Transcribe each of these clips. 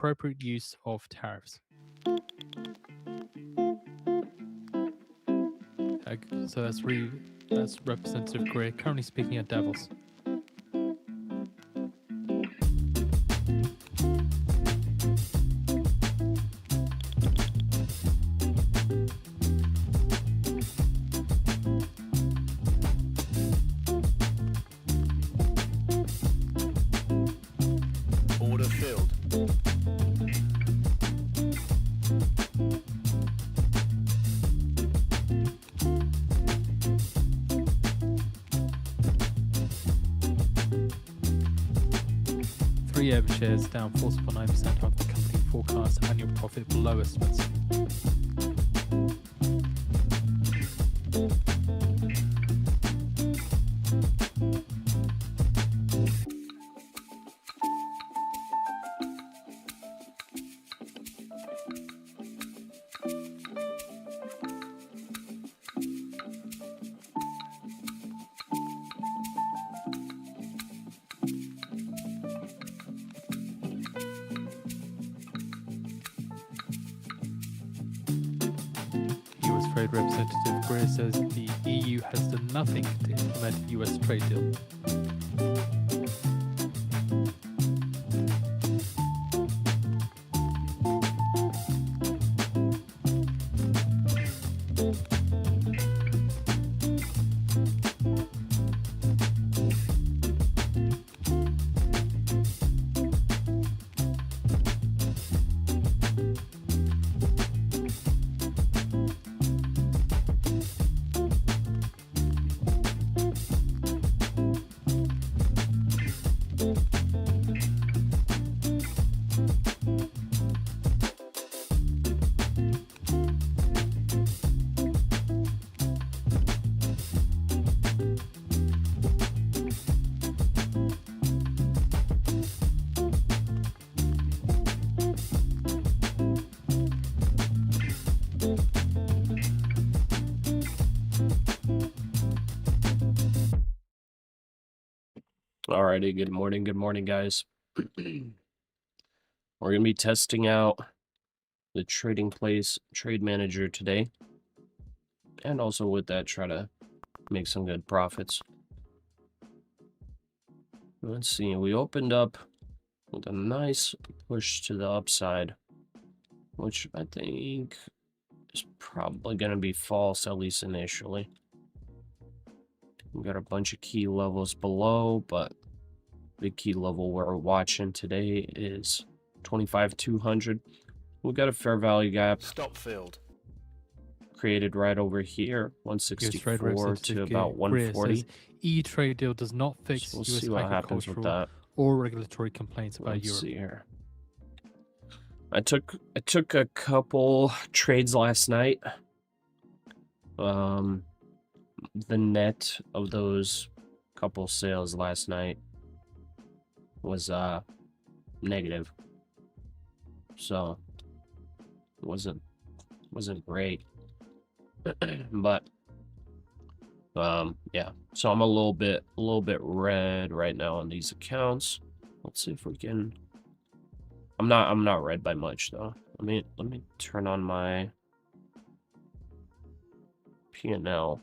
appropriate use of tariffs. So that's Representative Greer currently speaking at Davos. Order filled. Three Ever shares down 4.9% after the company forecasts annual profit below estimates. Trade Representative Greer says the EU has done nothing to implement a US trade deal. Alrighty, good morning, guys. We're gonna be testing out the trading place trade manager today, and also with that try to make some good profits. Let's see, we opened up with a nice push to the upside, which I think is probably gonna be false, at least initially. We got a bunch of key levels below, but the key level we're watching today is 25,200. We got a fair value gap. Stop filled. Created right over here, 164 to about 140. EU trade deal does not fix So we'll US see what happens with agricultural that. or regulatory complaints about Let's Europe. see here. I took a couple trades last night. The net of those couple sales last night was negative, so it wasn't great. But yeah, so I'm a little bit red right now on these accounts. Let's see if we can. I'm not red by much though. Let me turn on my P&L.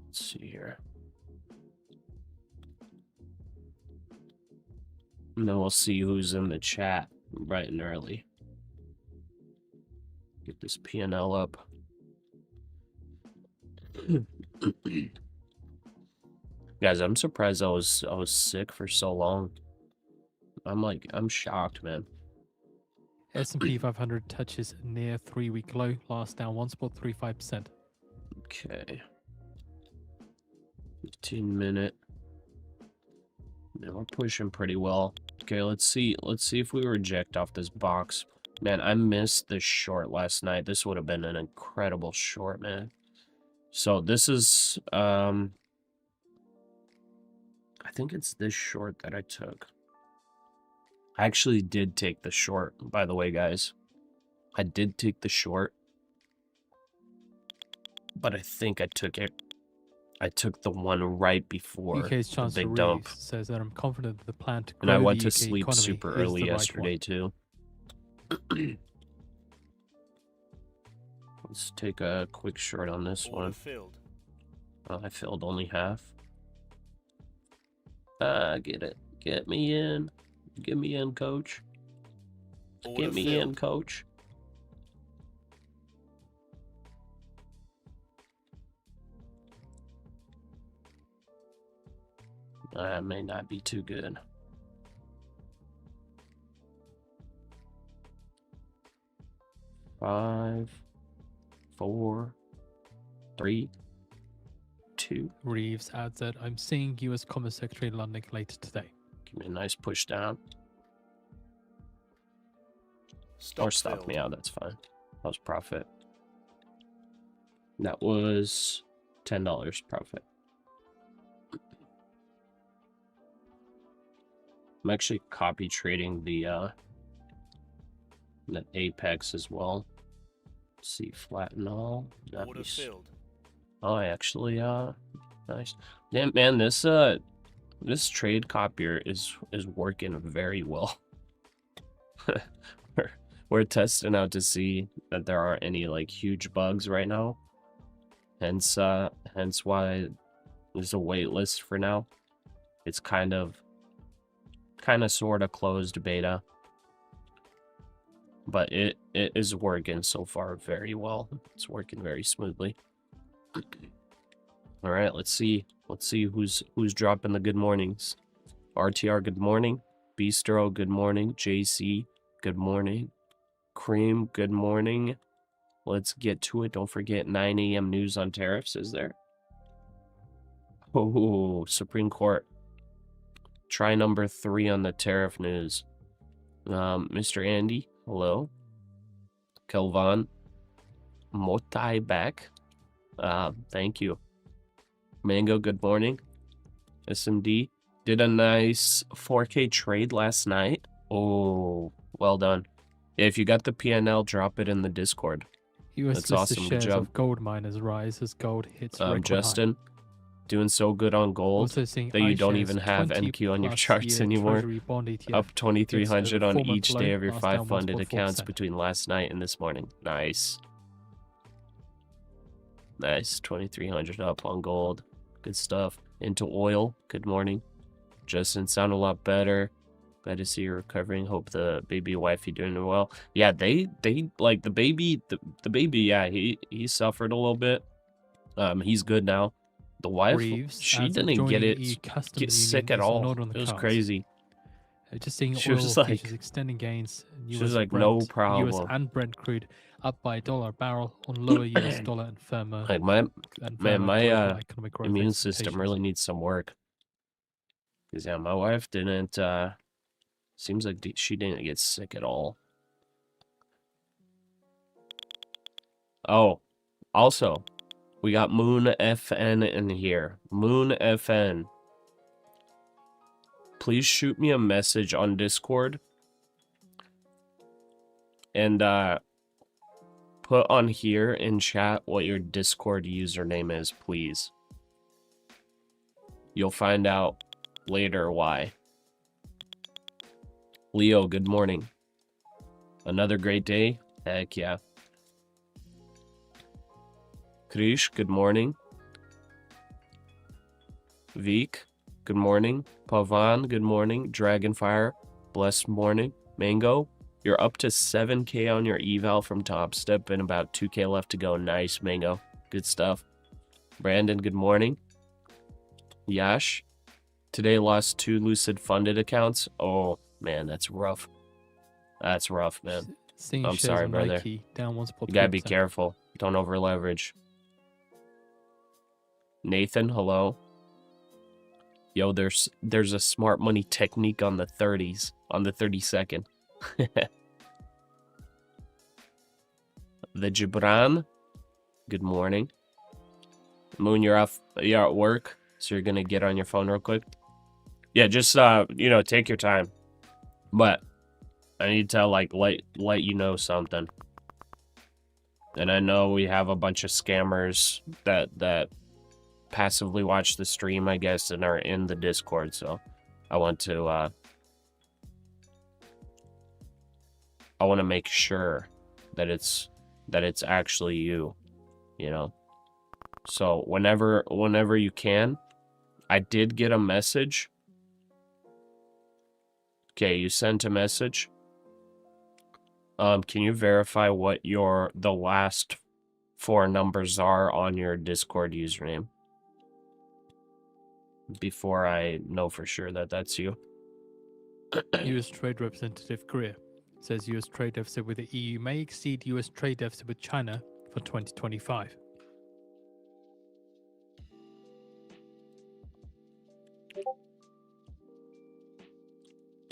Let's see here. And then we'll see who's in the chat bright and early. Get this P&L up. Guys, I'm surprised I was sick for so long. I'm shocked, man. S&P 500 touches near 3-week low, last down 1.35%. Okay. 15-minute. Man, we're pushing pretty well. Okay, let's see if we reject off this box. Man, I missed this short last night. This would have been an incredible short, man. So this is I think it's this short that I took. I actually did take the short, by the way, guys. I did take the short. But I think I took it I took the one right before UK's the Chancellor big dump. Reeves says that I'm confident that the plan to And grow I the went to UK sleep economy super is early the right yesterday one. too. Let's take a quick short on this one. I filled only half. Get it. Get me in. Get me in, coach. Get me in, coach. That may not be too good. Five, 4, 3, 2. Reeves adds that I'm seeing US Commerce Secretary in London later today. Give me a nice push down. Or stop me out, that's fine. That was profit. That was $10 profit. I'm actually copy trading the Apex as well. See, flatten all. Nice. Oh, I actually nice. Damn, man, this trade copier is working very well. We're testing out to see that there aren't any like huge bugs right now. Hence why there's a wait list for now. It's kind of sort of closed beta, but it is working so far very well. It's working very smoothly. All right, let's see who's dropping the good mornings. RTR, good morning. Bistro, good morning. JC, good morning. Cream, good morning. Let's get to it. Don't forget 9 a.m. news on tariffs, is there? Oh, Supreme Court. Try number 3 on the tariff news. Mr. Andy, hello. Kelvan, Motai back. Thank you. Mango, good morning. SMD, did a nice 4K trade last night. Oh, well done. Yeah, if you got the PNL, drop it in the Discord. US That's listed awesome. Good shares job. of gold miners rise as gold hits record Justin, high. doing so good on gold Also seeing that you don't iShares even have 20 NQ on your plus charts year anymore. Treasury bond ETF Up 2,300 on 4-month each low, day of your last 5 down funded 1.4%. accounts between last night and this morning. Nice. Nice. 2,300 up on gold. Good stuff. Into oil. Good morning. Justin, sound a lot better. Glad to see you recovering. Hope the baby wifey doing well. Yeah, they like the baby, yeah, he suffered a little bit. He's good now. The wife, Reeves she adds that didn't joining get EU customs get union sick at is all. not on the It was cards. crazy. Just seeing She oil was futures like- extending gains. She was like, no US problem. and Brent crude up by $1 a barrel on lower US dollar and firmer. Like my global economic growth immune system expectations. really needs some work. Cause yeah, my wife didn't. Seems like she didn't get sick at all. Oh, also, we got Moon FN in here. Moon FN. Please shoot me a message on Discord. And put on here in chat what your Discord username is, please. You'll find out later why. Leo, good morning. Another great day? Heck yeah. Krish, good morning. Veek, good morning. Pavan, good morning. Dragonfire, blessed morning. Mango, you're up to 7K on your eval from Top Step and about 2K left to go. Nice, Mango. Good stuff. Brandon, good morning. Yash, today lost 2 Lucid funded accounts. Oh, man, that's rough. That's rough, man. Seeing I'm shares sorry, on brother. Nike down 1.3%. You gotta be careful. Don't over leverage. Nathan, hello. Yo, there's a smart money technique on the 30s, on the 32nd. The Gibran, good morning. Moon, you're at work, so you're gonna get on your phone real quick. Yeah, just take your time. But I need to let you know something. And I know we have a bunch of scammers that passively watch the stream, I guess, and are in the Discord. So I want to make sure that it's actually you, you know. So whenever you can. I did get a message. Okay, you sent a message. Can you verify what the last 4 numbers are on your Discord username before I know for sure that that's you? US trade representative Greer says US trade deficit with the EU may exceed US trade deficit with China for 2025.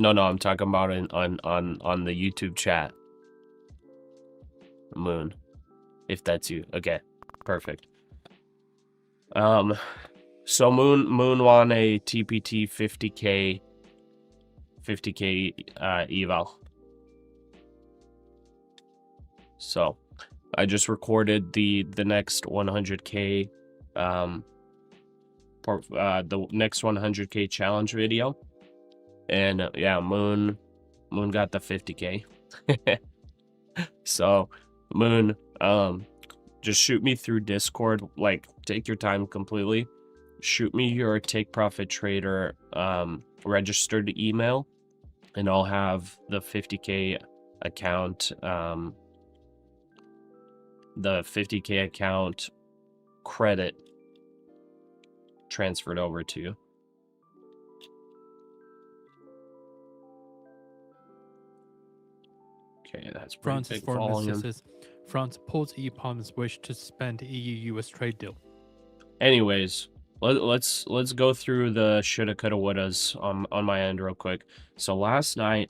No, I'm talking about on the YouTube chat. Moon, if that's you. Okay, perfect. So Moon won a TPT 50K eval. So I just recorded the next 100K the next 100K challenge video, and yeah, Moon got the 50K. So Moon, just shoot me through Discord, like take your time completely. Shoot me your Take Profit Trader registered email, and I'll have the 50K account credit transferred over to you. Okay, that's pretty France's big foreign volume. minister says France supports EU Parliament's wish to suspend EU-US trade deal. Anyways, let's go through the shoulda, coulda, wouldas on my end real quick. So last night,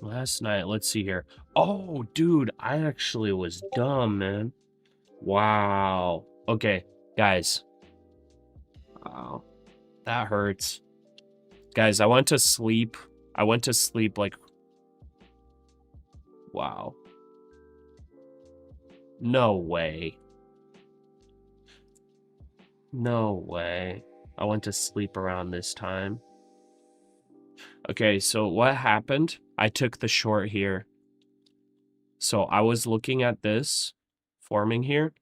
let's see here. Oh, dude, I actually was dumb, man. Wow. Okay, guys. Wow, that hurts. Guys, I went to sleep like, wow. No way. No way. I went to sleep around this time. Okay, so what happened? I took the short here. So I was looking at this forming here.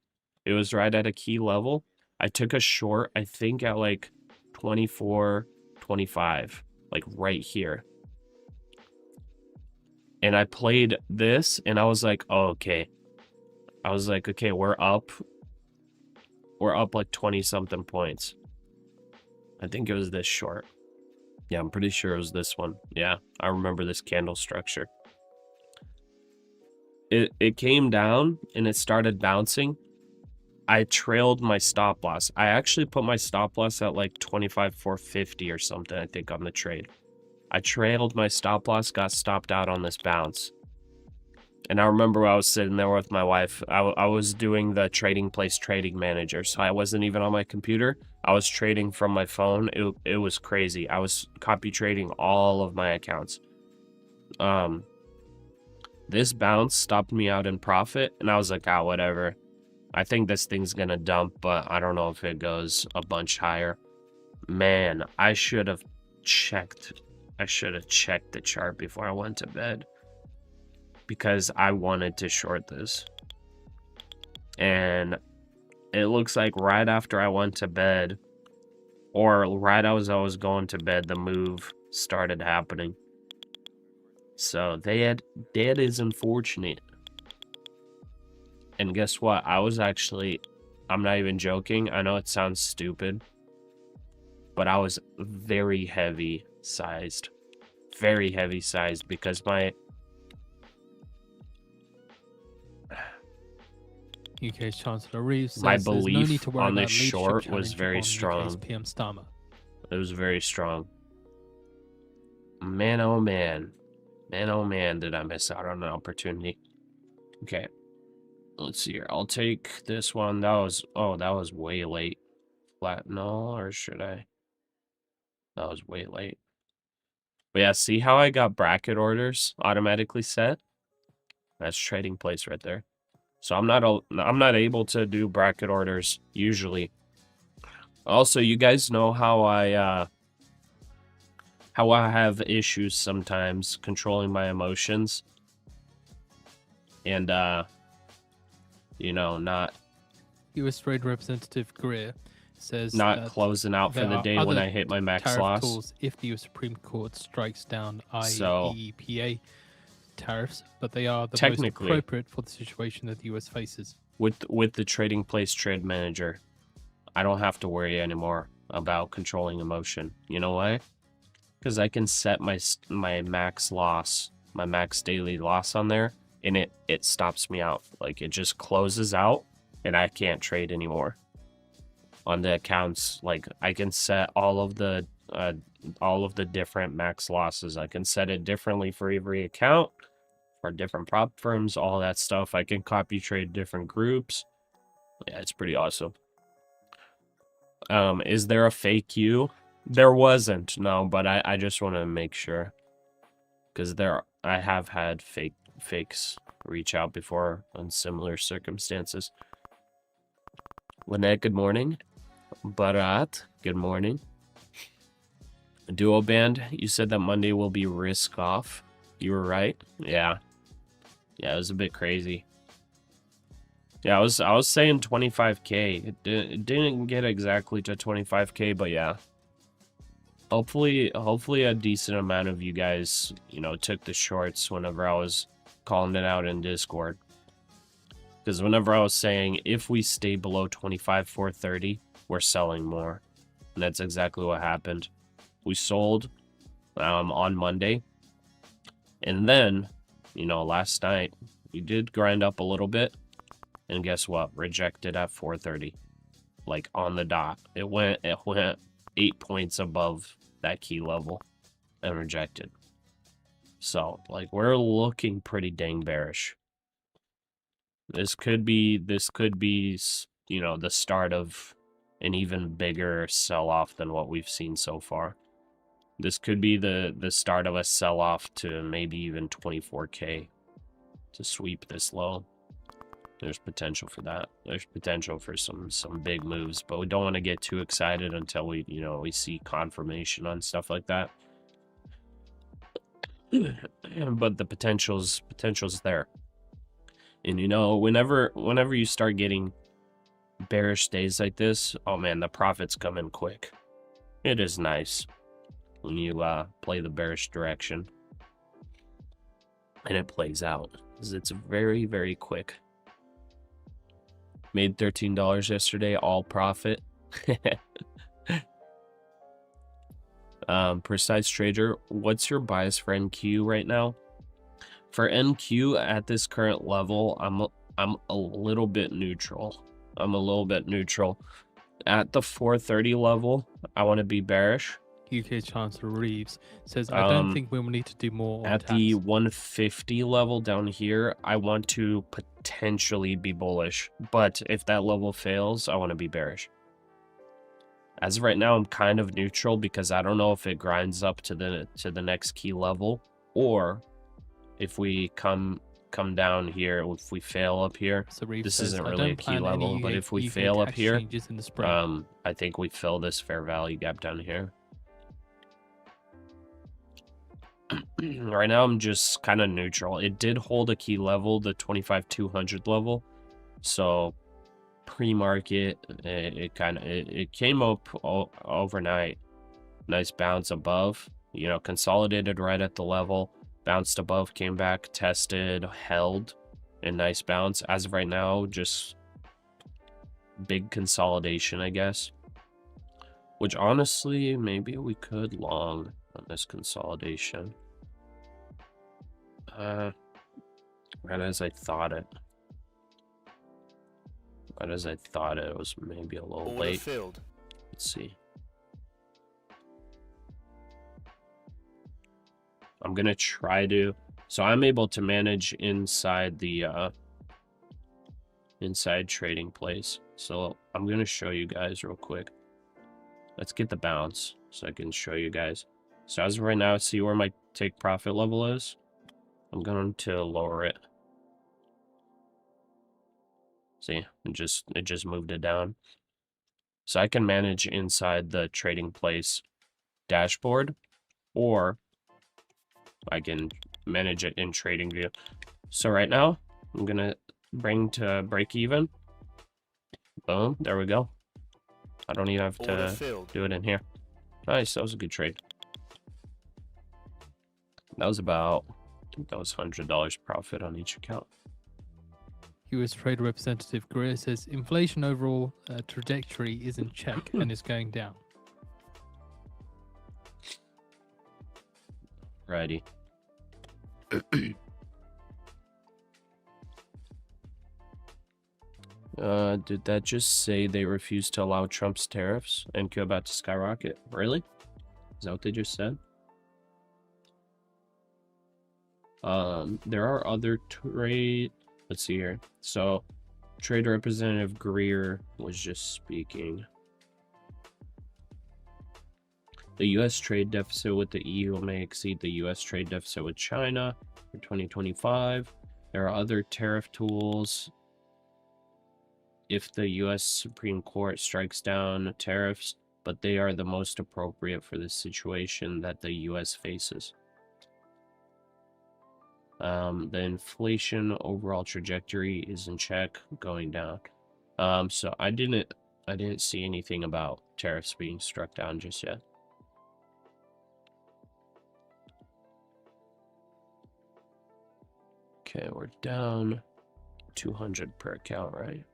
It was right at a key level. I took a short, I think at like 24.25, like right here. And I played this and I was like, oh, okay. I was like, okay, we're up like 20 something points. I think it was this short. Yeah, I'm pretty sure it was this one. Yeah, I remember this candle structure. It came down and it started bouncing. I trailed my stop loss. I actually put my stop loss at like 25,450 or something, I think, on the trade. I trailed my stop loss, got stopped out on this bounce. And I remember I was sitting there with my wife. I was doing the Trading Place Trading Manager, so I wasn't even on my computer. I was trading from my phone. It was crazy. I was copy trading all of my accounts. This bounce stopped me out in profit, and I was like, ah, whatever. I think this thing's gonna dump, but I don't know if it goes a bunch higher. Man, I should have checked the chart before I went to bed, because I wanted to short this. And it looks like right after I went to bed, or right as I was going to bed, the move started happening. So that is unfortunate. And guess what? I'm not even joking. I know it sounds stupid, but I was very heavy sized. Very heavy sized, because my UK's Chancellor Reeves says my there's no need to belief worry on about this leadership short was challenge very on strong. UK's PM Starmer. It was very strong. Man, oh man. Man, oh man, did I miss out on an opportunity. Okay. Let's see here. I'll take this one. That was way late. Flat, no, or should I? That was way late. But yeah, see how I got bracket orders automatically set? That's Trading Place right there. So I'm not able to do bracket orders usually. Also, you guys know how I have issues sometimes controlling my emotions. And you know, not US Trade Representative Greer says not that closing out for there the are day when other I hit my max tariff loss. tools if the US Supreme Court strikes down So IEEPA tariffs, but they are the most technically, appropriate for the situation that the US faces. with the trading place trade manager, I don't have to worry anymore about controlling emotion. You know why? Because I can set my max loss, my max daily loss on there, and it stops me out. Like, it just closes out, and I can't trade anymore on the accounts. Like, I can set all of the different max losses. I can set it differently for every account, for different prop firms, all that stuff. I can copy trade different groups. Yeah, it's pretty awesome. Is there a fake you? There wasn't, no, but I just want to make sure, because I have had fakes reach out before on similar circumstances. Lynette, good morning. Barat, good morning. Duo Band, you said that Monday will be risk off. You were right. Yeah, it was a bit crazy. Yeah, I was saying 25K. It didn't get exactly to 25K, but yeah. Hopefully a decent amount of you guys, you know, took the shorts whenever I was calling it out in Discord. Because whenever I was saying, if we stay below 25,430, we're selling more. And that's exactly what happened. We sold on Monday. And then, you know, last night, we did grind up a little bit. And guess what? Rejected at 430. Like, on the dot. It went 8 points above that key level and rejected. So, like, we're looking pretty dang bearish. This could be, you know, the start of an even bigger sell-off than what we've seen so far. This could be the start of a sell-off to maybe even 24K to sweep this low. There's potential for that. There's potential for some big moves, but we don't want to get too excited until we see confirmation on stuff like that. But the potential's there. And you know, whenever you start getting bearish days like this, oh man, the profits come in quick. It is nice when you play the bearish direction and it plays out, because it's very, very quick. Made $13 yesterday, all profit. Precise Trader, what's your bias for NQ right now? For NQ at this current level, I'm a little bit neutral. At the 430 level, I want to be bearish. UK Chancellor Reeves says, I don't think we will need to do more on at tax. the 150 level down here, I want to potentially be bullish, but if that level fails, I want to be bearish. As of right now, I'm kind of neutral because I don't know if it grinds up to the next key level, or if we come down here, if we fail up here. So Reeves this says, isn't I really a don't key plan level, any but if we UK fail up tax here, changes in the spring. I think we fill this fair value gap down here. Right now, I'm just kind of neutral. It did hold a key level, the 25,200 level. So pre-market, it came up overnight. Nice bounce above, you know, consolidated right at the level, bounced above, came back, tested, held, and nice bounce. As of right now, just big consolidation, I guess. Which honestly, maybe we could long on this consolidation. Right as I thought it. Right as I thought it was maybe a little late. Let's see. I'm gonna try to. So I'm able to manage inside the inside trading place. So I'm gonna show you guys real quick. Let's get the bounce so I can show you guys. So as of right now, see where my take profit level is. I'm going to lower it. See, it just moved it down. So I can manage inside the trading place dashboard, or I can manage it in trading view. So right now, I'm gonna bring to break even. Boom, there we go. I don't even have to do it in here. Nice, that was a good trade. That was about, I think that was $100 profit on each account. US Trade Representative Greer says inflation overall trajectory is in check and is going down. Righty. Did that just say they refuse to allow Trump's tariffs and Q about to skyrocket? Really? Is that what they just said? There are other trade. Let's see here. So, Trade Representative Greer was just speaking. The U.S. trade deficit with the EU may exceed the U.S. trade deficit with China for 2025. There are other tariff tools. If the U.S. Supreme Court strikes down tariffs, but they are the most appropriate for the situation that the U.S. faces. The inflation overall trajectory is in check, going down. So I didn't see anything about tariffs being struck down just yet. Okay, we're down 200 per account, right?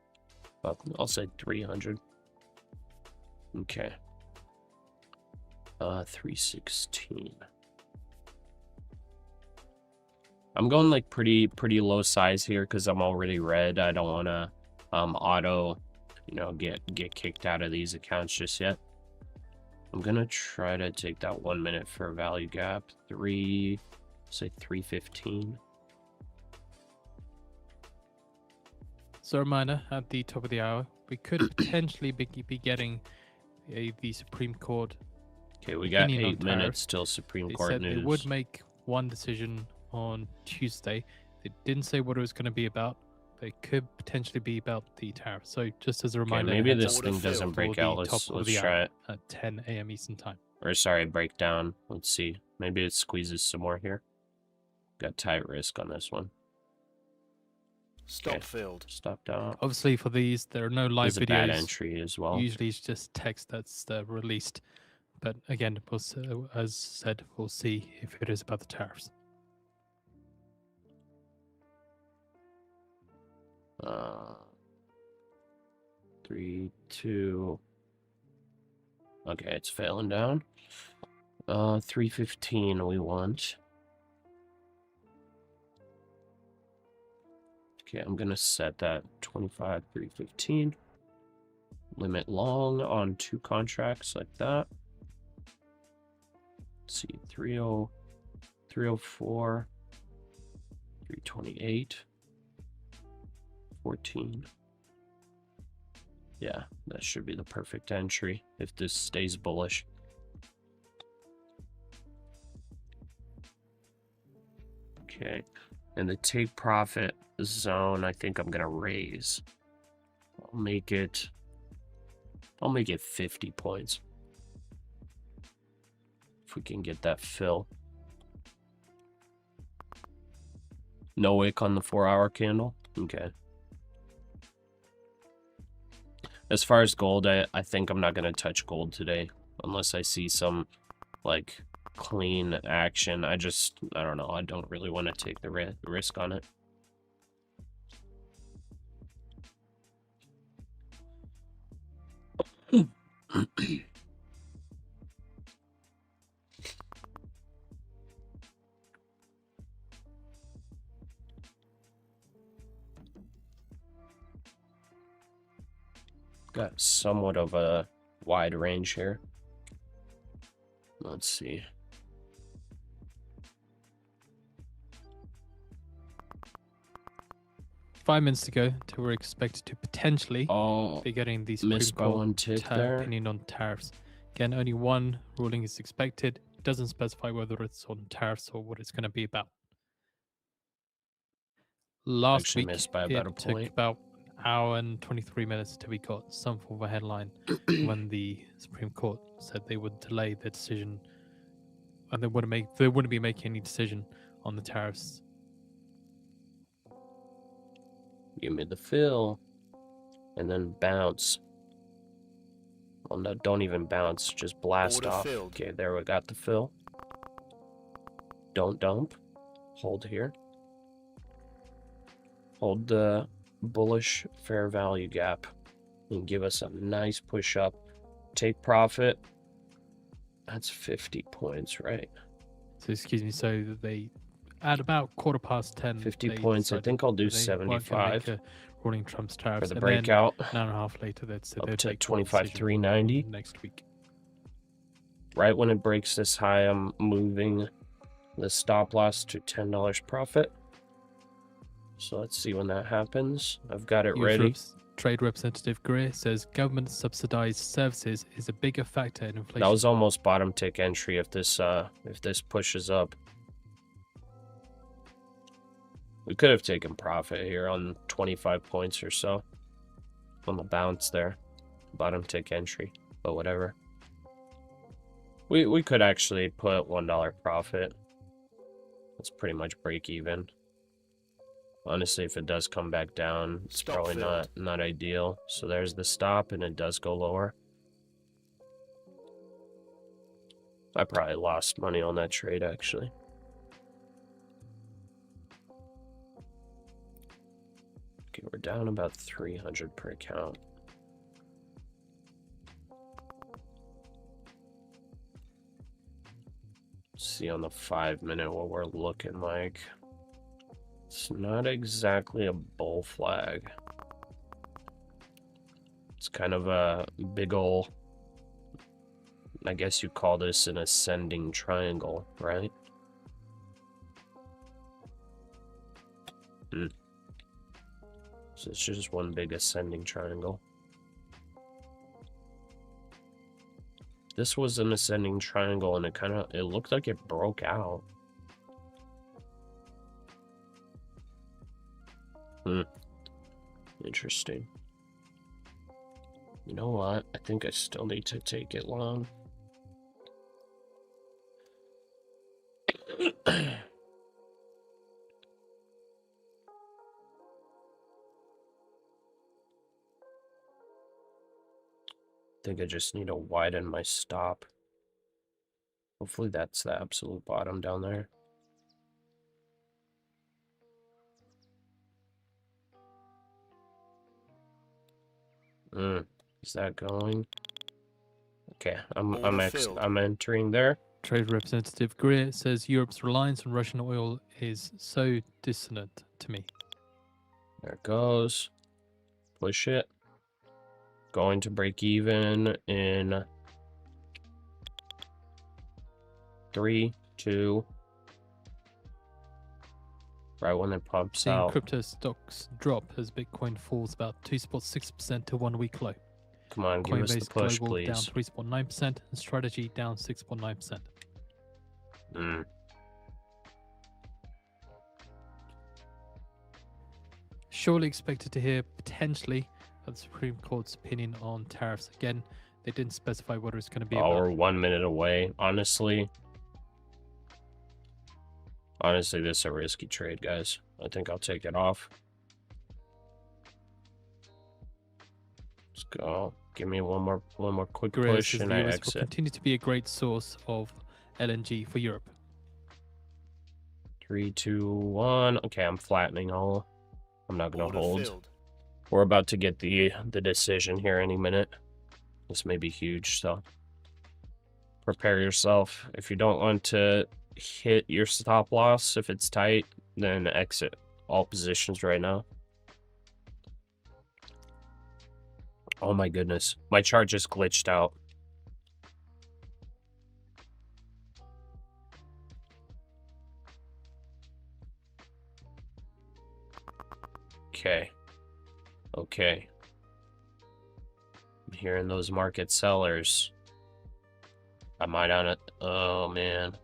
Well, I'll say 300. Okay. 316. I'm going like pretty low size here because I'm already red. I don't want to auto, get kicked out of these accounts just yet. I'm gonna try to take that 1 minute for a value gap. Say 315. So a reminder, at the top of the hour, we could potentially be getting the Supreme Court. Okay, we got 8 minutes till Supreme Court news. They would make one decision on Tuesday. They didn't say what it was going to be about, but it could potentially be about the tariff. So just as a reminder, maybe this thing doesn't break out. Let's try it at 10 a.m. Eastern time. Or sorry, break down. Let's see. Maybe it squeezes some more here. Got tight risk on this one. Stop filled. Stop down. Obviously, for these, there are no live videos. Bad entry as well. Usually, it's just text that's released. But again, as said, we'll see if it is about the tariffs. 3, 2. Okay, it's failing down. 315 we want. Okay, I'm gonna set that 25, 315. Limit long on 2 contracts like that. Let's see, 30, 304, 328, 14. Yeah, that should be the perfect entry if this stays bullish. Okay, and the take profit zone, I think I'm gonna raise. I'll make it 50 points. If we can get that fill. No wick on the 4-hour candle. Okay. As far as gold, I think I'm not gonna touch gold today unless I see some like clean action. I don't know. I don't really want to take the risk on it. Got somewhat of a wide range here. Let's see. Five minutes to go until we're expected to potentially be getting the Supreme Court opinion on tariffs. Again, only one ruling is expected. It doesn't specify whether it's on tariffs or what it's going to be about. Last week, missed by about a point. took about hour and 23 minutes till we got some form of a headline when the Supreme Court said they would delay the decision, and they wouldn't be making any decision on the tariffs. Give me the fill, and then bounce. Well, no, don't even bounce, just blast off. Okay, there we got the fill. Don't dump. Hold here. Hold the bullish fair value gap and give us a nice push up. Take profit. That's 50 points, right? So excuse me, so they at about 10:15. 50 points. I think I'll do 75 ruling Trump's tariffs for the breakout. Then an hour and a half later, they'd say up they'd to 25,390 next week. Right when it breaks this high, I'm moving the stop loss to $10 profit. So let's see when that happens. I've got it ready. Trade Representative Greer says government subsidized services is a bigger factor in inflation. That was almost bottom tick entry if this pushes up. We could have taken profit here on 25 points or so on the bounce there. Bottom tick entry, but whatever. We could actually put $1 profit. That's pretty much break even. Honestly, if it does come back down, it's probably not ideal. So there's the stop, and it does go lower. I probably lost money on that trade, actually. Okay, we're down about 300 per account. Let's see on the 5-minute what we're looking like. It's not exactly a bull flag. It's kind of a big ol', I guess you call this an ascending triangle, right? So it's just one big ascending triangle. This was an ascending triangle, and it looked like it broke out. Interesting. You know what? I think I still need to take it long. I think I just need to widen my stop. Hopefully that's the absolute bottom down there. Is that going? Okay, I'm entering there. Trade Representative Greer says Europe's reliance on Russian oil is so dissonant to me. There it goes. Push it. Going to break even in 3, 2. Right when it pumps out. Crypto stocks drop as Bitcoin falls about 2.6% to 1 week low. Come on, give us the push, Global please. Down 3.9% and Strategy down 6.9%. Surely expected to hear potentially the Supreme Court's opinion on tariffs. Again, they didn't specify what it's going to be about. We're 1 minute away. Honestly, this is a risky trade, guys. I think I'll take it off. Let's go. Give me one more quick push and I exit. Will continue to be a great source of LNG for Europe. 3, 2, 1. Okay, I'm flattening all. I'm not gonna hold. We're about to get the decision here any minute. This may be huge, so prepare yourself. If you don't want to hit your stop loss, if it's tight, then exit all positions right now. Oh my goodness, my chart just glitched out. Okay. I'm hearing those market sellers. I might on it. Oh man.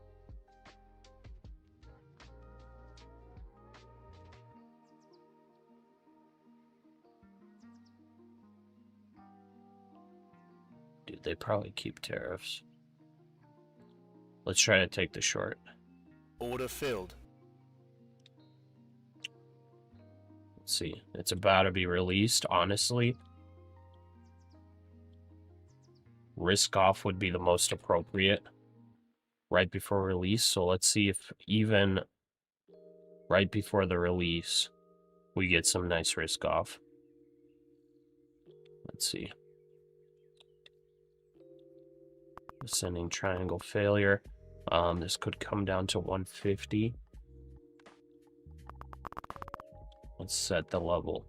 Dude, they probably keep tariffs. Let's try to take the short. Order filled. Let's see. It's about to be released, honestly. Risk off would be the most appropriate right before release. So let's see if even right before the release, we get some nice risk off. Let's see. Ascending triangle failure. This could come down to 150. Let's set the level.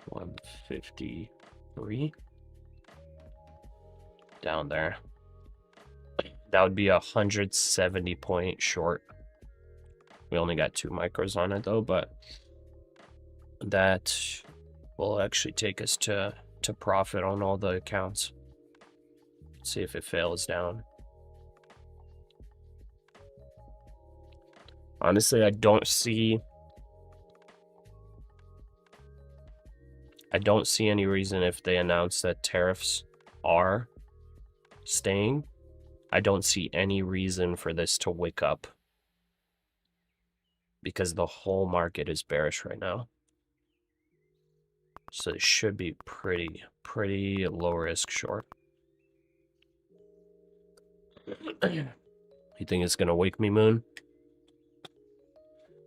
153. Down there. That would be a 170 point short. We only got 2 micros on it though, but that will actually take us to profit on all the accounts. Let's see if it fails down. Honestly, I don't see any reason if they announce that tariffs are staying. I don't see any reason for this to wick up because the whole market is bearish right now. So it should be pretty low risk short. You think it's gonna wake me, Moon?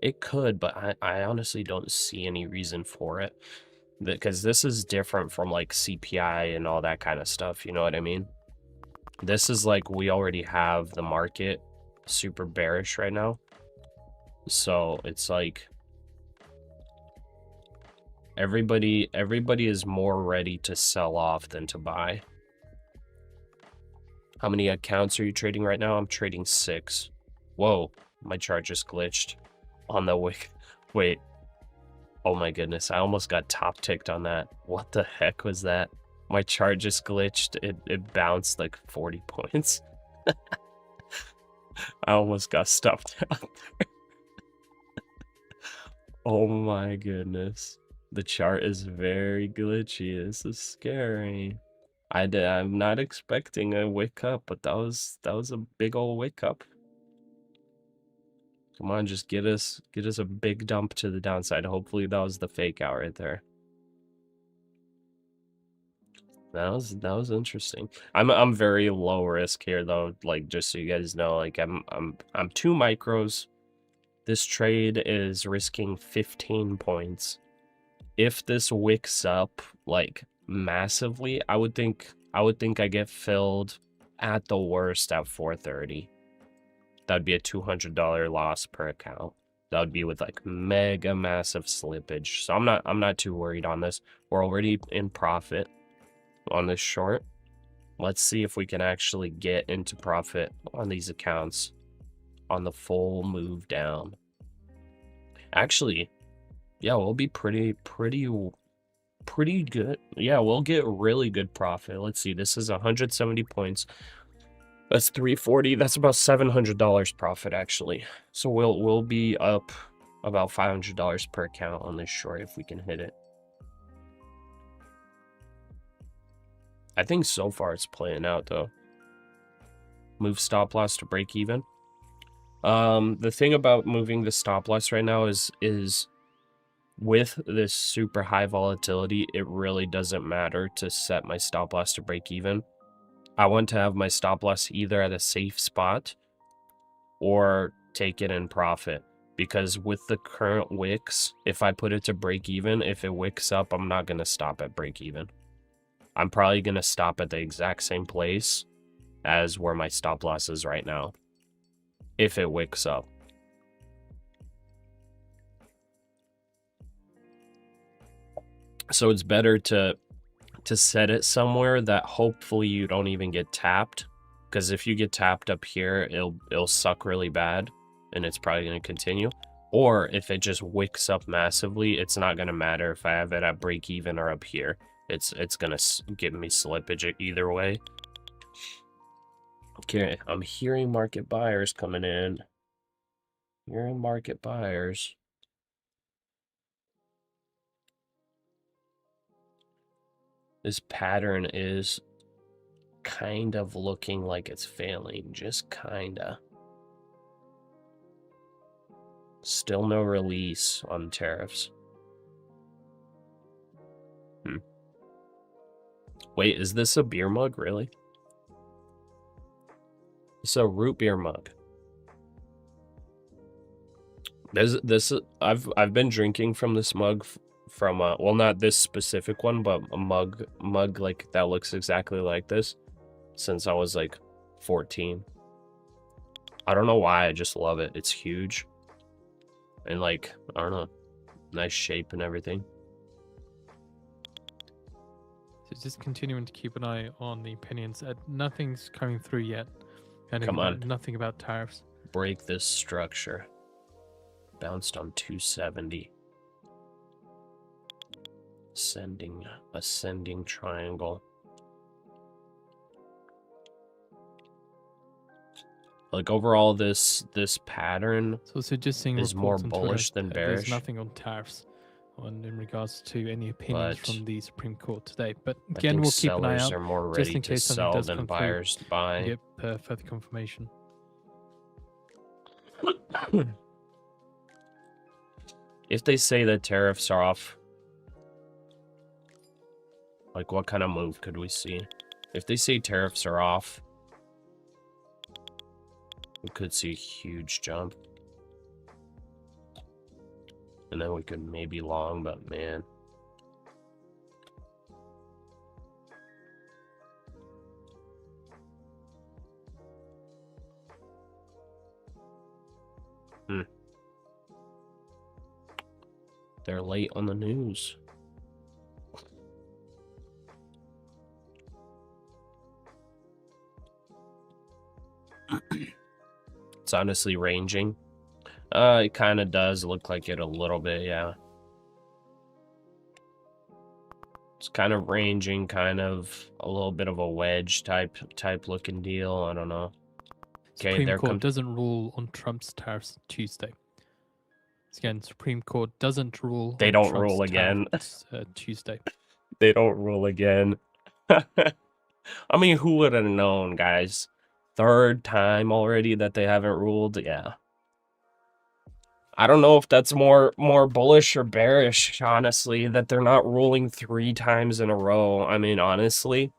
It could, but I honestly don't see any reason for it. Because this is different from like CPI and all that kind of stuff, you know what I mean? This is like we already have the market super bearish right now. So it's like everybody is more ready to sell off than to buy. How many accounts are you trading right now? I'm trading 6. Whoa, my chart just glitched on the wick. Wait. Oh my goodness, I almost got top ticked on that. What the heck was that? My chart just glitched. It bounced like 40 points. I almost got stuffed out there. Oh my goodness. The chart is very glitchy. This is scary. I'm not expecting a wake up, but that was a big old wake up. Come on, just get us a big dump to the downside. Hopefully that was the fake out right there. That was interesting. I'm very low risk here though, like just so you guys know, like I'm 2 micros. This trade is risking 15 points. If this wicks up like massively, I would think I get filled at the worst at 430. That would be a $200 loss per account. That would be with like mega massive slippage. So I'm not too worried on this. We're already in profit on this short. Let's see if we can actually get into profit on these accounts on the full move down. Actually, yeah, we'll be pretty good. Yeah, we'll get really good profit. Let's see. This is 170 points. That's 340. That's about $700 profit actually. So we'll be up about $500 per account on this short if we can hit it. I think so far it's playing out though. Move stop loss to break even. The thing about moving the stop loss right now is with this super high volatility, it really doesn't matter to set my stop loss to break even. I want to have my stop loss either at a safe spot or take it in profit, because with the current wicks, if I put it to break even, if it wicks up, I'm not going to stop at break even. I'm probably going to stop at the exact same place as where my stop loss is right now if it wicks up. So it's better to set it somewhere that hopefully you don't even get tapped, because if you get tapped up here, it'll suck really bad and it's probably going to continue. Or if it just wicks up massively, it's not going to matter if I have it at break even or up here. It's going to give me slippage either way. Okay, I'm hearing market buyers coming in. Hearing market buyers. This pattern is kind of looking like it's failing. Just kinda. Still no release on tariffs. Wait, is this a beer mug, really? It's a root beer mug. I've been drinking from this mug from well, not this specific one, but a mug like that looks exactly like this since I was like 14. I don't know why, I just love it. It's huge. And like, I don't know, nice shape and everything. So just continuing to keep an eye on the opinions. Nothing's coming through yet. Come on. Nothing about tariffs. Break this structure. Bounced on 270. Ascending triangle. Like overall, this pattern so suggesting is more bullish than bearish. There's nothing on tariffs in regards to any opinions from the Supreme Court today. But again, we'll keep an eye out. Sellers are more just ready in to case something sell does than come buyers to buy. Yep, further confirmation. If they say that tariffs are off, like what kind of move could we see? If they say tariffs are off, we could see a huge jump. And then we could maybe long, but man. They're late on the news. It's honestly ranging. It kind of does look like it a little bit, yeah. It's kind of ranging, kind of a little bit of a wedge type looking deal. I don't know. Okay, Supreme Court doesn't rule on Trump's tariffs Tuesday. Again, Supreme Court doesn't rule. They don't rule again. Tuesday. They don't rule again. I mean, who would have known, guys? Third time already that they haven't ruled. Yeah. I don't know if that's more bullish or bearish, honestly, that they're not ruling 3 times in a row. I mean, honestly,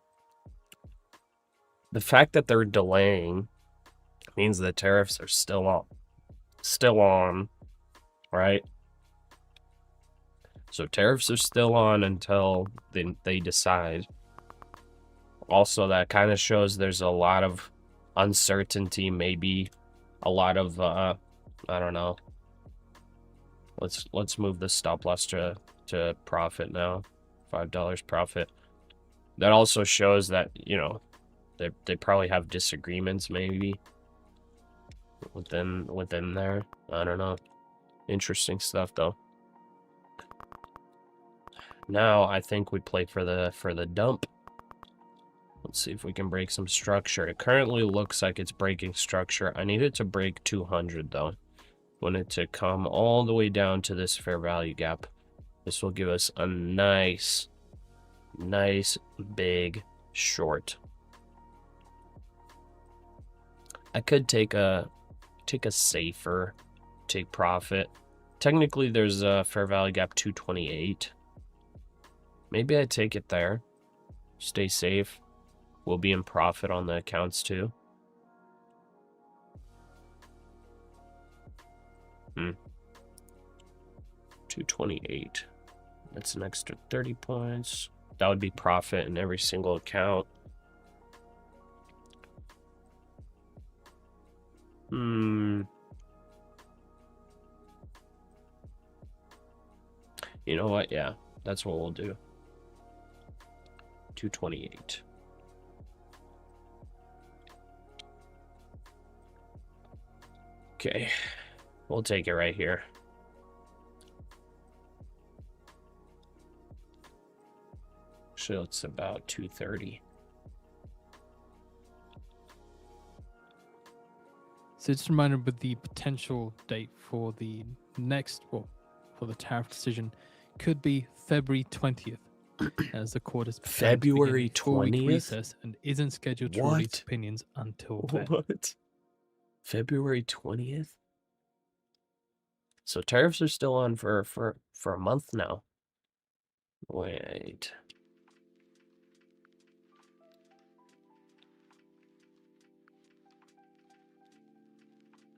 the fact that they're delaying means the tariffs are still on, right? So tariffs are still on until they decide. Also, that kind of shows there's a lot of uncertainty, maybe a lot of I don't know. Let's move the stop loss to profit now. $5 profit. That also shows that, you know, they probably have disagreements maybe within there. I don't know. Interesting stuff though. Now I think we play for the dump. Let's see if we can break some structure. It currently looks like it's breaking structure. I need it to break 200 though. Want it to come all the way down to this fair value gap. This will give us a nice big short. I could take a safer take profit. Technically there's a fair value gap 228. Maybe I take it there. Stay safe. We'll be in profit on the accounts too. 228. That's an extra 30 points. That would be profit in every single account. You know what? Yeah, that's what we'll do. 228. Okay, we'll take it right here. Actually, it's about 230. So just a reminder, with the potential date for the next, well, for the tariff decision, could be February 20th. as the court is preparing to begin February a 4-week 20th? recess and isn't scheduled to release What? opinions until then. What? February 20th? So tariffs are still on for a month now. Wait.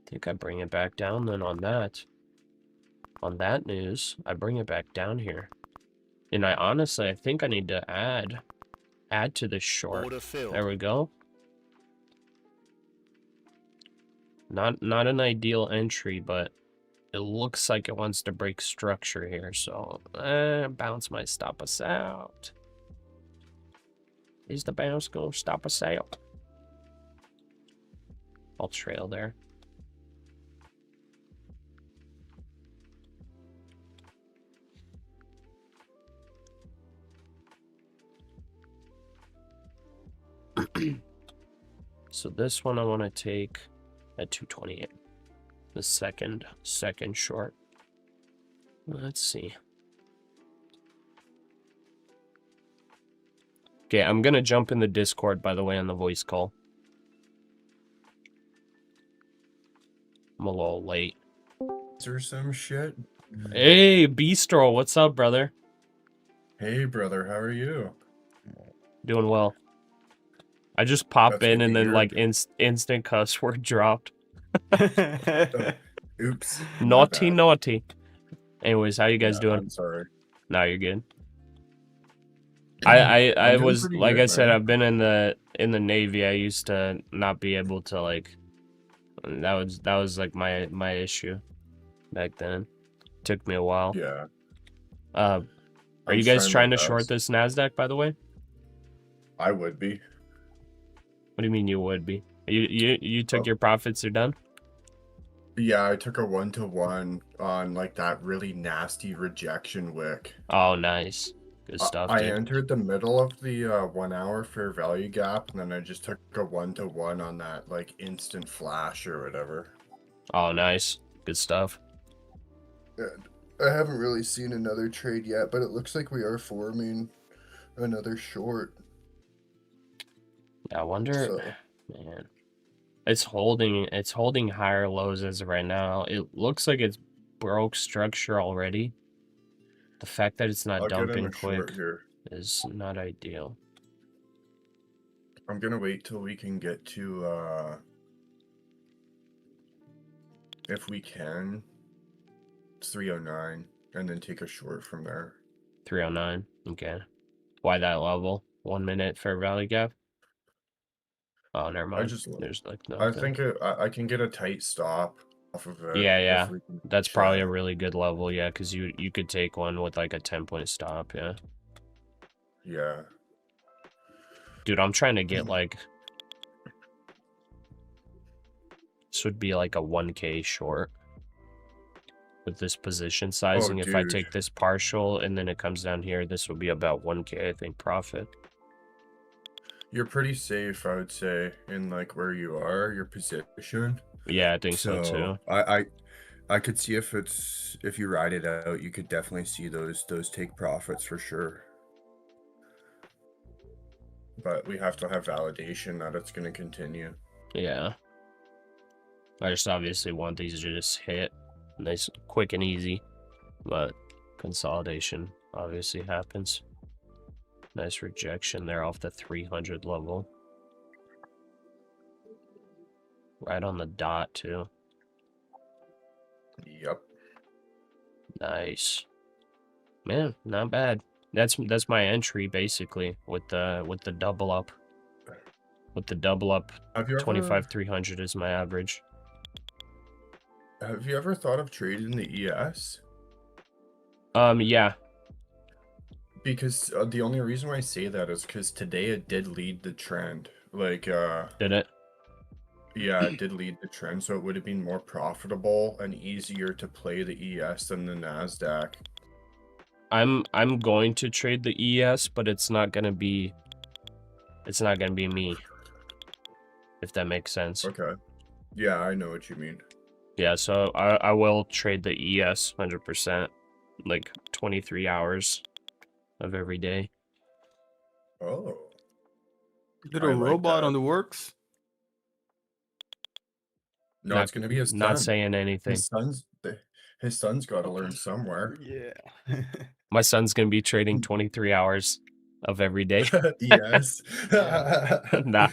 I think I bring it back down then on that. On that news, I bring it back down here. And I think I need to add to this short. Order filled. There we go. Not an ideal entry, but it looks like it wants to break structure here, so bounce might stop us out. Is the bounce gonna stop us out? I'll trail there. So this one I want to take at 228. The second short. Let's see. Okay, I'm gonna jump in the Discord, by the way, on the voice call. I'm a little late. Is there some shit? Hey, Bistro, what's up, brother? Hey, brother, how are you? Doing well. I just pop That's in good and to then hear. like instant cuss word dropped. Oops. Naughty, My bad. naughty. Anyways, how you guys Yeah, doing? I'm sorry. No, you're good. I I'm doing was pretty like good, I said, man. I've been in the Navy. I used to not be able to like. That was like my issue back then. Took me a while. Yeah. Are I'm you guys trying my to short best. this NASDAQ, by the way? I would be. What do you mean you would be? You took Oh. your profits, you're done? Yeah, I took a 1-to-1 on like that really nasty rejection wick. Oh, nice. Good stuff, I dude. entered the middle of the 1 hour fair value gap, and then I just took a 1-to-1 on that like instant flash or whatever. Oh, nice. Good stuff. And I haven't really seen another trade yet, but it looks like we are forming another short. I wonder, So man. It's holding higher lows as of right now. It looks like it's broke structure already. The fact that it's not I'll get in dumping a short quick here. is not ideal. I'm gonna wait till we can get to if we can, it's 309, and then take a short from there. 309. Okay. Why that level? 1 minute fair value gap? Oh, never mind. There's like I nothing. think I can get a tight stop off of it. Yeah. If we can That's probably a chat. really good level, yeah, because you could take one with like a 10-point stop, yeah. Yeah. Dude, I'm trying to get like, this would be like a 1K short with this position sizing. If I dude. take this partial and then it comes down here, this will be about 1K, I think, profit. You're pretty safe, I would say, in like where you are, your position. Yeah, I think so too. I could see if you ride it out, you could definitely see those take profits for sure. But we have to have validation that it's going to continue. Yeah. I just obviously want these to just hit nice, quick and easy, but consolidation obviously happens. Nice rejection there off the 300 level. Right on the dot too. Yep. Nice. Man, not bad. That's my entry basically with the double up. With the double up, 25,300 is my average. Have you ever thought of trading the ES? Yeah. Because the only reason why I say that is because today it did lead the trend. Like, Did it? yeah, it did lead the trend, so it would have been more profitable and easier to play the ES than the NASDAQ. I'm going to trade the ES, but it's not gonna be me. If that makes sense. Okay. Yeah, I know what you mean. Yeah, so I will trade the ES 100%, like 23 hours. of every day. Oh, Little I like robot that. on the works. No, it's gonna be his Not son. saying anything. His son's got to learn somewhere. Yeah. My son's gonna be trading 23 hours of every day. Yes. Nah.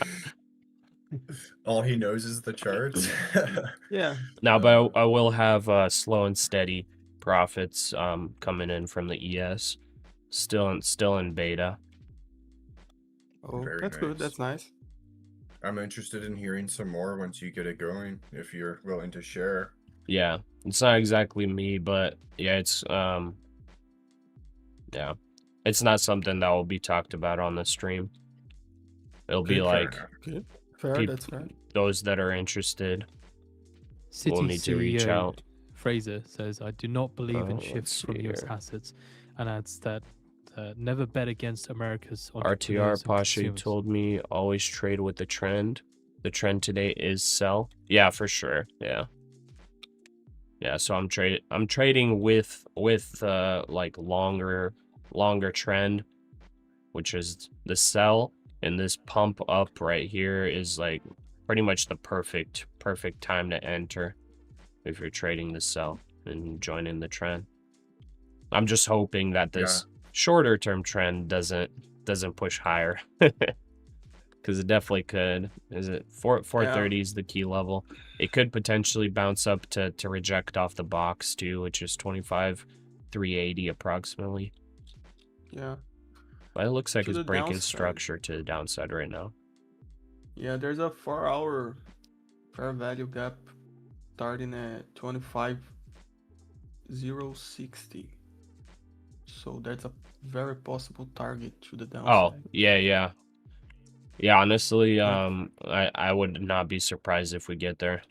All he knows is the charts. Yeah. Now, but I will have slow and steady profits coming in from the ES. Still in beta. Oh, Very that's good. nice. That's nice. I'm interested in hearing some more once you get it going, if you're willing to share. Yeah, it's not exactly me, but yeah, it's yeah, it's not something that will be talked about on the stream. It'll be Okay, fair like enough. Okay. Fair. That's fair. those that are interested will City need to reach CEO out. Fraser says, I do not believe in Let's shifts see from US here. assets, and adds that never bet against America's RTR entrepreneurs and Pasha consumers. told me always trade with the trend. The trend today is sell. Yeah, for sure. Yeah. Yeah, so I'm trading with like longer trend, which is the sell, and this pump up right here is like pretty much the perfect time to enter if you're trading the sell and joining the trend. I'm just hoping that this shorter term trend doesn't push higher. Because it definitely could. Is it 430 is the key level? It could potentially bounce up to reject off the box too, which is 25,380 approximately. Yeah. But it looks like To it's the breaking downside. structure to the downside right now. Yeah, there's a 4-hour fair value gap starting at 25,060. So that's a very possible target to the downside. Oh, yeah. Yeah, honestly, Yeah. I would not be surprised if we get there.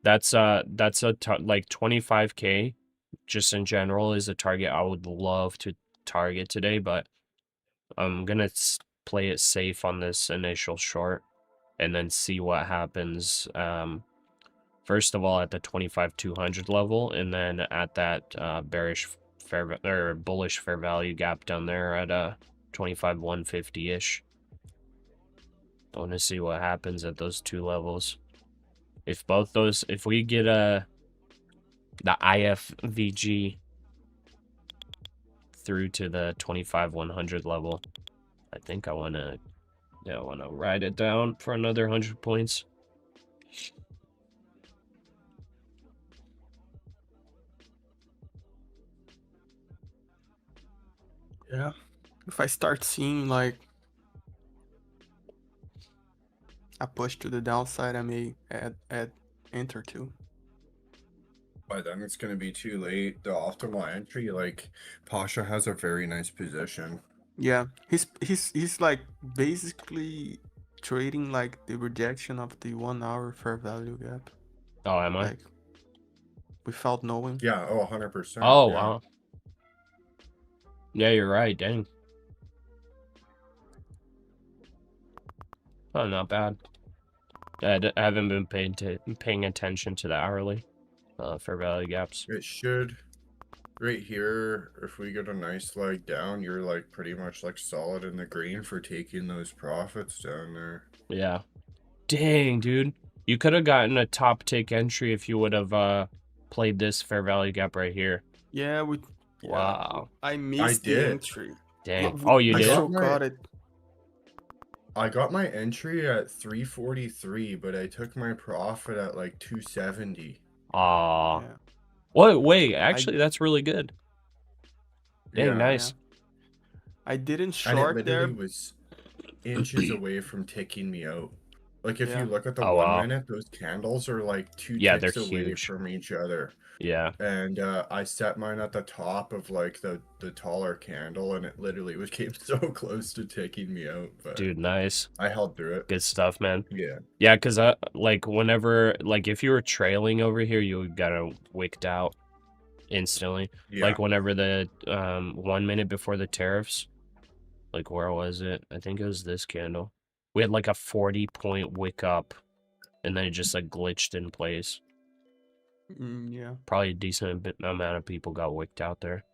That's like 25K just in general is a target I would love to target today, but I'm gonna play it safe on this initial short and then see what happens. First of all at the 25,200 level, and then at that bullish fair value gap down there at 25,150 ish. I want to see what happens at those two levels. If we get the IFVG through to the 25,100 level, I think I want to ride it down for another 100 points. Yeah. If I start seeing like a push to the downside, I may add enter too. By then it's gonna be too late. The optimal entry, like Pasha has a very nice position. Yeah, he's like basically trading like the rejection of the 1-hour fair value gap. Oh, am I? Like without knowing. Yeah, 100%. Oh, yeah. wow. Yeah, you're right. Dang. Oh, not bad. I haven't been paying attention to the hourly fair value gaps. It should. Right here, if we get a nice leg down, you're like pretty much like solid in the green for taking those profits down there. Yeah. Dang, dude. You could have gotten a top tick entry if you would have played this fair value gap right here. Yeah, Wow. I missed the did. entry. Dang. But Oh, you I did? still got it. I got my entry at 343, but I took my profit at like 270. Aw. Yeah. Wait, actually, that's really good. Dang, Yeah. nice. I didn't And it short literally there. was inches away from ticking me out. Like if Yeah. you look at the Oh, 1 wow. minute, those candles are like two Yeah, ticks they're away huge. from each other. Yeah. And I set mine at the top of like the taller candle, and it literally came so close to taking me out. But Dude, nice. I held through it. Good stuff, man. Yeah. Yeah, because like whenever, like if you were trailing over here, you got wicked out instantly. Yeah. Like whenever the 1 minute before the tariffs, like where was it? I think it was this candle. We had like a 40-point wick up, and then it just like glitched in place. Yeah. Probably a decent amount of people got wicked out there.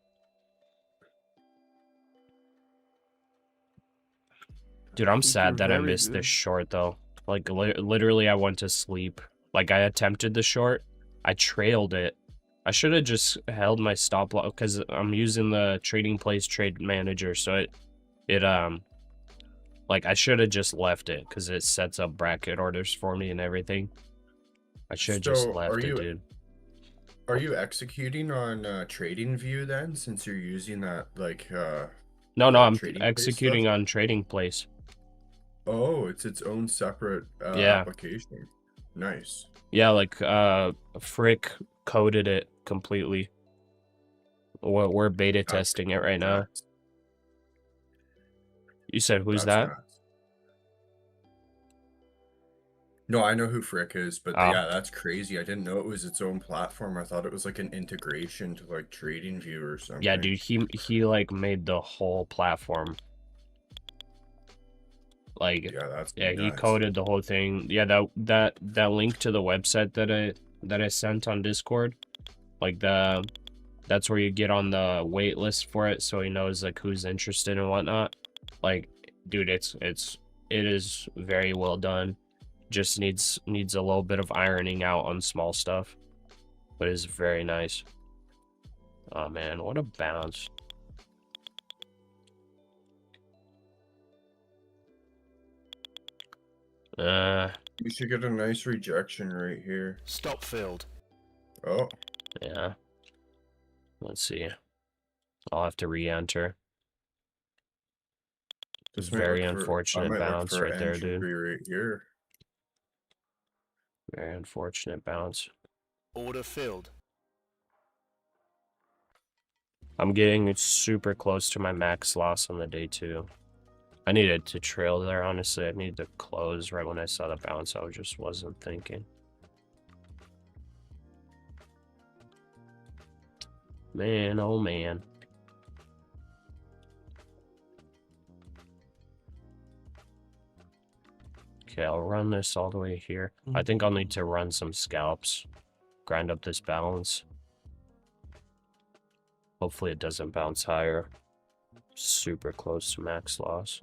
Dude, I'm think sad you're that I very missed this good. short though. Like literally I went to sleep. Like I attempted the short, I trailed it. I should have just held my stop loss because I'm using the trading place trade manager, so it like I should have just left it because it sets up bracket orders for me and everything. I should have just So left it, dude. are you executing on Trading View then, since you're using that like No, I'm trading place stuff? executing on trading place. Oh, it's its own separate Yeah. application. Nice. Yeah, like Frick coded it completely. We're beta That's testing it right now. nuts. You said who's That's that? nuts. No, I know who Frick is, but Oh. yeah, that's crazy. I didn't know it was its own platform. I thought it was like an integration to like Trading View or something. Yeah, dude, he like made the whole platform. Like, Yeah, that's yeah, he nuts. coded the whole thing. Yeah, that link to the website that I sent on Discord, like that's where you get on the wait list for it, so he knows like who's interested and whatnot. Like, dude, it is very well done. Just needs a little bit of ironing out on small stuff, but it's very nice. Oh man, what a bounce. You should get a nice rejection right here. Stop filled. Oh, yeah. Let's see. I'll have to re-enter. this might Very look for, I unfortunate might look bounce for right there, entry dude. right here. Very unfortunate bounce. Order filled. I'm getting super close to my max loss on the day too. I needed to trail there, honestly. I needed to close right when I saw the bounce. I just wasn't thinking. Man, oh man. Okay, I'll run this all the way here. I think I'll need to run some scalps. Grind up this balance. Hopefully it doesn't bounce higher. Super close to max loss.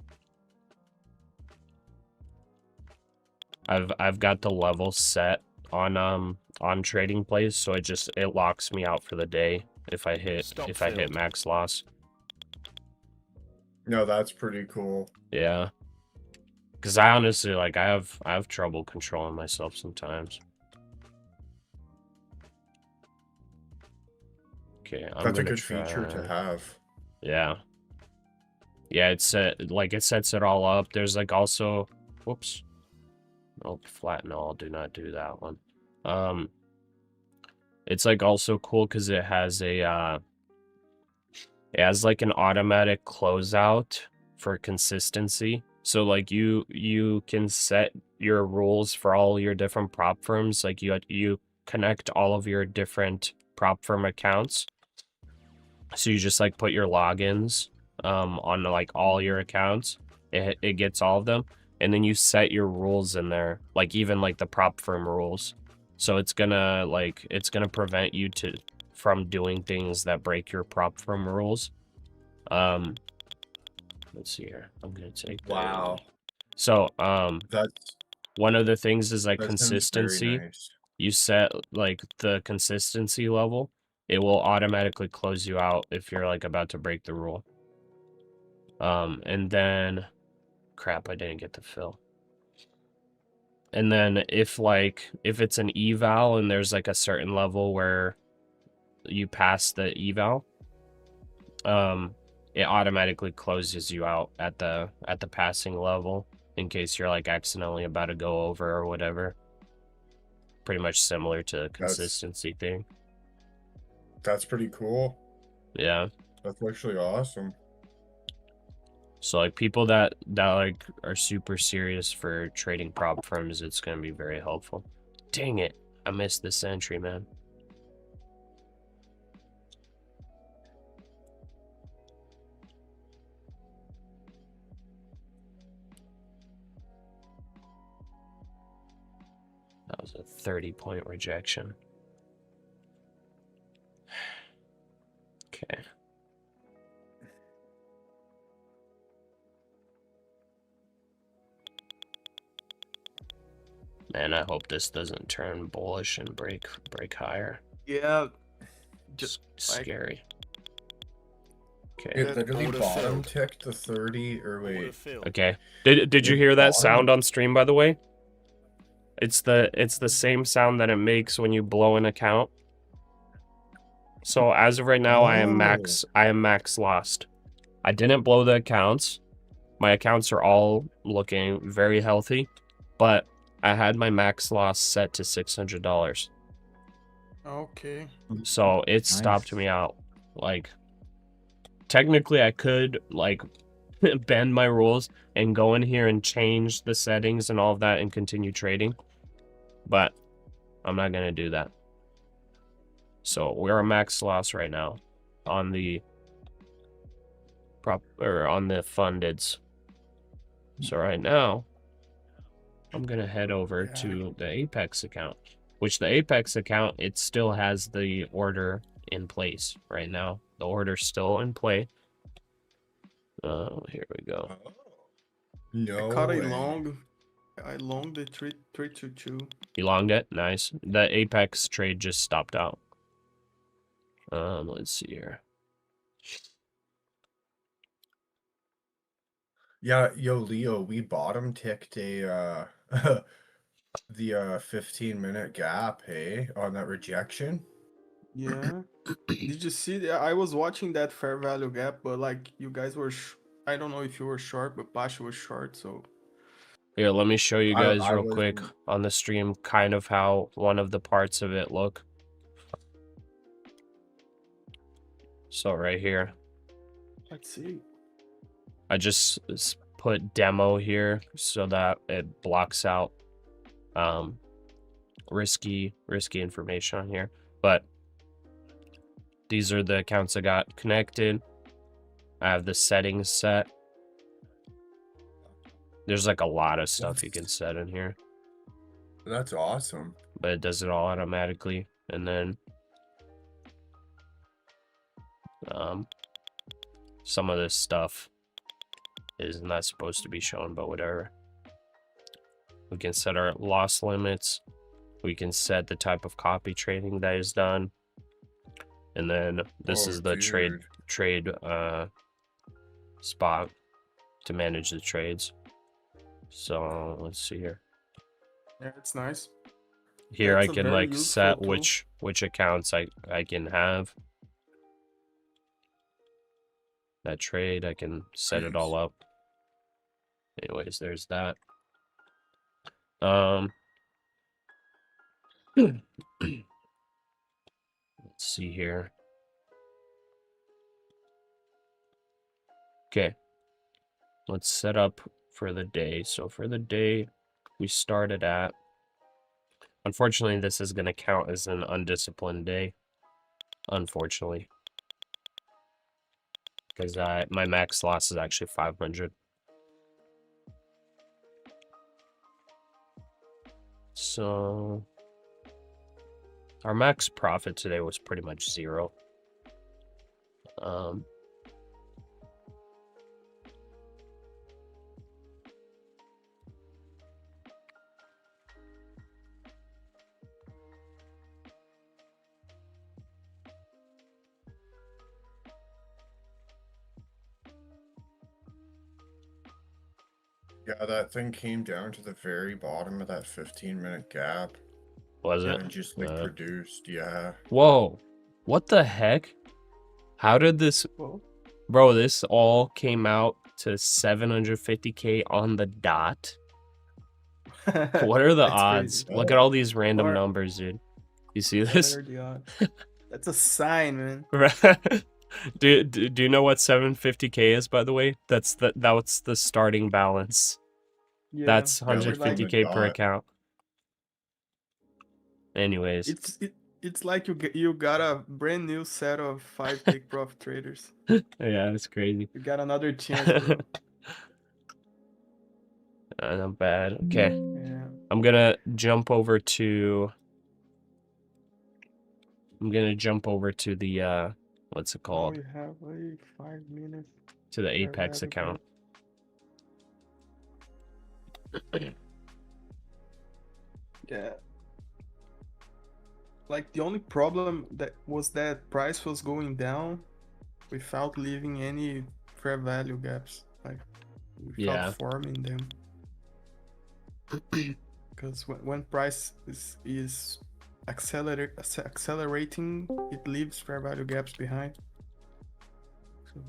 I've got the level set on trading plays, so it locks me out for the day if I hit max loss. No, that's pretty cool. Yeah. Cause I honestly like I have trouble controlling myself sometimes. Okay, That's a good feature to have. Yeah. Yeah, it sets it all up. There's like also, whoops. Oh, flatten all. Do not do that one. It's like also cool because it has like an automatic closeout for consistency. So like you can set your rules for all your different prop firms. Like you connect all of your different prop firm accounts. So you just like put your logins on like all your accounts. It gets all of them, and then you set your rules in there, like even like the prop firm rules. So it's gonna prevent you from doing things that break your prop firm rules. Let's see here. I'm gonna take Wow. So That's one of the things is like that sounds consistency. very nice. You set like the consistency level. It will automatically close you out if you're like about to break the rule. And then crap, I didn't get to fill. And then if it's an eval and there's like a certain level where you pass the eval, it automatically closes you out at the passing level in case you're like accidentally about to go over or whatever. Pretty much similar to the consistency thing. That's pretty cool. Yeah. That's actually awesome. So like people that like are super serious for trading prop firms, it's gonna be very helpful. Dang it, I missed this entry, man. That was a 30-point rejection. Okay. Man, I hope this doesn't turn bullish and break higher. Yeah. Just like- scary. Okay. It literally Order bottom filled. ticked to 30, or Order wait. filled. Okay. Did you It hear that bottom- sound on stream, by the way? It's the same sound that it makes when you blow an account. So as of right now, I am max lost. I didn't blow the accounts. My accounts are all looking very healthy, but I had my max loss set to $600. Okay. So it stopped me out. Like, technically I could like bend my rules and go in here and change the settings and all of that and continue trading, but I'm not gonna do that. So we're a max loss right now on the on the fundeds. So right now I'm gonna head over to the Apex account, which the Apex account, it still has the order in place right now. The order's still in play. Here we go. No I caught a way. long. I longed the 322. You longed it? Nice. The Apex trade just stopped out. Let's see here. Yeah, yo, Leo, we bottom ticked a the 15-minute gap, hey, on that rejection. Yeah. Did you see that? I was watching that fair value gap, but like you guys were, I don't know if you were short, but Pasha was short, so. Here, let me show you guys I real quick wasn't- on the stream kind of how one of the parts of it look. So right here, Let's see. I just put demo here so that it blocks out risky information on here. But these are the accounts I got connected. I have the settings set. There's like a lot of stuff you can set in here, That's awesome. but it does it all automatically. And then some of this stuff is not supposed to be shown, but whatever. We can set our loss limits. We can set the type of copy trading that is done. And then this is the trade spot to manage the trades. So let's see here. Yeah, it's nice. Here That's I a can very like useful set tool. which accounts I can have. That trade, I can set it all up. Anyways, there's that. Let's see here. Okay. Let's set up for the day. So for the day, we started at... Unfortunately, this is going to count as an undisciplined day. Unfortunately. Because my max loss is actually 500. So... Our max profit today was pretty much 0. Yeah, that thing came down to the very bottom of that 15-minute gap. Was it? And just like produced, yeah. Whoa. What the heck? How did this... Bro, this all came out to 750k on the dot. What are the That's odds? crazy. Look at all these random Or- numbers, dude. You see What this? are the odds? That's a sign, man. do you know what 750k is, by the way? That's the starting balance. Yeah, That's we're like- 150k per dot. account. Anyways. It's like you got a brand new set of 5 take profit traders. Yeah, it's crazy. You got another chance, bro. Not bad. Okay. Yeah. I'm gonna jump over to the what's it Oh, called? we have like 5 minutes. To the Apex value account. Yeah. Like the only problem that was that price was going down without leaving any fair value gaps, like without Yeah. forming them. Because when price is accelerating, it leaves fair value gaps behind. So,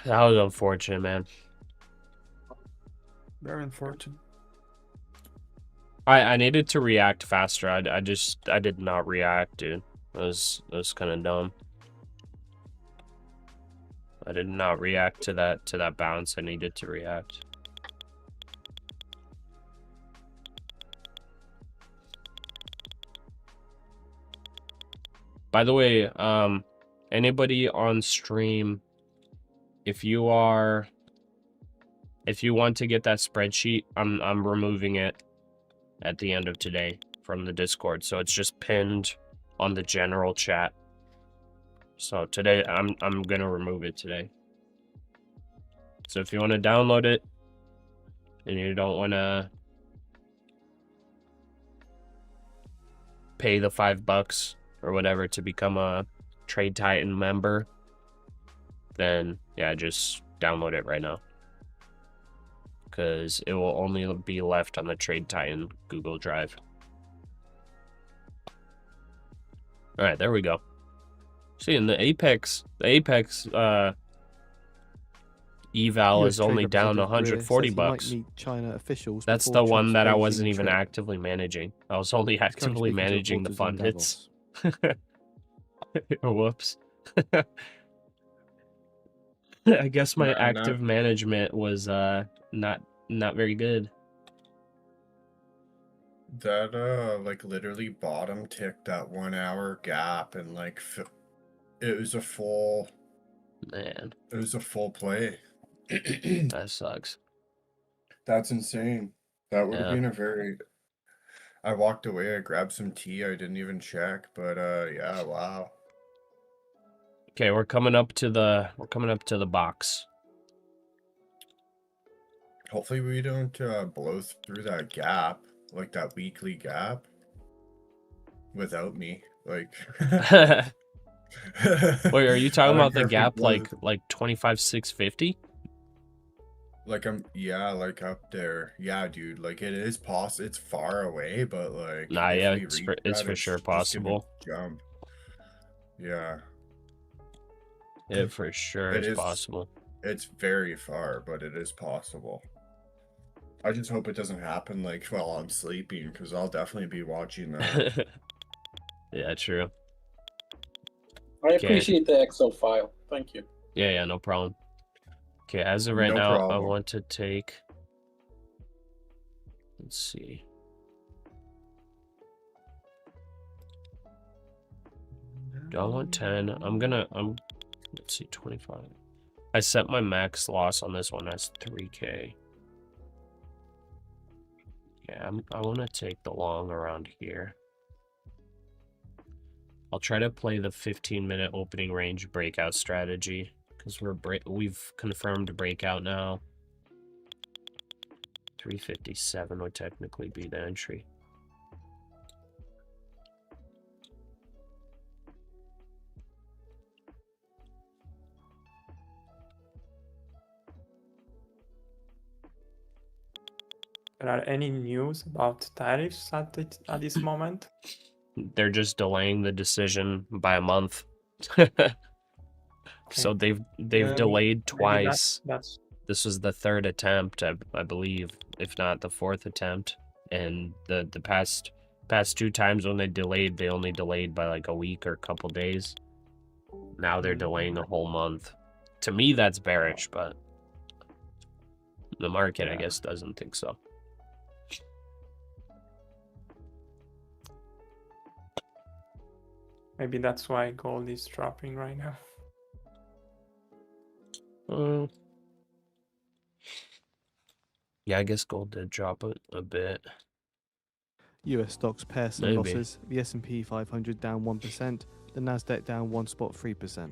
That was unfortunate, man. very unfortunate. I needed to react faster. I did not react, dude. That was kind of dumb. I did not react to that bounce. I needed to react. By the way, anybody on stream, if you want to get that spreadsheet, I'm removing it at the end of today from the Discord. So it's just pinned on the general chat. So today I'm gonna remove it today. So if you want to download it and you don't want to pay the $5 or whatever to become a Trade Titan member, then yeah, just download it right now, because it will only be left on the Trade Titan Google Drive. All right, there we go. See, in the Apex eval is only down $140. China officials. That's the one that I wasn't even actively managing. I was only actively managing the fund hits. Whoops. I guess my active management was not very good. That like literally bottom ticked that 1 hour gap, and like it was a full Man, it was a full play. that sucks. That's insane. That would have Yeah. been a very. I walked away. I grabbed some tea. I didn't even check, but yeah, wow. Okay, we're coming up to the box. Hopefully we don't blow through that gap, like that weekly gap, without me. Like, Wait, are you I talking don't about care the if we gap blow like 25,650? Like yeah, like up there. Yeah, dude. Like it is possible. It's far away, but like Nah, if yeah, we it's reach for that, sure just gonna possible. Jump. Yeah. Yeah, for sure It it's is possible. It's very far, but it is possible. I just hope it doesn't happen like while I'm sleeping, because I'll definitely be watching that. Yeah, true. I appreciate the Excel file. Thank you. Yeah, no problem. Okay, as of right No now, I problem. want to take. Let's see. Do I want 10? Let's see, 25. I set my max loss on this one as 3K. Yeah, I want to take the long around here. I'll try to play the 15-minute opening range breakout strategy, because we've confirmed breakout now. 357 would technically be the entry. There are any news about tariffs at this moment? They're just delaying the decision by a month. So they've delayed twice. That's This was the third attempt, I believe, if not the fourth attempt. And the past 2 times when they delayed, they only delayed by like a week or a couple days. Now they're delaying a whole month. To me, that's bearish, but the market, I guess, doesn't think so. maybe that's why gold is dropping right now. Yeah, I guess gold did drop a bit. US stocks pair some Maybe. losses. The S&P 500 down 1%. The NASDAQ down 1.3%.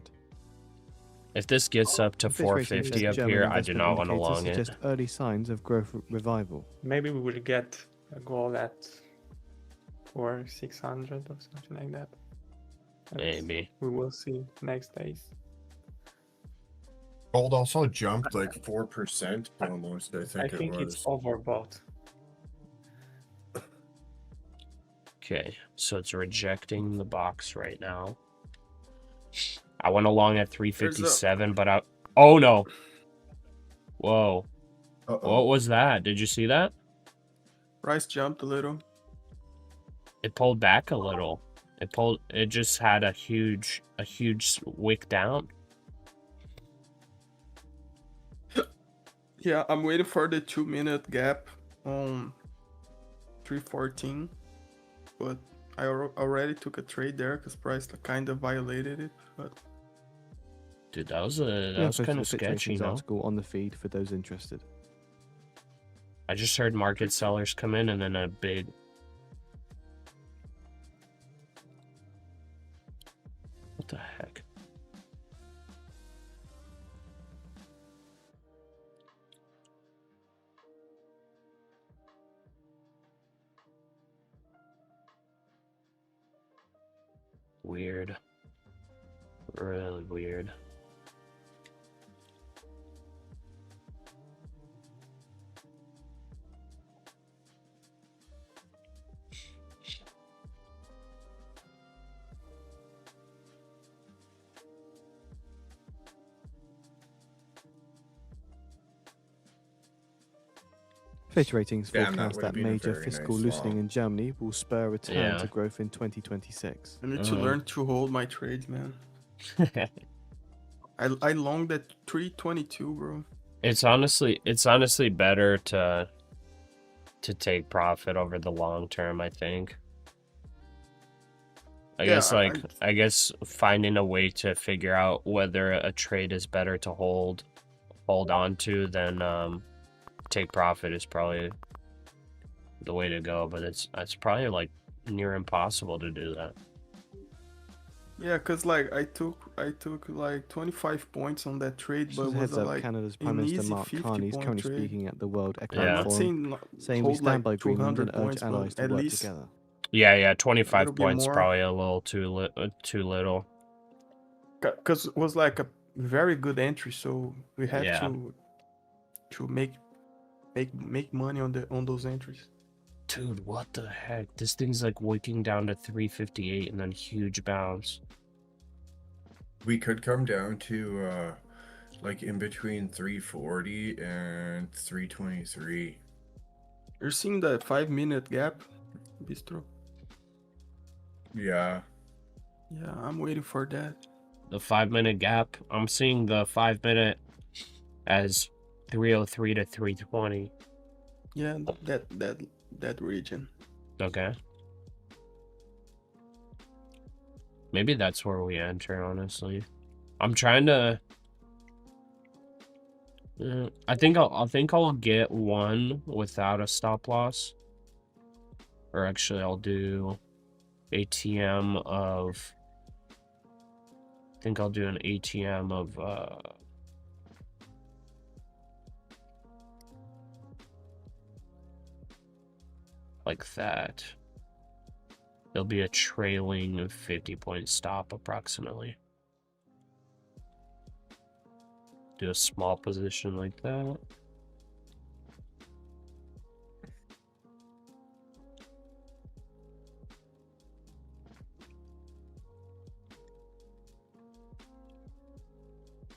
If this gets up to Fitch Ratings 450 says up German here, I do investment not want to indicators long it. suggest early signs of growth revival. Maybe we will get a goal at 4,600 or something like that. But Maybe. we will see next days. Gold also jumped like 4% almost, I I think think it it's was. overbought. Okay, so it's rejecting the box right now. I went along at 357, but I... Oh, no. Whoa. What was that? Did you see that? Price jumped a little. It pulled back a little. It just had a huge wick down. Yeah, I'm waiting for the 2-minute gap on 314, but I already took a trade there because price kind of violated it. But Dude, that was kind of sketchy, no? article on the feed for those interested. I just heard market sellers come in and then a big... What the heck? Weird. Really weird. Fitch Ratings Damn, that forecast would've that been a major very fiscal nice loosening swap. in Germany will spur a return Yeah. to growth in 2026. I need to learn to hold my trades, man. I longed at 322, bro. It's honestly better to take profit over the long term, I think. I guess finding a way to figure out whether a trade is better to hold on to than take profit is probably the way to go, but it's probably like near impossible to do that. Yeah, cause like I took like 25 points on that trade, but Just it a was heads up, like Canada's an Prime Minister easy Mark 50 Carney is point currently trade. speaking at the World I'm Economic not Forum, saying we hold stand like by Greenland 200 and urge points, allies but to at work least together. Yeah, a 25 little bit points more. probably a little too little. Cause it was like a very good entry, so we have Yeah. to make money on those entries. Dude, what the heck? This thing's like wicking down to 358 and then huge bounce. We could come down to like in between 340 and 323. You're seeing the 5-minute gap, Bistro? Yeah. Yeah, I'm waiting for that. The 5-minute gap, I'm seeing the 5-minute as 303 to 320. Yeah, that region. Okay. Maybe that's where we enter, honestly. I'm trying to... I think I'll get one without a stop loss. Or actually, I'll do ATM of... I think I'll do an ATM of... like that. There'll be a trailing 50-point stop approximately. Do a small position like that.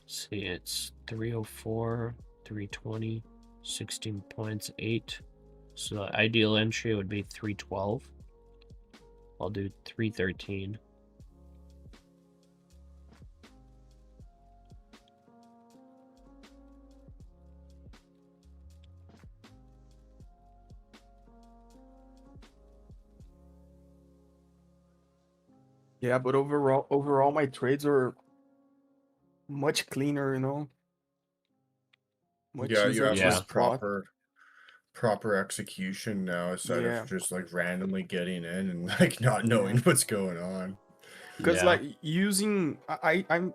See, it's 304, 320, 16 points, 8. So the ideal entry would be 312. I'll do 313. Yeah, but overall my trades are much cleaner, you know. Much Yeah, you easier have to Yeah. like spot. proper execution now instead Yeah. of just like randomly getting in and like not knowing what's going on. Because Yeah. like using I'm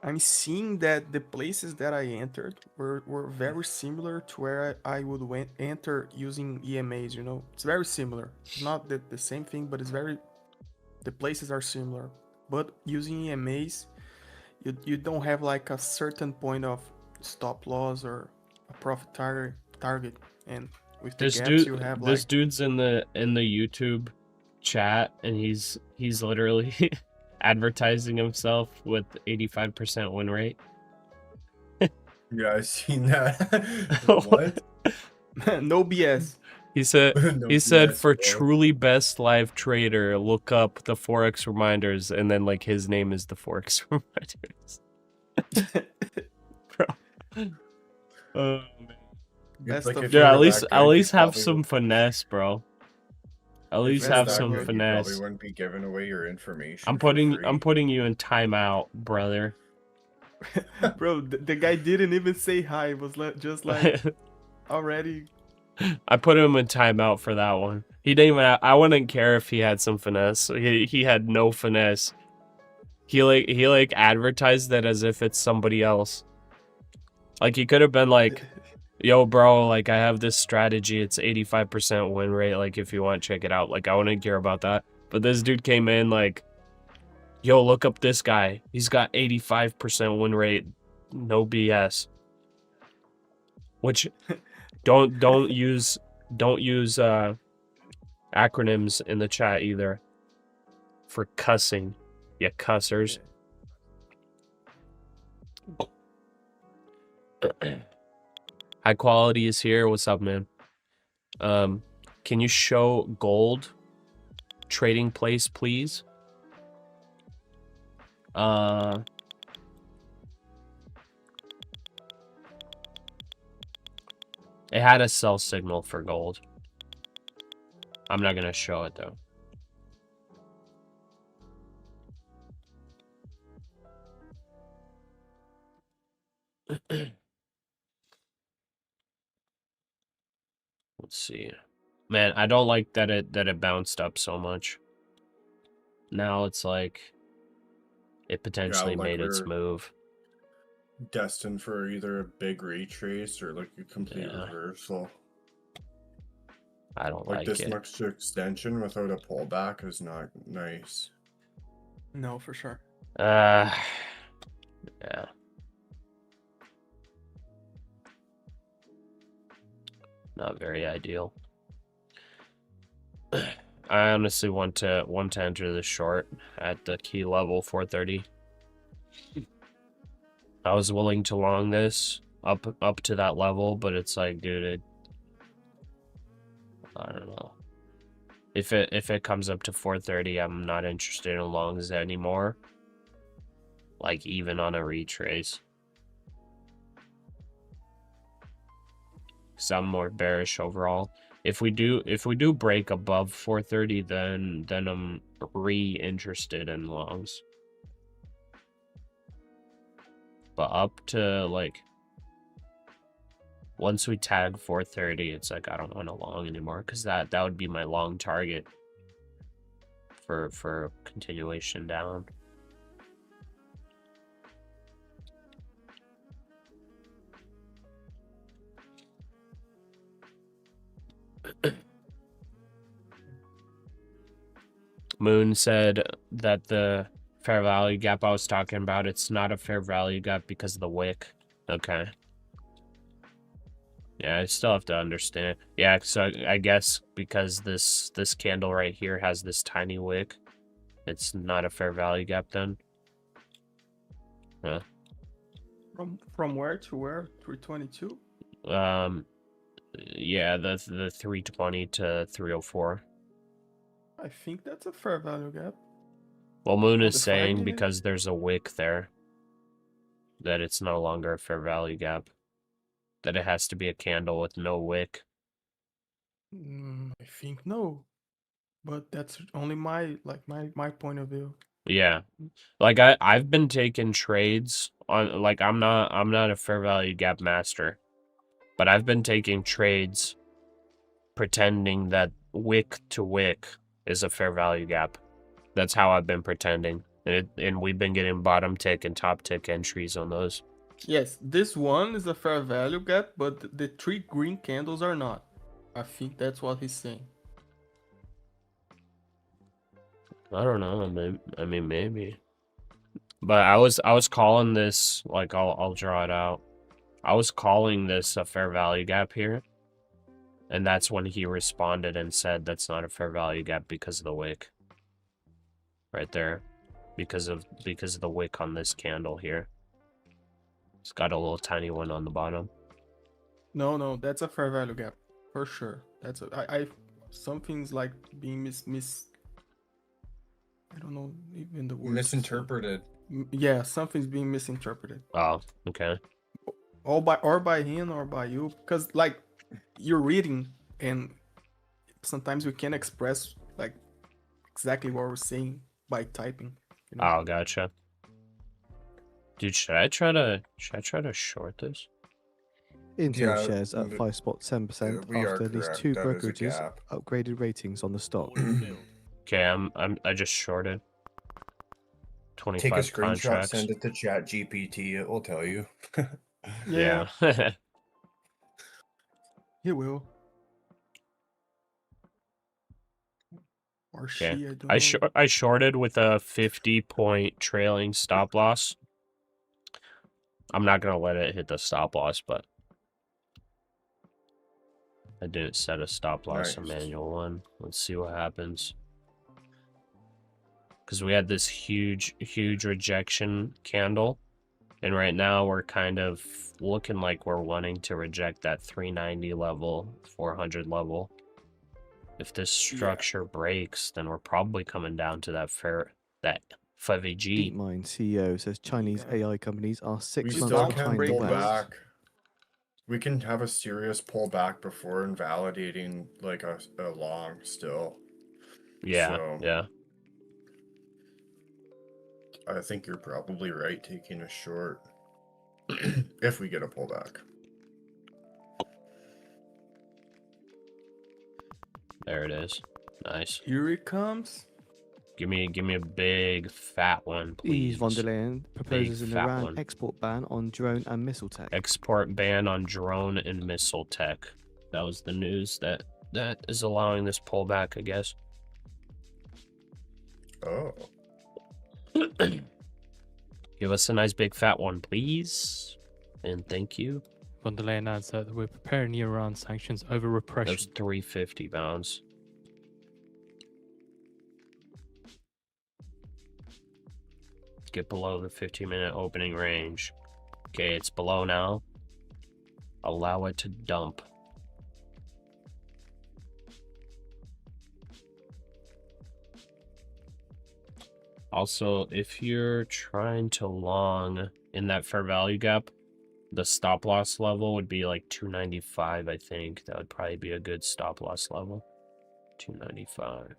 I'm seeing that the places that I entered were very similar to where I would enter using EMAs, you know? It's very similar. It's not the same thing, but it's very... The places are similar. But using EMAs, you don't have like a certain point of stop loss or a profit target. And with the gaps you have this like... dude's in the YouTube chat, and he's literally advertising himself with 85% win rate. Yeah, I seen that. What? No BS. He said No he said BS, for bro. truly best live trader, look up the Forex reminders, and then like his name is the Forex reminders. Bro. Oh man. Best like of if Yeah, you at were least that good, you have probably some would- finesse, bro. At least if you were have Best that some of good, you finesse. probably wouldn't be giving away your information. I'm for putting free. you in timeout, brother. Bro, the guy didn't even say hi. It was just like already... I put him in timeout for that one. He didn't even. I wouldn't care if he had some finesse. He had no finesse. He like advertised that as if it's somebody else. Like he could have been like, "Yo, bro, like I have this strategy. It's 85% win rate. Like if you want, check it out." Like I wouldn't care about that. But this dude came in like, "Yo, look up this guy. He's got 85% win rate. No BS." Which don't use acronyms in the chat either for cussing, you cussers. High quality is here. What's up, man? Can you show gold trading place, please? It had a sell signal for gold. I'm not gonna show it though. Let's see. Man, I don't like that it bounced up so much. Now it's like it potentially like made its we're move. destined for either a big retrace or like a complete reversal. I don't like like this it. much extension without a pullback is not nice. No, for sure. Yeah. Not very ideal. I honestly want to enter the short at the key level 430. I was willing to long this up to that level, but it's like, dude, I don't know. If it comes up to 430, I'm not interested in longs anymore. Like even on a retrace. So I'm more bearish overall. If we do break above 430, then I'm re-interested in longs. But up to like once we tag 430, it's like I don't want a long anymore because that would be my long target for continuation down. Moon said that the fair value gap I was talking about, it's not a fair value gap because of the wick. Okay. Yeah, I still have to understand. Yeah, so I guess because this candle right here has this tiny wick, it's not a fair value gap then. Huh. From where to where? 322? Yeah, the 320 to 304. I think that's a fair value gap. Well, Moon is The 5 saying minute? because there's a wick there that it's no longer a fair value gap. That it has to be a candle with no wick. I think no, but that's only my point of view. Yeah, like I've been taking trades on like I'm not a fair value gap master, but I've been taking trades pretending that wick to wick is a fair value gap. That's how I've been pretending. And we've been getting bottom tick and top tick entries on those. Yes, this one is a fair value gap, but the 3 green candles are not. I think that's what he's saying. I don't know. I mean, maybe. But I was calling this, like, I'll draw it out. I was calling this a fair value gap here. And that's when he responded and said that's not a fair value gap because of the wick. Right there. Because of the wick on this candle here. It's got a little tiny one on the bottom. No, that's a fair value gap for sure. That's something's like being I don't know even the word. Misinterpreted. Yeah, something's being misinterpreted. Oh, okay. Or by him or by you, because like you're reading and sometimes we can't express like exactly what we're saying by typing. You know? Oh, gotcha. Dude, should I try to short this? Intel Yeah, shares at but- 5.7% we are after these correct. 2 That is a brokerages gap. upgraded ratings on the stock. Order filled. Okay, I just shorted. 25 Take a screenshot, contracts. send it to Chat GPT. It will tell you. Yeah. He will. Or she, Okay. I don't know. I shorted with a 50-point trailing stop loss. I'm not gonna let it hit the stop loss, but I didn't set a stop loss, a Nice. manual one. Let's see what happens. Because we had this huge rejection candle, and right now we're kind of looking like we're wanting to reject that 390 level, 400 level. If this structure breaks, then we're probably coming down to that FVG. DeepMind CEO says Chinese Yeah. AI companies are We 6 still months can behind break the pull this. West. back. We can have a serious pullback before invalidating like a long still. Yeah, So- yeah. I think you're probably right taking a short if we get a pullback. There it is. Nice. Here it comes. Give me a big fat one, please. Yves von der Leyen proposes an fat Iran one. export ban on drone and missile tech. Export ban on drone and missile tech. That was the news that is allowing this pullback, I guess. Oh. Give us a nice big fat one, please. And thank you. Von der Leyen adds that we're preparing Iran sanctions over repression. Those 350 bounds. Get below the 15-minute opening range. Okay, it's below now. Allow it to dump. Also, if you're trying to long in that fair value gap, the stop loss level would be like 295, I think. That would probably be a good stop loss level. 295.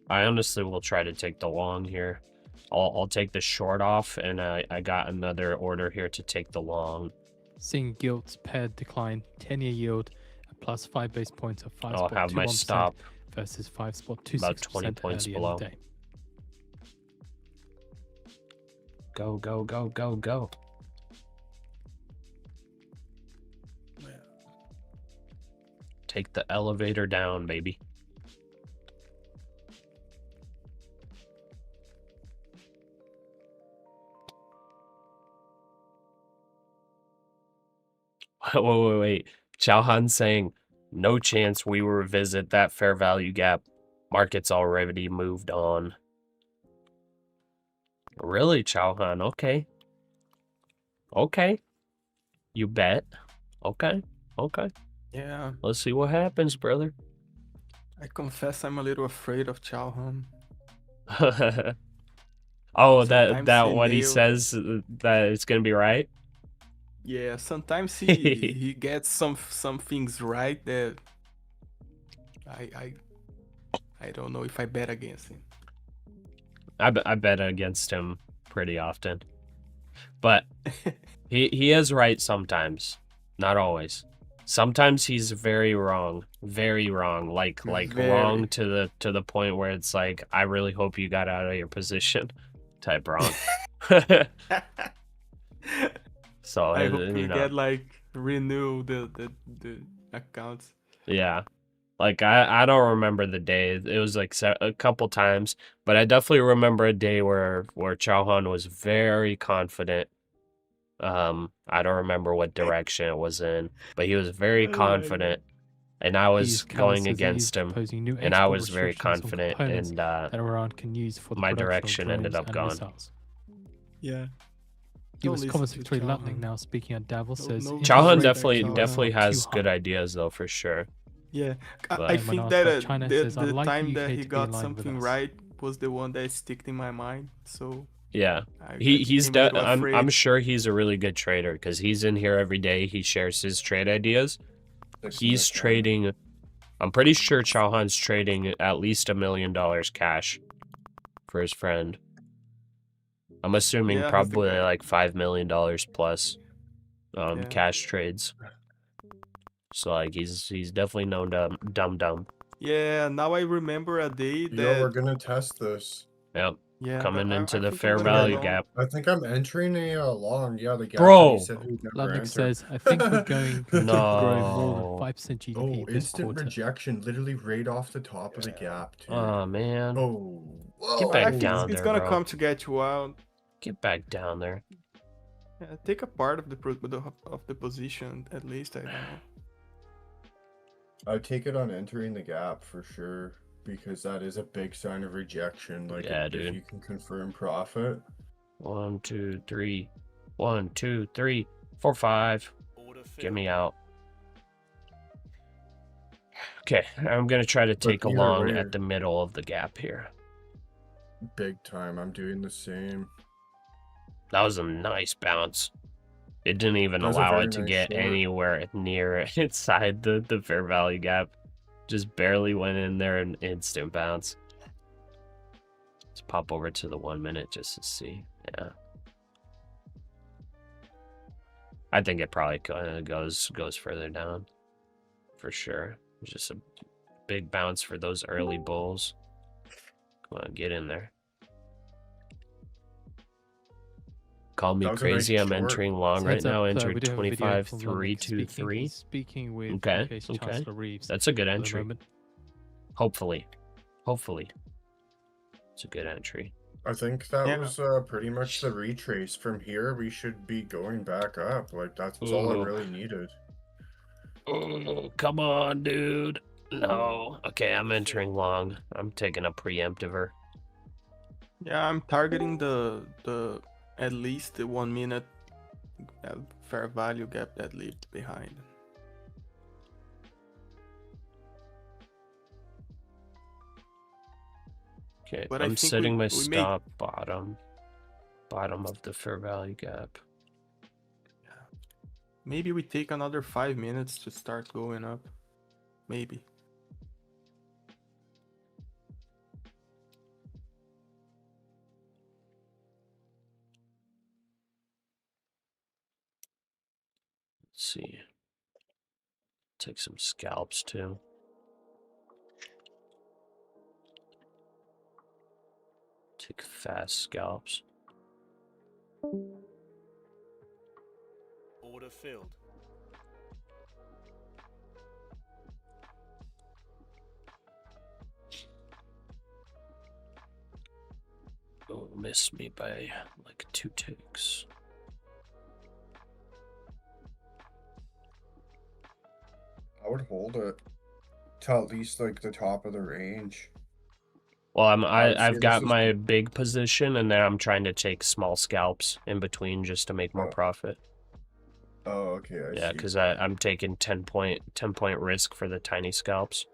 I honestly will try to take the long here. I'll take the short off, and I got another order here to take the long. Seeing gilts paired decline, 10-year yield at plus 5 base points of 5 I'll have my stop versus 5.26% about 20 points earlier in below. the day. Go, go, go, go, go. Take the elevator down, baby. Wait. Chauhan saying, no chance we will revisit that fair value gap. Market's already moved on. Really, Chauhan? Okay. Okay. You bet. Okay. Okay. Yeah, Let's see what happens, brother. I confess I'm a little afraid of Chauhan. Oh, Sometimes that he what he nailed it. says that it's gonna be right. Yeah, sometimes he gets some things right that I don't know if I bet against him. I bet against him pretty often, but he is right sometimes, not always. Sometimes he's very wrong. Very wrong. Like Very. wrong to the point where it's like, I really hope you got out of your position type wrong. So I hope you you know, get like renew the accounts. yeah. Like I don't remember the day. It was like a couple times, but I definitely remember a day where Chauhan was very confident. I don't remember what direction it was in, but he was very confident, and I was going against him, and I was very confident, and that Iran can use for the my production of direction ended drones up and gone. missiles. Yeah. He was Don't Commerce listen to Victory Chauhan. Lightning now speaking at Davos No- says no Chauhan disrespect, definitely Chauhan. has good ideas though, for sure. Yeah, But- I And when think asked that about China, the, says, "I'd the like the time that UK he to be got in line with something us." right was the one that sticked in my mind. So Yeah. I He's became a little I'm afraid. sure he's a really good trader because he's in here every day. He shares his trade ideas. He's trading. I'm pretty sure Chauhan's trading at least $1 million cash for his friend. I'm assuming Yeah, he's the probably guy. like $5 million plus Yeah. cash trades. So like he's definitely no dumb. Yeah, now I remember a day that. Yo, we're gonna test this. Yep. Yeah, Coming but into I the think fair I'm gonna value go- gap. I think I'm entering a long. Yeah, the gap. Bro! That he said he'd never Ludnick enter. says, "I think we're going to grow more No. than 5% GDP Oh, this instant quarter." rejection, literally right off the top of the gap, too. Oh man. Oh, Get whoa. back I think down it's there, gonna bro. come to get you out. Get back down there. Yeah, take a part of the position at least. I don't know. I'd take it on entering the gap for sure, because that is a big sign of rejection. Like, Yeah, if dude. you can confirm profit. 1, 2, 3. 1, 2, 3, 4, 5. Order Get filled. me out. Okay, I'm gonna try to take a either long way- at the middle of the gap here. Big time. I'm doing the same. That was a nice bounce. It didn't even That was a allow very it to nice get short. anywhere near inside the fair value gap. Just barely went in there and instant bounce. Let's pop over to the 1 minute just to see. Yeah. I think it probably goes further down. For sure. Just a big bounce for those early bulls. Come on, get in there. Call me That was a nice crazy. I'm short. entering long So right heads up, now. we Entered do have a video from Ludnick 25,323. speaking with Okay, UK's okay. Chancellor Reeves. That's a good at the entry. moment. Hopefully. It's a good entry. I think that Yeah. was pretty much the retrace. From here, we should be going back up. Like, that's all I Ooh. really needed. Oh, come on, dude. No. Okay, I'm entering long. I'm taking a preemptiver. Yeah, I'm targeting the at least the 1 minute fair value gap that left behind. Okay, But I I'm think setting my we may- stop bottom of the fair value gap. Maybe we take another 5 minutes to start going up. Maybe. Let's see. Take some scalps too. Take fast scalps. Order filled. Oh, missed me by like 2 ticks. I would hold it to at least like the top of the range. Well, would say I've this got is- my big position, and then I'm trying to take small scalps in between just to make more Oh. profit. Oh, okay. I Yeah, see. because I'm taking 10 point risk for the tiny scalps.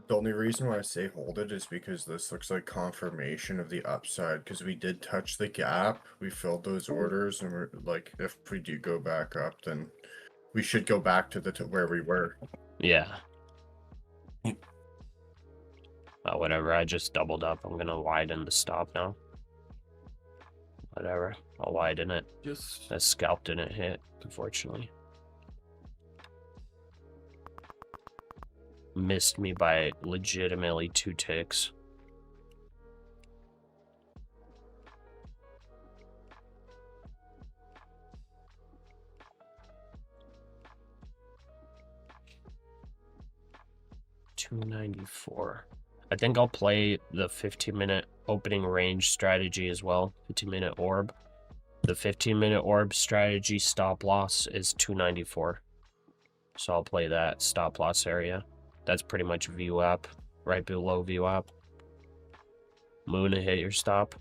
The only reason why I say hold it is because this looks like confirmation of the upside, because we did touch the gap, we filled those orders, and we're like, if we do go back up, then we should go back to where we were. Yeah. Whatever, I just doubled up. I'm gonna widen the stop now. Whatever, I'll widen it. Just That scalp didn't hit, unfortunately. missed me by legitimately 2 ticks. $294. I think I'll play the 15-minute opening range strategy as well. 15-minute orb. The 15-minute orb strategy stop loss is 294. So I'll play that stop loss area. That's pretty much VWAP, right below VWAP. Moon to hit your stop.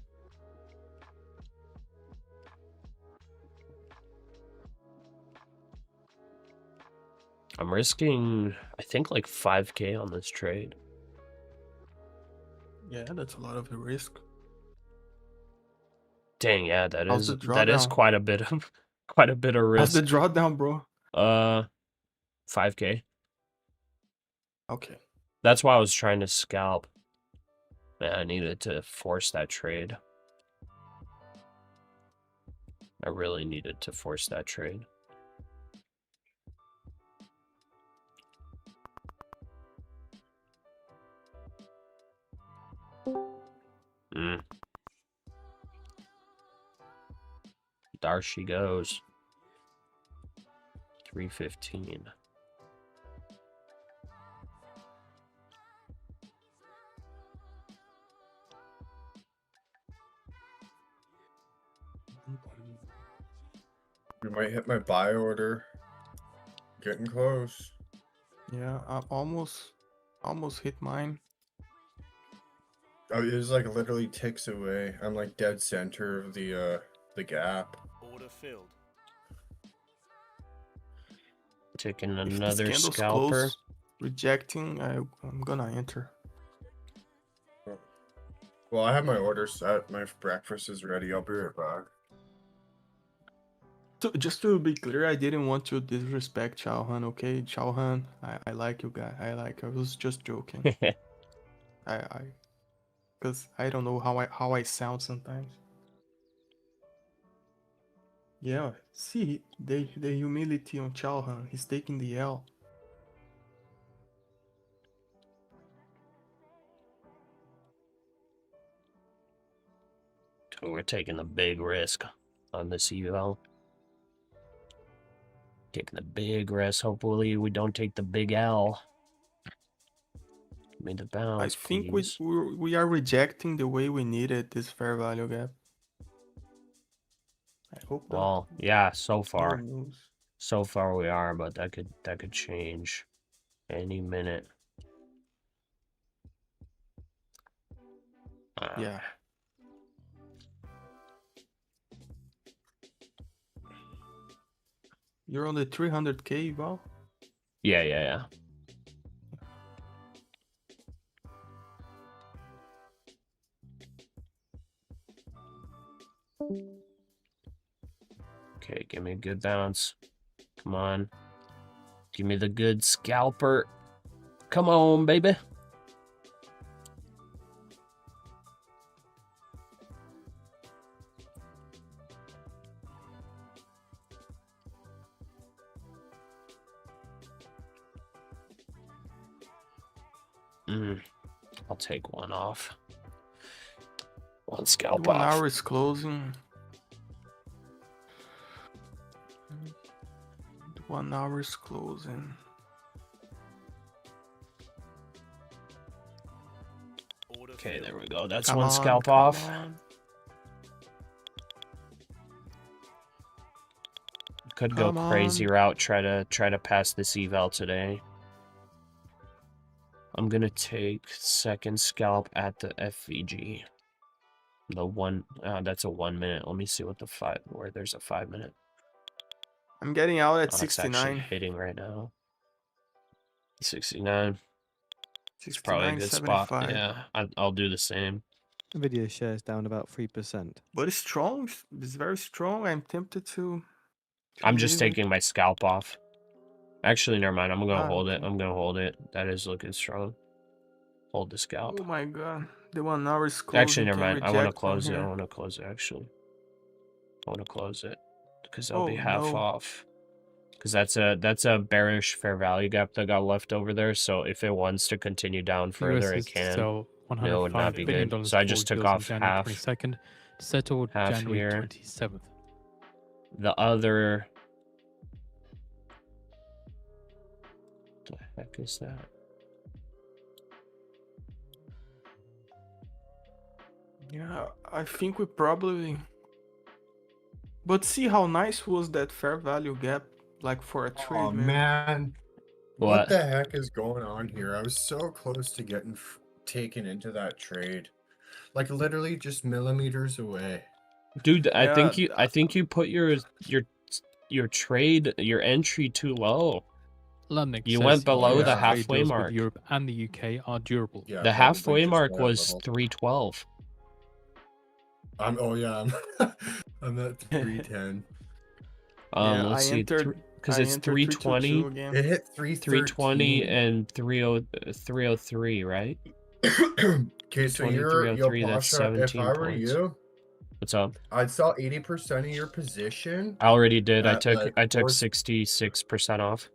I'm risking, I think, like 5K on this trade. Yeah, that's a lot of the risk. Dang, yeah, that How's is the quite a bit of How's the risk. drawdown, bro? 5K. Okay. That's why I was trying to scalp. Man, I needed to force that trade. I really needed to force that trade. There she goes. 315. We might hit my buy order. Getting close. Yeah, I almost hit mine. Oh, it was like literally ticks away. I'm like dead center of the gap. Order filled. Taking If this another candle's scalper. close, rejecting, I'm gonna enter. Well, I have my order set. My breakfast is ready. I'll be right back. So, just to be clear, I didn't want to disrespect Chauhan, okay? Chauhan, I like you guy. I was just joking. Because I don't know how I sound sometimes. Yeah, see the humility on Chauhan. He's taking the L. We're taking a big risk on this eval. Taking the big risk. Hopefully we don't take the big L. Give me the bounce, I think please. we are rejecting the way we needed this fair value gap. I hope that. Well, yeah, so far. No news. So far we are, but that could change any minute. Yeah. You're on the 300K, Val? Yeah. Okay, give me a good bounce. Come on. Give me the good scalper. Come on, baby. I'll take one off. One scalp 1 off. hour is closing. 1 hour is closing. Okay, there we go. That's Come one on, scalp come off. on. Could go Come crazy on. route. Try to pass this eval today. I'm gonna take second scalp at the FVG. The one, that's a 1 minute. Let me see what the where there's a 5 minute. I'm getting out at It's actually 69. hitting right now. 69. It's 69, probably a good spot. 75. Yeah, I'll do the same. Nvidia shares down about 3%. But it's strong. It's very strong. I'm tempted to I'm just leave it. taking my scalp off. Actually, never mind. I'm gonna hold it. Okay. I'm gonna hold it. That is looking strong. Hold the scalp. Oh my god. The 1 hour is closing. Actually, never Can mind. I want to reject from close it. I here. want to close it, actually. I want to close it. Because I'll be Oh half no. off. Because that's a bearish fair value gap that got left over there. So if it wants to continue down The US further, it is to can. sell No, it would not $105 be billion good. So I just forward took deals on off January half 22nd, settled half January here. 27th. The other. What the heck is that? Yeah, I think we probably. But see how nice was that fair value gap, like for a trade, Oh man. man, What? what the heck is going on here? I was so close to getting taken into that trade, like literally just millimeters away. Dude, I think Yeah, you put your trade, your entry too low. Lundnik You says went below US the yeah. trade halfway deals mark. with Europe and the UK are durable. Yeah, The probably halfway just mark by a was little. 312. Oh yeah, I'm at 310. yeah, Let's see, because it's 320, 322 again. It hit 320 313. and 303, right? Okay, so 320, you're yo 303, that's Pasha. If 17 I were points. you, What's up? I'd sell 80% of your position. I already did. I At, took like, 66% off.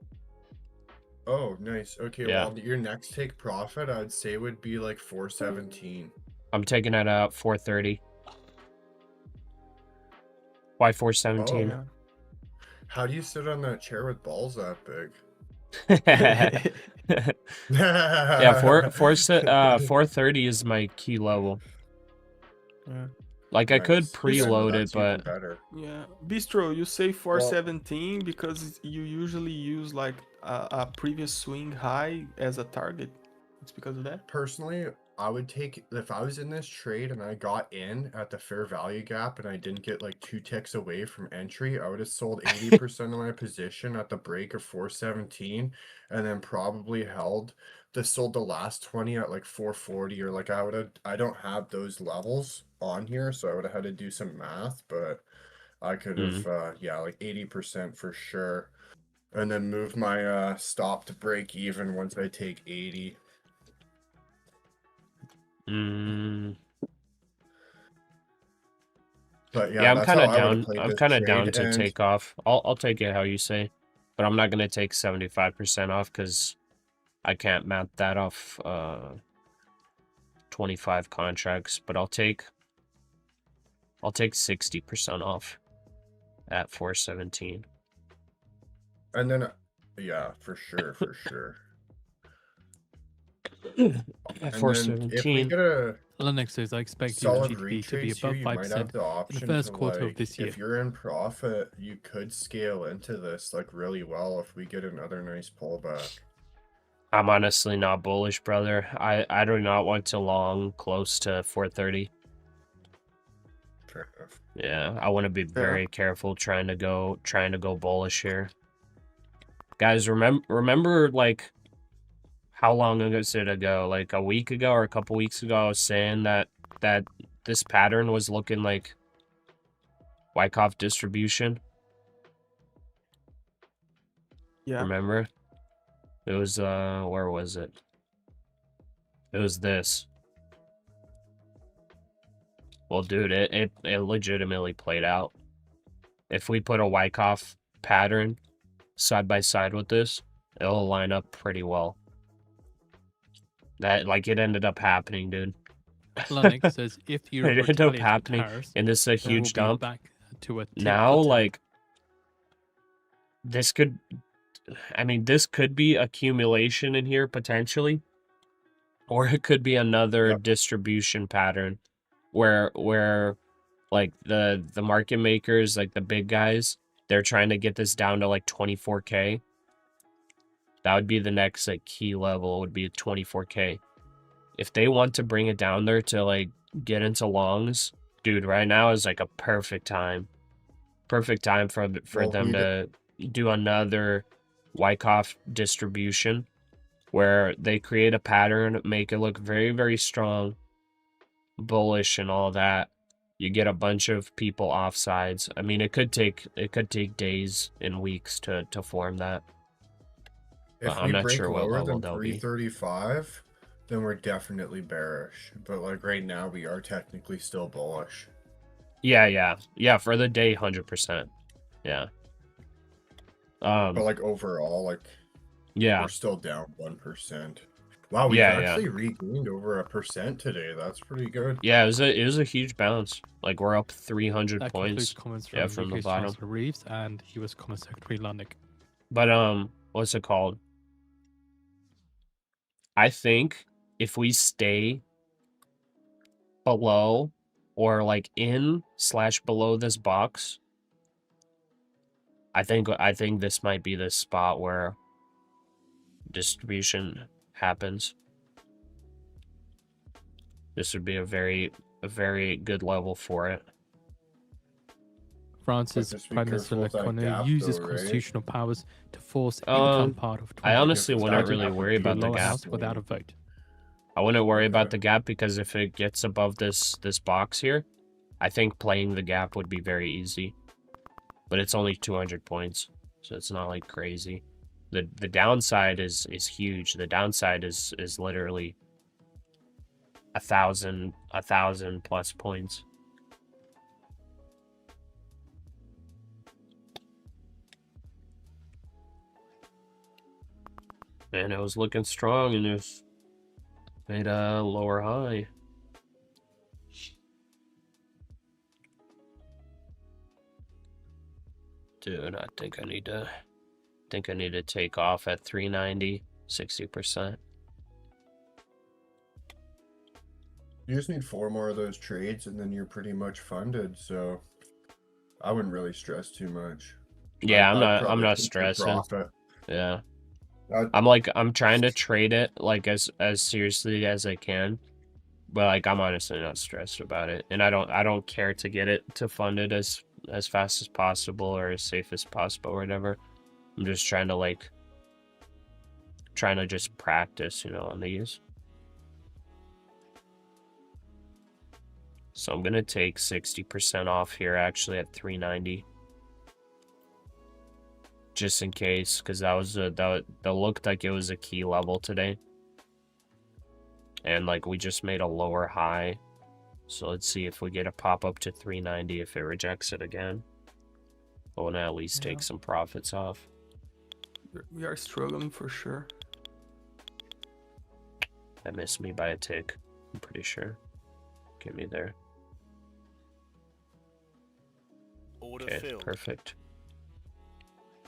Oh, nice. Okay, Yeah. well, your next take profit, I'd say would be like 417. I'm taking it out 430. Why 417? Yeah. How do you sit on that chair with balls that big? Yeah, 430 is my key level. Yeah. Like, I could Nice. preload That's it, but even better. Yeah, Bistro, you say 417 because you usually use like a previous swing high as a target. It's because of that? Personally, I would take, if I was in this trade and I got in at the fair value gap and I didn't get like 2 ticks away from entry, I would have sold 80% of my position at the break of 417 and then probably sold the last 20 at like 440, or like I don't have those levels on here, so I would have had to do some math, but I could have yeah, like 80% for sure. And then move my stop to break even once I take 80. But yeah, I'm that's kind how of I would have down. played I'm this kind of down trade, to and take off. I'll take it how you say, but I'm not gonna take 75% off because I can't map that off 25 contracts. But I'll take 60% off at 417. and then yeah, for sure. At And then if we 417. get a Lundnik says, I expect solid GDP to be retrace here, above you might 5% have the in option the first to, quarter of like, this year. if you're in profit, you could scale into this like really well if we get another nice pullback. I'm honestly not bullish, brother. I do not want to long close to 430. Fair enough. Yeah, I want to be very careful trying to go bullish here. Guys, remember like how long ago did it go? Like a week ago or a couple weeks ago, I was saying that this pattern was looking like Wyckoff distribution. Yeah. Remember? It was where was it? It was this. Well, dude, it legitimately played out. If we put a Wyckoff pattern side by side with this, it'll line up pretty well. That, like, it ended up happening, dude. Lundnik says, if you It ended up happening, and this is a huge dump. Back to a Now, like, this could, I mean, this could be accumulation in here potentially, or it could be another distribution pattern where like the market makers, like the big guys, they're trying to get this down to like 24K. That would be the next like key level, would be 24K. If they want to bring it down there to like get into longs, dude, right now is like a perfect time. Perfect time for them to do another Wyckoff distribution where they create a pattern, make it look very, very strong, bullish and all that. You get a bunch of people off sides. I mean, it could take days and weeks to form that. If I'm we not break sure what lower level than they'll be. 335, then we're definitely bearish. But like right now, we are technically still bullish. Yeah, for the day, 100%. Yeah. But like overall, like Yeah. we're still down 1%. Wow, we've Yeah, actually regained over 1% today. That's pretty good. Yeah, it was a huge bounce. Like we're up 300 That concludes points. comments from Yeah, from the UK's bottom. Chancellor Reeves and US Commerce Secretary Lundick. But what's it called? I think if we stay below or like in/below this box, I think this might be the spot where distribution happens. This would be a very good level for it. France's just be Prime Minister careful with that Lecornu gap, uses though, right? constitutional powers to force income part of I honestly Because wouldn't that really gap worry would be about the lower gap. house without a vote. I wouldn't worry about Okay. the gap because if it gets above this box here, I think playing the gap would be very easy. But it's only 200 points, so it's not like crazy. The downside is huge. The downside is literally 1,000 plus points. And it was looking strong, and it made a lower high. Dude, I think I need to take off at 390, 60%. You just need 4 more of those trades, and then you're pretty much funded. So I wouldn't really stress too much. Yeah, I'd I'm probably not take your stressing. profit. Yeah. I'd- I'm trying to trade it like as seriously as I can. But like I'm honestly not stressed about it. And I don't care to get it to fund it as fast as possible or as safe as possible or whatever. I'm just trying to just practice, on these. So I'm gonna take 60% off here actually at 390. Just in case, because that looked like it was a key level today. And like we just made a lower high. So let's see if we get a pop up to 390 if it rejects it again. I want to at least take some profits off. We are struggling for sure. That missed me by a tick, I'm pretty sure. Get me there. Order Okay, filled. perfect.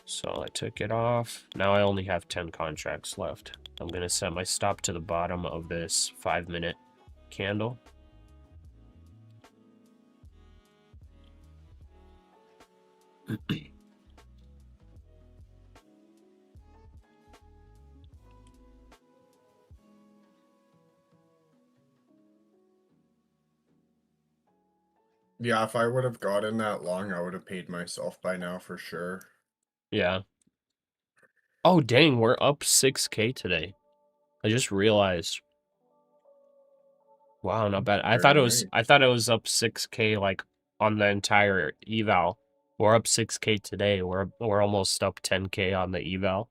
So I took it off. Now I only have 10 contracts left. I'm going to set my stop to the bottom of this 5-minute candle. Yeah, if I would have gotten that long, I would have paid myself by now for sure. Yeah. Oh, dang, we're up 6K today. I just realized. Wow, not bad. I thought it was up 6K like on the entire eval. We're up 6K today. We're almost up 10K on the eval.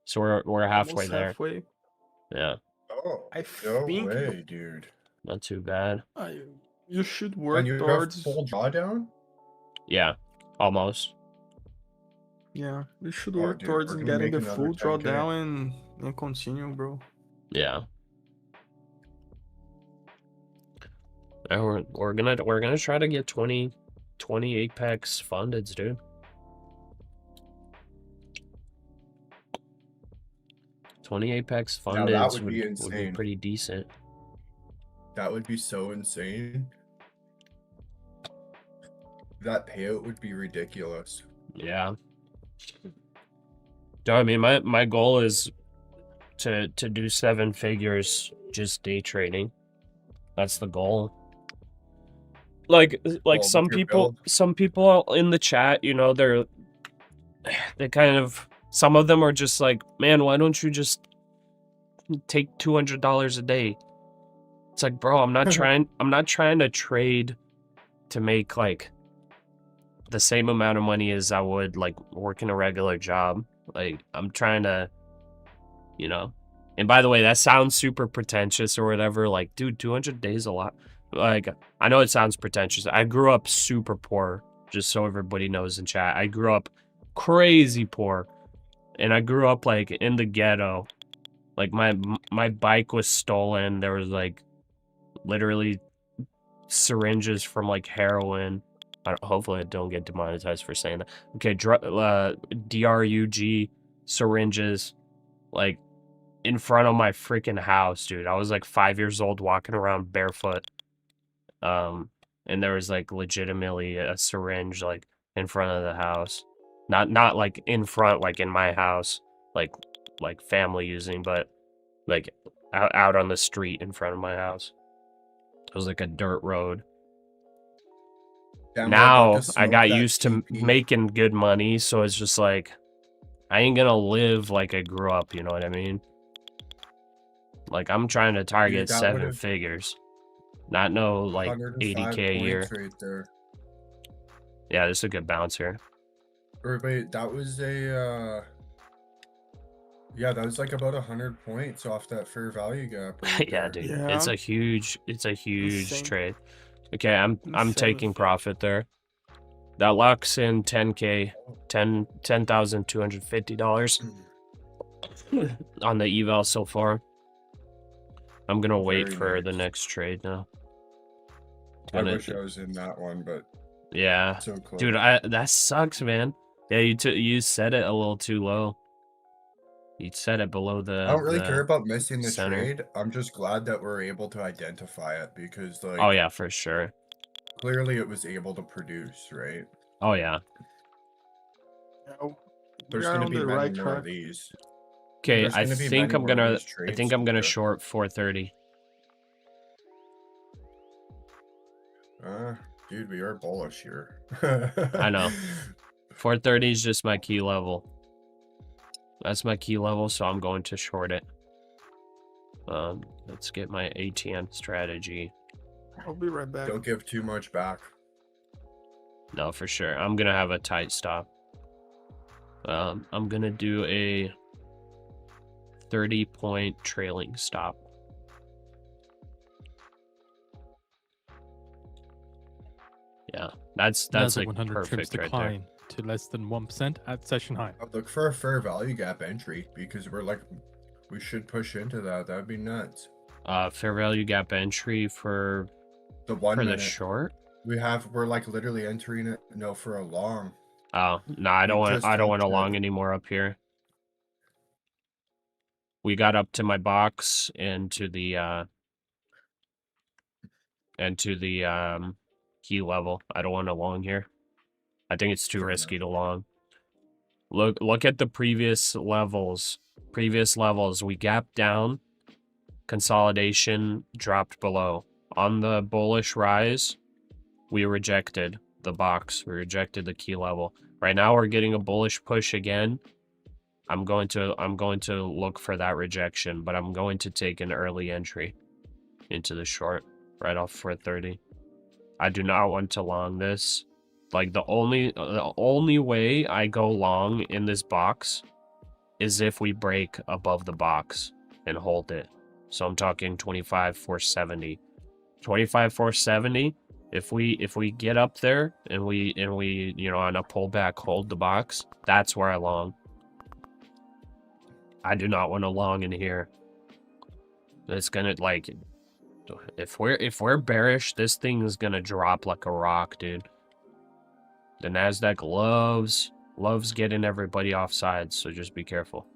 So we're halfway Almost there. halfway. Yeah. Oh, I no think way, dude. Not too bad. you should work And you have towards. full drawdown? Yeah, almost. Yeah, we should Oh, work dude, towards we're and gonna getting make the another full 10K. drawdown and continue, bro. Yeah. And we're gonna try to get 20 Apex fundeds, dude. 20 Apex Now, that fundeds would be would be insane. pretty decent. That would be so insane. That payout would be ridiculous. Yeah. No, I mean my goal is to do 7 figures just day trading. That's the goal. Like Well, some with your people build- in the chat, they kind of, some of them are just like, man, why don't you just take $200 a day? It's like, bro, I'm not trying to trade to make like the same amount of money as I would like working a regular job. Like I'm trying to, and by the way, that sounds super pretentious or whatever. Like, dude, 200 days a lot. Like, I know it sounds pretentious. I grew up super poor, just so everybody knows in chat. I grew up crazy poor. And I grew up like in the ghetto. Like my bike was stolen. There was like literally syringes from like heroin. Hopefully I don't get demonetized for saying that. Okay, DRUG syringes like in front of my freaking house, dude. I was like 5 years old walking around barefoot. And there was like legitimately a syringe like in front of the house. Not like in front, like in my house, like family using, but like out on the street in front of my house. It was like a dirt road. Damn, we're about Now to I smoke got that used to CP. making good money, so it's just like I ain't gonna live like I grew up, you know what I mean? Like I'm trying to target that 7 would've- figures. Not no like 105 80K a year. points right there. Yeah, this is a good bounce here. Or wait, that was a yeah, that was like about 100 points off that fair value gap right Yeah, there. dude. Yeah. It's a huge Insane. trade. Okay, I'm Insane. taking profit there. That locks in 10K, $10,250 on the eval so far. I'm gonna wait Very for the nice. next trade now. I wish I was in that one, but Yeah, so close. dude, that sucks, man. Yeah, you set it a little too low. You set it below the. I don't really care about missing the center. trade. I'm just glad that we're able to identify it because, like, Oh yeah, for sure. clearly it was able to produce, right? Oh yeah. No, There's we are gonna on be the many right more track. of these. Okay, There's I gonna be think many I'm more of gonna. these I trades think I'm to gonna do. short 430. Dude, we are bullish here. I know. 430 is just my key level. That's my key level, so I'm going to short it. Let's get my ATM strategy. I'll be right back. Don't give too much back. No, for sure. I'm gonna have a tight stop. I'm gonna do a 30-point trailing stop. Yeah, that's NASDAQ like 100 trims perfect right there. decline to less than 1% at session high. I'd look for a fair value gap entry because we should push into that. That'd be nuts. Fair value gap entry for The 1 the minute. short. We're like literally entering it. No, for a long. Oh no, I don't want. just I don't want a touched it. long anymore up here. We got up to my box and to the key level. I don't want a long here. I think it's too Fair risky enough. to long. Look at the previous levels. Previous levels, we gapped down. Consolidation dropped below. On the bullish rise, we rejected the box. We rejected the key level. Right now, we're getting a bullish push again. I'm going to look for that rejection, but I'm going to take an early entry into the short right off 430. I do not want to long this. Like the only way I go long in this box is if we break above the box and hold it. So I'm talking 25,470. 25,470. If we get up there and we on a pullback hold the box, that's where I long. I do not want to long in here. It's gonna like if we're bearish, this thing is gonna drop like a rock, dude. The NASDAQ loves getting everybody off sides, so just be careful.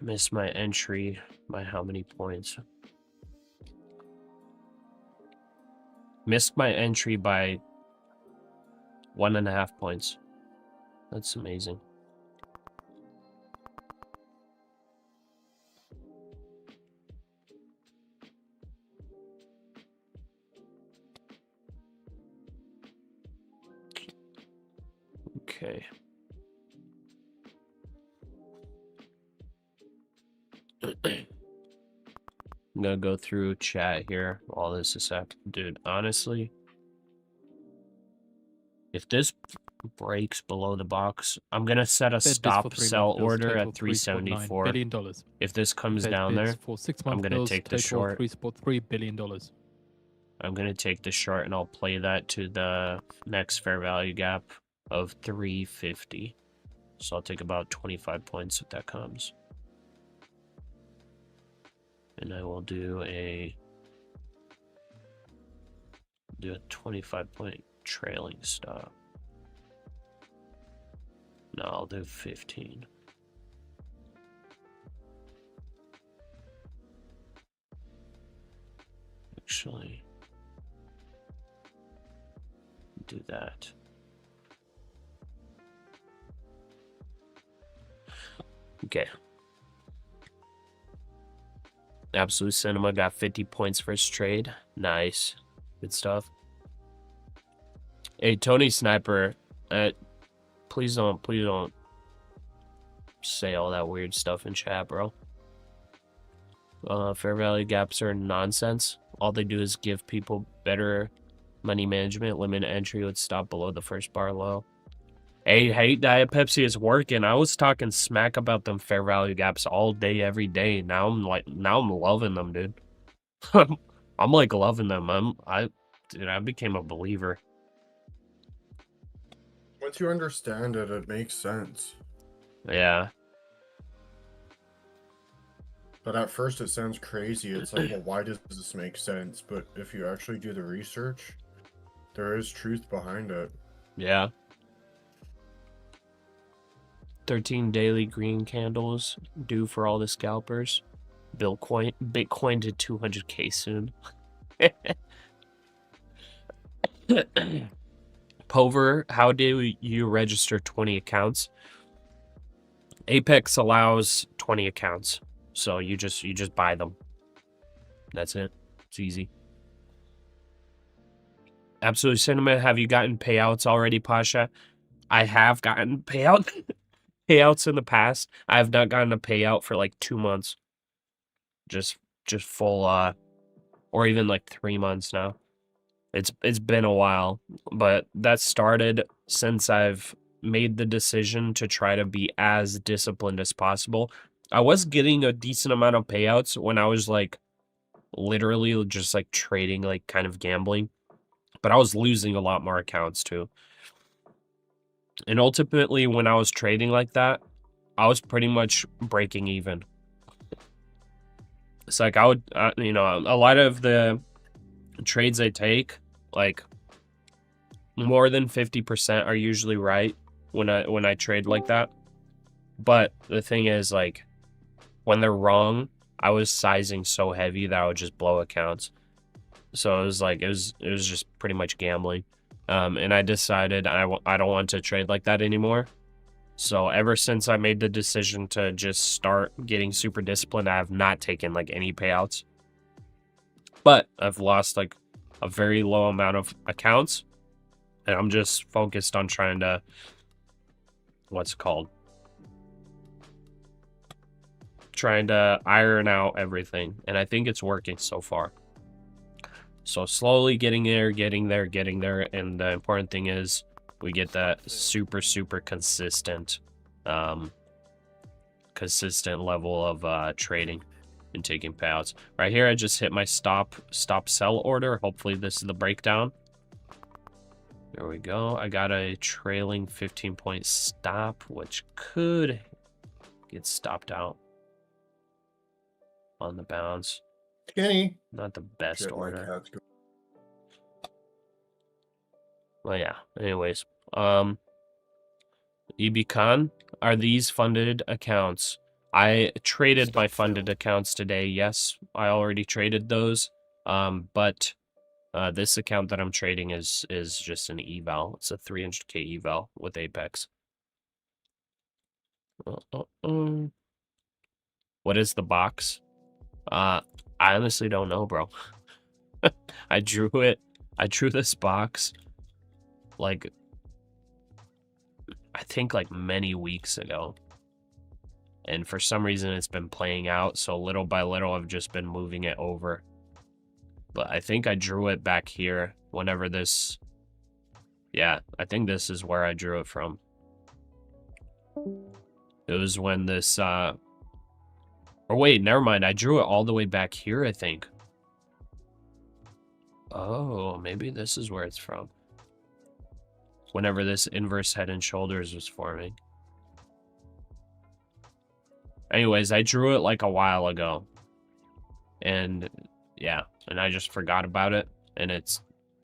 Missed my entry by how many points? Missed my entry by 1.5 points. That's amazing. Okay. I'm gonna go through chat here while this is happening. Dude, honestly, if this breaks below the box, I'm gonna set a Fed bids for stop 3 sell month bills order total at 374. $3.9 billion. If this comes Fed down bids there, for 6 I'm month gonna bills take the total short. $3.3 billion. I'm gonna take the short and I'll play that to the next fair value gap of 350. So I'll take about 25 points if that comes. And I will do a 25 point trailing stop. No, I'll do 15. Actually, do that. Okay. Absolute Cinema got 50 points for his trade. Nice. Good stuff. Hey, Tony Sniper, please don't say all that weird stuff in chat, bro. Fair value gaps are nonsense. All they do is give people better money management. Limit entry would stop below the first bar low. Hey, Diet Pepsi is working. I was talking smack about them fair value gaps all day, every day. Now I'm loving them, dude. I'm like loving them. I became a believer. Once you understand it, it makes sense. Yeah. But at first it sounds crazy. It's like, well, why does this make sense? But if you actually do the research, there is truth behind it. Yeah. 13 daily green candles due for all the scalpers. Bitcoin to 200k soon. Pover, how do you register 20 accounts? Apex allows 20 accounts, so you just buy them. That's it. It's easy. Absolutely Cinema, have you gotten payouts already, Pasha? I have gotten payouts in the past. I have not gotten a payout for like 2 months. Just full or even like 3 months now. It's been a while, but that started since I've made the decision to try to be as disciplined as possible. I was getting a decent amount of payouts when I was like literally just like trading, like kind of gambling, but I was losing a lot more accounts too. And ultimately, when I was trading like that, I was pretty much breaking even. It's like I would, you know, a lot of the trades I take, like more than 50% are usually right when I trade like that. But the thing is, like, when they're wrong, I was sizing so heavy that I would just blow accounts. So it was like it was just pretty much gambling. And I decided I don't want to trade like that anymore. So ever since I made the decision to just start getting super disciplined, I have not taken like any payouts. But I've lost like a very low amount of accounts. And I'm just focused on trying to, what's it called? Trying to iron out everything. And I think it's working so far. So slowly getting there. And the important thing is we get that super consistent level of trading and taking payouts. Right here I just hit my stop sell order. Hopefully this is the breakdown. There we go. I got a trailing 15-point stop, which could get stopped out on the bounce. Kenny. Not the best Shit, my order. cat's go- Well, yeah. Anyways, EBCon, are these funded accounts? I traded my funded accounts today. Yes, I already traded those. But this account that I'm trading is just an eval. It's a 300k eval with Apex. What is the box? I honestly don't know, bro. I drew this box like I think like many weeks ago. And for some reason, it's been playing out. So little by little, I've just been moving it over. But I think I drew it back here whenever this... Yeah, I think this is where I drew it from. It was when this... Or wait, never mind. I drew it all the way back here, I think. Oh, maybe this is where it's from. Whenever this inverse head and shoulders was forming. Anyways, I drew it like a while ago. And yeah, and I just forgot about it. And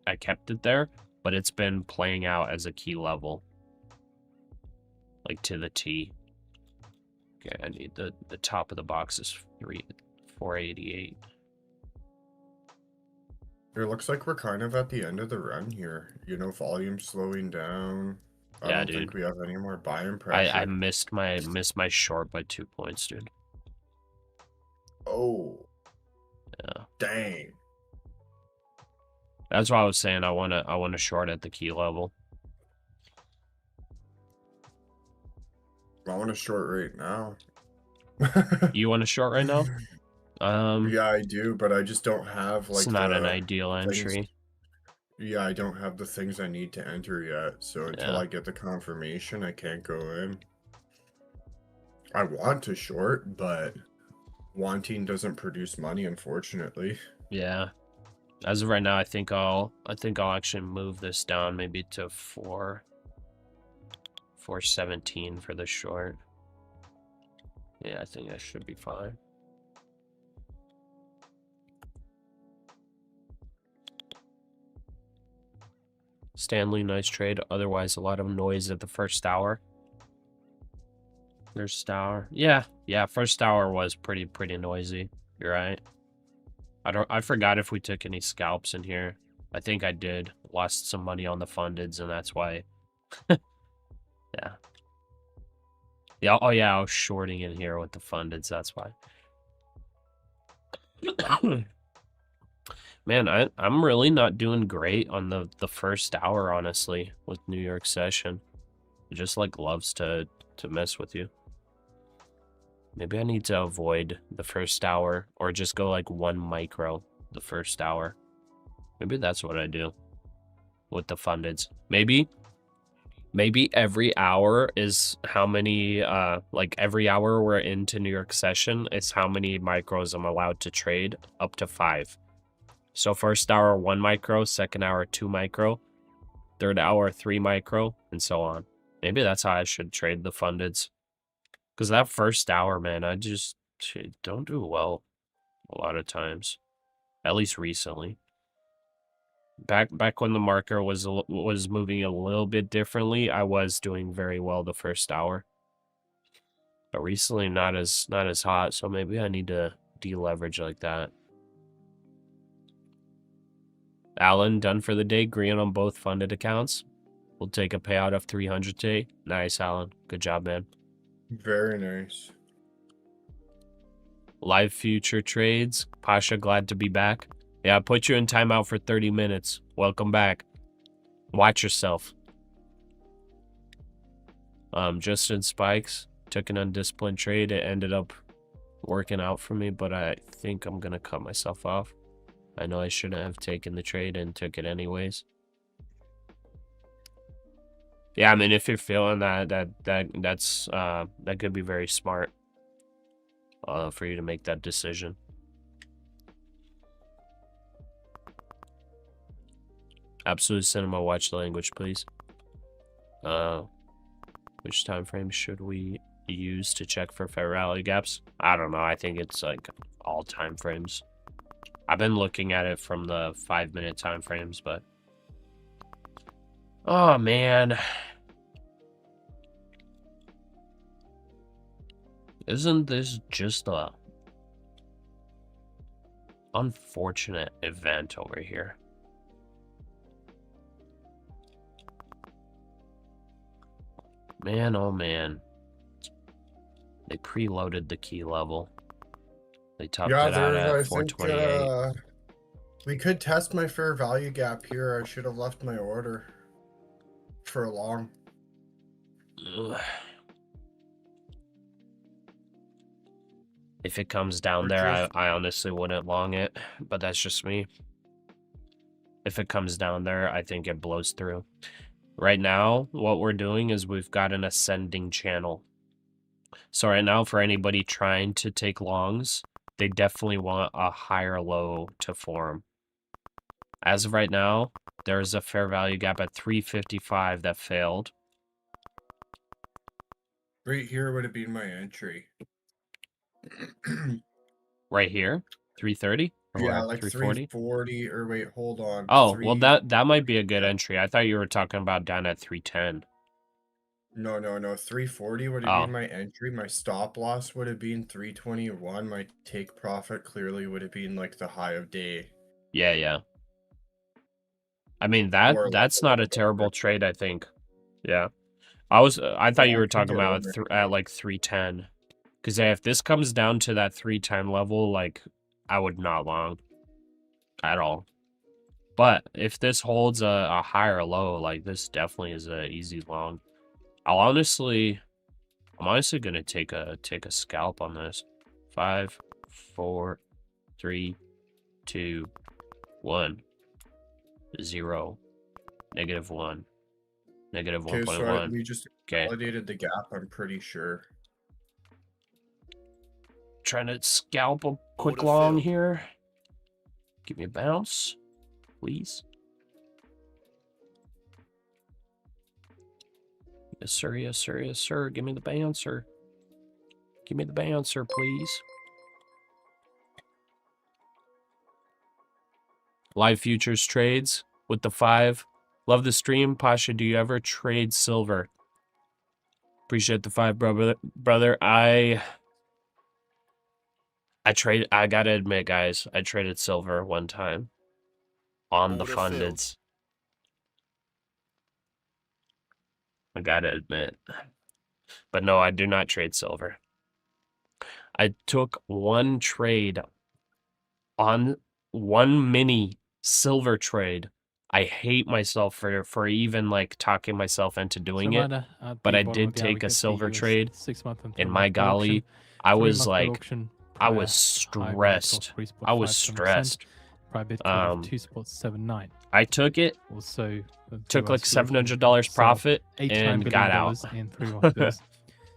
I kept it there, but it's been playing out as a key level. Like to the T. Okay, I need the top of the box is 488. It looks like we're kind of at the end of the run here. You know, volume slowing down. I Yeah, don't dude. think we have any more buying pressure. I missed my short by 2 points, dude. Oh. Yeah. Dang. That's why I was saying I wanna short at the key level. I want to short right now. You want to short right now? Yeah, I do, but I just don't have like it's not an the ideal entry. Yeah, I don't have the things I need to enter yet. So until Yeah. I get the confirmation, I can't go in. I want to short, but wanting doesn't produce money, unfortunately. Yeah. As of right now, I think I'll actually move this down maybe to 417 for the short. Yeah, I think that should be fine. Stanley, nice trade. Otherwise, a lot of noise at the first hour. First hour. Yeah, first hour was pretty noisy. You're right. I forgot if we took any scalps in here. I think I did. Lost some money on the fundeds, and that's why. Yeah. Yeah, oh yeah, I was shorting in here with the fundeds, that's why. Man, I'm really not doing great on the first hour, honestly, with New York session. It just like loves to mess with you. Maybe I need to avoid the first hour or just go like 1 micro the first hour. Maybe that's what I do with the fundeds. Maybe every hour is how many like every hour we're into New York session is how many micros I'm allowed to trade, up to 5. So first hour 1 micro, second hour 2 micro, third hour 3 micro, and so on. Maybe that's how I should trade the fundeds. Because that first hour, man, I just don't do well a lot of times. At least recently. Back when the marker was moving a little bit differently, I was doing very well the first hour. But recently not as hot, so maybe I need to deleverage like that. Alan, done for the day, green on both funded accounts. We'll take a payout of 300 today. Nice, Alan. Good job, man. Very nice. Live future trades. Pasha, glad to be back. Yeah, I put you in timeout for 30 minutes. Welcome back. Watch yourself. Justin Spikes took an undisciplined trade. It ended up working out for me, but I think I'm gonna cut myself off. I know I shouldn't have taken the trade and took it anyways. Yeah, I mean, if you're feeling that's that could be very smart for you to make that decision. Absolute Cinema, watch the language, please. Which time frame should we use to check for fair value gaps? I don't know. I think it's like all time frames. I've been looking at it from the 5-minute time frames, but oh man, isn't this just a unfortunate event over here? Man, oh man. They preloaded the key level. They topped it out at 428. We could test my fair value gap here. I should have left my order for long. Ugh. If it comes down Or there, just- I honestly wouldn't long it, but that's just me. If it comes down there, I think it blows through. Right now, what we're doing is we've got an ascending channel. So right now, for anybody trying to take longs, they definitely want a higher low to form. As of right now, there's a fair value gap at 355 that failed. Right here would have been my entry. Right here, 330? Or Yeah, what, like 340? 340, or wait, hold on. Oh, well, that might be a good entry. I thought you were talking about down at 310. No, 340 would have Oh. been my entry. My stop loss would have been 321. My take profit clearly would have been like the high of day. Yeah. I mean, Or, like, that's a not a little bit terrible over. trade, I think. Yeah. I thought you Yeah, were I think talking it about over. at like 310. Because if this comes down to that 310 level, like, I would not long at all. But if this holds a higher low, like, this definitely is a easy long. I'm honestly gonna take a scalp on this. 5, 4, 3, 2, 1, 0, -1, negative Okay, so 1.1. we just Okay. validated the gap, I'm pretty sure. Trying to scalp a quick Order long filled. here. Give me a bounce, please. Yes, sir. Yes, sir. Yes, sir. Give me the bouncer. Give me the bouncer, please. Live futures trades with the 5. Love the stream. Pasha, do you ever trade silver? Appreciate the 5, brother. I gotta admit, guys, I traded silver one time on the Order filled. fundeds. I gotta admit. But no, I do not trade silver. I took one trade on one mini silver trade. I hate myself for even like talking myself into doing it. But I did take a silver trade. 6-month and In my golly, I was like, I was stressed. I was stressed. I took it, Also, took like $700 profit, and got out. in 3-month bills.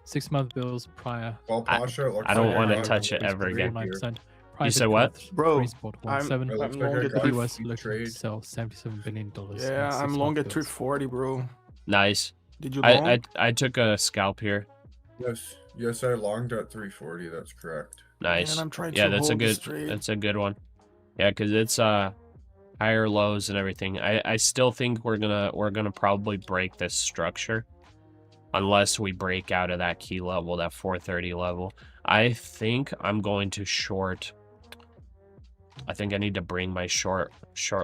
6-month bills prior. Well, Pasha, it looks I don't like want to got touch it a ever again. 49%. You said what? Bro, Spot I'm 17. It looks long like I at got The a US few looking to trades. sell $77 billion. yeah, I'm long at 340, bro. Nice. Did you long? I took a scalp here. Yes, I longed at 340. That's correct. Nice. Man, I'm trying Yeah, to that's a hold good. this trade. That's a good one. Yeah, because it's higher lows and everything. I still think we're gonna probably break this structure, unless we break out of that key level, that 430 level. I think I'm going to short. I think I need to bring my short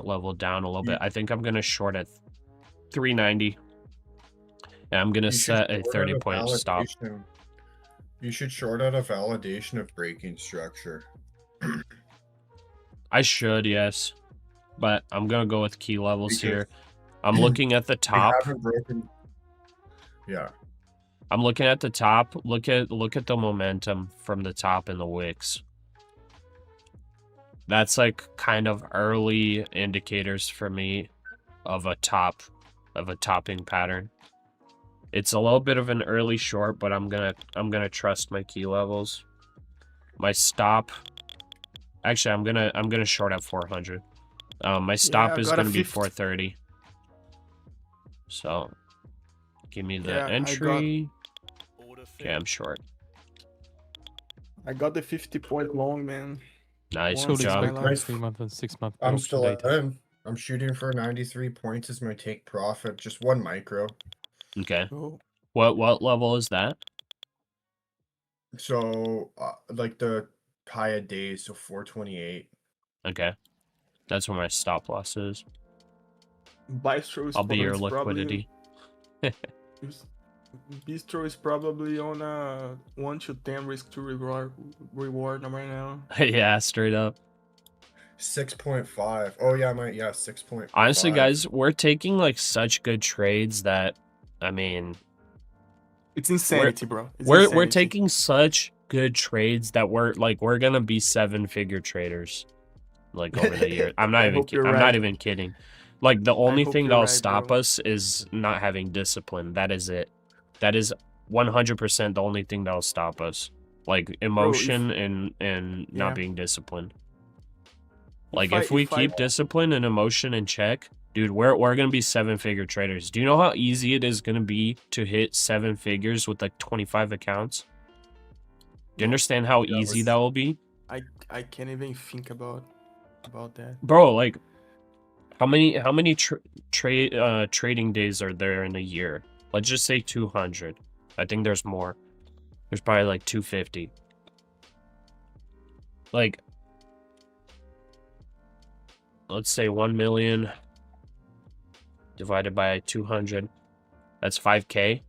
level down a little bit. I think I'm gonna short at 390. And I'm gonna You should set a short out 30-point stop. validation. You should short out a validation of breaking structure. I should, yes. But I'm gonna go with key levels Because here. I'm looking at the We top. haven't broken. Yeah. I'm looking at the top. Look at the momentum from the top in the wicks. That's like kind of early indicators for me of a topping pattern. It's a little bit of an early short, but I'm gonna trust my key levels. My stop. Actually, I'm gonna short at 400. My stop is gonna be 430. So, give me the entry. Order Okay, I'm filled. short. I got the 50-point long, man. Nice Once job. in my life. 3-month and 6-month. I'm option still data. in. I'm shooting for 93 points as my take profit. Just one micro. Okay. Oh, What level is that? So, like the high of days, so 428. Okay. That's where my stop loss is. Bistro is I'll be your is liquidity. Bistro is probably on a 1 to 10 risk to reward right now. Yeah, straight up. 6.5. Oh yeah, 6.5. Honestly, guys, we're taking like such good trades that, I mean, It's insanity, bro. It's we're insanity. taking such good trades that we're gonna be 7-figure traders like over the year. I'm not right. even kidding. Like the only hope thing you're that'll right, stop bro. us is not having discipline. That is it. That is 100% the only thing that'll stop us. Like emotion and not Yeah. being disciplined. Like I- if we if I- keep discipline and emotion in check, dude, we're gonna be 7-figure traders. Do you know how easy it is gonna be to hit 7 figures with like 25 accounts? Do you understand how easy that will be? I can't even think about that. Bro, like how many trading days are there in a year? Let's just say 200. I think there's more. There's probably like 250. Like, let's say 1 million divided by 200. That's 5K.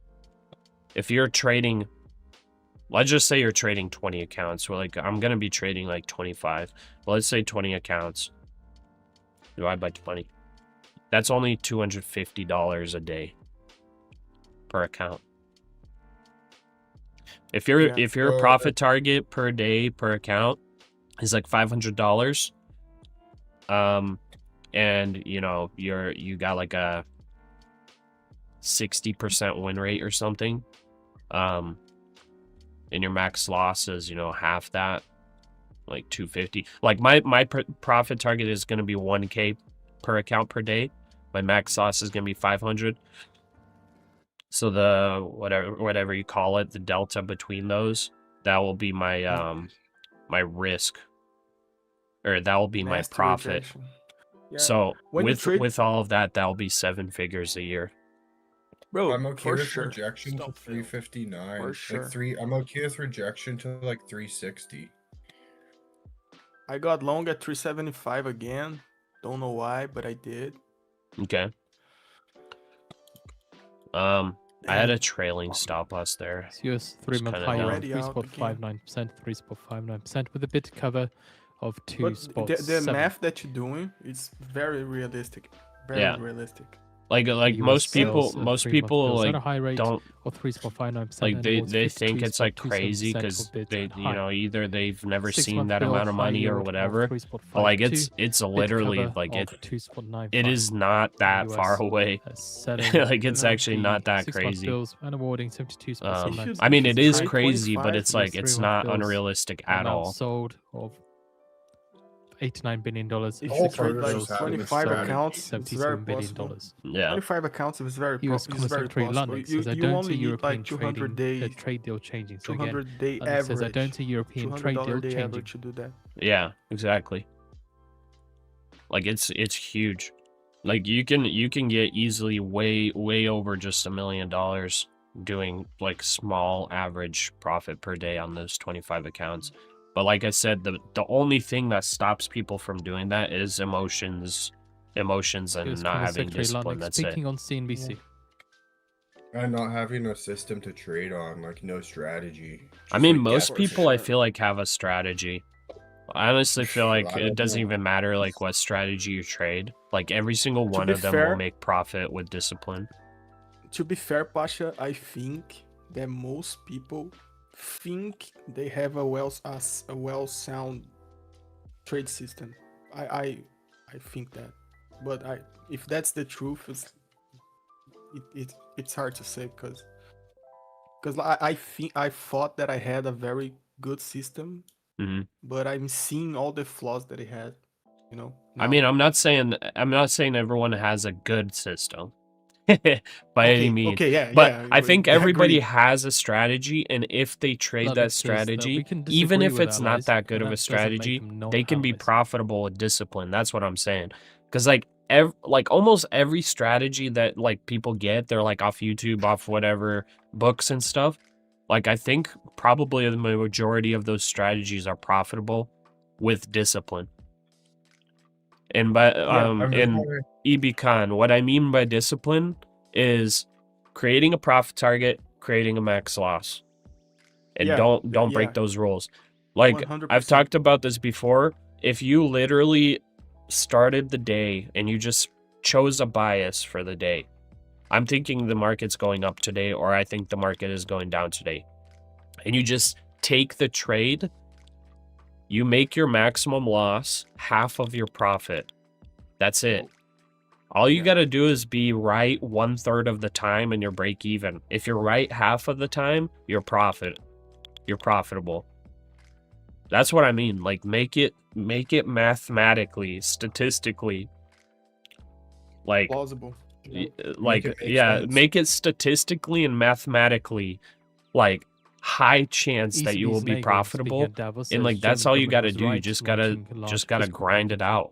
If you're trading, let's just say you're trading 20 accounts. Well, like, I'm going to be trading like 25. But let's say 20 accounts. Divide by 20. That's only $250 a day per account. If your profit target per day per account is like $500, and you know you got like a 60% win rate or something, and your max loss is half that, like 250. Like my profit target is going to be 1K per account per day. My max loss is going to be 500. So the whatever you call it, the delta between those, that will be my my risk, or that will be my Nasty profit. rejection. Yeah. So When you trade- with all of that, that'll be 7 figures a year. Bro, I'm okay for with sure. rejection to Stop Phil. 359. For sure. I'm okay with rejection to like 360. I got long at 375 again. Don't know why, but I did. Okay. I had a trailing stop loss there. It's US 3-month kinda high down. yield, Already out 3.59%, 3.59% with a bit cover of But the 2.7. math that you're doing is very realistic. Very Yeah. realistic. Like US most people sales, 3-month bills at a like high rate don't or 3.59%. like and they awards think it's like 52.27% crazy for because bid they and high. either they've never 6 seen month that bill, amount of high money or yield of whatever. 3.52, But like it's bid literally cover like of 2.95. it is not that US, far away. selling Like it's No. actually not that 6-month crazy. bills and awarding 72.79%. I mean, If it you is trade crazy, but 25, it's like it's 3-month not bills unrealistic are at now all. sold of $89 billion. If and you Whole trade purpose like is having a 25 strategy. accounts, it's very $77 billion. possible. Yeah. 25 accounts is very, US it's Commerce very Secretary possible. London You, says I you don't only see need European like 200 trading, day, trade deal changing. So again, 200 day London says I average. don't see European trade deal $200 day changing. average to do that. Yeah, exactly. Like it's huge. Like you can get easily way over just $1 million doing like small average profit per day on those 25 accounts. But like I said, the only thing that stops people from doing that is emotions and US not Commerce having Secretary discipline. London That's it. speaking on CNBC. And not having a system to trade on, like no strategy. I Just, mean, like, most get people I sure. feel like have a strategy. I honestly feel like I it don't doesn't know. even matter like what strategy you trade. Like every single one be of them will fair- make profit with discipline. To be fair, Pasha, I think that most people think they have a well sound trade system. I think that, but if that's the truth, it's hard to say because I thought that I had a very good system, hmm but I'm seeing all the flaws that it had. You know. I now. mean, I'm not saying everyone has a good system by any means. Okay, yeah, But yeah, I think everybody agree. has a strategy, and if they trade London that says that we strategy, can even disagree if with it's allies, not that good but of a that doesn't make strategy, them they can be non-allies. profitable with discipline. That's what I'm saying. Because like almost every strategy that like people get, they're like off YouTube, off whatever books and stuff. Like I think probably the majority of those strategies are profitable with discipline. And by EBCon, what I mean by discipline is creating a profit target, creating a max loss. And Yeah, don't break yeah. those rules. Like 100%. I've talked about this before. If you literally started the day and you just chose a bias for the day, I'm thinking the market's going up today, or I think the market is going down today, and you just take the trade, you make your maximum loss half of your profit. That's it. All you got to do is be right 1/3 of the time and you're break even. If you're right half of the time, you're profitable. That's what I mean. Like, make it mathematically, statistically, like Plausible. You know? like Make it make yeah, sense. make it statistically and mathematically like high chance that you will be profitable. And like that's all you got to do. You just gotta grind it out.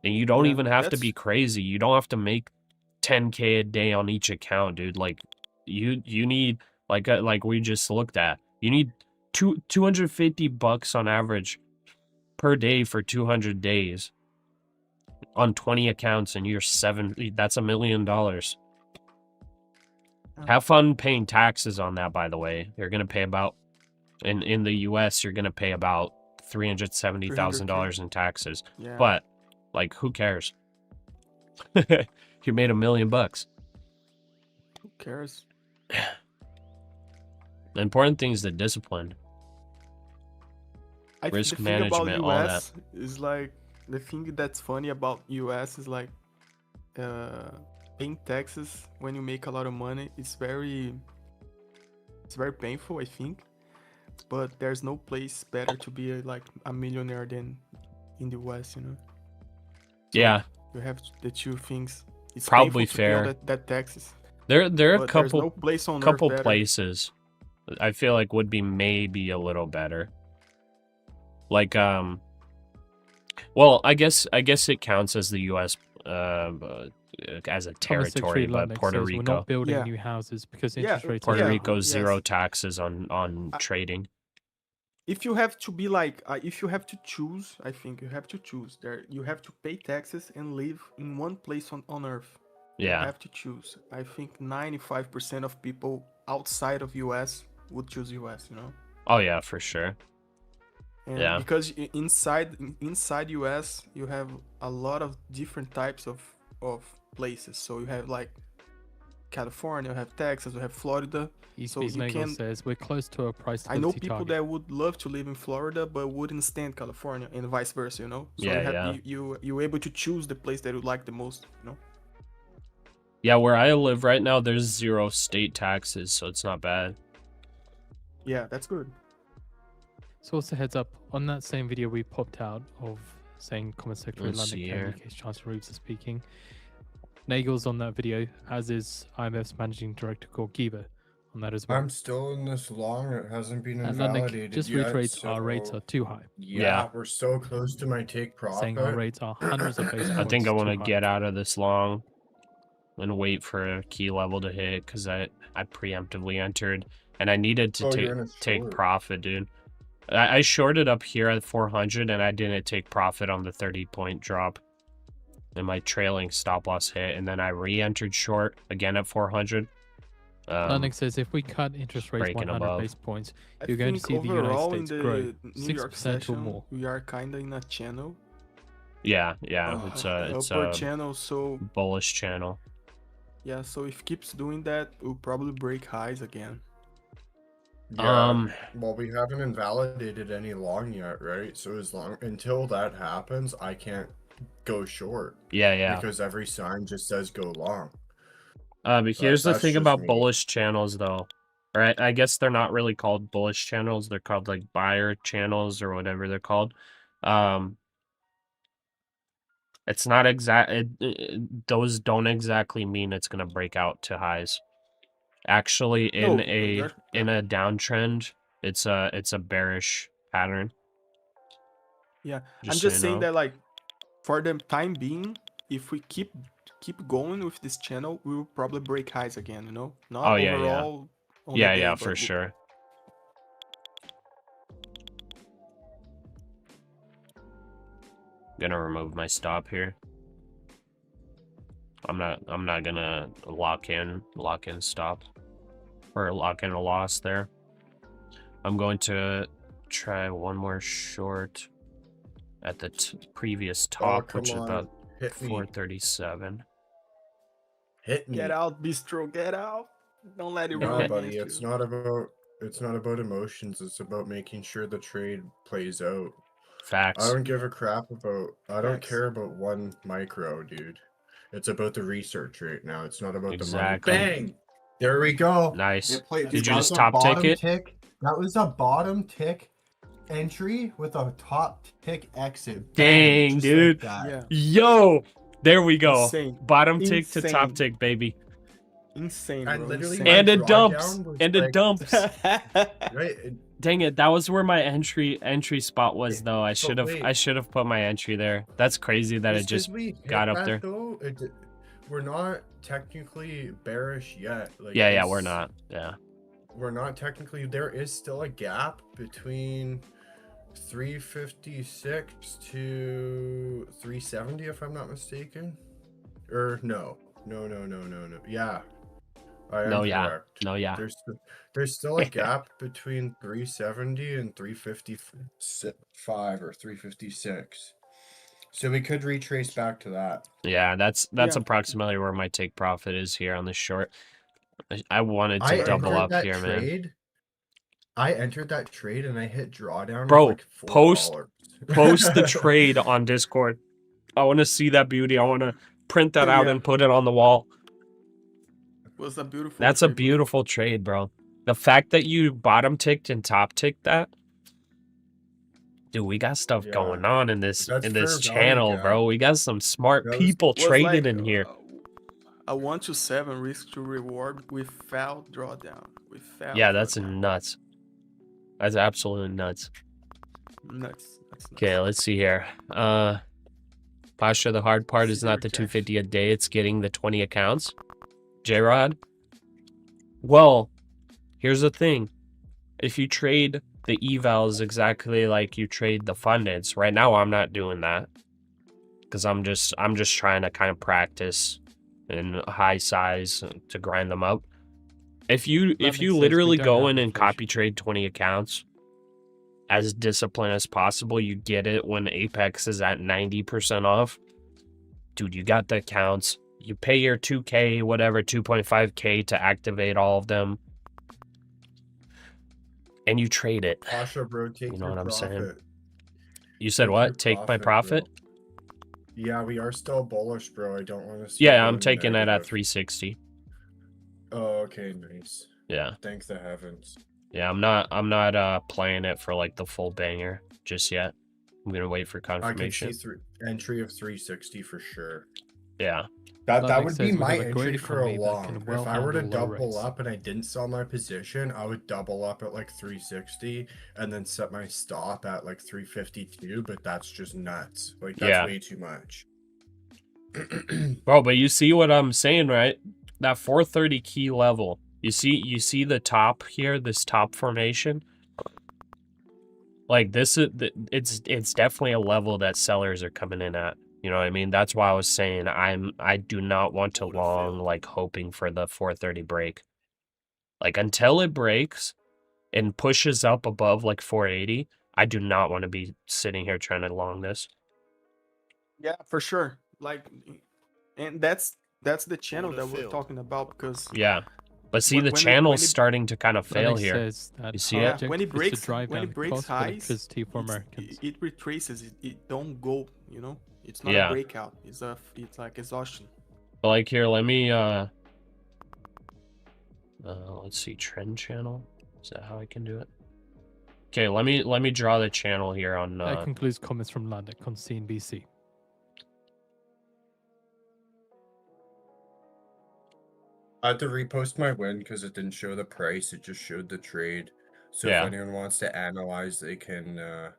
And you don't even have to be crazy. You don't have to make 10K a day on each account, dude. Like you need like we just looked at. You need $250 on average per day for 200 days on 20 accounts, and you're that's $1 million. Have fun paying taxes on that, by the way. You're gonna pay about in the US you're gonna pay about $370,000 in taxes. Yeah. But like, who cares? You made $1 million. Who cares? The important thing is the discipline. Risk the thing about management, all US is like the thing that's funny about US is like paying taxes when you make a lot of money. It's very painful, I think. But there's no place better to be like a millionaire than in the US, you know. So Yeah, you have the two things. It's probably painful to pay all fair. that taxes. There are a But there's couple no place on earth couple better. places I feel like would be maybe a little better. Like well, I guess it counts as the US as a territory, but Puerto We're Rico. not building Yeah. new houses because Yeah, interest rates Puerto are Rico's yes. zero taxes on I- trading. If you have to be like, if you have to choose, I think you have to choose. There, you have to pay taxes and live in one place on Earth. You Yeah. have to choose. I think 95% of people outside of US would choose US. You know. Oh yeah, for sure. And Yeah. because inside US you have a lot of different types of places. So you have like California, you have Texas, you have Florida. So East you Nagel can. says we're close to a price I know stability people target. that would love to live in Florida but wouldn't stand California, and vice versa, you know. So Yeah, you have yeah. you're able to choose the place that you like the most, you know. Yeah, where I live right now, there's zero state taxes, so it's not bad. Yeah, that's good. So also heads up, on that same video we popped out of saying Common Secretary Let's London see and here. UK's Chancellor Reeves is speaking. Nagel's on that video, as is IMF's Managing Director Gorgiva on that as well. I'm still in this long. It hasn't been And London invalidated just yet. reiterates our rates so are too high, Yeah. we're so close to my take saying our profit. rates are hundreds of basis I points think I want too to high. get out of this long and wait for a key level to hit because I preemptively entered and I needed to Oh, you're in a take short. profit, dude. I shorted up here at 400 and I didn't take profit on the 30-point drop. And my trailing stop loss hit, and then I re-entered short again at 400. London says if we cut interest rates breaking 100 above. basis points, I you're going to think see the United overall States in the grow New York 6% or session, more. we are kind of in a channel, Yeah, it's upward a channel. So bullish channel. yeah, so if it keeps doing that, we'll probably break highs again. Yeah, well, we haven't invalidated any long yet, right? So until that happens, I can't go short. Yeah. Because every sign just says go long. But here's the that's thing just about me. bullish channels, though. Right? I guess they're not really called bullish channels. They're called like buyer channels or whatever they're called. It's not those don't exactly mean it's gonna break out to highs. Actually, in No, a downtrend, it's a bearish pattern. Yeah, Just I'm so just you saying know. that like for the time being, if we keep going with this channel, we will probably break highs again, you know? Not Oh, yeah. overall on the Yeah, day, for but sure. Gonna remove my stop here. I'm not gonna lock in stop or lock in a loss there. I'm going to try one more short at the previous top, come which is on. about Hit me. 437. Hit me. Get out, Bistro, get out. Don't let it No, run buddy, against it's you. not about about emotions. It's about making sure the trade plays out. I Facts. don't give a crap about. I don't Facts. care about one micro, dude. It's about the research right now. It's not about Exactly. the money. Bang! There we go. Nice. It played. Did Dude, you that just was a top bottom tick it? tick. That was a bottom tick entry with a top tick exit. Bang, Dang, just dude. Like that. Yeah. Yo, there we go. Insane. Bottom tick to top Insane. tick, baby. Insane, I bro. literally insane. And it drawdown dumps. was And it like- dumps. Right. Dang it, that was where my entry spot was though. I But wait. should have put my entry there. That's crazy that it just got up there. Though, we're not technically bearish yet. Like, Yeah, we're not. Yeah. We're not technically. There is still a gap between 356 to 370, if I'm not mistaken. Or no. Yeah. I am No, yeah. correct. No, yeah. There's still a gap between 370 and 355 or 356. So we could retrace back to that. Yeah, that's Yeah. approximately where my take profit is here on the short. I wanted to double entered up that here, man. trade. I entered that trade and I hit drawdown. Bro, of like post- $4. Post the trade on Discord. I want to see that beauty. I want to print that out Yeah. and put it on the wall. Was a beautiful. That's a trade, bro. beautiful trade, bro. The fact that you bottom ticked and top ticked that, dude, we got stuff Yeah. going on in this That's in this fair value channel, gap. bro. We got some smart That was- people Was trading like, in here. A 1 to 7 risk to reward without drawdown. Without. Yeah, that's drawdown. nuts. That's absolutely nuts. Nuts. That's nuts. Okay, let's see here. Pasha, the hard part is See not the rejection. 250 a day, it's getting the 20 accounts. J-Rod? Well, here's the thing. If you trade the evals exactly like you trade the fundeds, right now I'm not doing that. Because I'm just trying to kind of practice in high size to grind them up. If you makes sense. We literally don't go have in and inflation. copy trade 20 accounts as disciplined as possible, you get it when Apex is at 90% off. Dude, you got the accounts. You pay your 2K, whatever, 2.5K to activate all of them. And you trade it. Pasha, bro, take You know your what I'm saying? profit. You said Take what? your Take my profit? bro. Yeah, we are still bullish, bro. I don't want to see. Yeah, it I'm going taking it at negative. 360. Oh, okay, nice. Yeah. Thank the heavens. Yeah, I'm not playing it for like the full banger just yet. I'm gonna wait for I can confirmation. see entry of 360 for sure. Yeah. That That would makes be sense. We my have a great entry for a economy that long. can If well I were to handle low double rates. up and I didn't sell my position, I would double up at like 360 and then set my stop at like 352. But that's just nuts. Like that's Yeah. way too much. Bro, but you see what I'm saying, right? That 430 key level. You see the top here, this top formation? Like this is it's definitely a level that sellers are coming in at. You know what I mean? That's why I was saying I do not want to long like hoping for the 430 break. Like until it breaks and pushes up above like 480, I do not want to be sitting here trying to long this. Yeah, for sure. Like, and that's the channel Order that we're filled. talking about because Yeah. But see, When- the when it- channel's when it- starting to kind of fail Lennox here. says that You see our it? objective when it is breaks to drive down breaks cost of highs, electricity for it's- Americans. it retraces. It don't go. You know, it's not Yeah. a breakout. It's like exhaustion. But like here, let me let's see, trend channel. Is that how I can do it? Okay, let me draw the channel here on That concludes comments from Landic on CNBC. I had to repost my win because it didn't show the price, it just showed the trade. So Yeah. if anyone wants to analyze, they can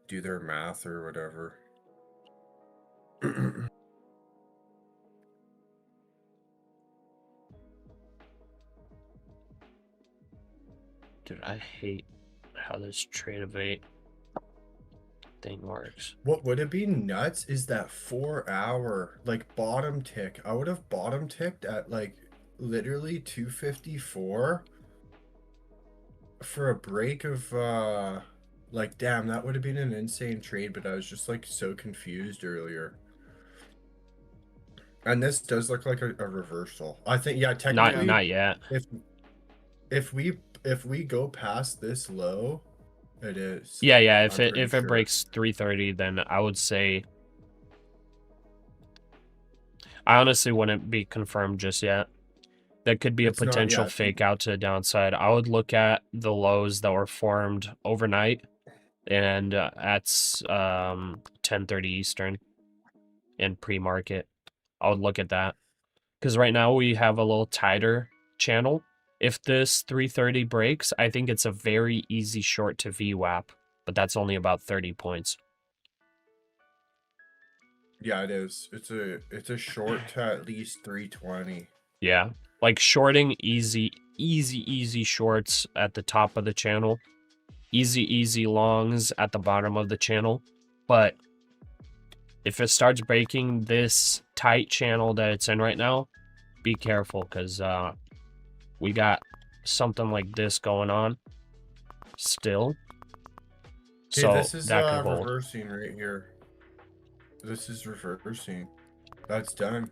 do their math or whatever. Dude, I hate how this trade of 8 thing works. What would it be nuts is that 4-hour like bottom tick. I would have bottom ticked at like literally 254 for a break of like damn, that would have been an insane trade, but I was just like so confused earlier. And this does look like a reversal. I think yeah, technically Not yet. if if we go past this low, it is. Yeah, yeah. I'm pretty If it sure. breaks 330, then I would say I honestly wouldn't be confirmed just yet. There could be a It's not potential yet. fake out to the downside. I would look at the lows that were formed overnight and at 10:30 Eastern in pre-market. I would look at that because right now we have a little tighter channel. If this 330 breaks, I think it's a very easy short to VWAP, but that's only about 30 points. Yeah, it is. It's a short to at least 320. Yeah, like shorting easy shorts at the top of the channel, easy longs at the bottom of the channel. But if it starts breaking this tight channel that it's in right now, be careful because we got something like this going on still. Okay, So this is that could hold. reversing right here. This is reversing. That's done.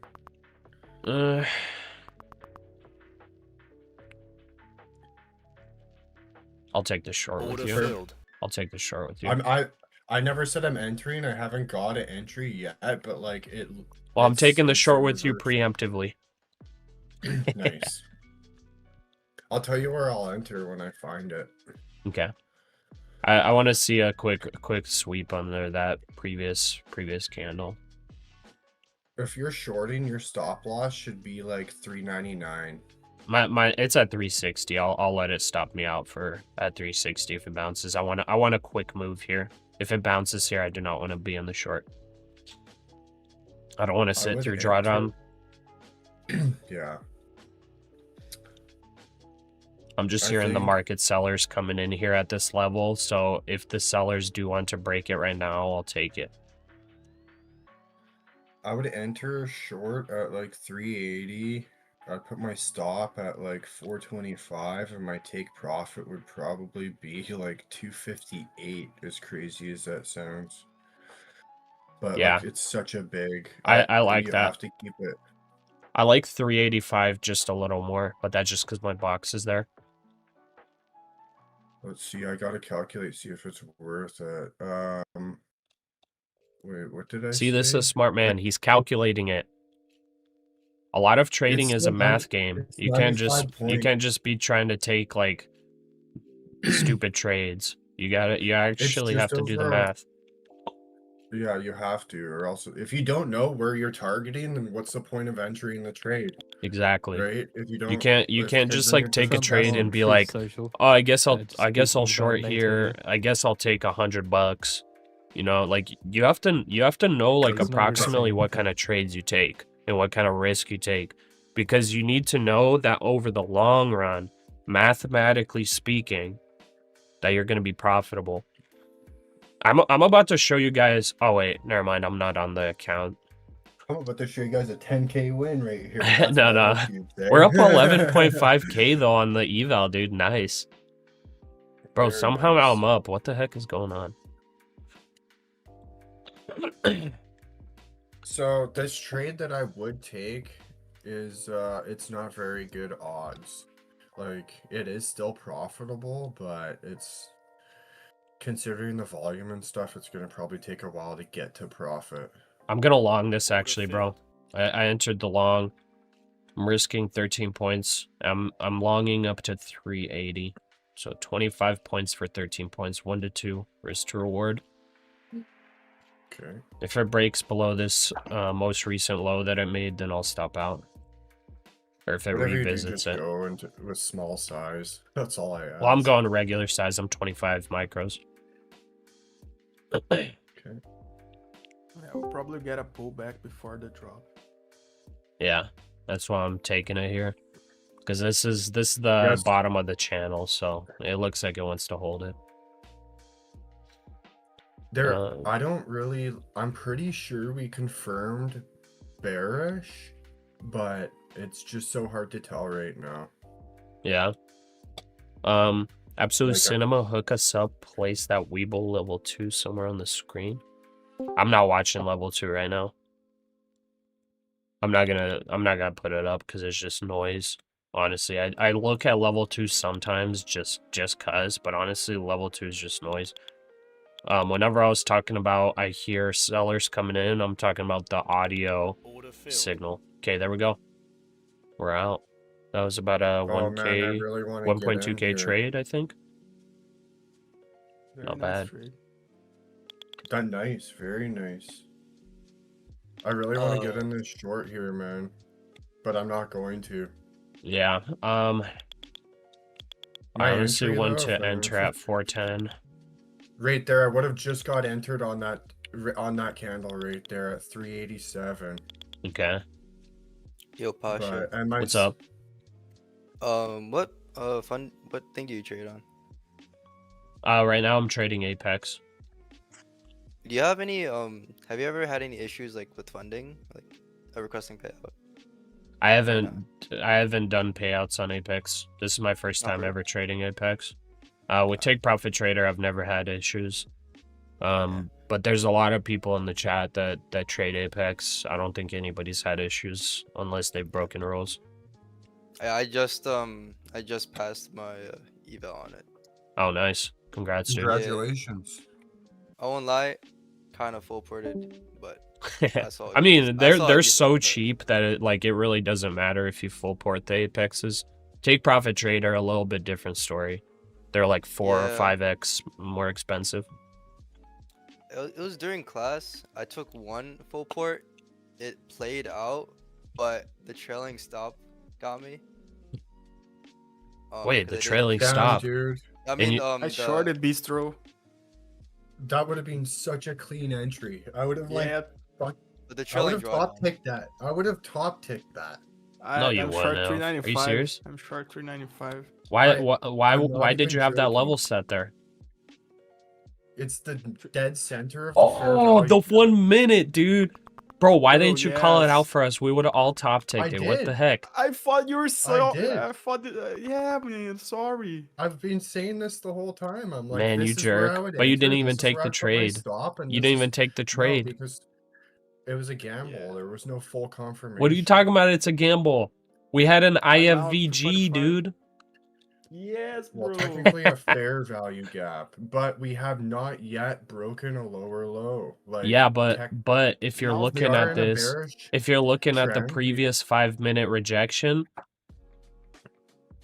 I'll take the short Order with you. filled. I'll take the short with you. I never said I'm entering. I haven't got an entry yet, but like it. Well, I'm taking the it's short with you reversing. preemptively. Nice. I'll tell you where I'll enter when I find it. Okay. I want to see a quick sweep under that previous candle. If you're shorting, your stop loss should be like 399. My it's at 360. I'll let it stop me out for at 360 if it bounces. I want a quick move here. If it bounces here, I do not want to be in the short. I don't want to sit would through enter. drawdown. Yeah. I'm just I hearing the think- market sellers coming in here at this level. So if the sellers do want to break it right now, I'll take it. I would enter short at like 380. I'd put my stop at like 425, and my take profit would probably be like 258, as crazy as that sounds. But Yeah. like, it's such a big. I like you that. have to keep it. I like 385 just a little more, but that's just because my box is there. Let's see. I gotta calculate, see if it's worth it. Wait, what did I See, this is say? a smart man. He's calculating it. A lot of trading It's is a still math 90 game. it's You can't just 95 you can't just be trying to take like stupid trades. You actually have just to do the over- math. Yeah, you have to, or else if you don't know where you're targeting, then what's the point of entering the trade, Exactly. right? If you don't, You can't because just then like you're take a just trade betting and be Truth like, Social. oh, I guess just I'll speaking about short it later, here. yeah. I guess I'll take $100. You know, like you have to know like It's not really approximately the what same. kind of trades you take and what kind of risk you take, because you need to know that over the long run, mathematically speaking, that you're going to be profitable. I'm about to show you guys. Oh wait, never mind. I'm not on the account. I'm about to show you guys a 10K win right here. No. We're up 11.5K though on the eval, dude. Nice. Bro, Very somehow nice. I'm up. What the heck is going on? So this trade that I would take is it's not very good odds. Like, it is still profitable, but it's, considering the volume and stuff, it's gonna probably take a while to get to profit. I'm gonna long this actually, bro. I entered the long. I'm risking 13 points. I'm longing up to 380. So 25 points for 13 points, 1 to 2 risk to reward. Okay. If it breaks below this most recent low that it made, then I'll stop out. Or if it Whatever you do, revisits just it. go into with small size. That's all I ask. Well, I'm going regular size. I'm 25 micros. Okay. Yeah, we'll probably get a pullback before the drop. Yeah, that's why I'm taking it here. Because this is the Yes. bottom of the channel, so it looks like it wants to hold it. There, Uh, I'm pretty sure we confirmed bearish, but it's just so hard to tell right now. Yeah. Absolute Like, Cinema, hook us up, place that Weeble level 2 somewhere on the screen. I'm not watching level 2 right now. I'm not gonna put it up because it's just noise. Honestly, I look at level 2 sometimes just cause, but honestly, level 2 is just noise. Whenever I was talking about I hear sellers coming in, I'm talking about the audio Order filled. signal. Okay, there we go. We're out. That was about a Oh man, I 1K, really want to get in 1.2K here. trade, I think. Very Not nice bad. trade. That nice, very nice. I really want to get in this short here, man, but I'm not going to. Yeah. My I honestly entry, want though, to if I enter were at 410. right there, I would have just got entered on that candle right there at 387. Okay. Yo, Pasha. But I might What's up? What thing do you trade on? Right now I'm trading Apex. Do you have any have you ever had any issues like with funding, like a requesting payout? I haven't done payouts on Apex. This is my first time really? ever trading Apex. With Take Profit Trader, I've never had issues. But there's a lot of people in the chat that trade Apex. I don't think anybody's had issues unless they've broken rules. I just passed my eval on it. Oh, nice. Congrats, dude. Congratulations. I won't lie, kind of full ported, but I saw. I mean, they're it so before, but- cheap that it really doesn't matter if you full port the Apexes. Take Profit Trader, a little bit different story. They're like 4 or 5x more expensive. It was during class. I took one full port. It played out, but the trailing stop got me. Wait, 'cause the I didn't- trailing Damn, stop. dude. I mean, I shorted Bistro. That would have been such a clean entry. I would have Yeah, but the I would trailing have drawdown. top ticked that. I would have top ticked that. No, you I'm wouldn't short have. Are you 395. serious? I'm short 395. Why I'm not why did even you have that joking. level set there? It's the dead center of the fair Oh, value. the 1 minute, dude. Bro, why Bro, didn't you call it yes. out for us? We would have all top I ticked it. What the did. heck? I thought you were so. did. I thought. Yeah, man. Sorry. I've been saying this the whole time. I'm like, Man, this you is where I jerk. would But you didn't enter, even this is take where the I put my trade. stop, and You this didn't is- even take the No, trade. because it was a gamble. Yeah. There was no full confirmation. What are you talking about? It's a gamble. We had an I'm out IFVG, 245. dude. Yes, Well, bro. technically a fair value gap, but we have not yet broken a lower low. Like, Yeah, but if you're Now we looking we are at in a this, bearish if you're looking at the trend. previous 5-minute rejection,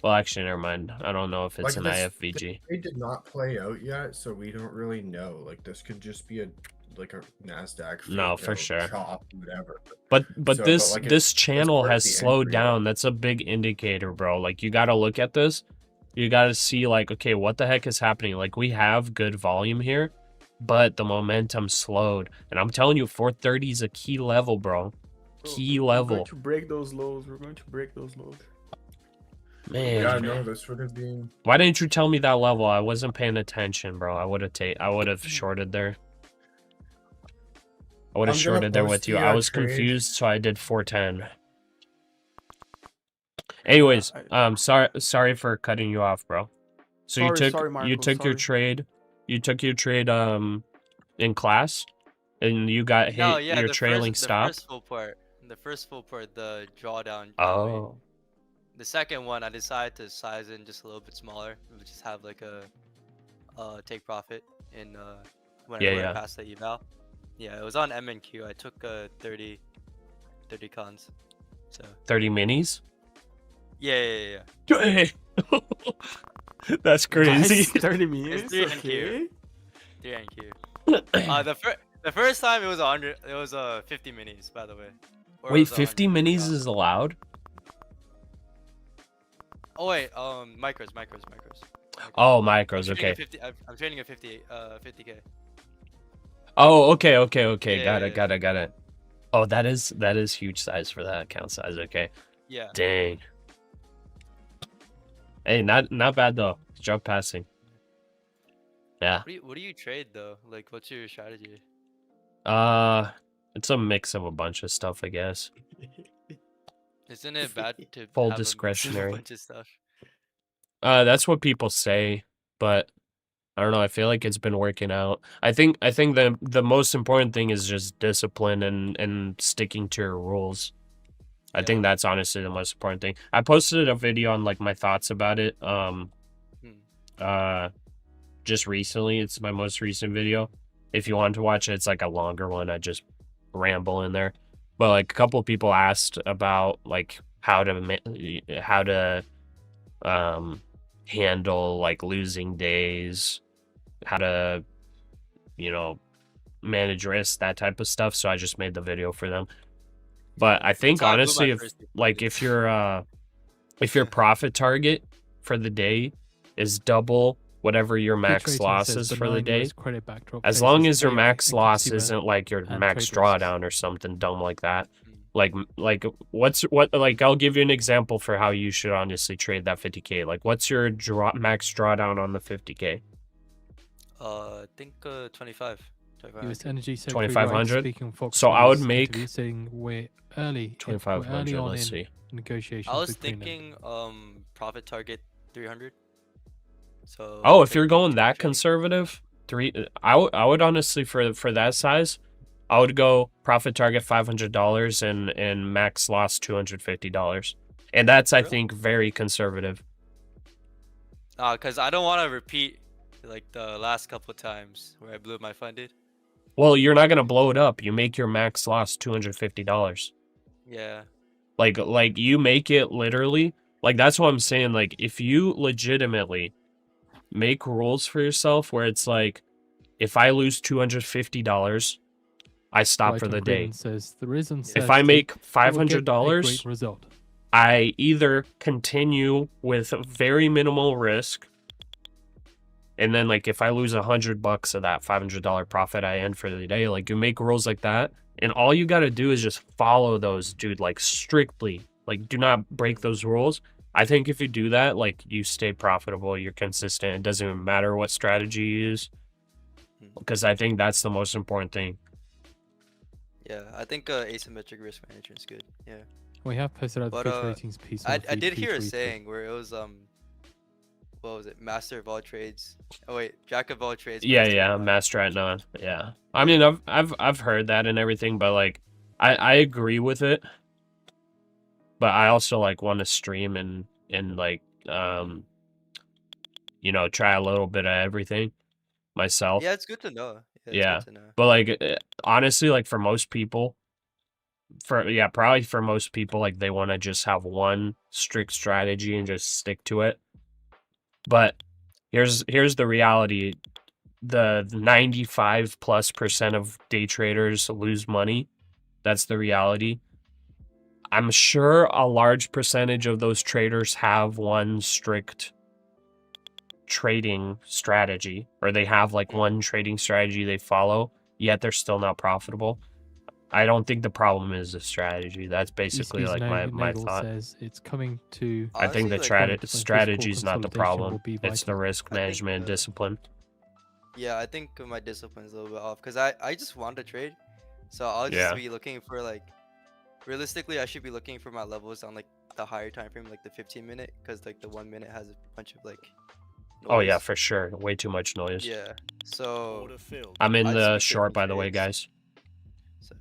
well, actually, never mind. I don't know if it's Like an this- IFVG. It did not play out yet, so we don't really know. Like, this could just be a NASDAQ. No, fake for out, sure. chop, whatever. But So, this like, this it's channel worth has the slowed entry, down. That's a big indicator, bro. Like, you got to look at this. You got to see, like, okay, what the heck is happening? Like, we have good volume here, but the momentum slowed. And I'm telling you, 430 is a key level, bro. Key We're level. going to break those lows. We're going to break those lows. Man, Yeah, no, this would have been. why didn't you tell me that level? I wasn't paying attention, bro. I would have shorted there. I would have I'm gonna shorted there post with you. the, I was trade. confused, so I did 410. Anyways, sorry for cutting you off, bro. So Sorry, you Marco, took your sorry. trade in class, and you got hit No, yeah, your trailing stop. The first full part, the drawdown. Oh, The second one, I decided to size in just a little bit smaller. We just have like a take profit in when Yeah. I passed the eval. Yeah, it was on MNQ. I took 30 cons. So 30 minis. yeah. That's crazy. Nice, 30 minutes. 3 Okay. 3 NQ. The first time it was 100. It was 50 minis, by the way. Or it Wait, was 50 100, minis yeah. is allowed? Oh wait, micros. Oh, micros. I'm trading Okay. a 50. I'm trading a 50k. Oh, okay. Yeah, Got it. Oh, that is huge size for that account size. Okay. Yeah. Dang. Hey, not bad though. Jump passing. Yeah. What do you trade though? Like, what's your strategy? It's a mix of a bunch of stuff, I guess. Isn't it bad to Full have discretionary. a bunch of stuff? That's what people say, but I don't know. I feel like it's been working out. I think the most important thing is just discipline and sticking to your rules. I think that's honestly the most important thing. I posted a video on like my thoughts about it. Just recently. It's my most recent video. If you want to watch it, it's like a longer one. I just ramble in there. But like a couple of people asked about like how to handle like losing days, how to, you know, manage risk, that type of stuff. So I just made the video for them. But I think honestly, if your profit target for the day is double whatever your max loss is for the day, as long as your max loss isn't like your max drawdown or something dumb like that. Like I'll give you an example for how you should honestly trade that 50K. Like what's your max drawdown on the 50K? I think 25. US Energy said 2500. So I would make saying we're early 2500. Let's see. Negotiations. I was thinking profit target 300. So if you're going that conservative, I would honestly for that size, I would go profit target $500 and max loss $250. And that's I think very conservative. Cuz I don't want to repeat like the last couple of times where I blew my funded. Well, you're not going to blow it up. You make your max loss $250. Yeah. Like you make it literally, like that's what I'm saying. Like if you legitimately make rules for yourself where it's like, if I lose $250, I stop for the day. If I make $500, I either continue with very minimal risk, and then like if I lose $100 of that $500 profit, I end for the day. Like you make rules like that, and all you got to do is just follow those, dude. Like strictly, like do not break those rules. I think if you do that, like you stay profitable, you're consistent. It doesn't even matter what strategy you use, because I think that's the most important thing. Yeah, I think asymmetric risk management is good. Yeah. We have posted out the Fitch ratings piece. I did hear a saying where it was what was it? Master of all trades. Oh wait, jack of all trades. Yeah, master at none. Yeah. I mean, I've heard that and everything, but like I agree with it. But I also like want to stream and like you know, try a little bit of everything myself. Yeah, it's good to know. Yeah. But like honestly, like for most people, probably for most people, like they want to just have one strict strategy and just stick to it. But here's the reality. The 95+% of day traders lose money. That's the reality. I'm sure a large percentage of those traders have one strict trading strategy, or they have like one trading strategy they follow, yet they're still not profitable. I don't think the problem is the strategy. That's basically like my thought. Says it's coming to. I think the strategy is not the problem. It's the risk management and discipline. Yeah, I think my discipline is a little bit off because I just want to trade, so I'll just be looking for like. Realistically, I should be looking for my levels on like the higher time frame, like the 15-minute, because like the 1 minute has a bunch of like noise. Oh yeah, for sure. Way too much noise. Yeah. So I'm in the short, by the way, guys. So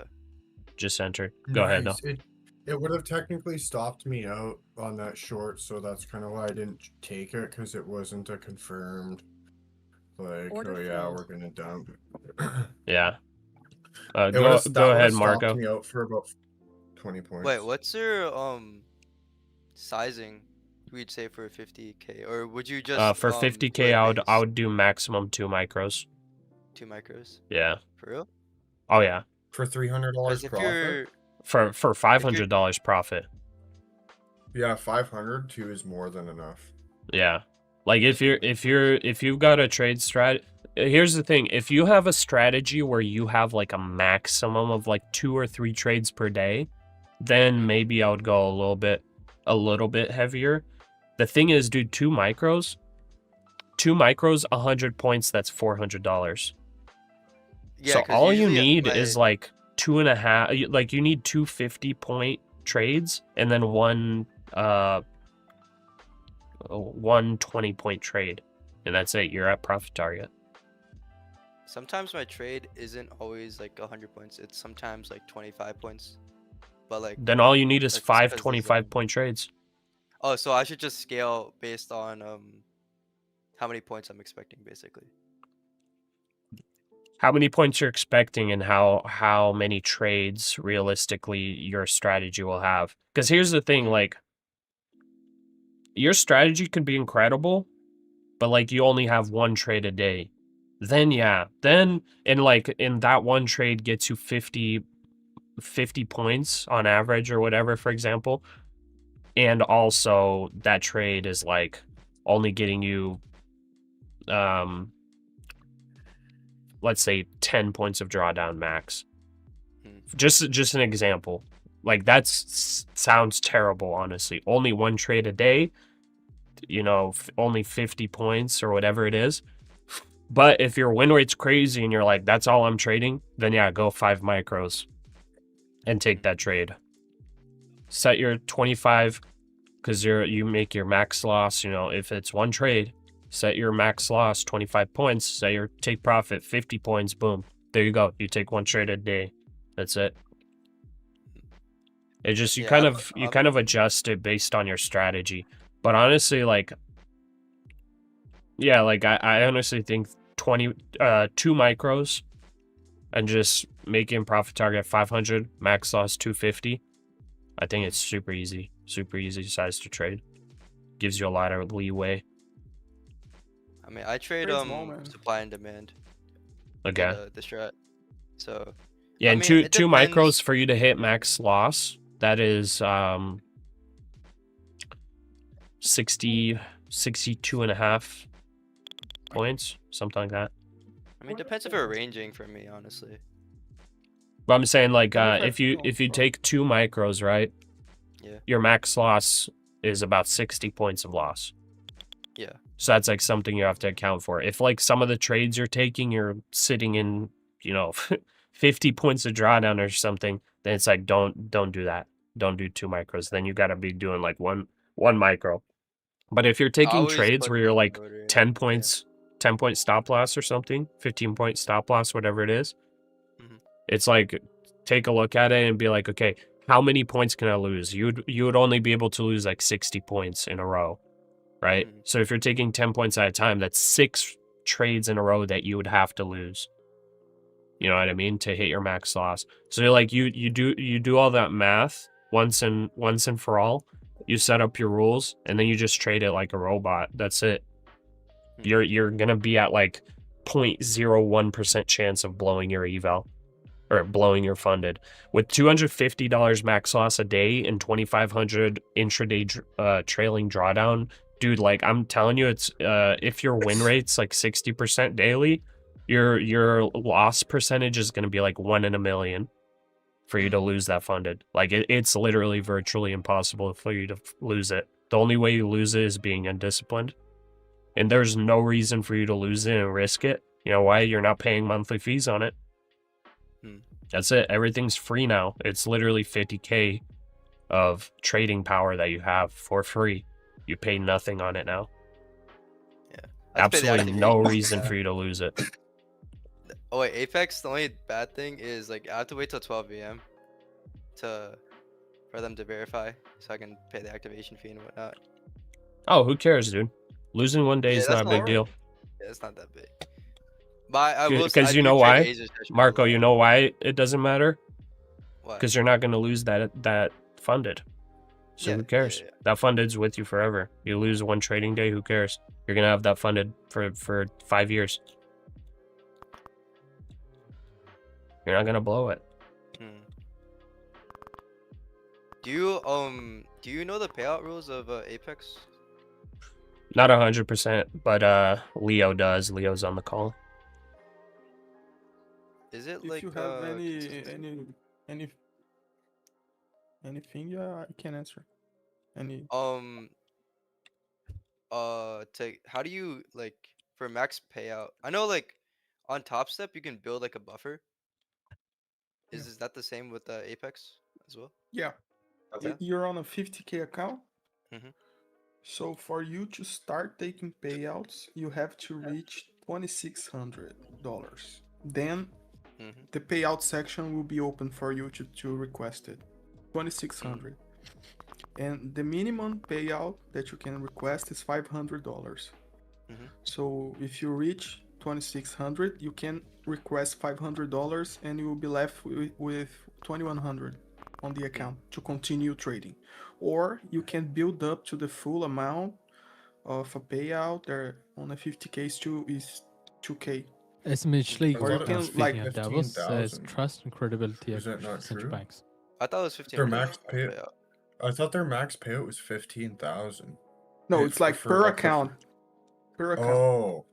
just entered. Go ahead though. It would have technically stopped me out on that short, so that's kind of why I didn't take it, because it wasn't a confirmed like, oh yeah, we're gonna dump. Yeah. Go ahead, Marco. Stopped me out for about 20 points. wait, what's your sizing we'd say for 50K, or would you just for 50K I would do maximum 2 micros. 2 micros? Yeah. For real? Oh yeah. For $300 profit? For $500 profit. Yeah, 500 2 is more than enough. Yeah. Like if you've got a trade strat, here's the thing, if you have a strategy where you have like a maximum of like 2 or 3 trades per day, then maybe I would go a little bit heavier. The thing is, dude, 2 micros, 100 points, that's $400. Yeah, so all you need is like 2.5, like you need 2 50-point trades and then one 20-point trade, and that's it. You're at profit target. Sometimes my trade isn't always like 100 points. It's sometimes like 25 points. but like Then all you need is that's just 5 'cause there's, 25-point trades. oh, so I should just scale based on how many points I'm expecting, basically. How many points you're expecting and how many trades realistically your strategy will have. Because here's the thing, like, your strategy could be incredible, but like you only have one trade a day. Then yeah, then in that one trade gets you 50 points on average or whatever, for example. And also that trade is like only getting you let's say 10 points of drawdown max. Just an example. Like sounds terrible, honestly. Only one trade a day, you know, only 50 points or whatever it is. But if your win rate's crazy and you're like, that's all I'm trading, then yeah, go 5 micros and take that trade. Set your 25 because you make your max loss, you know, if it's one trade, set your max loss 25 points, set your take profit 50 points, boom. There you go. You take one trade a day. That's it. It just you kind of adjust it based on your strategy. But honestly, like yeah, like I honestly think 2 micros and just making profit target 500, max loss 250. I think it's super easy size to trade. Gives you a lot of leeway. I mean, I trade supply and demand. Okay. The strat. So yeah, I and mean, two micros for you to hit max loss. That is 62.5 points, something like that. I mean, depends if you're ranging for me, honestly. But I'm saying like if you take 2 micros, right? Yeah. Your max loss is about 60 points of loss. Yeah. So that's like something you have to account for. If like some of the trades you're taking, you're sitting in, you know, 50 points of drawdown or something, then it's like don't do that. Don't do 2 micros. Then you got to be doing like one micro. But if you're taking trades where you're like 10 points, 10 point stop loss or something, 15 point stop loss, whatever it is, it's like take a look at it and be like, okay, how many points can I lose? You would only be able to lose like 60 points in a row, right? So if you're taking 10 points at a time, that's 6 trades in a row that you would have to lose. You know what I mean? To hit your max loss. So you're like you do all that math once and for all. You set up your rules and then you just trade it like a robot. That's it. You're gonna be at like 0.01% chance of blowing your eval or blowing your funded with $250 max loss a day and 2,500 intraday trailing drawdown. Dude, like I'm telling you, it's if your win rate's like 60% daily, your loss percentage is gonna be like 1 in a million for you to lose that funded. Like it's literally virtually impossible for you to lose it. The only way you lose it is being undisciplined. And there's no reason for you to lose it and risk it. You know why? You're not paying monthly fees on it. That's it. Everything's free now. It's literally 50K of trading power that you have for free. You pay nothing on it now. Yeah. Absolutely no reason for you to lose it. Oh wait, Apex, the only bad thing is like I have to wait till 12 a.m. for them to verify so I can pay the activation fee and whatnot. Oh, who cares, dude? Losing one day is not a big deal. Yeah, it's not that big. But I will. Because you know why, Marco? You know why it doesn't matter? Because you're not going to lose that funded. So who cares? Yeah. That funded's with you forever. You lose one trading day, who cares? You're going to have that funded for 5 years. You're not going to blow it. Do you know the payout rules of Apex? Not 100%, but Leo does. Leo's on the call. Is it like if you have anything, yeah, I can answer. How do you like for max payout? I know like on Top Step you can build like a buffer. Is that the same with Apex as well? Yeah. Okay. You're on a 50K account. So for you to start taking payouts, you have to reach $2,600. Then the payout section will be open for you to request it. $2,600. And the minimum payout that you can request is $500. So if you reach 2,600, you can request $500 and you will be left with 2,100 on the account to continue trading. Or you can build up to the full amount of a payout. There on a 50K is 2K. Essentially, Or you can, speaking like, of Davos, says 15,000. trust and credibility Is of that not central true? banks. I thought it was Their 1,500. max payout. I thought their max payout was 15,000. No, it's like per account. Per account. Oh,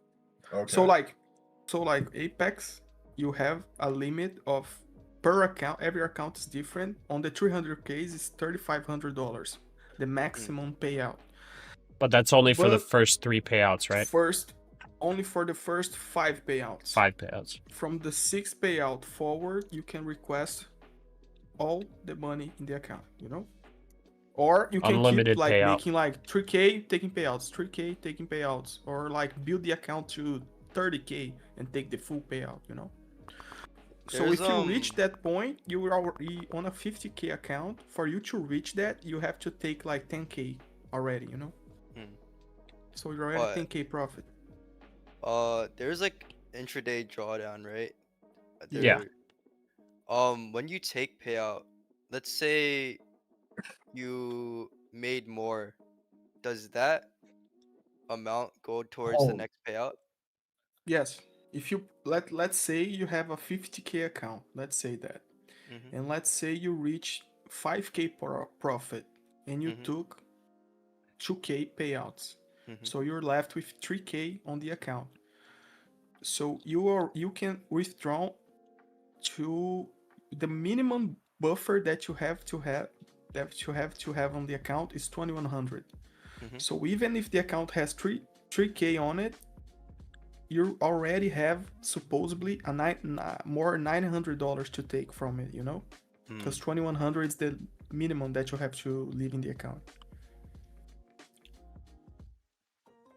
okay. So like Apex, you have a limit of per account. Every account is different. On the 300Ks, it's $3,500, the maximum payout. But that's only for the first 3 payouts, right? Only for the first 5 payouts. 5 payouts. From the 6th payout forward, you can request all the money in the account, you know? Or you can Unlimited keep like payout. making like 3K taking payouts, 3K taking payouts, or like build the account to 30K and take the full payout, you know? So if you reach that point, you are already on a 50K account. For you to reach that, you have to take like 10K already, you know? So you're already 10K profit. There's like intraday drawdown, right? Yeah. When you take payout, let's say you made more, does that amount go towards the next payout? Yes. If you let's say you have a 50K account, let's say that. And let's say you reach 5K profit and you took 2K payouts. So you're left with 3K on the account. So you can withdraw to the minimum buffer that you have to have on the account is 2,100. So even if the account has 3K on it, you already have supposedly more $900 to take from it, you know? Because 2,100 is the minimum that you have to leave in the account.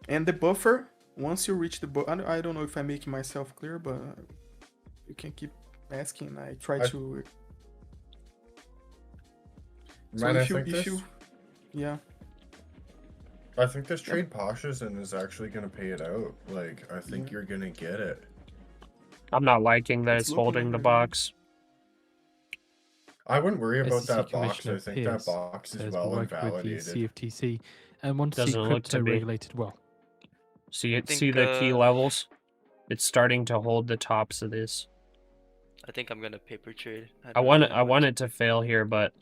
And the buffer, once you reach the buffer, I don't know if I'm making myself clear, but you can keep asking. I try to. So yeah. I think this trade Pasha's in is actually going to pay it out. Like, I think you're going to get it. I'm not liking that it's holding the box. I wouldn't worry about SEC that box. I Commissioner think that box is well invalidated. With the CFTC and want to see Doesn't look to crypto be. regulated well. See the key levels? It's starting to hold the tops of this. I think I'm gonna paper trade. I want it to fail here, but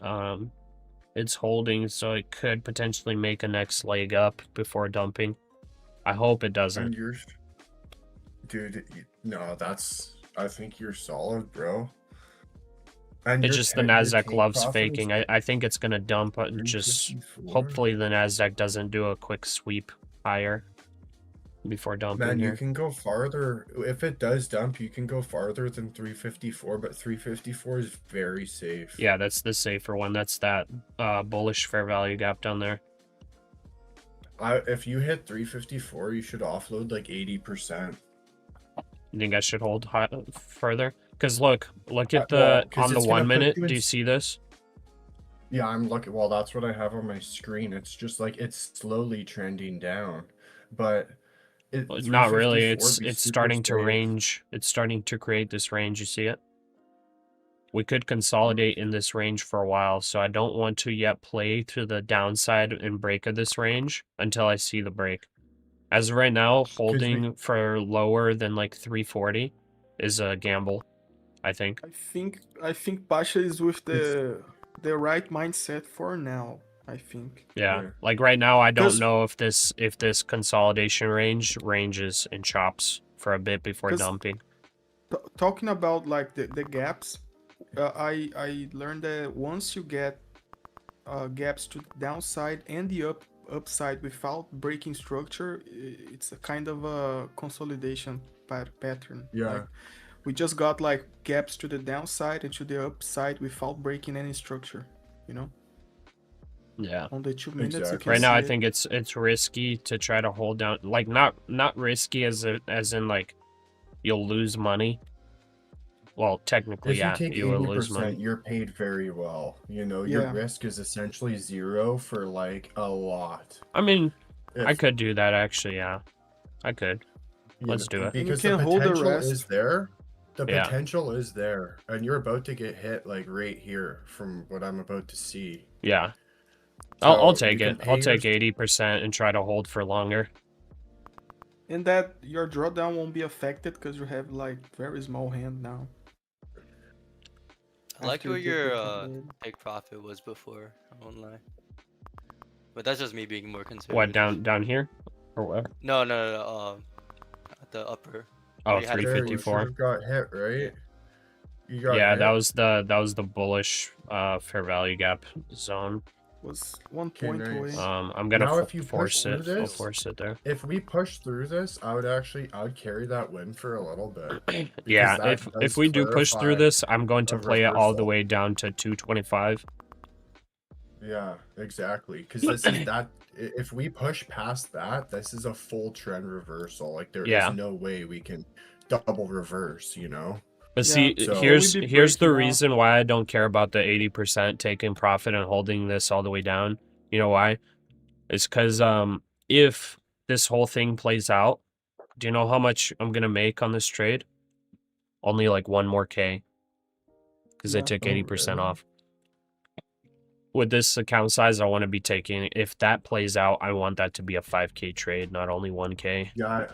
it's holding, so it could potentially make a next leg up before dumping. I hope it doesn't. And dude, no, I think you're solid, bro. And It's just the NASDAQ loves faking. I think it's gonna dump, just hopefully the NASDAQ doesn't do a quick sweep higher before dumping. Man, here. you can go farther. If it does dump, you can go farther than 354, but 354 is very safe. Yeah, that's the safer one. That's that bullish fair value gap down there. If you hit 354, you should offload like 80%. You think I should hold further? Because look at the on the 1 minute. Do you see this? Yeah, I'm looking. Well, that's what I have on my screen. It's just like it's slowly trending down, but not really. It's starting to range. It's starting to create this range. You see it? We could consolidate in this range for a while, so I don't want to yet play to the downside and break of this range until I see the break. As of right now, holding for lower than like 340 is a gamble, I think. I think Pasha is with the right mindset for now. I think. Yeah, like right now, I don't know if this consolidation ranges and chops for a bit before dumping. Talking about like the gaps, I learned that once you get gaps to the downside and the upside without breaking structure, it's a kind of a consolidation pattern. Yeah. Like, we just got like gaps to the downside and to the upside without breaking any structure, you know? Yeah. On the 2 minutes, you can right now, see I think it's risky to try to hold down. Like not risky as in like you'll lose money, Well, technically, If yeah, you take you will lose 80%, money. you're paid very well. You know, your Yeah. risk is essentially zero for like a lot. I mean, I If could do that actually. Yeah, I could. you Let's know, do it. And you because the can hold the potential rest. is there. The Yeah. potential is there, and you're about to get hit like right here from what I'm about to see. Yeah, I'll So you take can it. I'll pay take your- 80% and try to hold for longer. And that your drawdown won't be affected because you have like very small hand now. I like After what you get the your candidate. take profit was before. I won't lie. But that's just me being more conservative. What, down here? Or what? No. At the upper. Oh, where you had it There, you 354. should have got hit, right? You got Yeah, hit. that was the bullish fair value gap zone. Was 1 Okay, point away. nice. I'm gonna Now, if you force push through it. I'll this- force it there. If we push through this, I would carry that win for a little bit. Yeah, that if does we do push through clarify this, I'm going to a play it all the reversal. way down to 225. Yeah, exactly. Because this is that. If we push past that, this is a full trend reversal. Like there is Yeah. no way we can double reverse. You know. But Yeah, see, so- here's Only be the breaking out. reason why I don't care about the 80% taking profit and holding this all the way down. You know why? It's because if this whole thing plays out, do you know how much I'm gonna make on this trade? Only like 1 more K. Because I Yeah. took Oh, 80% really? off. With this account size, I want to be taking, if that plays out, I want that to be a 5K trade, not only 1K. Yeah.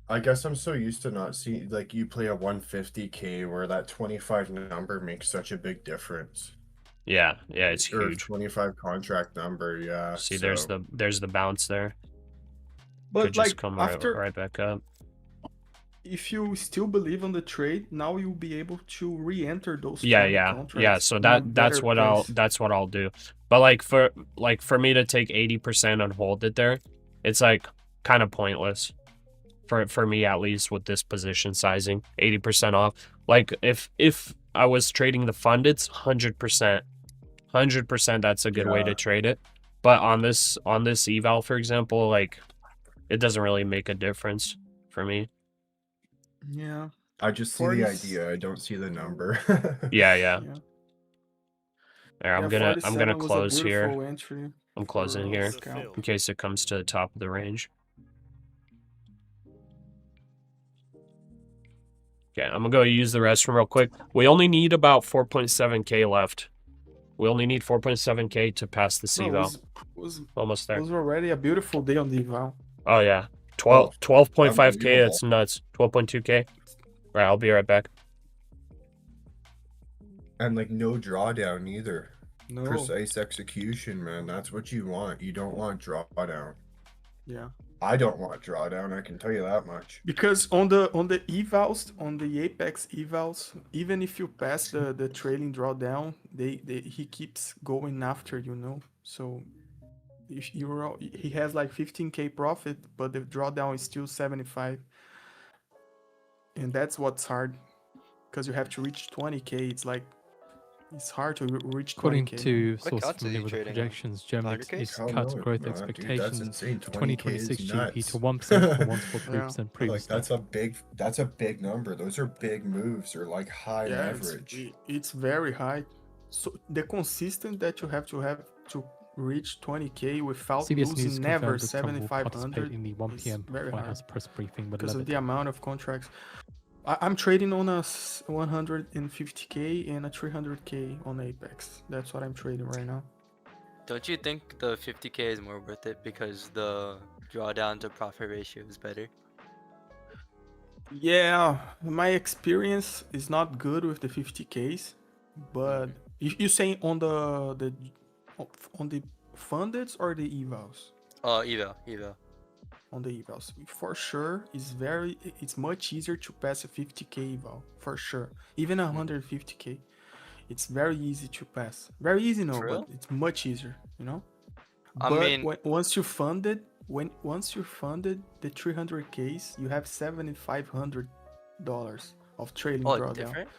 I guess I'm so used to not seeing like you play a 150K where that 25 number makes such a big difference. Yeah, it's Or huge. 25 contract number, yeah. See, so. there's the bounce there. But Could just like come after, right back up. if you still believe on the trade, now you'll be able to re-enter those. Yeah, 20 yeah. contracts So in a that's better what I'll do. But like for me to take 80% and hold it there, it's like kind of pointless. For me at least with this position sizing, 80% off. Like if I was trading the fund, it's 100%. 100% that's a good way to Yeah. trade it. But on this eval, for example, like it doesn't really make a difference for me. Yeah. I just see 40 the idea, I don't see the number. Yeah. Yeah. There, I'm Yeah, gonna 47 was a close here. beautiful entry I'm closing for, here scalp. in case it comes to the top of the range. Okay, I'm gonna go use the restroom real quick. We only need about 4.7K left. We only need 4.7K to pass the No, eval. was Almost there. was already a beautiful day on the eval. Oh yeah, 12.5K. unbelievable. That's nuts. 12.2K. Right, I'll be right back. And like no drawdown either. No. Precise execution, man. That's what you want. You don't want drawdown. Yeah. I don't want drawdown, I can tell you that much. Because on the evals, on the Apex evals, even if you pass the trailing drawdown, he keeps going after you, know. So if he has like 15K profit, but the drawdown is still 75. And that's what's hard. Because you have to reach 20K. It's hard to reach 20K. According to What sources counts is he familiar with the trading on? projections, Germany 100K? is Hell cut no, growth it's not, dude. That's expectations. insane. 20K 2026 is GDP nuts. to 1% from 1.3% Yeah. previously. Like that's a big number. Those are big moves or like high Yeah, leverage. it's very high. So the consistent that you have to reach 20K without CBS News losing never confirmed that Trump will participate 7,500 in the 1 is p.m. very White high House press briefing, but because of limited. the amount of contracts. I'm trading on a 150K and a 300K on Apex. That's what I'm trading right now. Don't you think the 50K is more worth it because the drawdown to profit ratio is better? Yeah, my experience is not good with the 50Ks, but you saying on the funded or the evals? Eval. On the evals, for sure, it's much easier to pass a 50K eval, for sure. Even 150K, it's very easy to pass. Very easy, no, For real? but it's much easier, you know. I But mean- once you funded the 300Ks, you have $7,500 of trading drawdown. Different?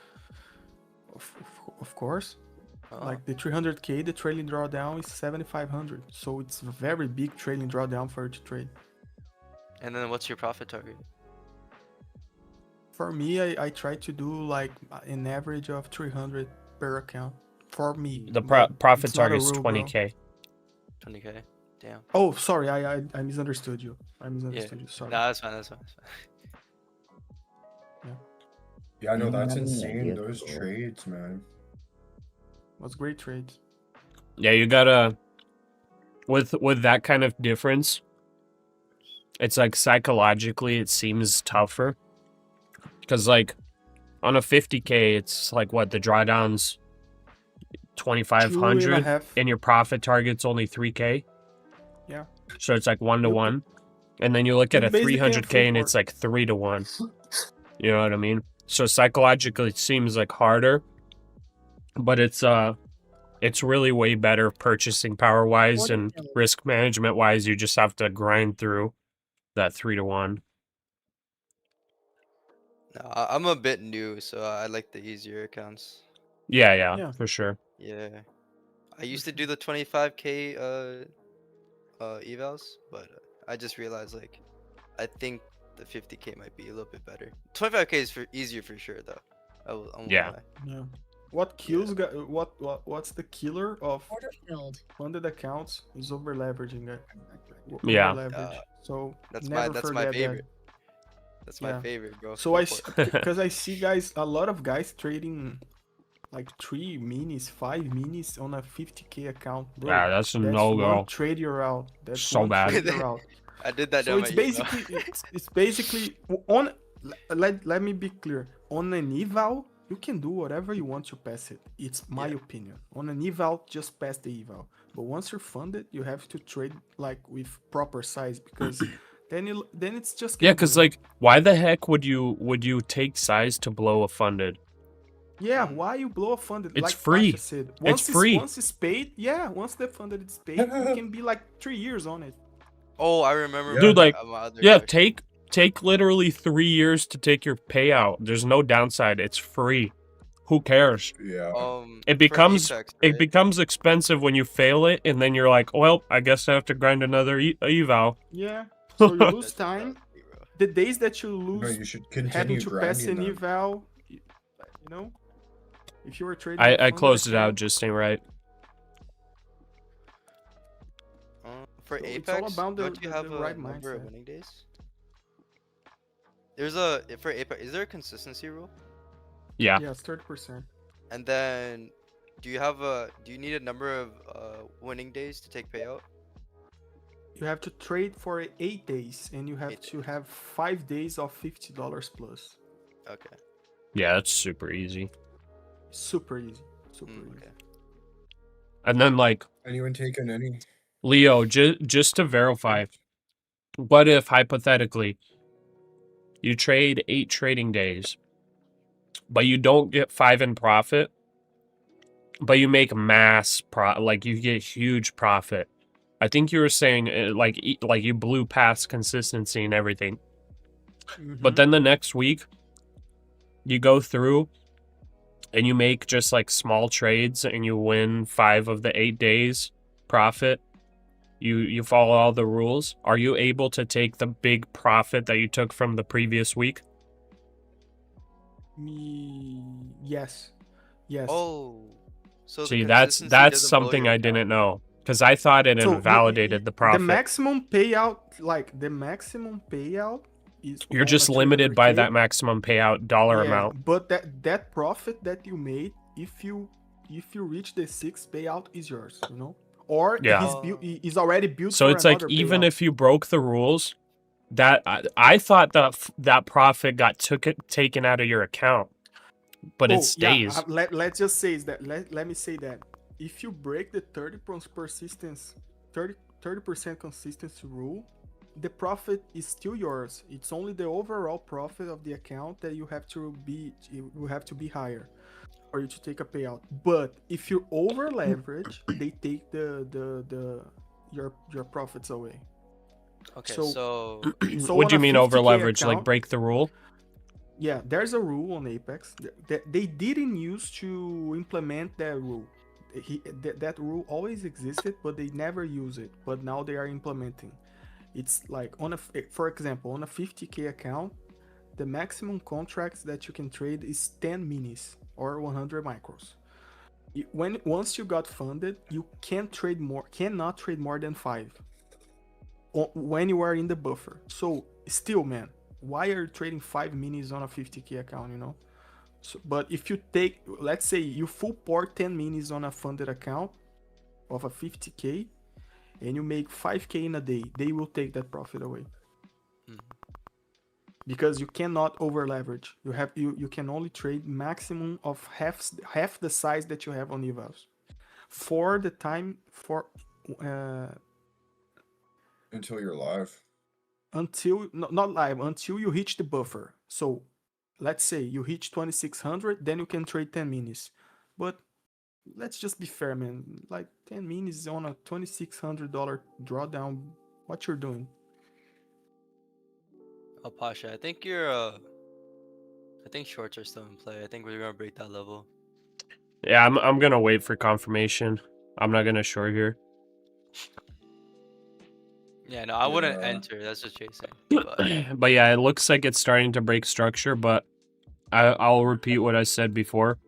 Of course. Oh. Like the 300K, the trailing drawdown is 7,500. So it's a very big trailing drawdown for you to trade. And then what's your profit target? For me, I try to do like an average of 300 per account. For me, The but profit it's not a target's rule, bro. 20K. 20K. Damn. Oh, sorry, I misunderstood you. I misunderstood Yeah. you. Sorry. Nah, that's fine. That's fine. Yeah, no, that's Not an insane. idea, Those bro. trades, man. Was great trades. Yeah, you gotta with that kind of difference. It's like psychologically, it seems tougher because like on a 50K, it's like what the drawdowns 2,500, 2.5. and your profit target's only 3K. Yeah. So it's like 1 to You- 1, and then you look at you a basically have 300K and free it's like 3 to 1. You know what I mean? So psychologically, it seems like harder, but it's really way better purchasing power wise and risk management wise. You just have to grind through that 3 to 1. No, I'm a bit new, so I like the easier accounts. Yeah, Yeah. for sure. Yeah. I used to do the 25K evals, but I just realized like I think the 50K might be a little bit better. 25K is easier for sure though. I won't Yeah. lie. Yeah. What kills what's the killer of Order filled. funded accounts is over leveraging, guy. Yeah. Leverage. So That's never my forget favorite. that. That's my Yeah. favorite, bro. So Go I for it. because I see guys, a lot of guys trading like 3 minis, 5 minis on a 50K account. Bro, Yeah, that's a that's no-go. one trade you're out. That's So one bad. trade you're out. I did that. So down it's my eval. basically it's basically on. Let me be clear. On an eval, you can do whatever you want to pass it. It's my opinion. On an eval, just pass the eval. But once you're funded, you have to trade like with proper size because then it's just Yeah, because gambling. like, why the heck would you take size to blow a funded? Yeah, why you blow a funded? It's like free. Pasha said. It's free. Once it's paid, once the funded is paid, you can be like 3 years on it. Oh, I remember. Yeah. Dude, like, my other yeah, question. take literally 3 years to take your payout. There's no downside. It's free. Who cares? Yeah. It For becomes Apex, it right? becomes expensive when you fail it, and then you're like, well, I guess I have to grind another eval. Yeah. So you lose That's time. nasty, bro. The days that you No, lose you should having continue to pass grinding an them. eval, you know, if you were trading. I a funded closed it out, account, just ain't right. For So Apex, it's all about don't the- you the have a right number of mindset. winning days? For Apex, is there a consistency rule? Yeah. Yeah, it's 30%. And then, do you need a number of winning days to take payout? You have to trade for 8 days, and you have 8 to have 5 days of $50 plus. Okay. Yeah, that's super easy. Super easy. Super easy. Okay. And then like, Anyone taking any? Leo, just to verify, what if hypothetically you trade 8 trading days, but you don't get 5 in profit, but you make like you get huge profit? I think you were saying like you blew past consistency and everything, but then the next week you go through and you make just like small trades and you win 5 of the 8 days profit. You follow all the rules. Are you able to take the big profit that you took from the previous week? Yes. Yes. Oh, so the See, that's consistency doesn't blow something your I account. didn't know, because I thought it So invalidated the profit. The maximum payout, is. You're on just a limited by 300K. that maximum payout dollar Yeah, amount. but that profit that you made, if you reach the 6 payout, is yours. You know, or Yeah. he's already built. So for it's like another even payout. if you broke the rules, that I thought that profit got taken out of your account, but it stays. Yeah, let's just say that. Let me say that if you break the 30% consistency rule, the profit is still yours. It's only the overall profit of the account that you have to be higher for you to take a payout. But if you over leverage, they take your profits away. Okay, So- so So What on do you a mean over 50K leverage? Like account- break the rule? Yeah, there's a rule on Apex that they didn't use to implement that rule. That rule always existed, but they never use it. But now they are implementing. It's like for example, on a 50K account, the maximum contracts that you can trade is 10 minis or 100 micros. Once you got funded, you cannot trade more than 5 when you are in the buffer. So still, man, why are you trading 5 minis on a 50k account, you know? So, but if you take, let's say you full port 10 minis on a funded account of a 50k and you make 5k in a day, they will take that profit away. Because you cannot over leverage. You can only trade maximum of half the size that you have on evals for the time until you're live. Not live, until you reach the buffer. So let's say you reach 2600, then you can trade 10 minis. But let's just be fair, man. Like 10 minis on a $2,600 drawdown. What you're doing? Oh, Pasha, I think shorts are still in play. I think we're gonna break that level. Yeah, I'm gonna wait for confirmation. I'm not gonna short here. Yeah, no, I wouldn't enter. That's just chasing. But yeah, it looks like it's starting to break structure. But I'll repeat what I said before.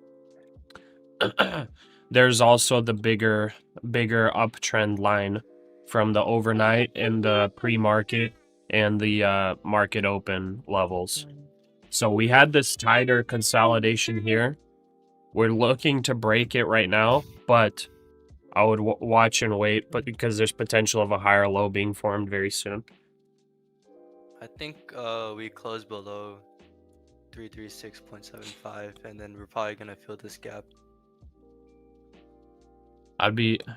There's also the bigger uptrend line from the overnight and the pre-market and the market open levels. So we had this tighter consolidation here. We're looking to break it right now, but I would watch and wait, but because there's potential of a higher low being formed very soon. I think we close below 336.75, and then we're probably gonna fill this gap.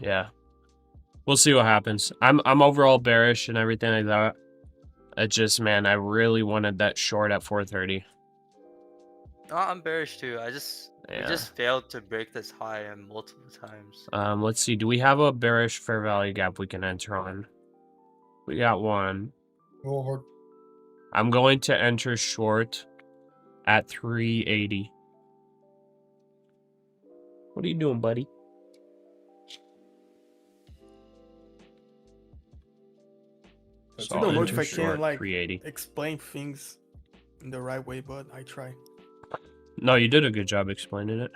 Yeah. We'll see what happens. I'm overall bearish and everything like that. It just, man, I really wanted that short at 430. No, I'm bearish too. We just failed to break this high multiple times. Let's see. Do we have a bearish fair value gap we can enter on? We got one. Over. I'm going to enter short at 380. What are you doing, buddy? I don't know if I can like 380. explain things in the right way, but I try. No, you did a good job explaining it.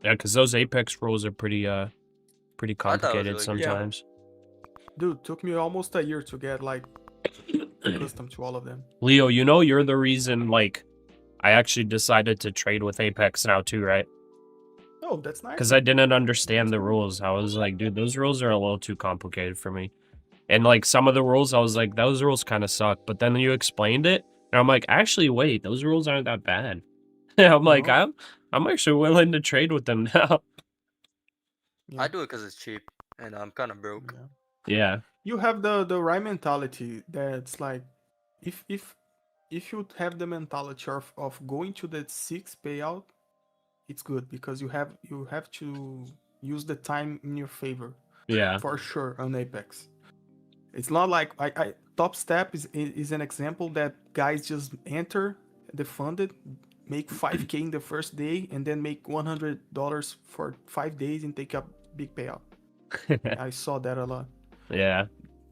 Yeah, because those Apex rules are pretty complicated really sometimes. Yeah. Dude, took me almost a year to get like accustomed to all of them. Leo, you know you're the reason like I actually decided to trade with Apex now too, right? Oh, that's nice. Because I didn't understand the rules. I was like, dude, those rules are a little too complicated for me. And like some of the rules, I was like, those rules kind of suck. But then you explained it, and I'm like, actually, wait, those rules aren't that bad. I'm like, I'm actually willing to trade with them now. Yeah. I do it because it's cheap, and I'm kind of broke. Yeah. You have the right mentality. That's like, if you have the mentality of going to the 6 payout, it's good because you have to use the time in your favor. Yeah. For sure on Apex. It's not like Top Step is an example that guys just enter the funded, make 5k in the first day, and then make $100 for 5 days and take a big payout. I saw that a lot. Yeah.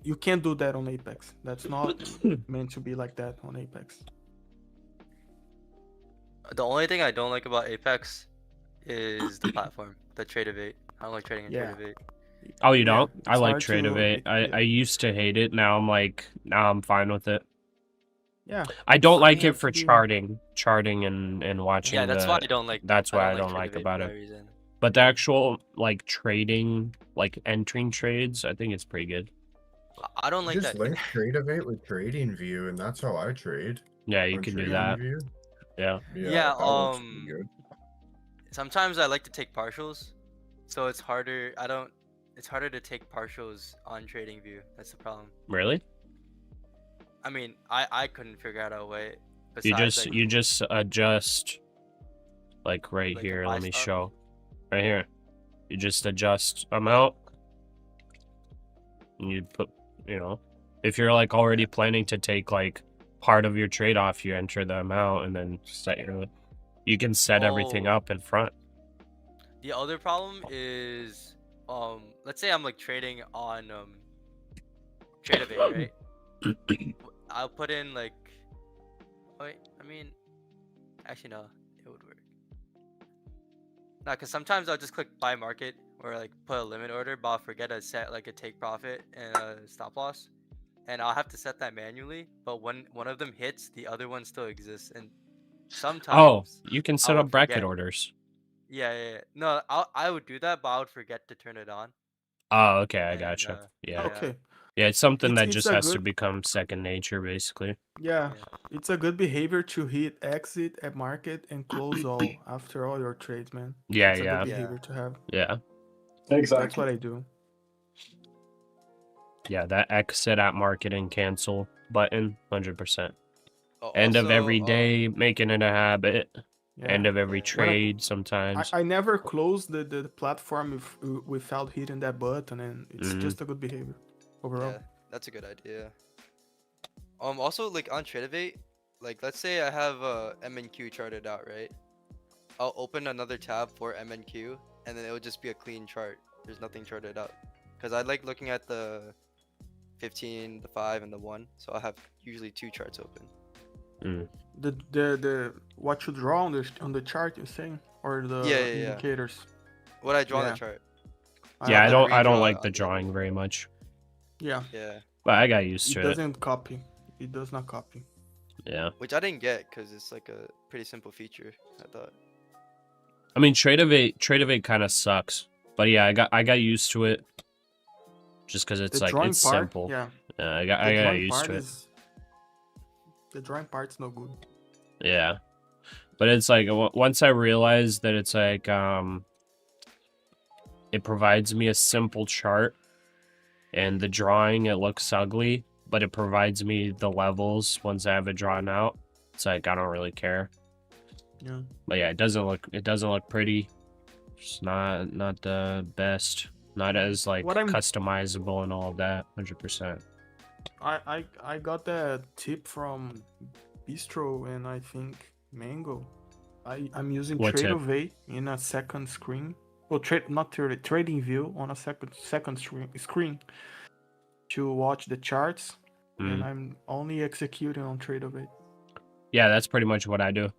You can't do that on Apex. That's not meant to be like that on Apex. The only thing I don't like about Apex is the platform, the Trade of 8. I don't like trading in Trade of 8. Oh, you don't? I like Trade of 8. I used to hate it. Now I'm fine with it. Yeah. I don't like it for charting and watching. Yeah, that's why I don't like. That's why I don't like about it. But the actual like trading, like entering trades, I think it's pretty good. I don't like that. Just link Trade of 8 with Trading View, and that's how I trade. Yeah, you can do that. View. Yeah. Yeah. Sometimes I like to take partials, so it's harder. It's harder to take partials on TradingView. That's the problem. Really? I mean, I couldn't figure out a way. Besides, you just adjust, like right here. Let me show. Right here. You just adjust amount. And you put, if you're like already planning to take like part of your trade off, you enter the amount and then set you can set everything up in front. The other problem is, let's say I'm like trading on Trade of 8, right? I'll put in like Wait, I mean, actually no, it would work. No, because sometimes I'll just click buy market or like put a limit order, but I'll forget to set like a take profit and a stop loss, and I'll have to set that manually. But when one of them hits, the other one still exists, and sometimes you can I set would up bracket forget. orders. Yeah. No, I would do that, but I would forget to turn it on. Oh, okay, I And gotcha. Yeah. Okay. Yeah, it's something that It's just a has to good become second nature, basically. yeah. yeah. It's a good behavior to hit exit at market and close all after all your trades, man. Yeah, It's a good yeah, behavior to have. yeah. That's Exactly. what I do. Yeah, that exit at market and cancel button, 100%. Oh, End of also, every day, making it a habit. Yeah. End of every Yeah. trade, sometimes. I never close the platform without hitting that button, and it's Mhm. just a good behavior overall. Yeah, that's a good idea. Also, like on Tradevate, like let's say I have MNQ charted out, right? I'll open another tab for MNQ, and then it will just be a clean chart. There's nothing charted out, because I like looking at the 15, the 5, and the 1. So I have usually 2 charts open. Mm. The what you draw on the chart, you're saying, or the Yeah. indicators. What I draw on Yeah. the chart. Yeah, I then don't redraw like on the the drawing very much. Yeah. Yeah, But I got used It to it. doesn't copy. It does not copy. Yeah. which I didn't get because it's like a pretty simple feature, I thought. I mean, Tradevate kind of sucks. But yeah, I got used to it. Just because it's The like drawing it's part, simple. yeah. I The got drawing used part to it. is the drawing part's no good. Yeah. But it's like once I realized that it's like it provides me a simple chart, and the drawing, it looks ugly, but it provides me the levels once I have it drawn out. It's like I don't really care. Yeah. But yeah, it doesn't look pretty. It's not the best. Not as like What I'm- customizable and all of that. 100%. I got that tip from Bistro and I think Mango. I'm using What tip? Tradevate in a second screen. Well, trading view on a second screen to watch the charts, and I'm only executing on Tradevate. Yeah, that's pretty much what I do.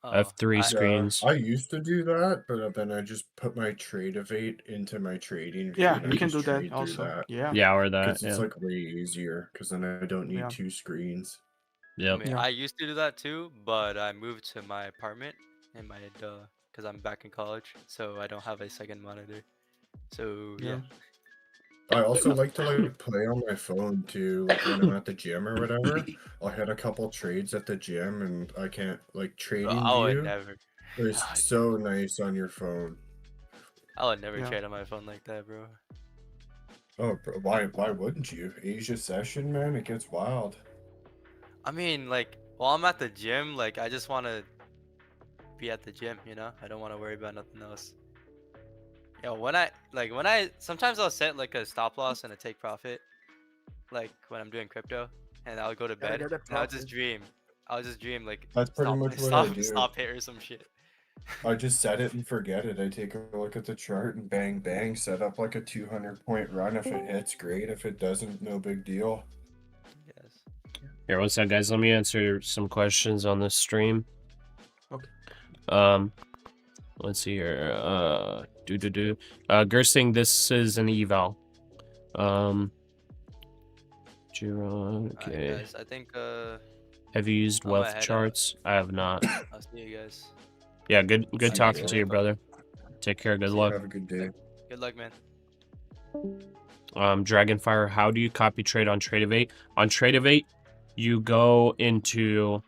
I have 3 screens. I used to do that, but then I just put my Tradevate into my trading view. Yeah, and you I can just do that trade through also. that. Yeah. Yeah, or that. Because Yeah. it's like way easier. Because then I don't need Yeah. 2 screens. I Yep. mean, Yeah. I used to do that too, but I moved to my apartment in my because I'm back in college, so I don't have a second monitor. So yeah. I also like to like play on my phone too, like when I'm at the gym or whatever. I'll hit a couple trades at the gym, and I can't like trading I would view never. is so nice on your phone. I would never Yeah. trade on my phone like that, bro. Oh, bro, why wouldn't you? Asia session, man, it gets wild. I mean, like, while I'm at the gym, like, I just want to be at the gym, you know? I don't want to worry about nothing else. Yo, sometimes I'll set like a stop loss and a take profit, like when I'm doing crypto, and I'll go to Gotta bed get that and I'll profit. just dream like That's pretty stop, much what stop, I do. stop hit or some shit. I just set it and forget it. I take a look at the chart and bang bang, set up like a 200-point run. If it hits, great. If it doesn't, no big deal. Yes. Here, what's up, guys? Let me answer some questions on this stream. Okay. Let's see here. Gersting, this is an eval. Jiron, okay. Alright, guys, I think Have you used I'm gonna wealth head out. charts? I have not. I'll see you guys. Yeah, good See you talking guys. to you, brother. Take care. Good luck. Have a good day. Good luck, man. Dragonfire, how do you copy trade on Tradevate? On Tradevate, you go into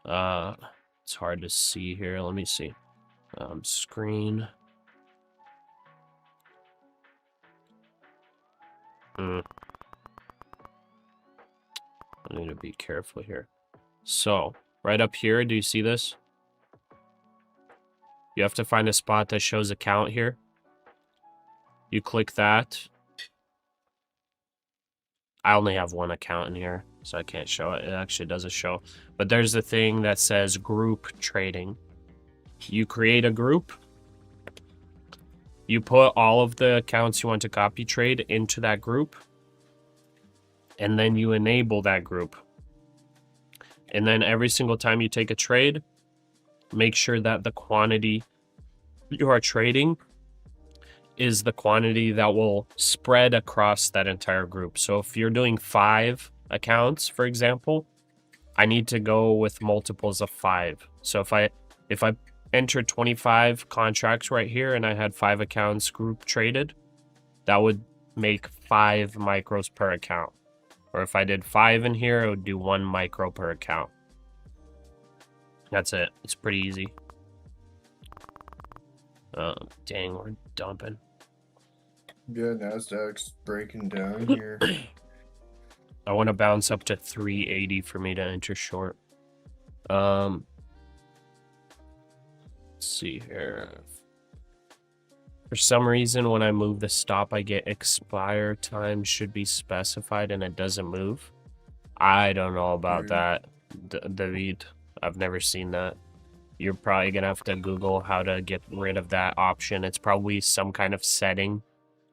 it's hard to see here. Let me see. Screen. I need to be careful here. So, right up here, do you see this? You have to find a spot that shows account here. You click that. I only have one account in here, so I can't show it. It actually doesn't show. But there's a thing that says group trading. You create a group. You put all of the accounts you want to copy trade into that group. And then you enable that group. And then every single time you take a trade, make sure that the quantity you are trading is the quantity that will spread across that entire group. So if you're doing 5 accounts, for example, I need to go with multiples of 5. So if I entered 25 contracts right here and I had 5 accounts group traded, that would make 5 micros per account. Or if I did 5 in here, it would do 1 micro per account. That's it. It's pretty easy. Dang, we're dumping. Yeah, NASDAQ's breaking down here. I want to bounce up to 380 for me to enter short. Let's see here. For some reason, when I move the stop, I get expire time should be specified and it doesn't move. I don't know about that, David. I've never seen that. You're probably going to have to Google how to get rid of that option. It's probably some kind of setting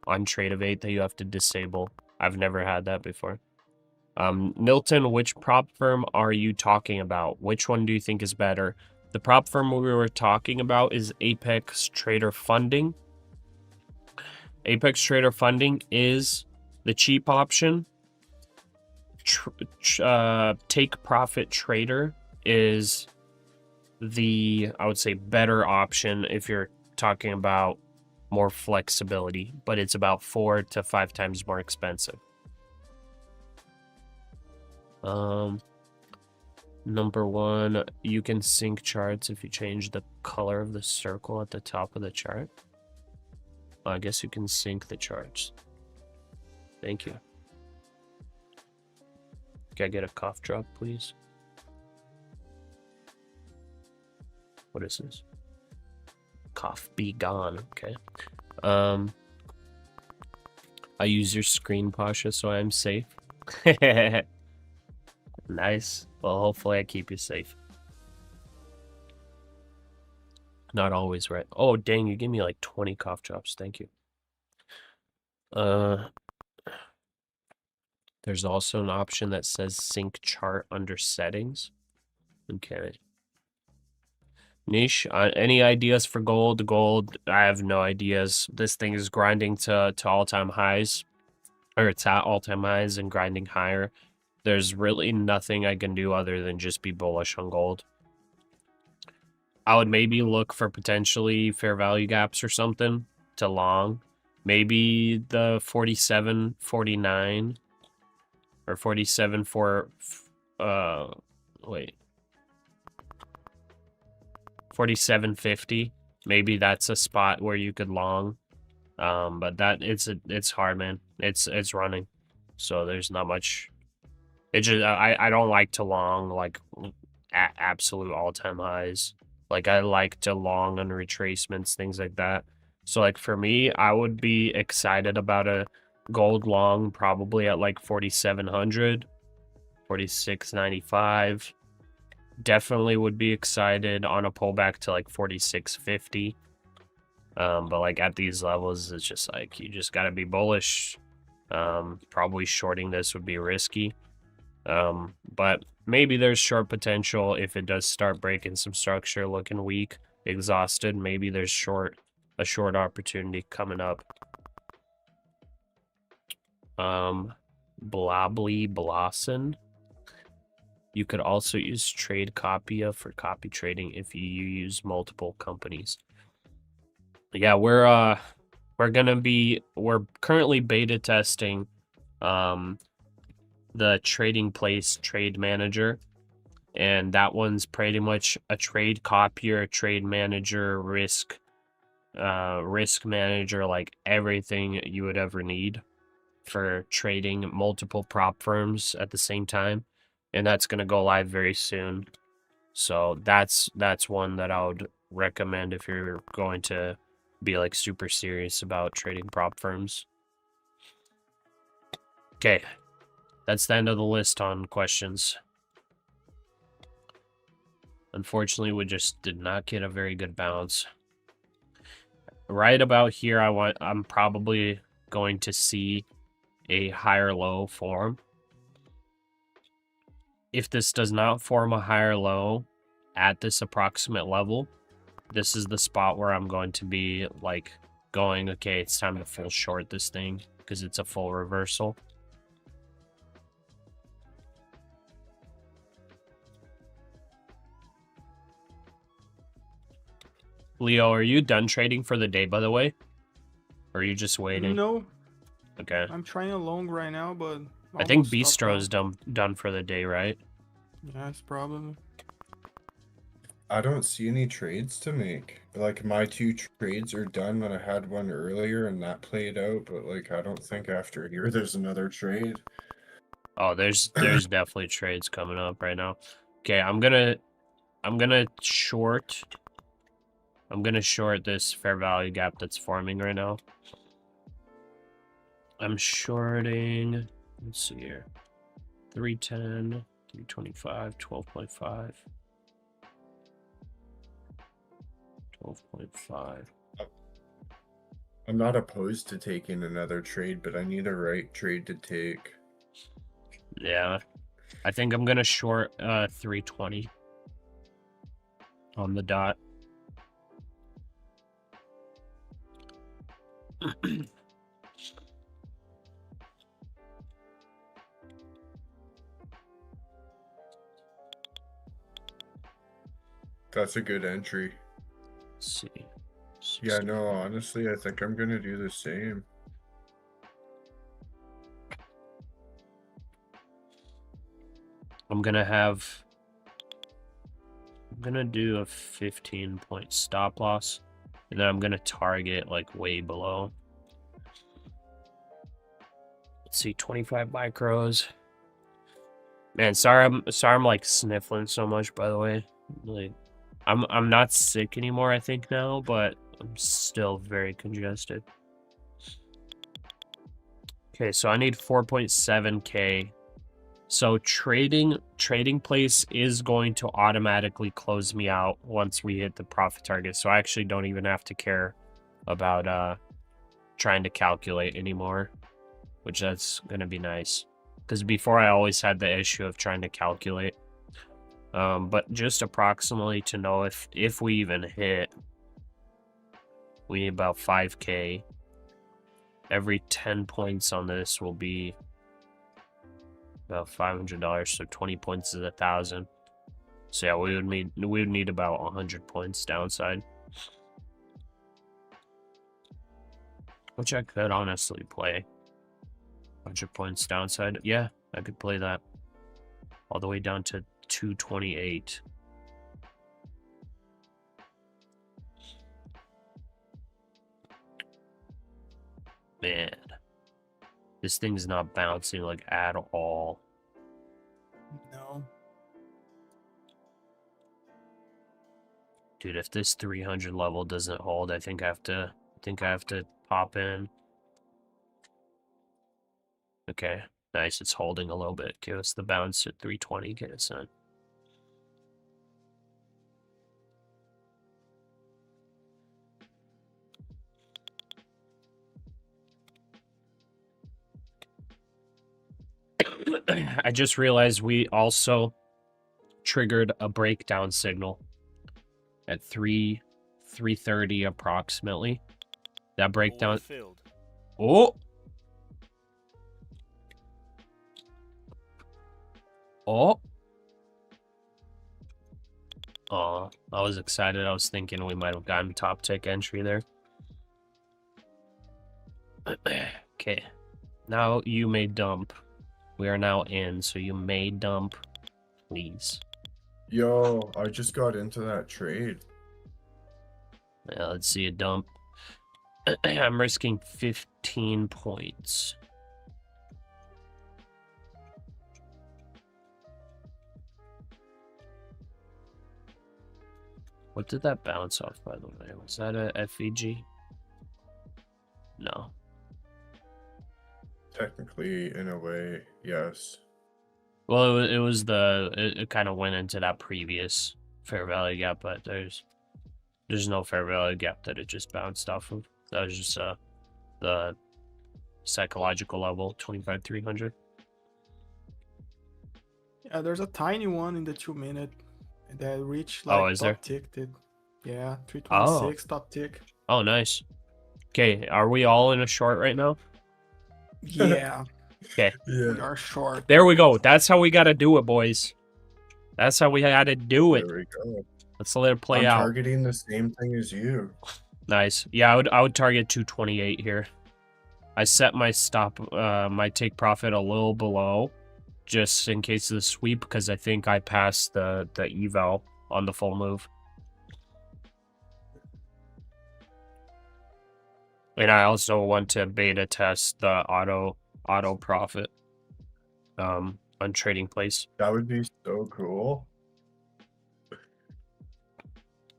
on Tradeovate that you have to disable. I've never had that before. Milton, which prop firm are you talking about? Which one do you think is better? The prop firm we were talking about is Apex Trader Funding. Apex Trader Funding is the cheap option. Take Profit Trader is the, I would say, better option if you're talking about more flexibility, but it's about 4 to 5 times more expensive. Number 1, you can sync charts if you change the color of the circle at the top of the chart. I guess you can sync the charts. Thank you. Can I get a cough drop, please? What is this? Cough be gone. Okay. I use your screen, Pasha, so I'm safe. Nice. Well, hopefully I keep you safe. Not always, right? Oh, dang, you gave me like 20 cough drops. Thank you. There's also an option that says sync chart under settings. Okay. Niche, any ideas for gold? Gold, I have no ideas. This thing is grinding to all-time highs. Or it's at all-time highs and grinding higher. There's really nothing I can do other than just be bullish on gold. I would maybe look for potentially fair value gaps or something to long. Maybe the 47, 49 or 47 for, wait. 47.50. Maybe that's a spot where you could long. But that it's hard, man. It's running. So there's not much. It just I don't like to long like at absolute all-time highs. Like I like to long on retracements, things like that. So like for me, I would be excited about a gold long probably at like 4,700, 46.95. Definitely would be excited on a pullback to like 46.50. But like at these levels, it's just like you just gotta be bullish. Probably shorting this would be risky. But maybe there's short potential if it does start breaking some structure, looking weak, exhausted. Maybe there's a short opportunity coming up. Blobly Blossom. You could also use Trade Copia for copy trading if you use multiple companies. Yeah, we're currently beta testing the Trading Place Trade Manager, and that one's pretty much a trade copier, trade manager, risk manager, like everything you would ever need for trading multiple prop firms at the same time. And that's going to go live very soon. So that's one that I would recommend if you're going to be like super serious about trading prop firms. Okay. That's the end of the list on questions. Unfortunately, we just did not get a very good bounce. Right about here, I'm probably going to see a higher low form. if this does not form a higher low at this approximate level, this is the spot where I'm going to be like going, okay, it's time to full short this thing because it's a full reversal. Leo, are you done trading for the day, by the way? Or are you just waiting? No, Okay. I'm trying a long right now, but I think almost stopped Bistro's now. done for the day, right? Yes, probably. I don't see any trades to make. Like, my 2 trades are done, and I had one earlier, and that played out, but, like, I don't think after here there's another trade. Oh, there's definitely trades coming up right now. Okay, I'm gonna short this fair value gap that's forming right now. I'm shorting, let's see here, 310, 325, 12.5. 12.5. I'm not opposed to taking another trade, but I need a right trade to take. Yeah. I think I'm gonna short 320 on the dot. That's a good entry. Let's see. Yeah, no, honestly, I think I'm gonna do the same. I'm gonna do a 15-point stop loss, and then I'm gonna target like way below. Let's see, 25 micros. Man, sorry I'm like sniffling so much, by the way. Like, I'm not sick anymore, I think now, but I'm still very congested. Okay, so I need 4.7K. So trading place is going to automatically close me out once we hit the profit target. So I actually don't even have to care about trying to calculate anymore, which that's gonna be nice. Because before I always had the issue of trying to calculate. But just approximately to know if we even hit, we need about 5K. Every 10 points on this will be about $500, so 20 points is 1,000. So yeah, we would need about 100 points downside, which I could honestly play. 100 points downside, yeah, I could play that all the way down to 228. Man, this thing's not bouncing like at all. No. Dude, if this 300 level doesn't hold, I think I have to pop in. Okay, nice, it's holding a little bit. Give us the bounce at 320, get us in. I just realized we also triggered a breakdown signal at 3:30 approximately. That breakdown. Oh. Oh. Oh, I was excited. I was thinking we might have gotten top tick entry there. Okay. Now you may dump. We are now in, so you may dump, please. Yo, I just got into that trade. Yeah, let's see a dump. I'm risking 15 points. What did that bounce off, by the way? Was that a FVG? No. Technically, in a way, yes. Well, it kind of went into that previous fair value gap, but there's no fair value gap that it just bounced off of. That was just the psychological level, 25,300. There's a tiny one in the 2 minute that reached Oh, like is there? top tick. Yeah, 326 top tick. Oh, nice. Okay, are we all in a short right now? Yeah, Okay, we are short. there we go. That's how we gotta do it, boys. That's how we gotta do it. There we go. Let's let it play I'm out. targeting the same thing as you. Nice. Yeah, I would target 228 here. I set my stop, my take profit a little below, just in case of the sweep, because I think I passed the eval on the full move. And I also want to beta test the auto profit on trading place. That would be so cool.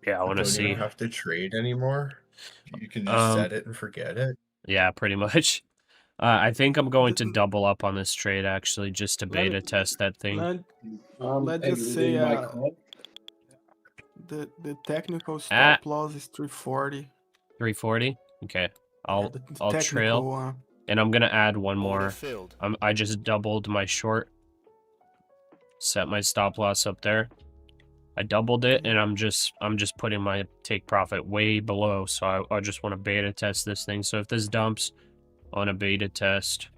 Yeah, I want to Don't see. even have to trade anymore. You can just set it and forget it. Yeah, pretty much. I think I'm going to double up on this trade actually, just to beta test that thing. Let's just say the technical stop loss is 340. 340. Okay, I'll technical trail, one. and I'm gonna add one more. Filled. I just doubled my short. Set my stop loss up there. I doubled it, and I'm just putting my take profit way below. So I just want to beta test this thing. So if this dumps on a beta test,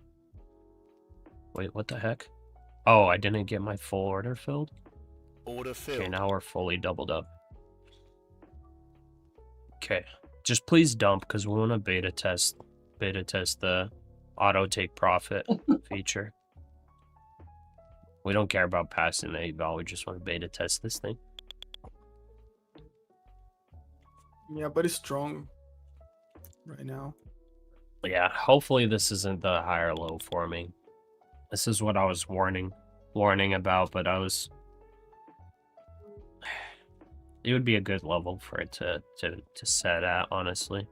wait, what the heck? Oh, I didn't get my full order filled. Order filled. Okay, now we're fully doubled up. Okay, just please dump because we want to beta test the auto take profit feature. We don't care about passing the eval. We just want to beta test this thing. Yeah, but it's strong right now. Yeah, hopefully this isn't the higher low for me. This is what I was warning about, but it would be a good level for it to set at, honestly.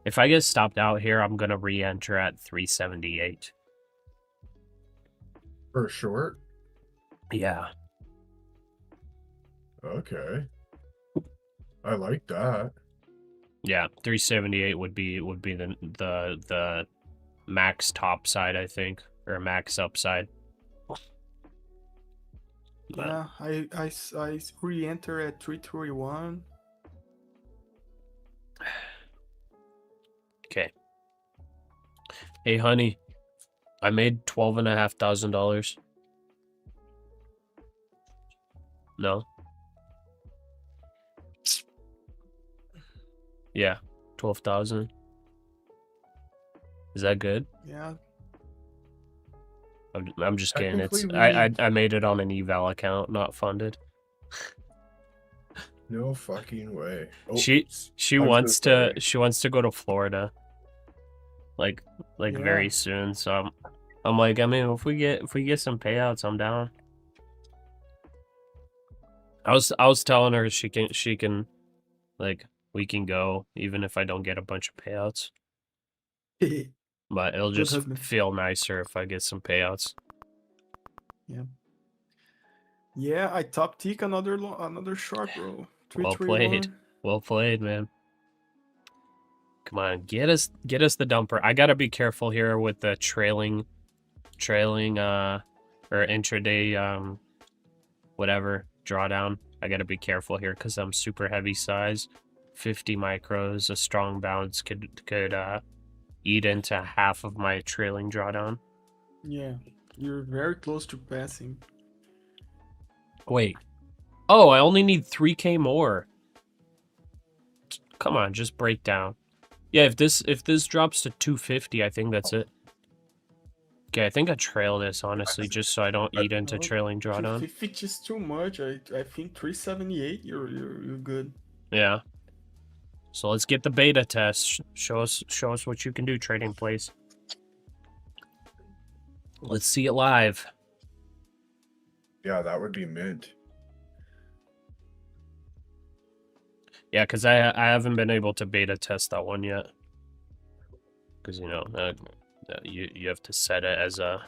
If I get stopped out here, I'm gonna re-enter at 378. For short? Yeah. Okay. I like that. Yeah, 378 would be the max top side, I think, or max upside. Yeah, I re-enter at 331. Okay. Hey, honey, I made $12,500. No. Yeah, 12,000. Is that good? Yeah. I'm just kidding. It's Technically, I made it on an eval account, not funded. No fucking way. Oh, She I'm wants so to go to Florida. Like Yeah. very soon. So I'm like, I mean, if we get some payouts, I'm down. I was telling her she can like, we can go even if I don't get a bunch of payouts. But it'll Good just husband. feel nicer if I get some payouts. Yeah, I top tick another short, bro. Well 331. played. Well played, man. Come on, get us the dumper. I gotta be careful here with the trailing or intraday whatever drawdown. I gotta be careful here because I'm super heavy size. 50 micros, a strong bounce could eat into half of my trailing drawdown. Yeah, you're very close to passing. Wait. Oh, I only need 3K more. Come on, just break down. Yeah, if this drops to 250, I think that's it. Okay, I think I trail this, honestly, just so I don't eat into trailing drawdown. 250 is too much. I think 378. You're good. Yeah. So let's get the beta test. Show us what you can do, trading place. Let's see it live. Yeah, that would be mint. Yeah, because I haven't been able to beta test that one yet. Because, you know, you have to set it as a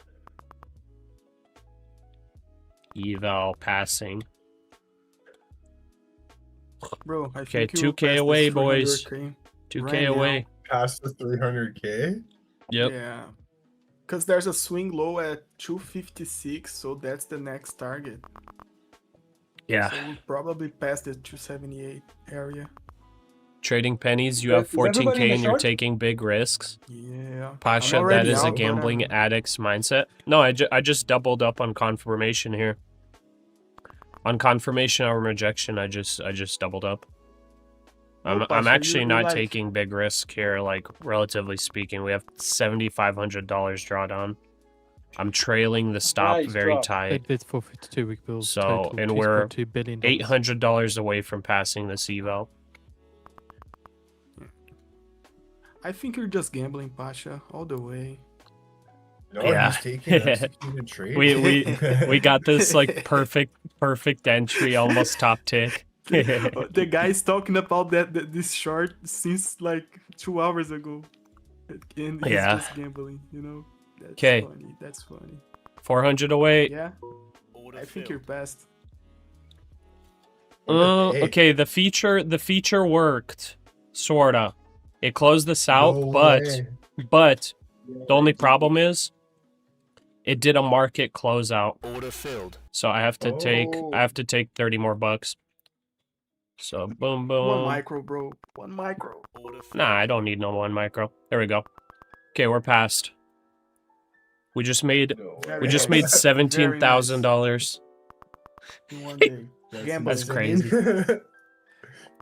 eval passing. Bro, I Okay, think you 2K away, boys. 300K 2K right away. now. Past the 300K? Yep. Yeah. Because there's a swing low at 256, so that's the next target. Yeah. So we'll probably pass the 278 area. Trading pennies, you have Is everybody 14K in the and you're short? taking big risks. Yeah. Pasha, I'm that already is a out, but gambling I'm- addict's mindset. No, I just doubled up on confirmation here. On confirmation or rejection, I just doubled up. I'm Pasha, actually you not like- taking big risk here, like relatively speaking. We have $7,500 drawdown. I'm trailing the stop Nice very drop. tight. Big bid for 52-week bills. So, total and we're $2.2 billion. $800 away from passing this eval. I think you're just gambling, Pasha, all the way. No, Yeah. he's taking executed trade. We got this like perfect entry, almost top tick. The guy's talking about this short since like 2 hours ago. And he's Yeah. just gambling, you know? That's 'Kay. funny. That's funny. 400 away. Yeah, Order I think filled. you're best. Hey. Okay, the feature worked, sorta. It closed this out, No but way. the only problem is it did a market closeout. Order filled. So I have to take 30 more bucks. So boom boom. 1 micro, bro. 1 micro. Order filled. Nah, I don't need no 1 micro. There we go. Okay, we're past. We just made No Very we way. just nice. made $17,000. In 1 day. Gambling. That's crazy.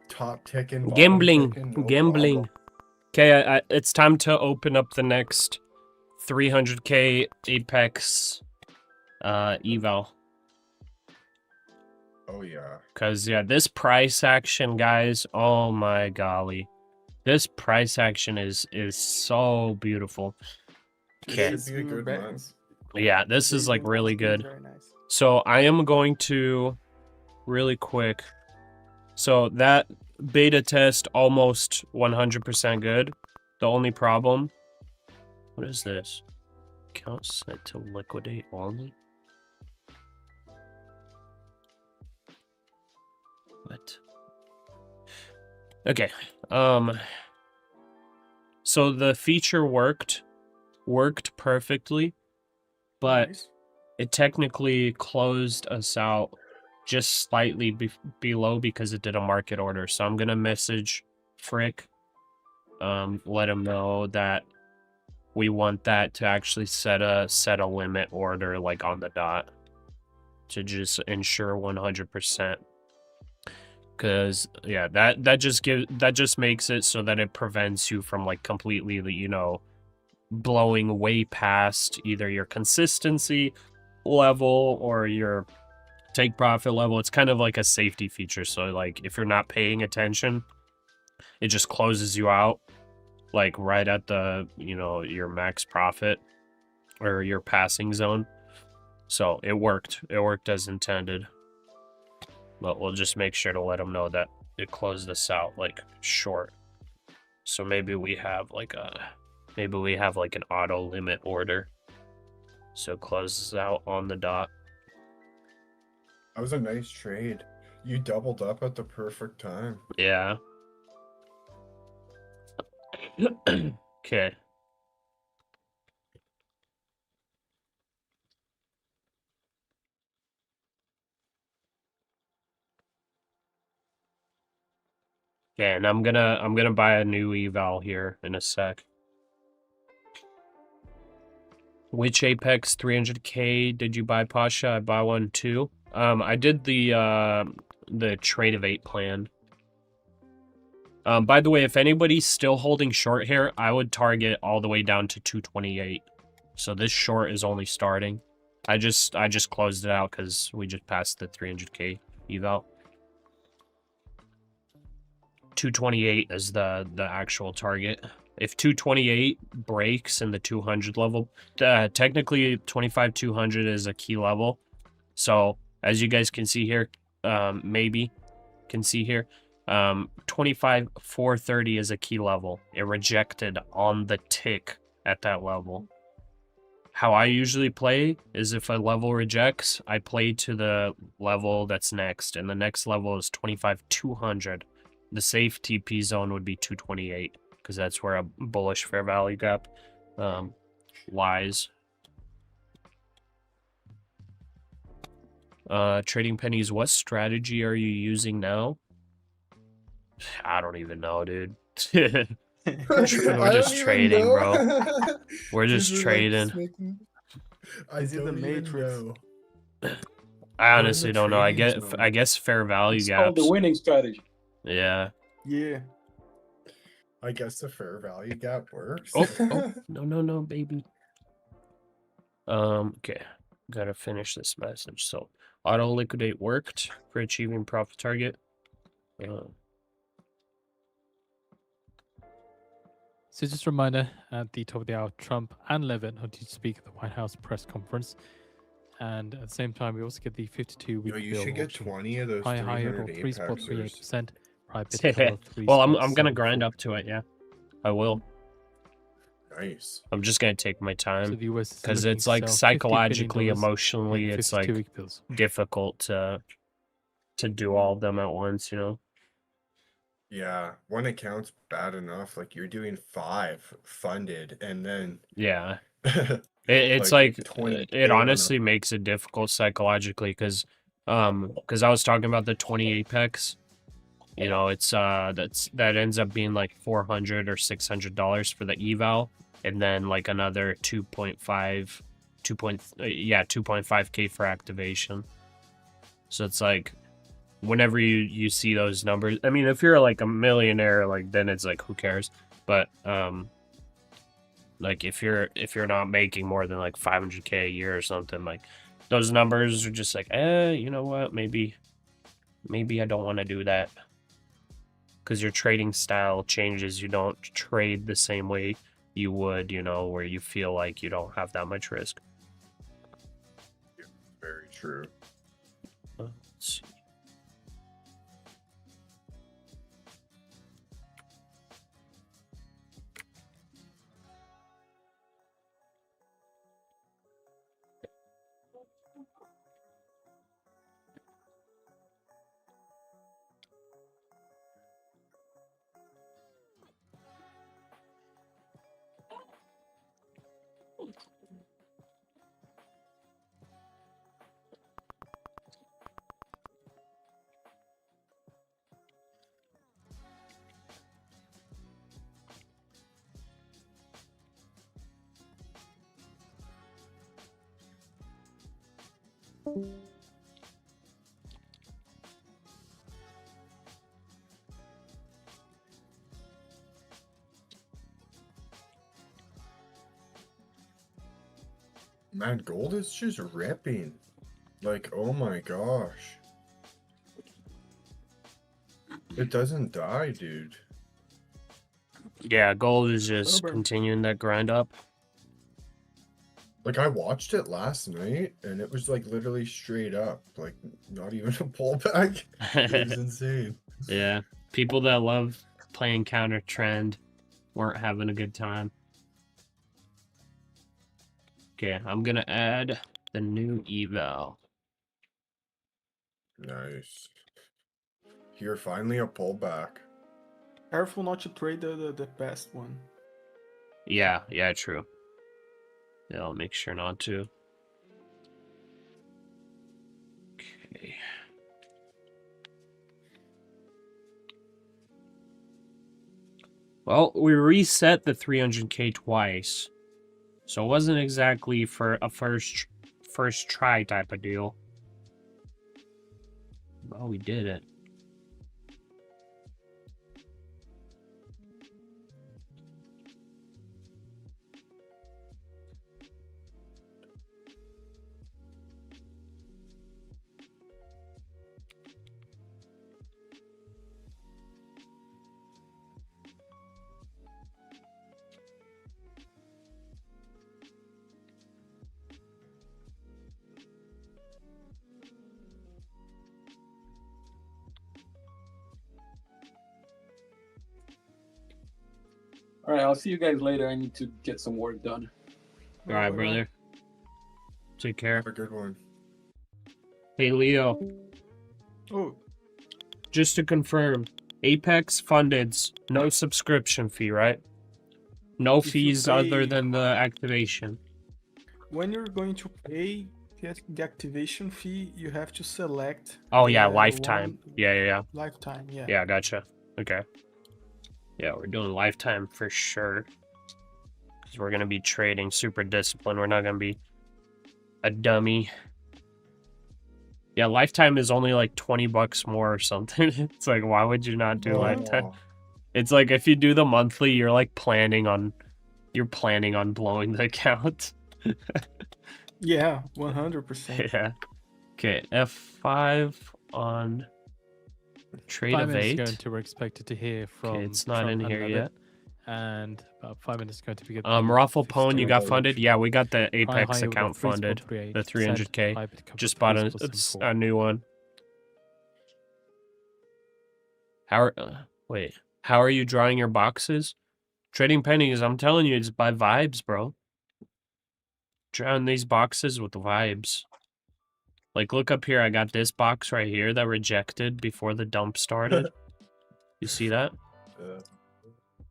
Top ticking. bottom Gambling, ticking, no gambling. problem. Okay, it's time to open up the next 300K Apex eval. Oh yeah. Cause yeah, this price action, guys. Oh my golly, this price action is so beautiful. Okay, This should be a good month. yeah, this is like really good. Very nice. So I am going to really quick. So that beta test almost 100% good. The only problem, what is this? Account set to liquidate only. What? Okay. So the feature worked perfectly, but Nice. it technically closed us out just slightly below because it did a market order. So I'm gonna message Frick, let him know that we want that to actually set a limit order like on the dot to just ensure 100%. Because yeah, that just makes it so that it prevents you from like completely, you know, blowing way past either your consistency level or your take profit level. It's kind of like a safety feature. So like if you're not paying attention, it just closes you out like right at the, you know, your max profit or your passing zone. So it worked as intended. But we'll just make sure to let them know that it closed this out like short. So maybe we have like an auto limit order. So it closes out on the dot. That was a nice trade. You doubled up at the perfect time. Yeah. Okay. Okay, and I'm gonna buy a new eval here in a sec. Which Apex 300K did you buy, Pasha? I bought one too. I did the trade of 8 plan. By the way, if anybody's still holding short here, I would target all the way down to 228. So this short is only starting. I just closed it out because we just passed the 300K eval. 228 is the actual target. If 228 breaks in the 200 level, technically 25-200 is a key level. So as you guys can see here, 25-430 is a key level. It rejected on the tick at that level. How I usually play is if a level rejects, I play to the level that's next, and the next level is 25-200. The safe TP zone would be 228 because that's where a bullish fair value gap wise. Trading pennies, what strategy are you using now? I don't even know, dude. We're just trading, bro. We're just trading. Is it the Matrix? I honestly don't know. I guess fair value It's gaps. called the winning strategy. Yeah. Yeah. I guess the fair value gap works. Oh, no, baby. Okay. Gotta finish this message. So, auto liquidate worked for achieving profit target. So just a reminder, at the top of the hour, Trump and Levin are due to speak at the White House press conference. And at the same time, we also get the 52-week Yo, you bill should get option. 20 of those High 300 of 3.38%. Apexers. Well, I'm gonna grind up to it, yeah. I will. Nice. I'm just gonna take my time So the US is because looking it's to like sell $50 psychologically, billion emotionally, in it's like 52-week bills. difficult to do all of them at once, you know. Yeah, one account's bad enough. Like you're doing 5 funded, and then Yeah, it's like 20 it honestly makes it difficult psychologically because I was talking about the 20 Apex. You know, it's that ends up being like $400 or $600 for the eval, and then like another 2.5K for activation. So it's like whenever you see those numbers, I mean, if you're like a millionaire, like then it's like who cares? But like if you're not making more than like 500K a year or something, like those numbers are just like, you know what? Maybe I don't want to do that. Because your trading style changes. You don't trade the same way you would, you know, where you feel like you don't have that much risk. Very true. Let's see. Man, gold is just ripping. Like, oh my gosh. It doesn't die, dude. Yeah, gold is just continuing that grind up. Like, I watched it last night, and it was, like, literally straight up. Like, not even a pullback. It was insane. Yeah, people that love playing counter trend weren't having a good time. Okay, I'm gonna add the new eval. Nice. Here, finally a pullback. Careful not to trade the past one. Yeah, true. Yeah, I'll make sure not to. Okay. Well, we reset the 300K twice. So it wasn't exactly for a first try type of deal. Well, we did it. All right, I'll see you guys later. I need to get some work done. All right, brother. Take care. Have a good one. Hey, Leo. Oh. Just to confirm, Apex fundeds, no subscription fee, right? No if you fees other pay- than the activation. When you're going to pay the activation fee, you have to select. Oh yeah, the lifetime. one- Yeah. Lifetime, yeah. Yeah, gotcha. Okay. Yeah, we're doing lifetime for sure. Because we're gonna be trading super disciplined. We're not gonna be a dummy. Yeah, lifetime is only like $20 more or something. It's like, why would you not do lifetime? It's like if you do the monthly, you're like planning on blowing the account. Yeah, 100%. Yeah. Okay, F5 on trade 5 of minutes 8. ago until we're expected to hear from Okay, it's not Trump in and here Levitt, yet. and about 5 minutes ago to get Raffle Pone, you got funded? Yeah, we got the Apex high account funded. The 300K. Just bought a new one. Wait, how are you drawing your boxes? Trading pennies, I'm telling you, it's by vibes, bro. Drawing these boxes with vibes. Like, look up here, I got this box right here that rejected before the dump started. You see that?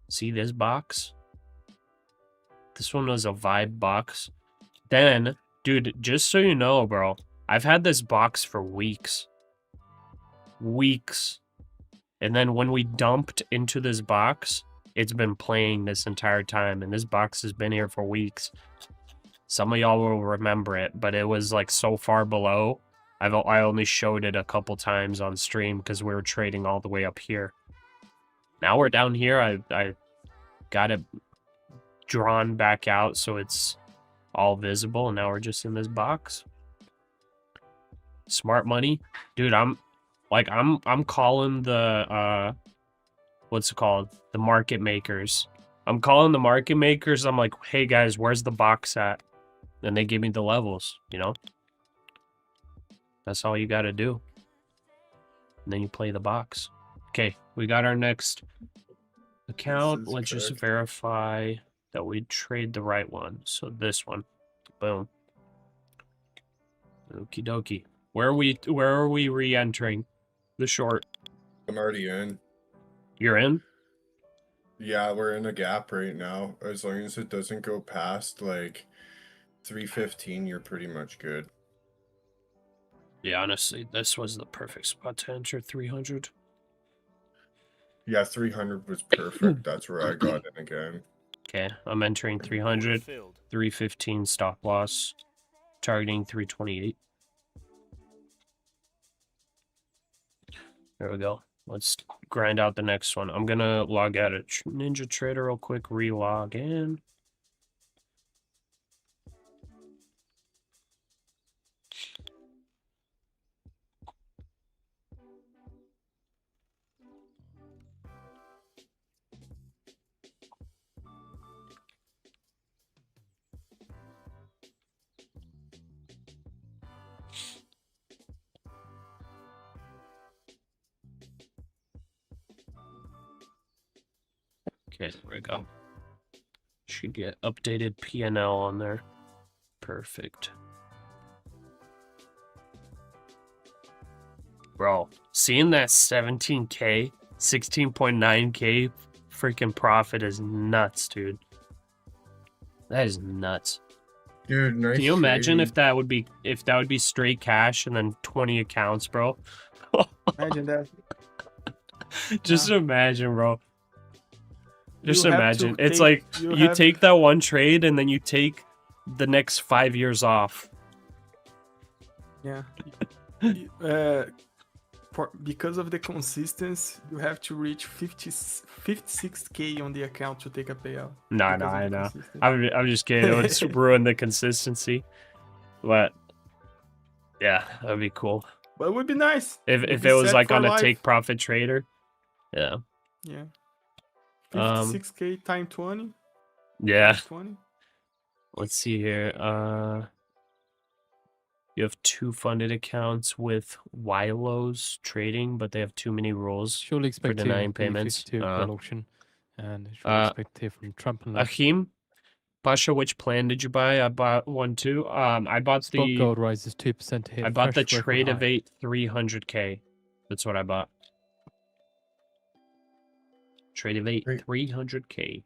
See this box? This one was a vibe box. Then, dude, just so you know, bro, I've had this box for weeks. Weeks. And then when we dumped into this box, it's been playing this entire time, and this box has been here for weeks. Some of y'all will remember it, but it was like so far below. I only showed it a couple times on stream because we were trading all the way up here. Now we're down here. I got it drawn back out so it's all visible, and now we're just in this box. Smart money, dude. I'm calling the what's it called? The market makers. I'm calling the market makers. I'm like, hey guys, where's the box at? And they give me the levels, you know? That's all you gotta do. And then you play the box. Okay, we got our next account. Let's just verify that we trade the right one. So this one. Boom. Okie dokie. Where are we re-entering? The short. I'm already in. You're in? Yeah, we're in a gap right now. As long as it doesn't go past like 315, you're pretty much good. Yeah, honestly, this was the perfect spot to enter 300. Yeah, 300 was perfect. That's where I got in again. Okay, I'm entering 300. 315 stop loss. Targeting 328. There we go. Let's grind out the next one. I'm gonna log out of Ninja Trader real quick, re-log in. Okay, there we go. Should get updated P&L on there. Perfect. Bro, seeing that 17K, 16.9K freaking profit is nuts, dude. That is nuts. Dude, nice. Can you imagine trade. if that would be straight cash and then 20 accounts, bro? Imagine that. Just imagine, bro. Just You have to imagine. It's take- like you you have- take that one trade and then you take the next 5 years off. Yeah. Because of the consistency, you have to reach 56K on the account to take a payout. No, Because of I the know. consistency. I'm just kidding. It would just ruin the consistency. But yeah, that'd be cool. But it would be nice. If Would it be was set like for on a life. take profit trader. Yeah. Yeah. Um, 56K times 20. Yeah. times 20. Let's see here. You have 2 funded accounts with Wilo's trading, but they have too many rules. Surely expect to denying be payments. 52 for an auction, and surely expect to hear from Trump and Levitt. Ahim, Pasha, which plan did you buy? I bought one too. I bought Spot the gold rises 2% to hit I bought the fresh record trade of high. 8 300K. That's what I bought. Trade of 8 300K.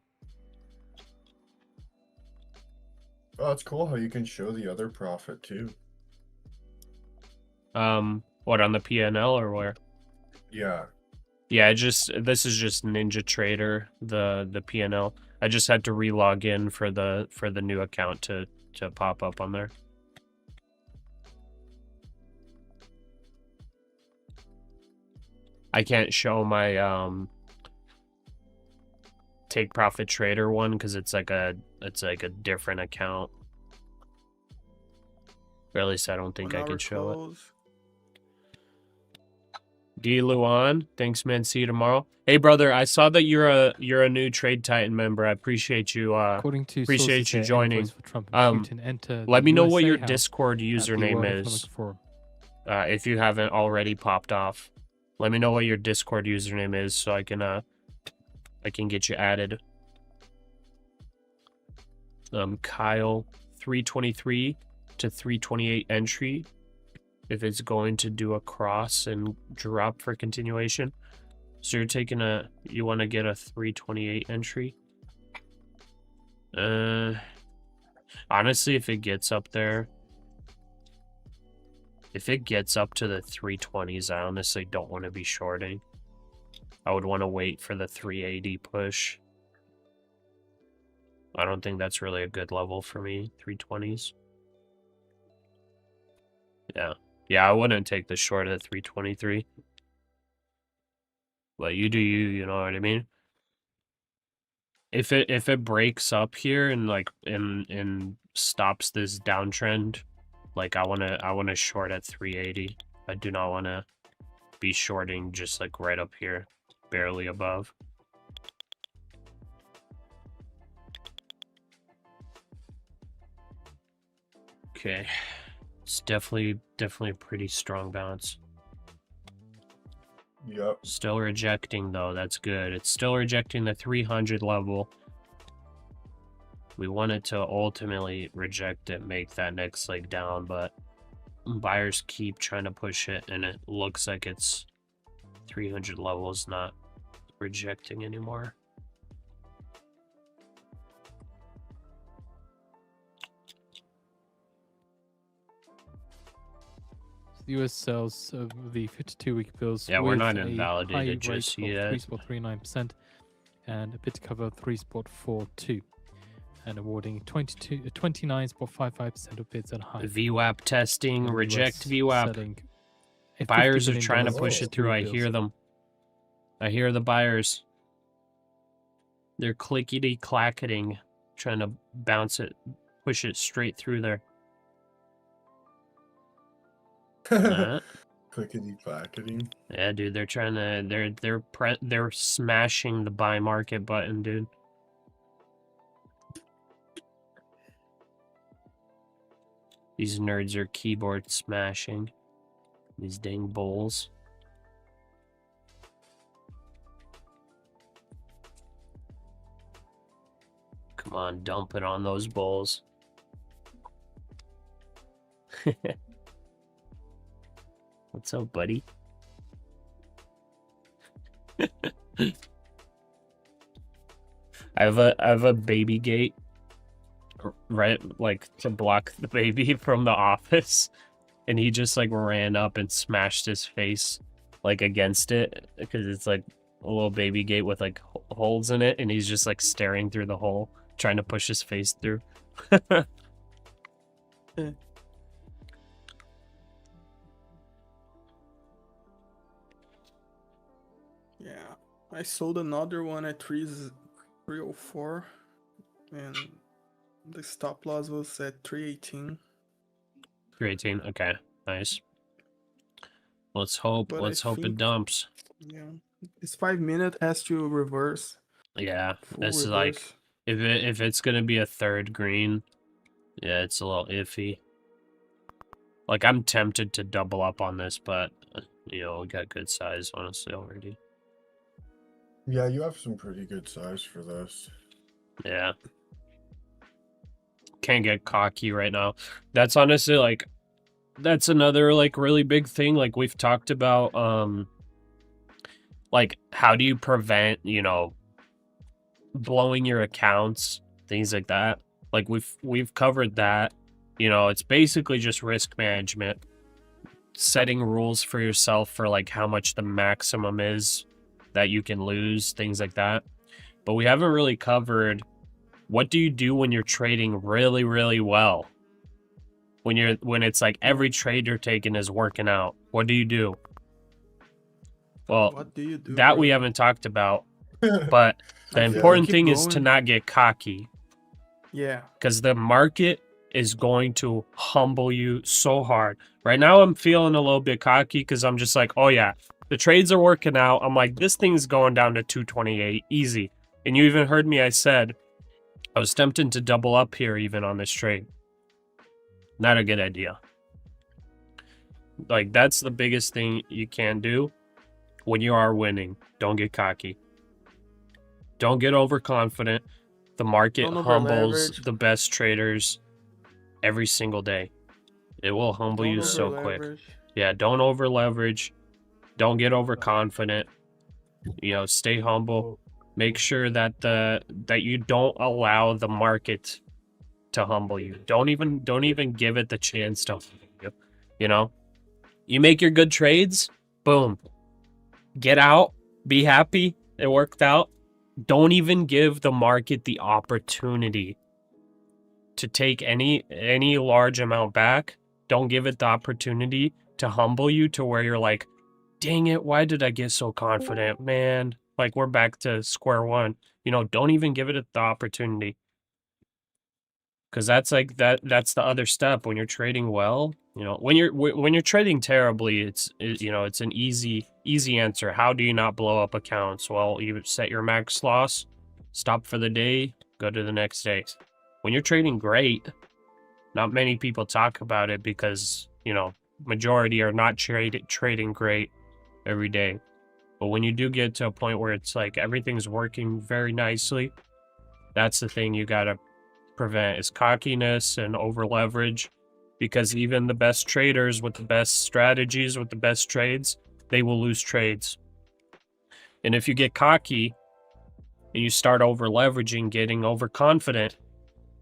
Oh, it's cool how you can show the other profit too. What, on the PNL or where? Yeah. Yeah, this is just Ninja Trader, the PNL. I just had to re-log in for the new account to pop up on there. I can't show my take profit trader one because it's like a different account. Or at least I don't think I could show it. D Luan, thanks man. See you tomorrow. Hey brother, I saw that you're a new Trade Titan member. I appreciate you. According to Appreciate you sources here, joining. envoys for Trump and Putin enter Let the me know what USA your House Discord at the World username Economic is. Forum. If you haven't already popped off, let me know what your Discord username is so I can get you added. Kyle 323 to 328 entry. If it's going to do a cross and drop for continuation. So you're taking you want to get a 328 entry? Honestly, if it gets up there, if it gets up to the 320s, I honestly don't want to be shorting. I would want to wait for the 380 push. I don't think that's really a good level for me, 320s. Yeah. Yeah, I wouldn't take the short at 323. But you do you know what I mean? If it breaks up here and like and stops this downtrend, like I wanna short at 380. I do not wanna be shorting just like right up here, barely above. Okay. It's definitely a pretty strong bounce. Yep. Still rejecting though, that's good. It's still rejecting the 300 level. We want it to ultimately reject it, make that next leg down, but buyers keep trying to push it, and it looks like it's 300 levels not rejecting anymore. The US sells the 52-week bills. Yeah, we're with not a invalidated high rate just of yet. 3.39% and a bid cover of 3.42, and awarding 29.55% of bids at high. VWAP testing, And the reject US VWAP. selling a Buyers $50 are trying to billion push it through. I bills. hear them. I hear the buyers. They're clickety clacketing, trying to bounce it, push it straight through there. Clickety clackety. Yeah, dude, they're trying to. They're smashing the buy market button, dude. These nerds are keyboard smashing. These dang bulls. Come on, dump it on those bulls. What's up, buddy? I have a baby gate, right, like to block the baby from the office, and he just like ran up and smashed his face like against it because it's like a little baby gate with like holes in it, and he's just like staring through the hole, trying to push his face through. Yeah, I sold another one at 304, and the stop loss was at 318. 318. Okay, nice. Let's hope. But Let's hope it think, dumps. yeah, this 5 minute has to reverse. Yeah, Full this is reverse. like if it's gonna be a third green, yeah, it's a little iffy. Like I'm tempted to double up on this, but you know, we got good size honestly already. Yeah, you have some pretty good size for this. Yeah. Can't get cocky right now. That's honestly like that's another like really big thing. Like we've talked about like how do you prevent, you know, blowing your accounts, things like that. Like we've covered that. You know, it's basically just risk management, setting rules for yourself for like how much the maximum is that you can lose, things like that. But we haven't really covered what do you do when you're trading really, really well? When it's like every trade you're taking is working out. What do you do? Well, What do you do, that bro? we haven't talked about. But the I feel important keep thing is to going. not get cocky, Yeah. because the market is going to humble you so hard. Right now, I'm feeling a little bit cocky because I'm just like, oh yeah, the trades are working out. I'm like, this thing's going down to 228, easy. And you even heard me, I said, I was tempted to double up here even on this trade. Not a good idea. Like, that's the biggest thing you can do when you are winning. Don't get cocky. Don't get overconfident. The market Don't humbles over-leverage. the best traders every single day. It will humble Don't you so quick. over-leverage. Yeah, don't over leverage. Don't get overconfident. You know, stay humble. Make sure that you don't allow the market to humble you. Don't even give it the chance to humble you. You know? You make your good trades, boom. Get out, be happy, it worked out. Don't even give the market the opportunity to take any large amount back. Don't give it the opportunity to humble you to where you're like, dang it, why did I get so confident, man? Like, we're back to square one. You know, don't even give it the opportunity. Because that's like that's the other step when you're trading well. You know, when you're trading terribly, it's an easy answer. How do you not blow up accounts? Well, you set your max loss, stop for the day, go to the next day. When you're trading great, not many people talk about it because, you know, majority are not trading great every day. But when you do get to a point where it's like everything's working very nicely, that's the thing you gotta prevent, is cockiness and over leverage, because even the best traders with the best strategies, with the best trades, they will lose trades. And if you get cocky and you start over leveraging, getting overconfident,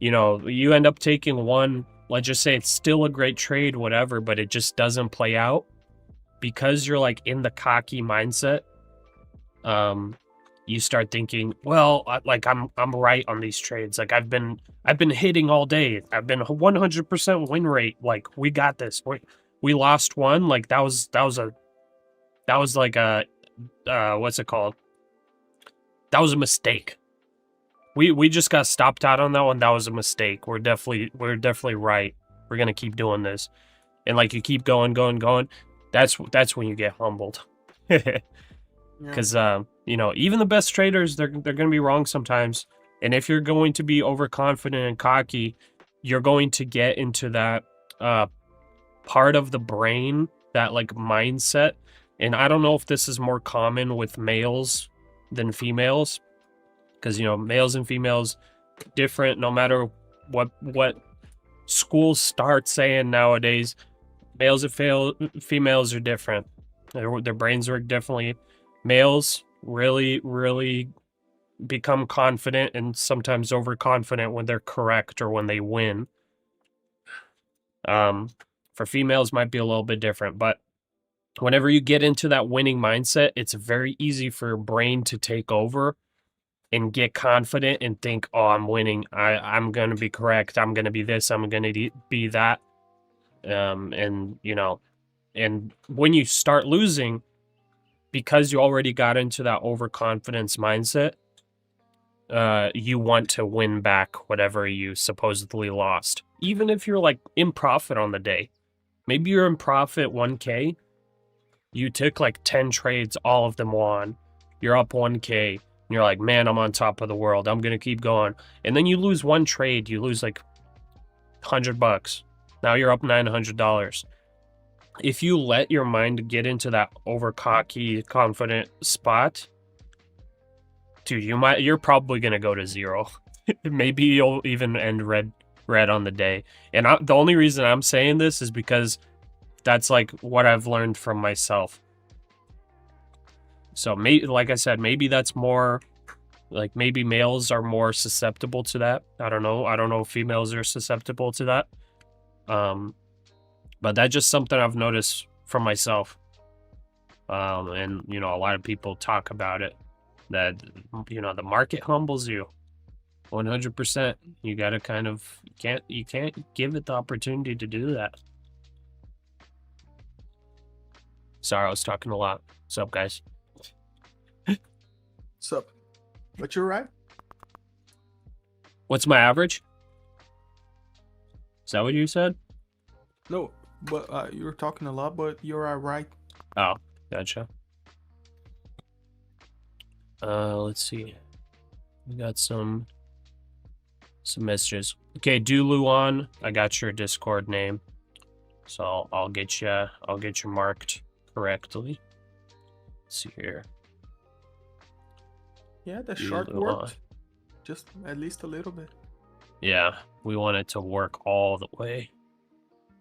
you know, you end up taking one, let's just say it's still a great trade, whatever, but it just doesn't play out because you're like in the cocky mindset. You start thinking, well, like I'm right on these trades. Like I've been hitting all day. I've been 100% win rate. Like we got this. We lost one. Like that was like a what's it called? That was a mistake. We just got stopped out on that one. That was a mistake. We're definitely right. We're gonna keep doing this, and like you keep going. That's when you get humbled. Because you know, even the best traders, they're gonna be wrong sometimes. And if you're going to be overconfident and cocky, you're going to get into that part of the brain, that like mindset. And I don't know if this is more common with males than females, because, you know, males and females different. No matter what schools start saying nowadays, males and females are different. Their brains work differently. Males really become confident and sometimes overconfident when they're correct or when they win. For females might be a little bit different, but whenever you get into that winning mindset, it's very easy for your brain to take over and get confident and think, oh, I'm winning. I'm going to be correct. I'm going to be this. I'm going to be that. And, you know, and when you start losing, because you already got into that overconfidence mindset, you want to win back whatever you supposedly lost. Even if you're like in profit on the day. Maybe you're in profit 1K. You took like 10 trades, all of them won. You're up 1K. And you're like, man, I'm on top of the world. I'm going to keep going. And then you lose one trade. You lose like $100. Now you're up $900. If you let your mind get into that over cocky, confident spot, dude, you're probably gonna go to zero. Maybe you'll even end red on the day. And the only reason I'm saying this is because that's like what I've learned from myself. So maybe, like I said, maybe that's more Like maybe males are more susceptible to that. I don't know. I don't know if females are susceptible to that. But that's just something I've noticed for myself. And you know, a lot of people talk about it, that you know, the market humbles you 100%. You gotta kind of, you can't give it the opportunity to do that. Sorry, I was talking a lot. What's up, guys? Sup? But you're right. What's my average? Is that what you said? No, but you're talking a lot, but you're right. Oh, gotcha. Let's see. We got some messages. Okay, Luan, I got your Discord name, so I'll get you marked correctly. Let's see here. Yeah, the short worked. Just at least a little bit. Yeah, we want it to work all the way.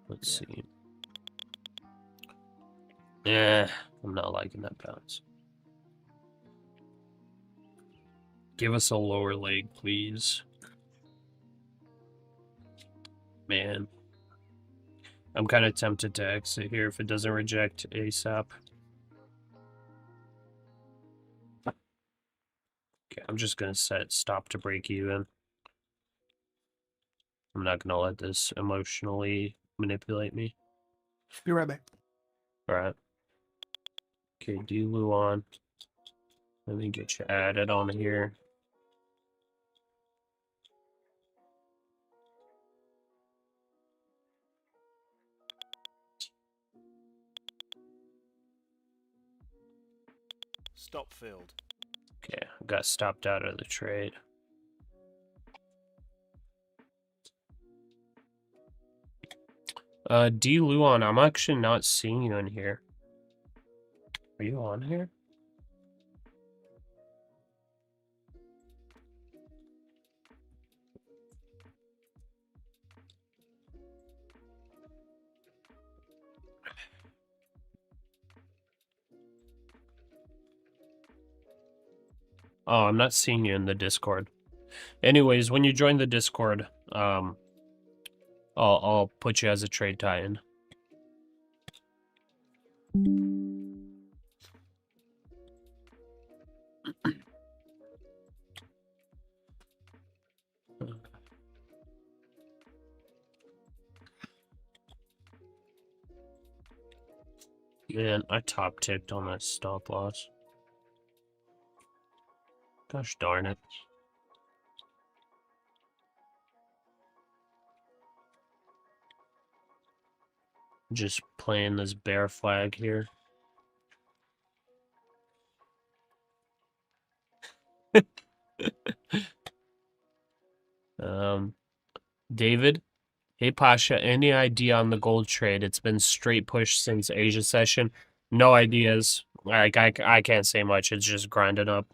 Let's see. Yeah, I'm not liking that bounce. Give us a lower leg, please. Man. I'm kind of tempted to exit here if it doesn't reject ASAP. Okay, I'm just going to set stop to break even. I'm not going to let this emotionally manipulate me. Be right back. Alright. Okay, Luan. Let me get you added on here. Stop filled. Okay, I got stopped out of the trade. Luan, I'm actually not seeing you in here. Are you on here? Oh, I'm not seeing you in the Discord. Anyways, when you join the Discord, I'll put you as a trade titan. Man, I top ticked on that stop loss. Gosh darn it. Just playing this bear flag here. David, hey Pasha, any idea on the gold trade? It's been straight push since Asia session. No ideas. Like I can't say much. It's just grinding up.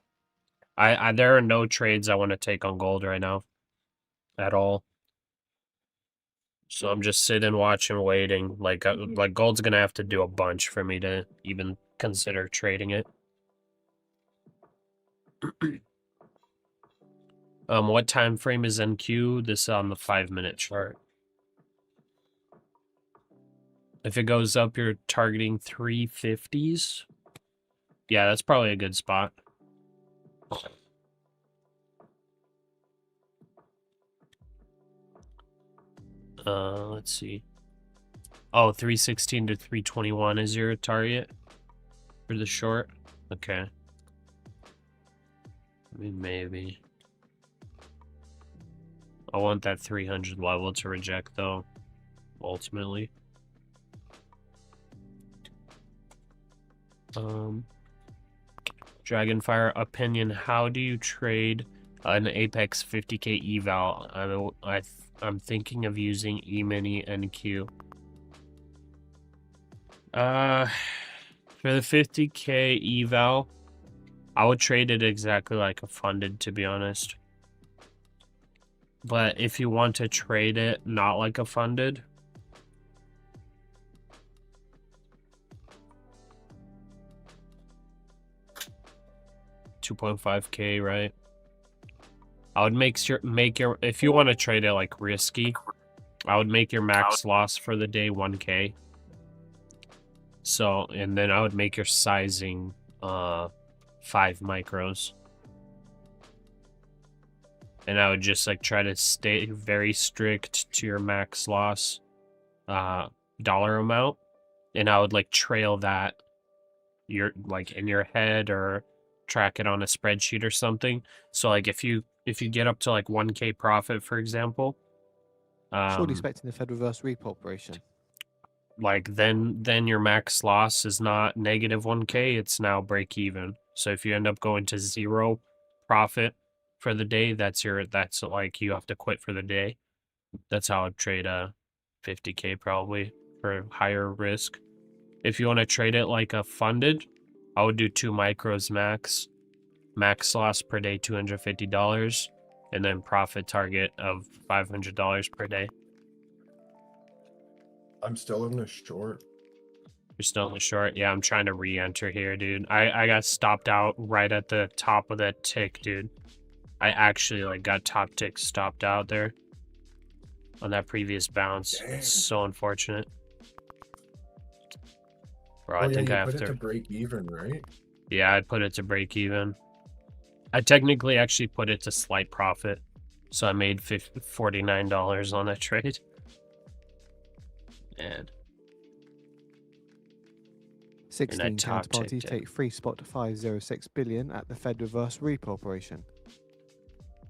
There are no trades I want to take on gold right now, at all. So I'm just sitting, watching, waiting. Like gold's gonna have to do a bunch for me to even consider trading it. What time frame is NQ? This is on the 5-minute chart. If it goes up, you're targeting 350s. Yeah, that's probably a good spot. Let's see. Oh, 316 to 321 is your target for the short? Okay. I mean, maybe. I want that 300 level to reject, though, ultimately. Dragonfire opinion, how do you trade an Apex 50k eval? I'm thinking of using E-mini NQ. For the 50k eval, I would trade it exactly like a funded, to be honest. But if you want to trade it not like a funded, $2.5k, right? I would make your if you want to trade it like risky, I would make your max loss for the day 1K. So, and then I would make your sizing 5 micros. And I would just like try to stay very strict to your max loss dollar amount. And I would like trail that your like in your head or track it on a spreadsheet or something. So like if you get up to like 1K profit, for example, Surely expecting the Fed reverse repo operation. like then your max loss is not negative 1K, it's now break even. So if you end up going to 0 profit for the day, that's like you have to quit for the day. That's how I'd trade a 50K probably for higher risk. If you want to trade it like a funded, I would do 2 micros max loss per day $250, and then profit target of $500 per day. I'm still in the short. You're still in the short? Yeah, I'm trying to re-enter here, dude. I got stopped out right at the top of that tick, dude. I actually like got top tick stopped out there on that previous bounce. Dang. It's so unfortunate. Bro, Oh, I think you I have put it to to break even, right? Yeah, I put it to break even. I technically actually put it to slight profit. So I made $49 on that trade. And 16 top counterparties ticked it. take free spot to 506 billion at the Fed reverse repo operation.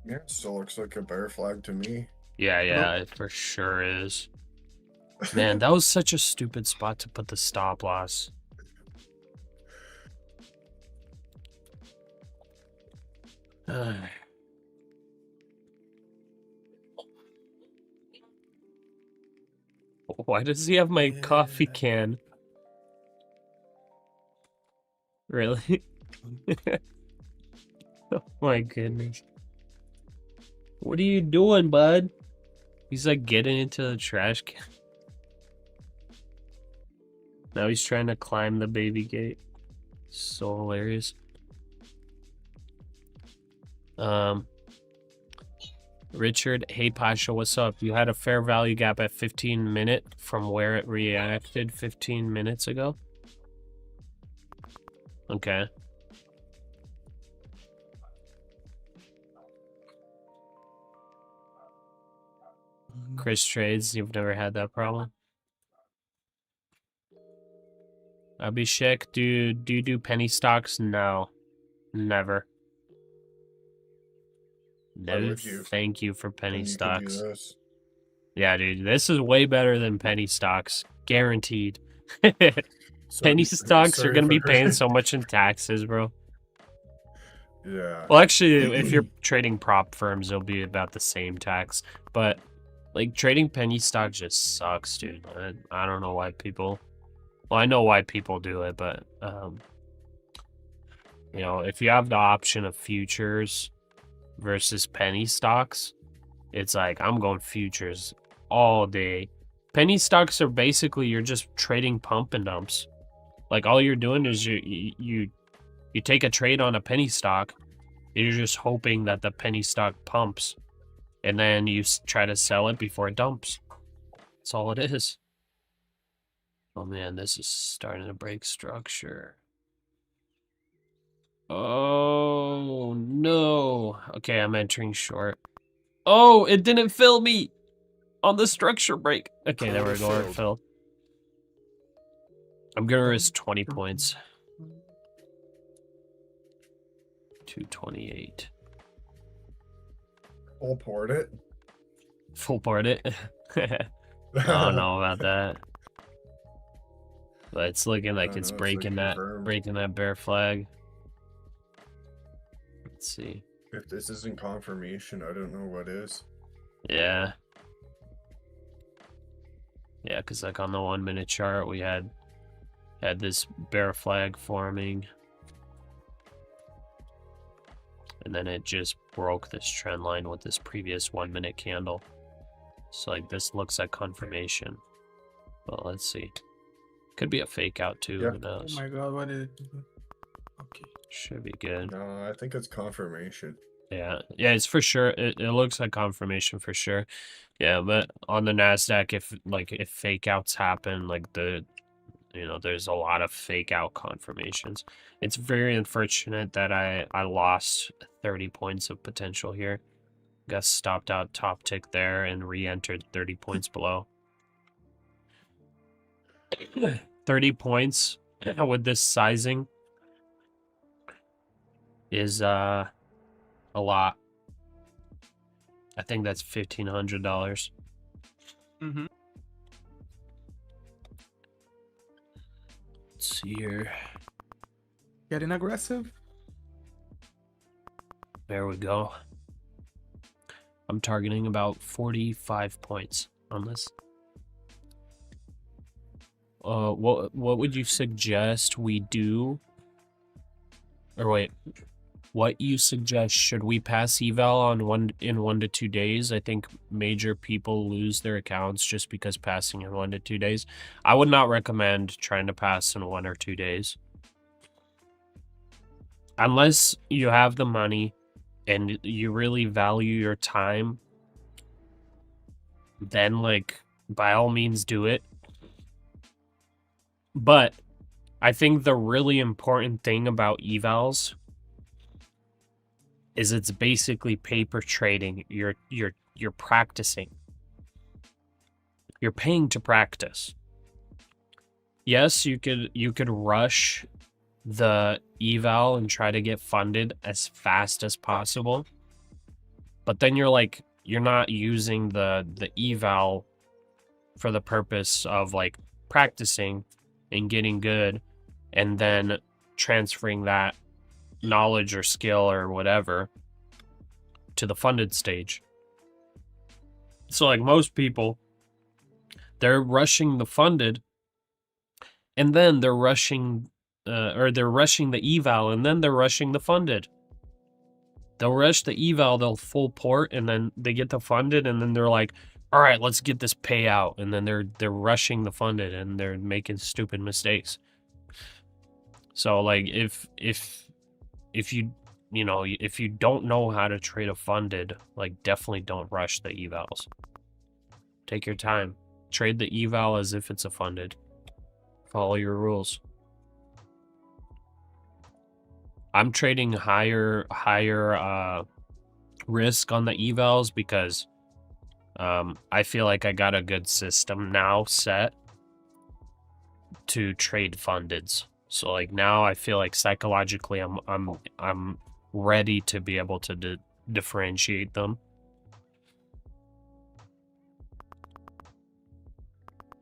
Yeah, it still looks like a bear flag to me. yeah, it for sure is. Man, that was such a stupid spot to put the stop loss. Why does he have my coffee can? Really? Oh my goodness. What are you doing, bud? He's like getting into the trash can. Now he's trying to climb the baby gate. So hilarious. Richard, hey Pasha, what's up? You had a fair value gap at 15-minute from where it reacted 15 minutes ago? Okay. Chris trades, you've never had that problem? Abhishek, do you do penny stocks? No. Never. Why No, would you? thank you for penny Then you could stocks. do this. Yeah, dude, this is way better than penny stocks. Guaranteed. Penny stocks are sorry going to be for- paying so much in taxes, bro. Yeah. Well, actually, if you're trading prop firms, it'll be about the same tax. But, like, trading penny stock just sucks, dude. I don't know why people... Well, I know why people do it, but, you know, if you have the option of futures versus penny stocks, it's like, I'm going futures all day. Penny stocks are basically, you're just trading pump and dumps. Like, all you're doing is you take a trade on a penny stock, and you're just hoping that the penny stock pumps, and then you try to sell it before it dumps. That's all it is. Oh man, this is starting to break structure. Oh no. Okay, I'm entering short. Oh, it didn't fill me on the structure break. Okay, there we go. It filled. I'm gonna risk 20 points. 228. Full port it. Full port it. I don't know about that. But it's looking like it's breaking that bear flag. Let's see. If this isn't confirmation, I don't know what is. Yeah. Yeah, because like on the 1-minute chart, we had this bear flag forming. And then it just broke this trend line with this previous 1-minute candle. So like this looks like confirmation. But let's see. Could be a fake out too, Yeah. who knows? Oh my god, what is it? Okay. Should be good. No, I think it's confirmation. Yeah, it's for sure. It looks like confirmation for sure. Yeah, but on the NASDAQ, if fake outs happen, like there's a lot of fake out confirmations. It's very unfortunate that I lost 30 points of potential here. Gus stopped out top tick there and re-entered 30 points below. 30 points with this sizing is a lot. I think that's $1,500. Mm-hmm. Let's see here. Getting aggressive. There we go. I'm targeting about 45 points on this. What would you suggest we do? Or wait, what you suggest? Should we pass eval in 1 to 2 days? I think major people lose their accounts just because passing in 1 to 2 days. I would not recommend trying to pass in 1 or 2 days. Unless you have the money and you really value your time, then like by all means do it. But I think the really important thing about evals is it's basically paper trading. You're practicing. You're paying to practice. Yes, you could rush the eval and try to get funded as fast as possible. But then you're not using the eval for the purpose of like practicing and getting good and then transferring that knowledge or skill or whatever to the funded stage. So like most people, they're rushing the funded and then they're rushing they're rushing the eval and then they're rushing the funded. They'll rush the eval, they'll full port, and then they get the funded, and then they're like, all right, let's get this payout, and then they're rushing the funded and they're making stupid mistakes. So like if you don't know how to trade a funded, like definitely don't rush the evals. Take your time. Trade the eval as if it's a funded. Follow your rules. I'm trading higher risk on the evals because I feel like I got a good system now set to trade fundeds. So like now I feel like psychologically I'm ready to be able to differentiate them.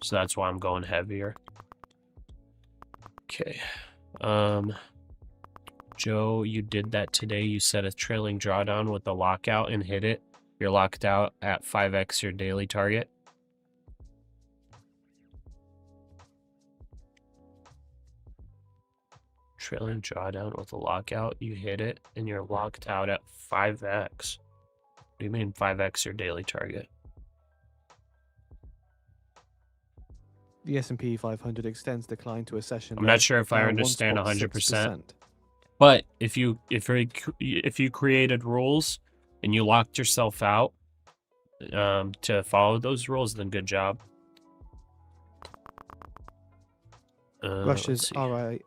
So that's why I'm going heavier. Okay. Joe, you did that today. You set a trailing drawdown with the lockout and hit it. You're locked out at 5x your daily target. Trailing drawdown with a lockout, you hit it, and you're locked out at 5x. What do you mean 5x your daily target? The S&P 500 extends decline to a session. I'm not sure if I understand 100%. But if you created rules and you locked yourself out to follow those rules, then good job. Russia's RIA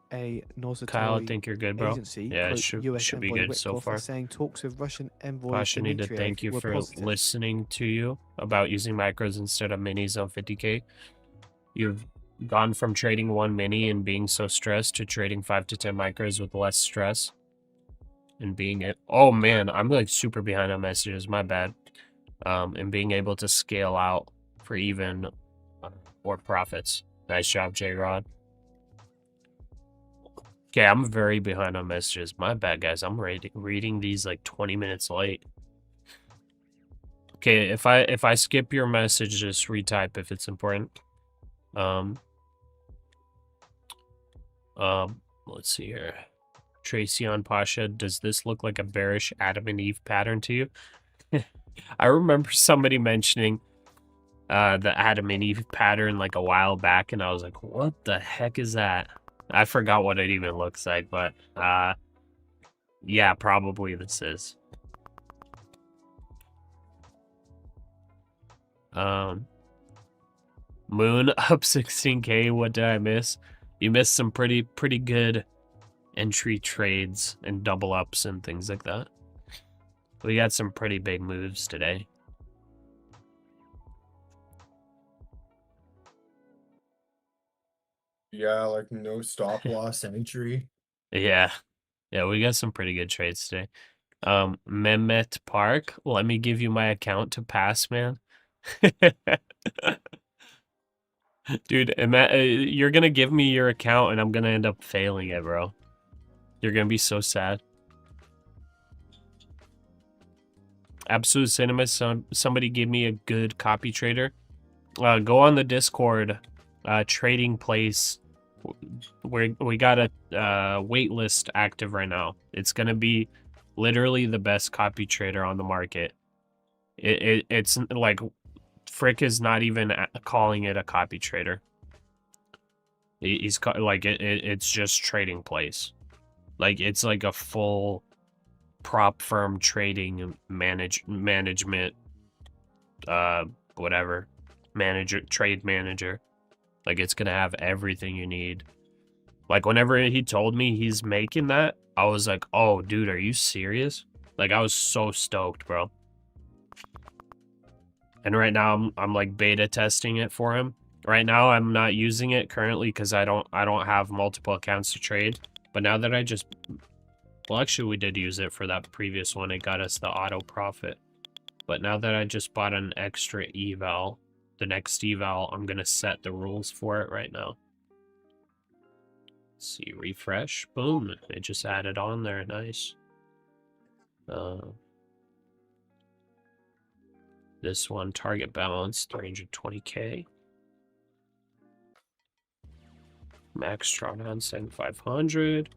Norsatory Kyle, I think you're good, bro. Agency, Yeah, it should be good so far. Saying talks with Russian envoy Pasha, need to thank you for listening to you about using micros instead of minis on 50K. You've gone from trading 1 mini and being so stressed to trading 5 to 10 micros with less stress and being it. Oh man, I'm like super behind on messages. My bad. And being able to scale out for even more profits. Nice job, J-Rod. Okay, I'm very behind on messages. My bad, guys. I'm reading these like 20 minutes late. Okay, if I skip your message, just retype if it's important. Let's see here. Tracy on Pasha, does this look like a bearish Adam and Eve pattern to you? I remember somebody mentioning the Adam and Eve pattern like a while back, and I was like, what the heck is that? I forgot what it even looks like, but yeah, probably this is. Moon up 16K. What did I miss? You missed some pretty good entry trades and double ups and things like that. We got some pretty big moves today. Yeah, like no stop loss entry. Yeah. Yeah, we got some pretty good trades today. Mehmet Park, let me give you my account to pass, man. Dude, you're gonna give me your account and I'm gonna end up failing it, bro. You're gonna be so sad. Absolute Cinema, somebody give me a good copy trader. Go on the Discord, trading place. We got a wait list active right now. It's gonna be literally the best copy trader on the market. It's like Frick is not even calling it a copy trader. He's like it's just trading place. Like it's like a full prop firm trading management whatever trade manager. Like it's gonna have everything you need. Like whenever he told me he's making that, I was like, oh dude, are you serious? Like I was so stoked, bro. And right now I'm like beta testing it for him. Right now I'm not using it currently because I don't have multiple accounts to trade. But now that I just, well actually we did use it for that previous one. It got us the auto profit. But now that I just bought an extra eval, the next eval, I'm gonna set the rules for it right now. Let's see, refresh, boom, it just added on there, nice. This one, target balance, 320K. Max drawdown, 7,500.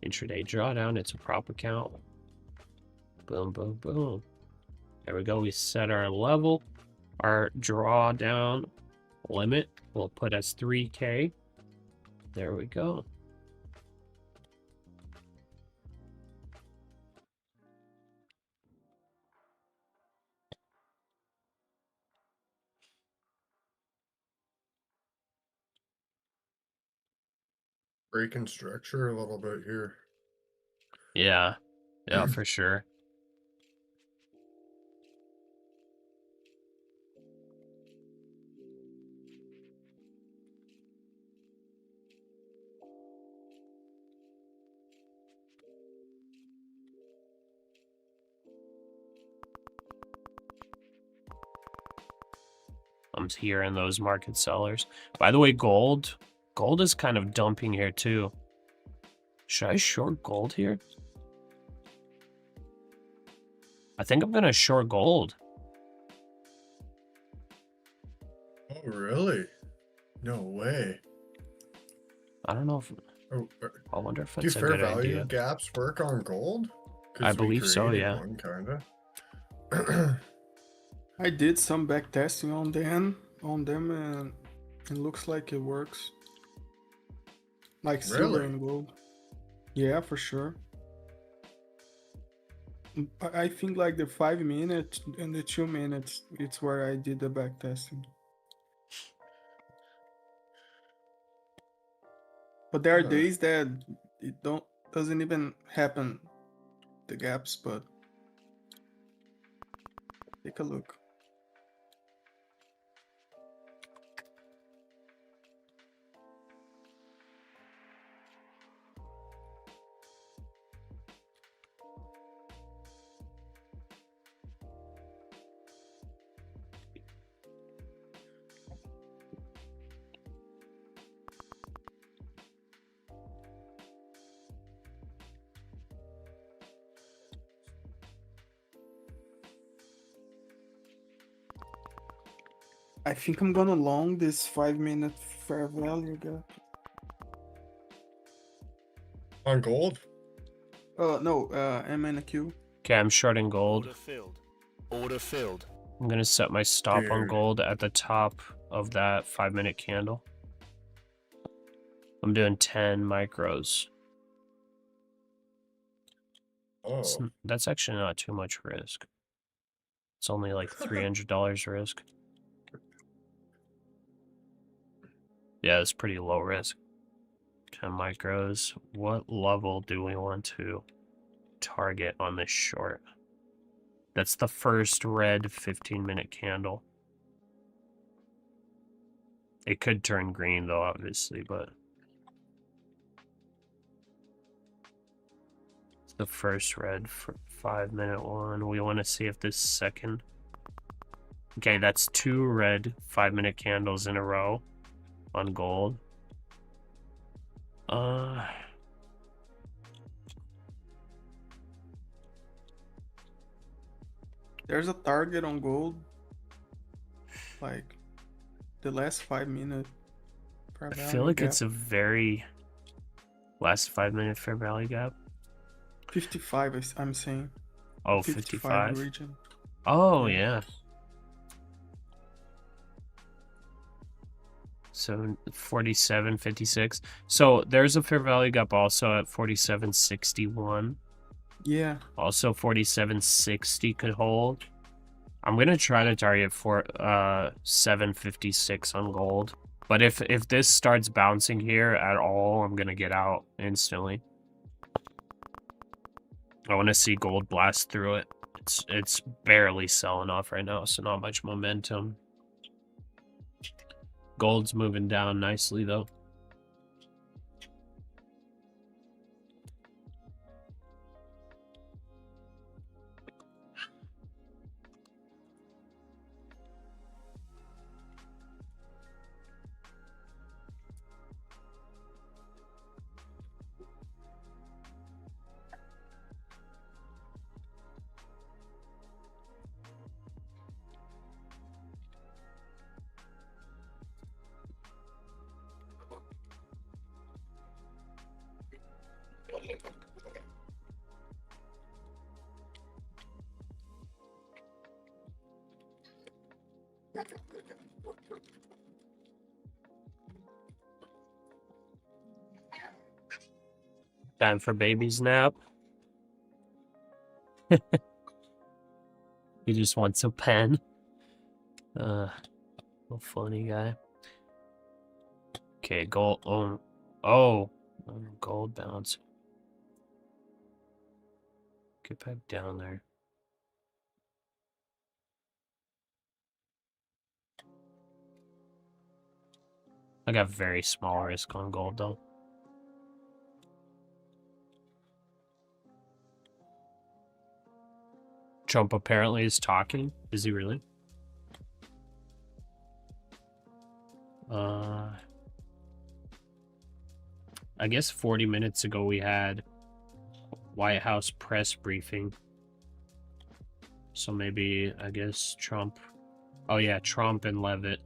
Intraday drawdown, it's a prop account. Boom, boom, boom. There we go, we set our level. Our drawdown limit will put us 3K. There we go. Breaking structure a little bit here. Yeah, yeah, for sure. I'm hearing those market sellers. By the way, gold is kind of dumping here too. Should I short gold here? I think I'm gonna short gold. Oh, really? No way. I don't know if. Oh, I wonder if do it's a fair good value idea. gaps work on gold? I believe so, created yeah. one, kinda. I did some back testing on them and it looks like it works. Like silver Really? and gold. Yeah, for sure. I think like the 5 minutes and the 2 minutes, it's where I did the back testing. But there are days that it doesn't even happen, the gaps, but take a look. I think I'm gonna long this 5 minute fair value gap. On gold? No, MNQ. Okay, I'm shorting gold. Order filled. Order filled. I'm gonna set my stop on Dude. gold at the top of that 5-minute candle. I'm doing 10 micros. Oh. That's actually not too much risk. It's only like $300 risk. Yeah, it's pretty low risk. 10 micros. What level do we want to target on this short? That's the first red 15-minute candle. It could turn green though, obviously, but it's the first red for 5-minute one. We want to see if this second. Okay, that's 2 red 5-minute candles in a row on gold. There's a target on gold, like the last 5 minutes. I feel like it's a very last 5-minute fair value gap. 55, I'm saying. Oh, 55 region. Oh, yeah. So 47, 56. So there's a fair value gap also at 47.61. Yeah. Also 47.60 could hold. I'm gonna try to target for 7.56 on gold. But if this starts bouncing here at all, I'm gonna get out instantly. I want to see gold blast through it. It's barely selling off right now, so not much momentum. Gold's moving down nicely though. Time for baby's nap. He just wants a pen. Little funny guy. Okay, gold. Oh, gold bounce. Get back down there. I got very small risk on gold though. Trump apparently is talking. Is he really? I guess 40 minutes ago we had White House press briefing. So maybe, I guess, Trump... Oh yeah, Trump and Levitt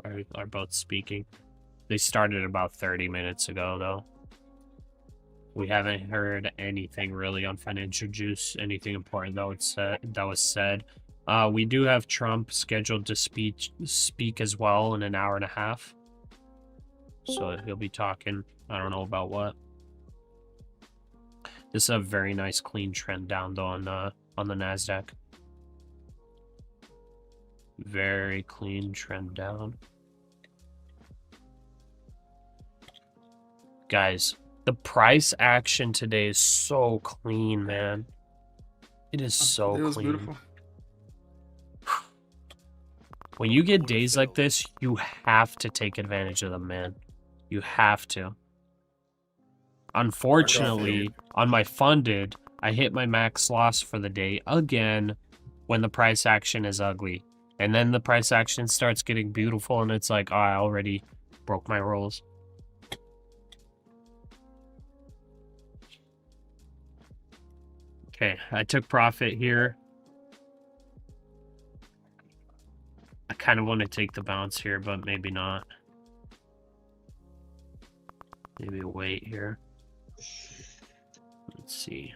are both speaking. They started about 30 minutes ago, though. We haven't heard anything really on Financial Juice, anything important that was said. We do have Trump scheduled to speak as well in an hour and a half. So he'll be talking, I don't know about what. This is a very nice clean trend down though on the NASDAQ. Very clean trend down. Guys, the price action today is so clean, man. It is so It was clean. beautiful. When you get days like this, you have to take advantage of them, man. You have to. Unfortunately, on my funded, I hit my max loss for the day again when the price action is ugly. And then the price action starts getting beautiful and it's like, oh, I already broke my rolls. Okay, I took profit here. I kind of want to take the bounce here, but maybe not. Maybe wait here. Let's see.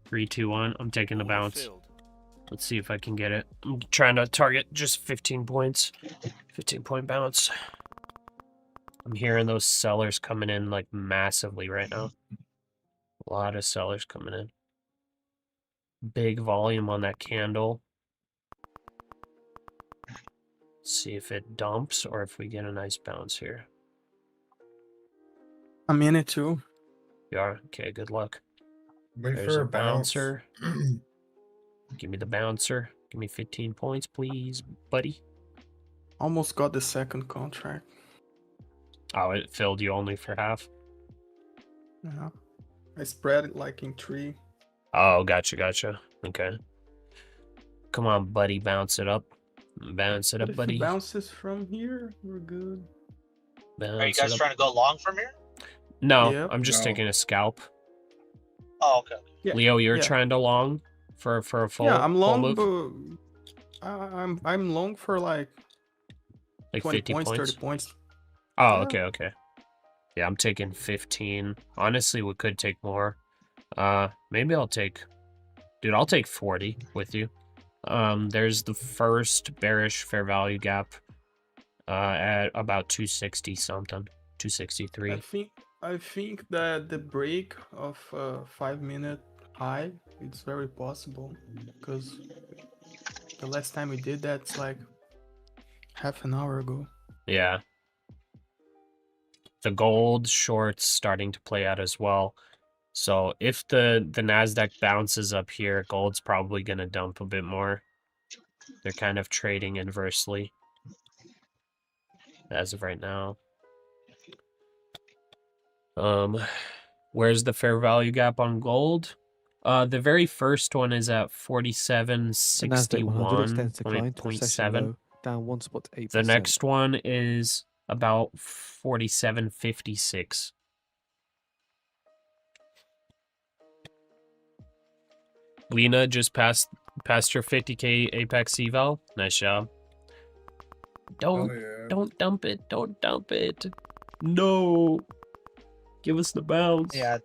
3, 2, 1. I'm taking the bounce. Let's see if I can get it. I'm trying to target just 15 points. 15-point bounce. I'm hearing those sellers coming in like massively right now. A lot of sellers coming in. Big volume on that candle. See if it dumps or if we get a nice bounce here. I'm in it too. You are? Okay, good luck. Wait There's for a a bounce. bouncer. Give me the bouncer. Give me 15 points, please, buddy. Almost got the second contract. Oh, it filled you only for half? Yeah. I spread it like in 3. Oh, gotcha. Okay. Come on, buddy, bounce it up. Bounce it But up, if buddy. it bounces from here, we're good. Bounce Are you guys it up. trying to go long from here? No, Yep. I'm just No. taking a scalp. Oh, okay. Yeah. Leo, you're yeah. trying to long for a full Yeah, I'm full long, move? but I'm long for like Like 20 50 points, points? 30 points. Oh, Yeah. okay. Yeah, I'm taking 15. Honestly, we could take more. Maybe I'll take... Dude, I'll take 40 with you. There's the first bearish fair value gap at about 260 something. 263. I think that the break of 5-minute high, it's very possible because the last time we did that's like half an hour ago. Yeah. The gold short's starting to play out as well. So if the NASDAQ bounces up here, gold's probably going to dump a bit more. They're kind of trading inversely as of right now. Where's the fair value gap on gold? The very first one is at 100 extends decline to a session 47.7. low, down 1.8%. The next one is about 47.56. Lena just passed your 50k Apex eval. Nice job. Oh, yeah. Don't dump it. Don't dump it. No. Give us the bounce. Yeah.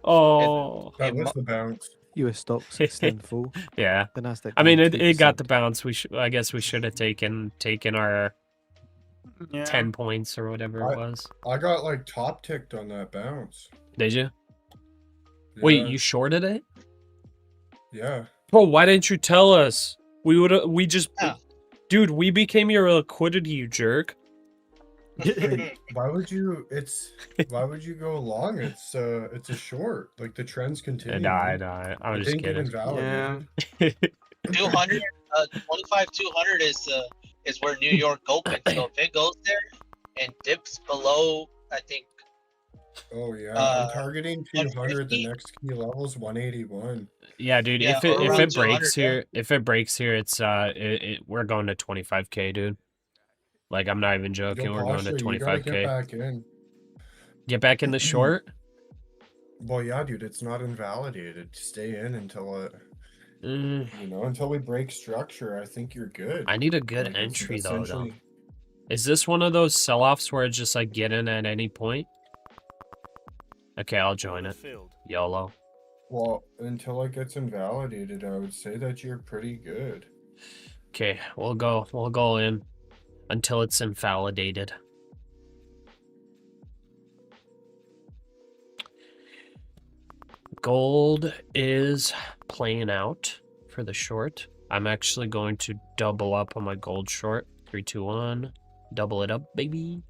Oh. That was the bounce. US stocks extend full. Yeah. The NASDAQ I mean, down it got 2%. the bounce. I guess we should have taken our Yeah. 10 points or whatever it was. I got like top ticked on that bounce. Did you? Yeah. Wait, you shorted it? Yeah. Bro, why didn't you tell us? We just... Yeah. Dude, we became your liquidity, you jerk. Like, why would you go long? It's a short. Like the trends continue. Nah, man. I was It just didn't get kidding. invalidated. Yeah. 200, 25-200 is where New York opens. So if it goes there and dips below, I think. Oh yeah, I'm targeting 200. 150? The next key level is 181. Yeah, dude. Yeah, if it around breaks 200, here, it's we're going to 25k, dude. Like, I'm not even joking. Yo, We're going to Pasha, you gotta 25k. get back in. Get back in the short. Well, yeah, dude, it's not invalidated. Stay in until it, Mm, until we break structure. I think you're good. I need a good Like, it's entry though. essentially- Is this one of those sell-offs where it's just like get in at any point? Okay, I'll join Order it. filled. YOLO. Well, until it gets invalidated, I would say that you're pretty good. Okay, we'll go in until it's invalidated. Gold is playing out for the short. I'm actually going to double up on my gold short. 3, 2, 1. Double it up, baby.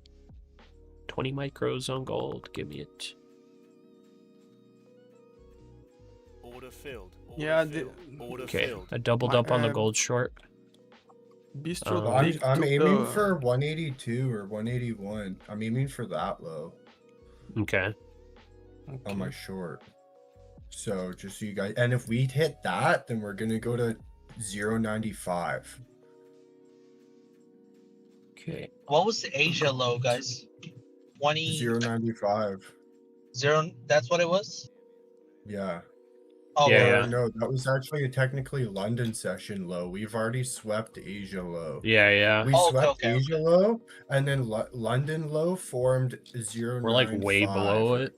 20 micros on gold. Give me it. Order filled. Order Yeah, filled. Order Okay, filled. I doubled up on the gold short. Bistro Oh. I'm took aiming the- for 182 or 181. I'm aiming for that low Okay. on my short. So just so you guys, and if we hit that, then we're gonna go to 0.95. Okay. What was the Asia low, guys? 0.95. 0. That's what it was. Yeah. Oh, Yeah, Or no, that was actually a technically London session low. We've already swept Asia low. Yeah. We Oh, okay, swept okay, Asia low, and then London low formed 0.95. We're like way below it.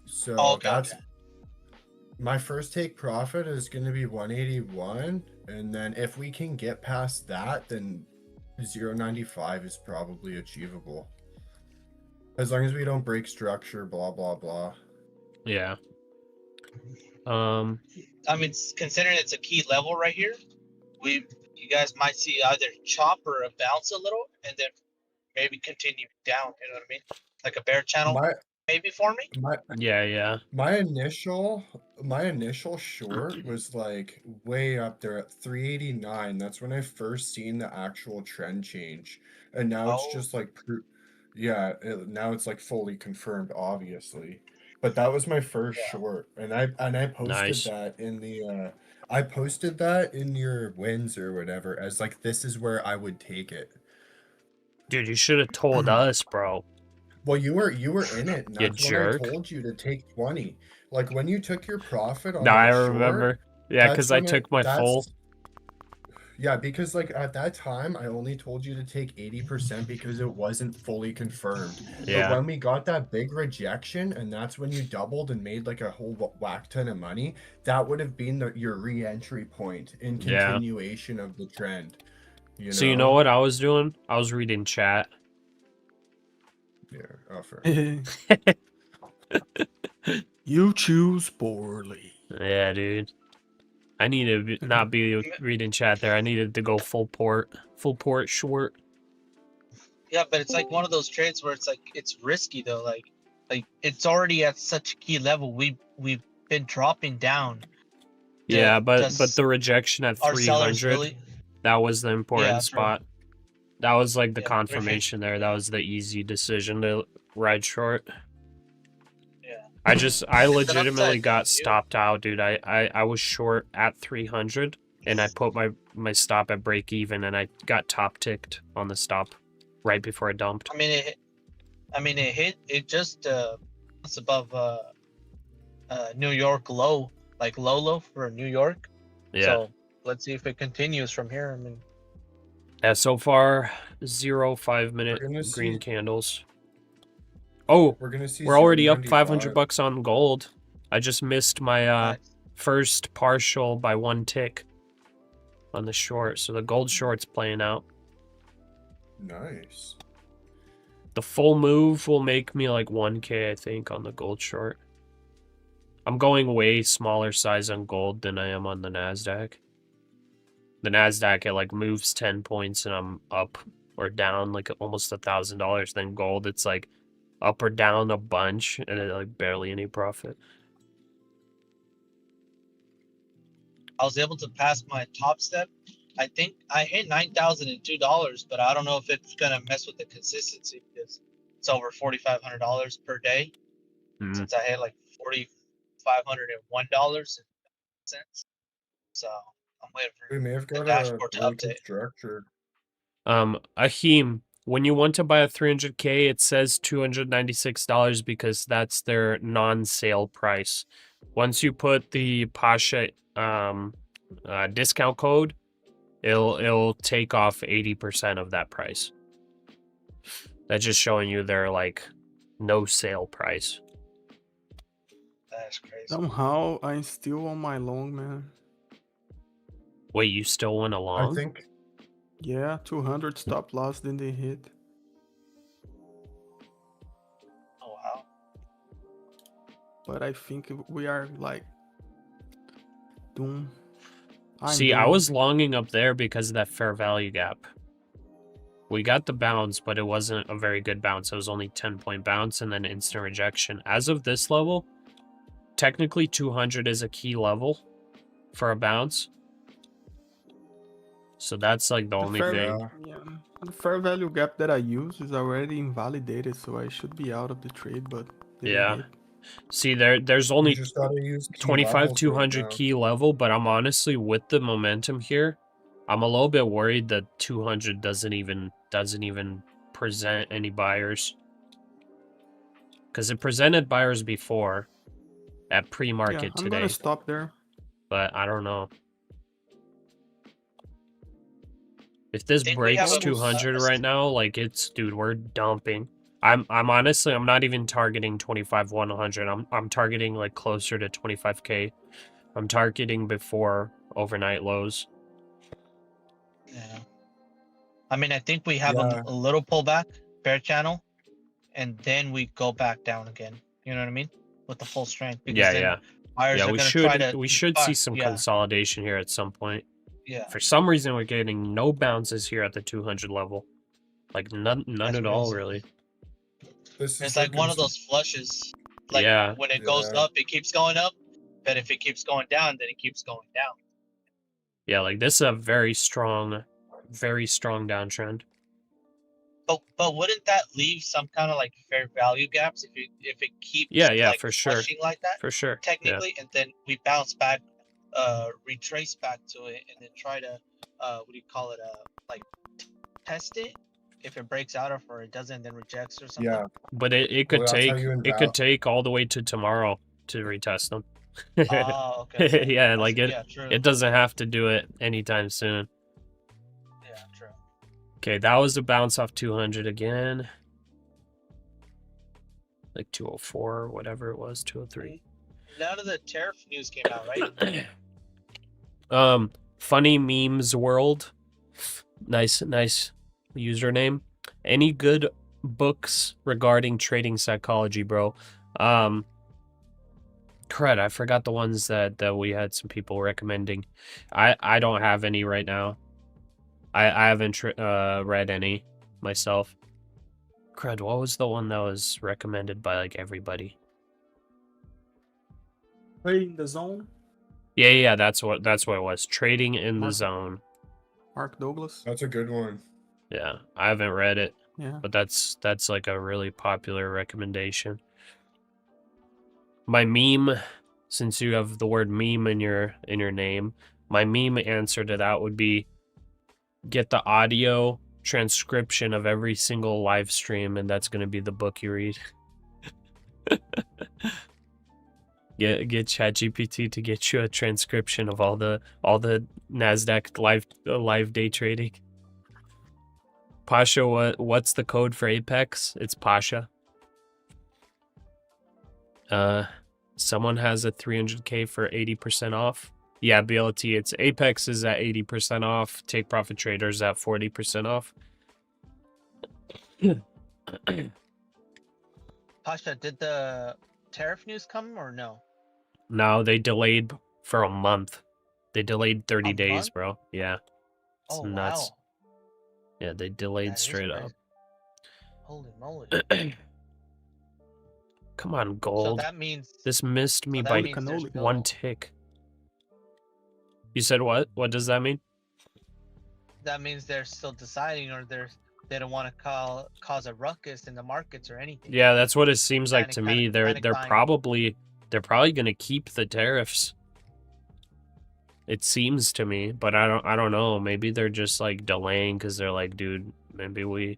So Oh, okay, that's okay. my first take profit is going to be 181, and then if we can get past that, then 0.95 is probably achievable. As long as we don't break structure, blah blah blah. Yeah. I mean, considering it's a key level right here, you guys might see either chop or a bounce a little, and then maybe continue down. You know what I mean? Like a bear channel, maybe for me. Yeah. My initial short was like way up there at 389. That's when I first seen the actual trend change, and now it's just like now it's like fully confirmed, obviously. But that was my first short, and I posted that in the I posted that in your wins or whatever as like, this is where I would take it. Dude, you should have told us, bro. Well, you were in it, and You that's when jerk. I told you to take 20. Like when you took your profit on No, I that short, remember. Yeah, because I took my full. Yeah, because like at that time, I only told you to take 80% because it wasn't fully confirmed. Yeah. But when we got that big rejection, and that's when you doubled and made like a whole whack ton of money, that would have been your re-entry point in continuation of the trend. So you know what I was doing? I was reading chat. Yeah, offer. You choose poorly. Yeah, dude. I need to not be reading chat there. I needed to go full port short. Yeah, but it's like one of those trades where it's like it's risky though. Like it's already at such a key level. We've been dropping down. Yeah, but the rejection at 300, really... that was the important spot. That was like the confirmation there. That was the easy decision to ride short. I legitimately got stopped out, dude. I was short at 300, and I put my stop at break even, and I got top ticked on the stop right before I dumped. I mean it just it's above New York low, like low for New York. Yeah. So let's see if it continues from here. I mean, yeah, so far 0 5-minute green candles. Oh, we're already up 500 bucks on gold. I just missed my first partial by 1 tick on the short, so the gold short's playing out. Nice. The full move will make me like 1K, I think, on the gold short. I'm going way smaller size on gold than I am on the NASDAQ. The NASDAQ, it like moves 10 points and I'm up or down like almost $1,000. Then gold, it's like up or down a bunch and it, like barely any profit. I was able to pass my top step. I think I hit $9,002, but I don't know if it's gonna mess with the consistency because it's over $4,500 per day. Since I hit like $4,501. So I'm waiting for we may have got the dashboard to update. Structured. Ahim, when you want to buy a 300K, it says $296 because that's their non-sale price. Once you put the Pasha discount code, it'll take off 80% of that price. That's just showing you their like no sale price. That's crazy. Somehow I'm still on my long, man. Wait, you still went along? I think. Yeah, 200 stop loss, then they hit. Oh wow. But I think we are like doomed. See, I was longing up there because of that fair value gap. We got the bounce, but it wasn't a very good bounce. It was only 10-point bounce and then instant rejection. As of this level, technically 200 is a key level for a bounce. So that's like the only thing. Yeah, the fair value gap that I use is already invalidated, so I should be out of the trade, but yeah. See, there's only 25-200 key level, but I'm honestly, with the momentum here, I'm a little bit worried that 200 doesn't even present any buyers. Because it presented buyers before at pre-market today. I'm gonna stop there. But I don't know. If this breaks 200 right now, like dude, we're dumping. I'm honestly, I'm not even targeting 25-100. I'm targeting like closer to 25K. I'm targeting before overnight lows. Yeah. I mean, I think we have a little pullback, bear channel, and then we go back down again. You know what I mean? With the full strength. Yeah. We should see some consolidation here at some point. Yeah. For some reason, we're getting no bounces here at the 200 level. Like, none That's at all, crazy. really. This It's is like one of those flushes. Like Yeah. when it goes Yeah. up, it keeps going up. But if it keeps going down, then it keeps going down. Yeah, like, this is a very strong downtrend. But wouldn't that leave some kind of like fair value gaps if it keeps Yeah, like for sure. flushing like that? For sure. Yeah. Technically, and then we bounce back, retrace back to it, and then try to what do you call it? Like test it. If it breaks out or it doesn't, then rejects or something. Yeah. But it could Well, that's how take you it could take all the way to tomorrow to retest them. Oh, okay. Yeah, like Yeah, true. it doesn't have to do it anytime soon. Yeah, true. Okay, that was a bounce off 200 again. Like 204 or whatever it was, 203. None of the tariff news came out, right? Funny memes world. Nice username. Any good books regarding trading psychology, bro? Crud, I forgot the ones that we had some people recommending. I don't have any right now. I haven't read any myself. Crud, what was the one that was recommended by like everybody? Trading the Zone. Yeah, that's what it was. Trading in the Zone. Mark Douglas. That's a good one. Yeah, I haven't read it. Yeah. But that's like a really popular recommendation. My meme, since you have the word meme in your name, my meme answer to that would be get the audio transcription of every single live stream, and that's going to be the book you read. Get ChatGPT to get you a transcription of all the NASDAQ live day trading. Pasha, what's the code for Apex? It's Pasha. Someone has a 300k for 80% off. Yeah, BLT, it's Apex is at 80% off. Take Profit Traders at 40% off. Pasha, did the tariff news come or no? No, they delayed for a month. They delayed 30 days, month? bro. Yeah. It's nuts. Wow. Yeah, they delayed That is straight up. crazy. Holy moly. Come on, So gold. that means This missed me that by means there's one tick. You said what? What does that mean? that means they're still deciding, or they don't want to cause a ruckus in the markets or anything. Yeah, that's what it seems like to me. panic They're buying. probably gonna keep the tariffs. It seems to me, but I don't know. Maybe they're just like delaying because they're like, dude, maybe we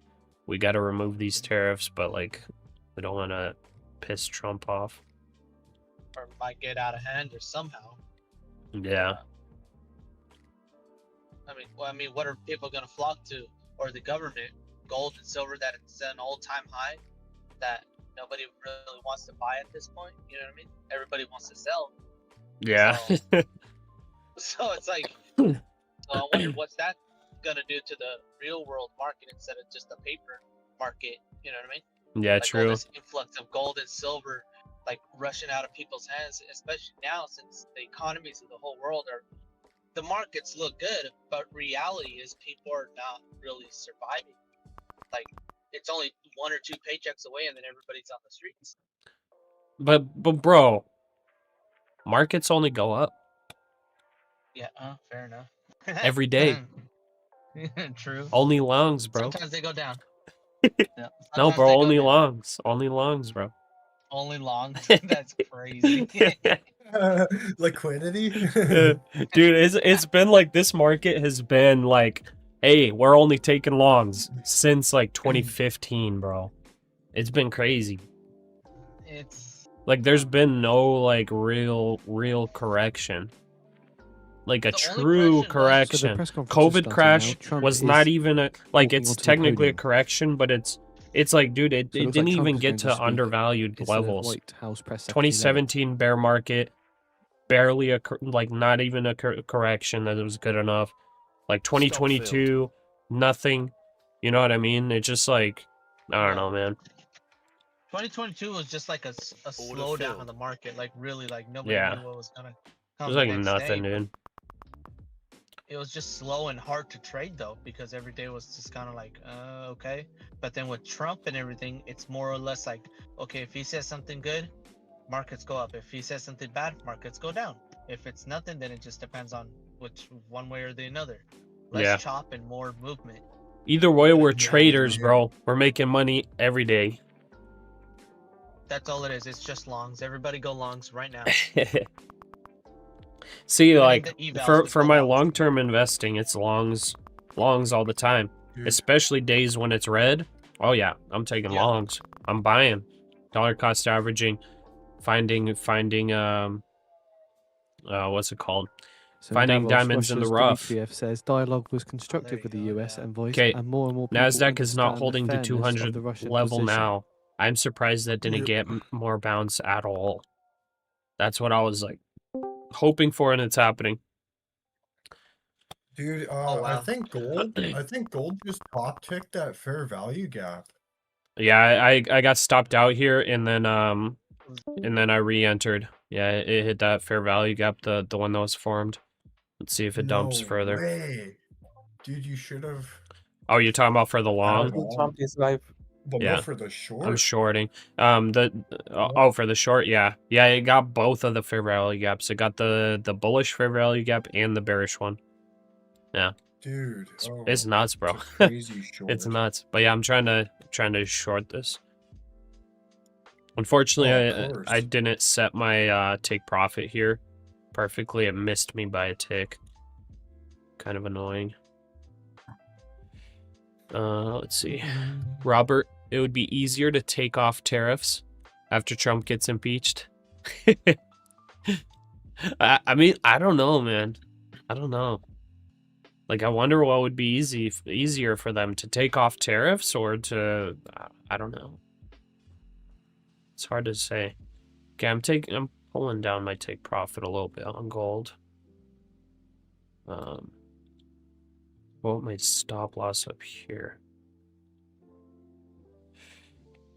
got to remove these tariffs, but like we don't want to piss Trump off. Or might get out of hand or somehow. Yeah. I mean, what are people gonna flock to? Or the government? Gold and silver that it's an all-time high that nobody really wants to buy at this point. You know what I mean? Everybody wants to sell. Yeah. So it's like, so I wonder what's that gonna do to the real world market instead of just the paper market. You know what I mean? Yeah, Like all true. this influx of gold and silver, like rushing out of people's hands, especially now since the economies of the whole world are. The markets look good, but reality is people are not really surviving. Like it's only 1 or 2 paychecks away, and then everybody's on the streets. But bro, markets only go up Yeah, fair enough. every day. True. Only longs, bro. Sometimes they go down. Yeah, No, sometimes bro, they go only down. longs. Only longs, bro. Only long. That's crazy. Liquidity. Dude, it's been like this market has been like, hey, we're only taking longs since like 2015, bro. It's been crazy. It's Like there's been no like real correction. Like a The only true correction So the correction. press conference is COVID starting crash now. Trump was is not even a like walking it's onto the technically a podium. correction, but it's like, dude, it So it looks didn't like Trump even is get going to speak. undervalued It's the levels. White House press secretary level. 2017 bear market, barely like not even a correction that it was good enough. Like 2022, nothing. You know what I mean? It's just like, I don't know, man. 2022 was just like a slowdown filled. of the market. Like really, like nobody Yeah. knew what was gonna It come was the like next nothing, day. dude. it was just slow and hard to trade though, because every day was just kind of like, okay. But then with Trump and everything, it's more or less like, okay, if he says something good, markets go up. If he says something bad, markets go down. If it's nothing, then it just depends on which one way or the other. Less chop and more movement. Either way, we're traders, bro. We're making money every day. That's all it is. It's just longs. Everybody go longs right now. See, Even like, in the evals, for my long-term investing, it's longs all the time. Especially days when it's red. Oh yeah, I'm taking longs. I'm buying. Dollar cost averaging. Finding what's it called? So Finding Davos, diamonds in the Russia's rough. Dmitry says dialogue was constructive with the US envoys, Okay, and more people NASDAQ is not understand holding the fairness of 200 the Russian level position. now. I'm surprised that didn't get more bounce at all. That's what I was like hoping for, and it's happening. Dude, I think gold just top ticked that fair value gap. Yeah, I got stopped out here, and then I re-entered. Yeah, it hit that fair value gap, the one that was formed. Let's see if it dumps further. Way. Dude, you should have. Oh, you're talking about for the long? Trump is live. But Yeah. no, for the short. I'm shorting. For the short, yeah. Yeah, it got both of the fair value gaps. It got the bullish fair value gap and the bearish one. Yeah. Dude, it's nuts, bro. It's a crazy short. It's nuts. But yeah, I'm trying to short this. Unfortunately, I didn't set my take profit here perfectly. It missed me by a tick. Kind of annoying. Let's see. Robert, it would be easier to take off tariffs after Trump gets impeached. I mean, I don't know, man. I don't know. Like, I wonder what would be easier for them, to take off tariffs or to, I don't know. It's hard to say. Okay, I'm pulling down my take profit a little bit on gold. What my stop loss up here?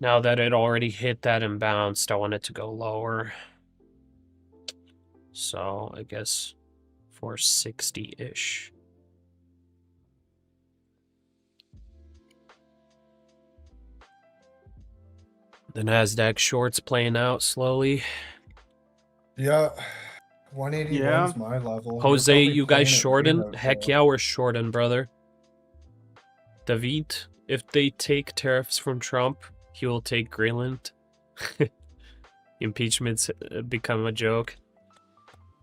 Now that it already hit that and bounced, I want it to go lower. So I guess 460-ish. The NASDAQ shorts playing out slowly. Yeah. 181's my level. Jose, you guys shorting? Heck yeah, we're shorting, brother. David, if they take tariffs from Trump, he will take Greenland. Impeachment's become a joke.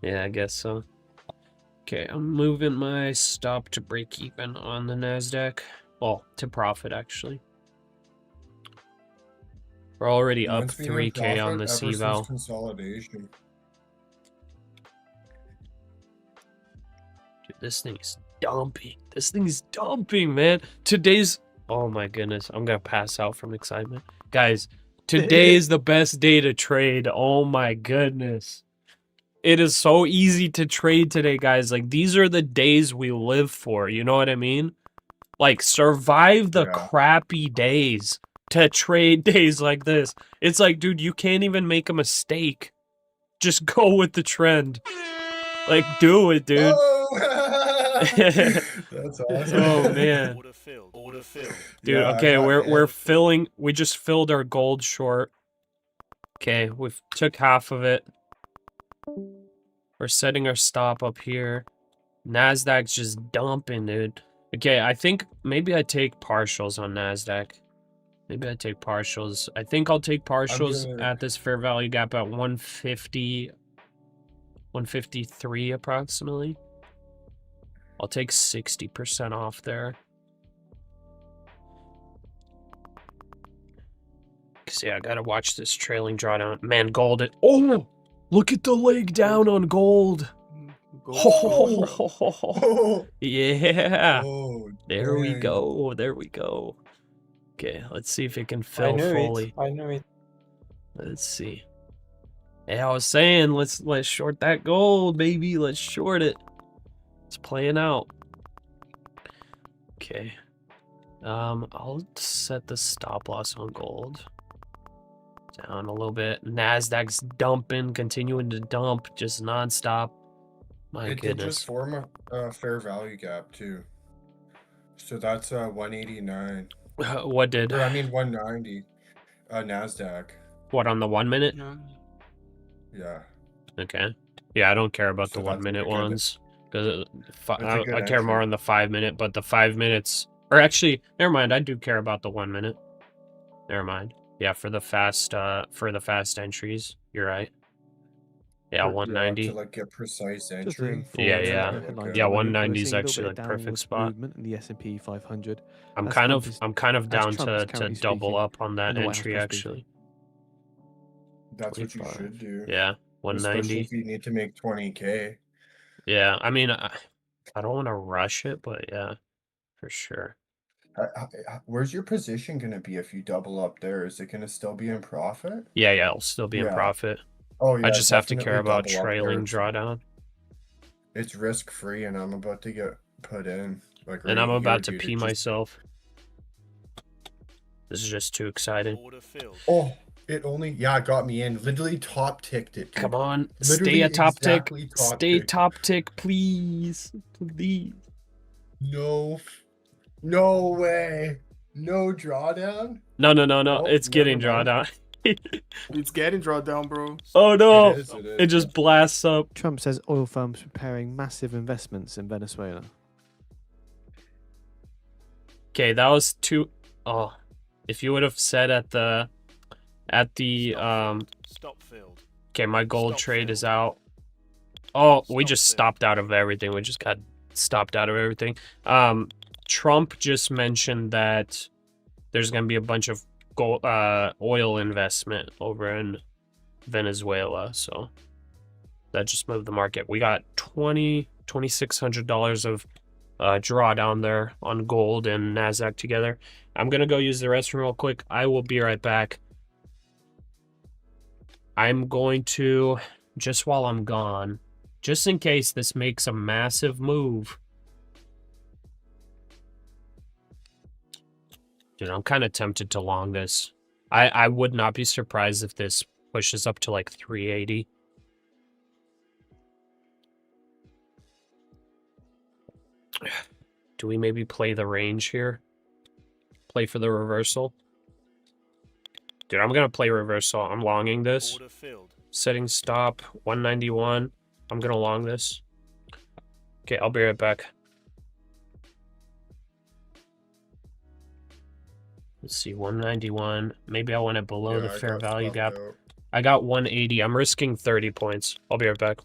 Yeah, I guess so. Okay, I'm moving my stop to break even on the NASDAQ. Well, to profit, actually. We're already up 3K on the CVAL. Consolidation. Dude, this thing's dumping. This thing's dumping, man. Today's... Oh my goodness. I'm gonna pass out from excitement. Guys, today is the best day to trade. Oh my goodness. It is so easy to trade today, guys. Like, these are the days we live for. You know what I mean? Like, survive the crappy days to trade days like this. It's like, dude, you can't even make a mistake. Just go with the trend. Like, do it, dude. That's awesome. Oh man. Order filled. Dude, okay, we're filling. We just filled our gold short. Okay, we've took half of it. We're setting our stop up here. NASDAQ's just dumping, dude. Okay, I think maybe I take partials on NASDAQ. Maybe I take partials. I think I'll take partials at this fair value gap at 150, 153 approximately. I'll take 60% off there. Cause yeah, I gotta watch this trailing drawdown. Man, gold. Oh, look at the leg down on gold. Oh, yeah. Oh, there we go. There we go. Okay, let's see if it can fill fully. I know it. Let's see. Yeah, I was saying, let's short that gold, baby. Let's short it. It's playing out. Okay. I'll set the stop loss on gold. Down a little bit. NASDAQ's dumping, continuing to dump, just nonstop. My It did just goodness. form a fair value gap too. So that's 189. What did? Or I mean 190. NASDAQ. What, on the 1 minute? Yeah. Yeah. Okay. Yeah, I don't care about So the 1 that's like minute a good- ones. Because That's a good I care more entry. on the 5 minute, but the 5 minutes... Or actually, never mind, I do care about the 1 minute. Never mind. Yeah, for the fast entries, you're right. Yeah, Yeah, 190. to like get precise Just to entry. inform Yeah, some yeah. of the headlines Yeah, already, we're 190 is seeing a little actually bit like of perfect downward spot. movement in the S&P 500. I'm as kind Trump of is- down as Trump is to currently double speaking up on that in the White House entry press actually. That's what you 25. should do. Yeah, Especially 190. if you need to make 20K. Yeah, I mean, I don't want to rush it, but yeah, for sure. Where's your position going to be if you double up there? Is it going to still be in profit? Yeah, I'll still be in Yeah. profit. Oh yeah, I just have to care definitely about double up there. trailing drawdown. It's risk free, and I'm about to get put in. Like, And right I'm about here, to dude, pee it just- myself. This is just too exciting. Order filled. Oh, it only it got me in. Literally top ticked it. Dude. Come on, Literally stay a top exactly tick. top Stay tick. top tick, please. Please. No way. No drawdown. No. Oh, It's getting never mind. drawdown. It's getting drawn down, bro. Oh no. It is. It just blasts up. Trump says oil firms preparing massive investments in Venezuela. Okay, that was too. Oh, if you would have said at the Stop filled. Okay, my gold Stop trade filled. is out. Oh, we Stop just filled. stopped out of everything. We just got stopped out of everything. Trump just mentioned that there's gonna be a bunch of gold, oil investment over in Venezuela, so that just moved the market. We got $2,600 of drawdown there on gold and NASDAQ together. I'm gonna go use the restroom real quick. I will be right back. I'm going to, just while I'm gone, just in case this makes a massive move. Dude, I'm kind of tempted to long this. I would not be surprised if this pushes up to like 380. Do we maybe play the range here? Play for the reversal? Dude, I'm gonna play reversal. I'm longing this. Order filled. Setting stop 191. I'm gonna long this. Okay, I'll be right back. Let's see, 191. Maybe I want it below the I fair got value stuffed gap. out. I got 180. I'm risking 30 points. I'll be right back.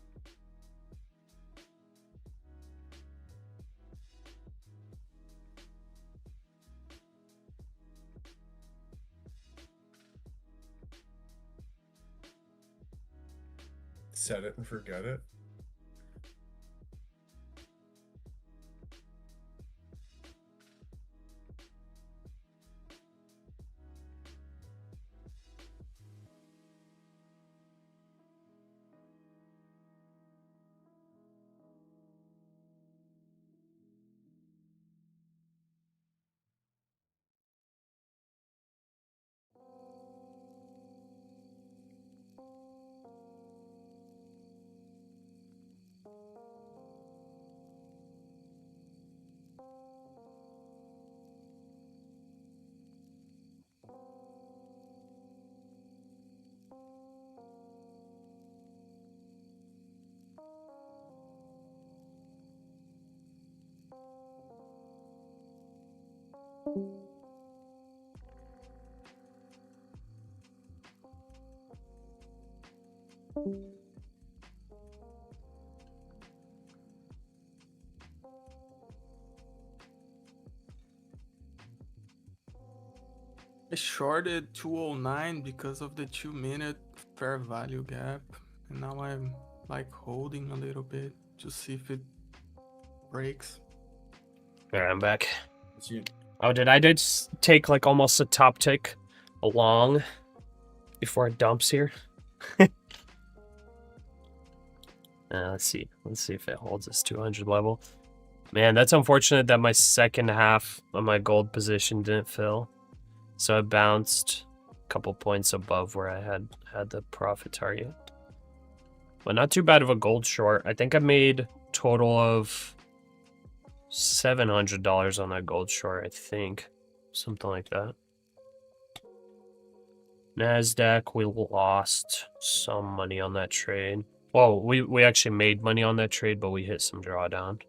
Set it and forget it. I shorted 209 because of the 2-minute fair value gap, and now I'm like holding a little bit to see if it breaks. There, I'm back. Oh, I did take like almost a top tick along before it dumps here. Let's see if it holds this 200 level. Man, that's unfortunate that my second half of my gold position didn't fill. So I bounced a couple points above where I had the profit target. But not too bad of a gold short. I think I made total of $700 on that gold short, I think. Something like that. NASDAQ, we lost some money on that trade. Well, we actually made money on that trade, but we hit some drawdown.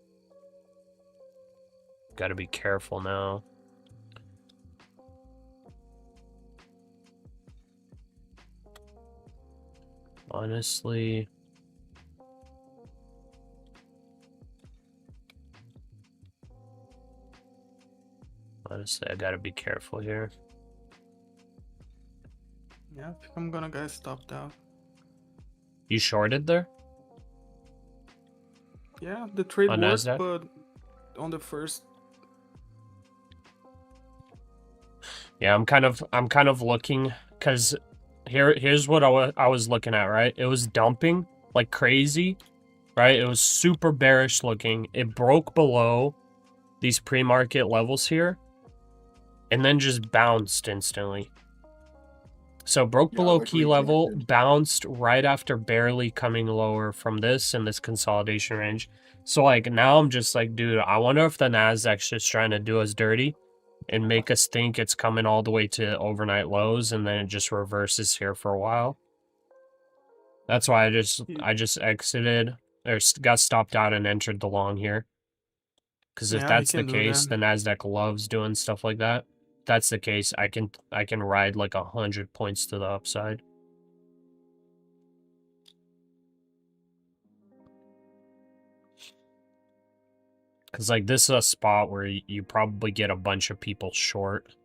Gotta be careful now. Honestly... Honestly, I gotta be careful here. Yeah, I think I'm gonna get stopped out. You shorted there? Yeah, the trade On worked, NASDAQ? but on the first... Yeah, I'm kind of looking, because here's what I was looking at, right? It was dumping like crazy, right? It was super bearish looking. It broke below these pre-market levels here, and then just bounced instantly. So broke below like key we level, predicted. bounced right after barely coming lower from this in this consolidation range. So like now I'm just like, dude, I wonder if the NASDAQ's just trying to do us dirty and make us think it's coming all the way to overnight lows, and then it just reverses here for a while. That's why I just exited or got stopped out and entered the long here. Because if Yeah, you that's the can do case, that. the NASDAQ loves doing stuff like that. If that's the case, I can ride like 100 points to the upside. Because like this is a spot where you probably get a bunch of people short,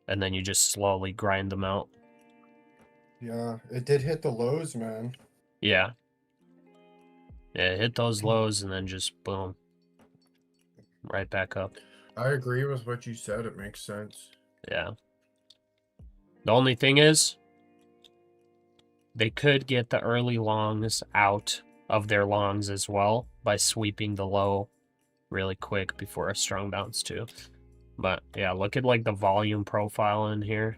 and then you just slowly grind them out. Yeah, it did hit the lows, man. Yeah. Yeah, hit those lows and then just boom. Right back up. I agree with what you said. It makes sense. Yeah. The only thing is, they could get the early longs out of their longs as well by sweeping the low really quick before a strong bounce too. But yeah, look at like the volume profile in here.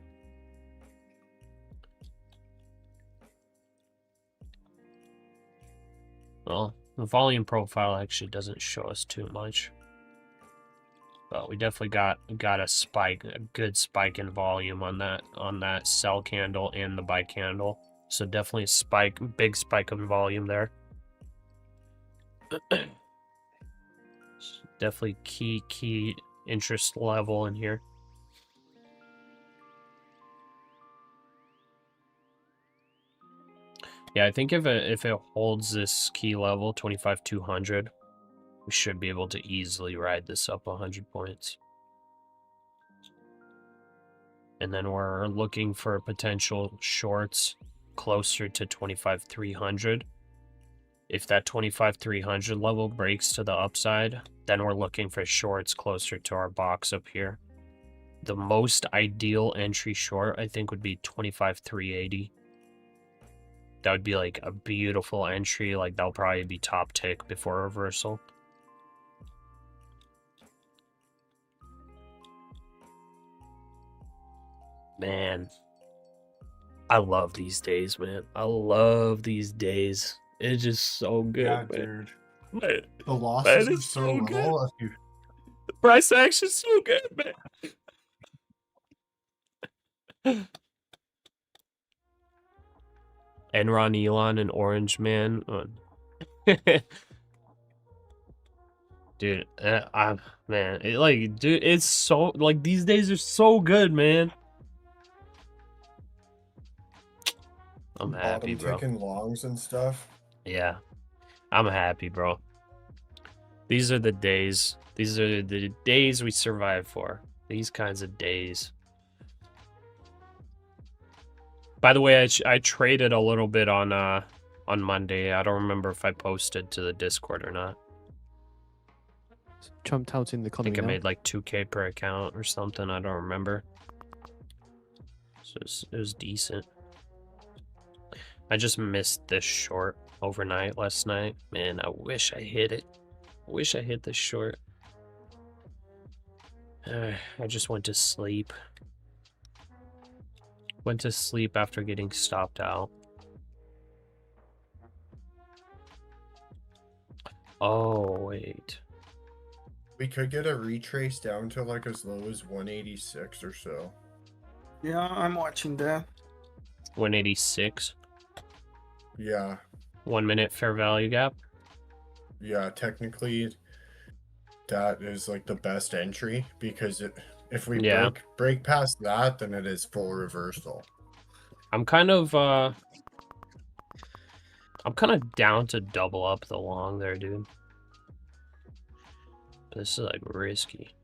Well, the volume profile actually doesn't show us too much. But we definitely got a spike, a good spike in volume on that sell candle and the buy candle. So definitely a spike, big spike in volume there. Definitely key interest level in here. Yeah, I think if it holds this key level 25,200, we should be able to easily ride this up 100 points. And then we're looking for potential shorts closer to 25,300. If that 25,300 level breaks to the upside, then we're looking for shorts closer to our box up here. The most ideal entry short, I think, would be 25,380. That would be like a beautiful entry. Like that'll probably be top tick before reversal. Man, I love these days, man. I love these days. It's just so good, Yeah, man. dude. Man, The losses man, are it's so so little. The price action's so good, man. Enron, Elon, and Orange Man. Dude, man, dude, it's so, like, these days are so good, man. I'm happy, bro. Bottom ticking longs and stuff. Yeah, I'm happy, bro. These are the days. These are the days we survive for. These kinds of days. By the way, I traded a little bit on Monday. I don't remember if I posted to the Discord or not. Trumped out in the I economy think I now. made like 2K per account or something. I don't remember. So it was decent. I just missed this short overnight last night. Man, I wish I hit it. I wish I hit this short. I just went to sleep. Went to sleep after getting stopped out. Oh, wait. We could get a retrace down to like as low as 186 or so. Yeah, I'm watching that. 186. Yeah. 1 minute fair value gap. Yeah, technically that is like the best entry because if we break past that, then it is full reversal. I'm kind of down to double up the long there, dude. This is like risky.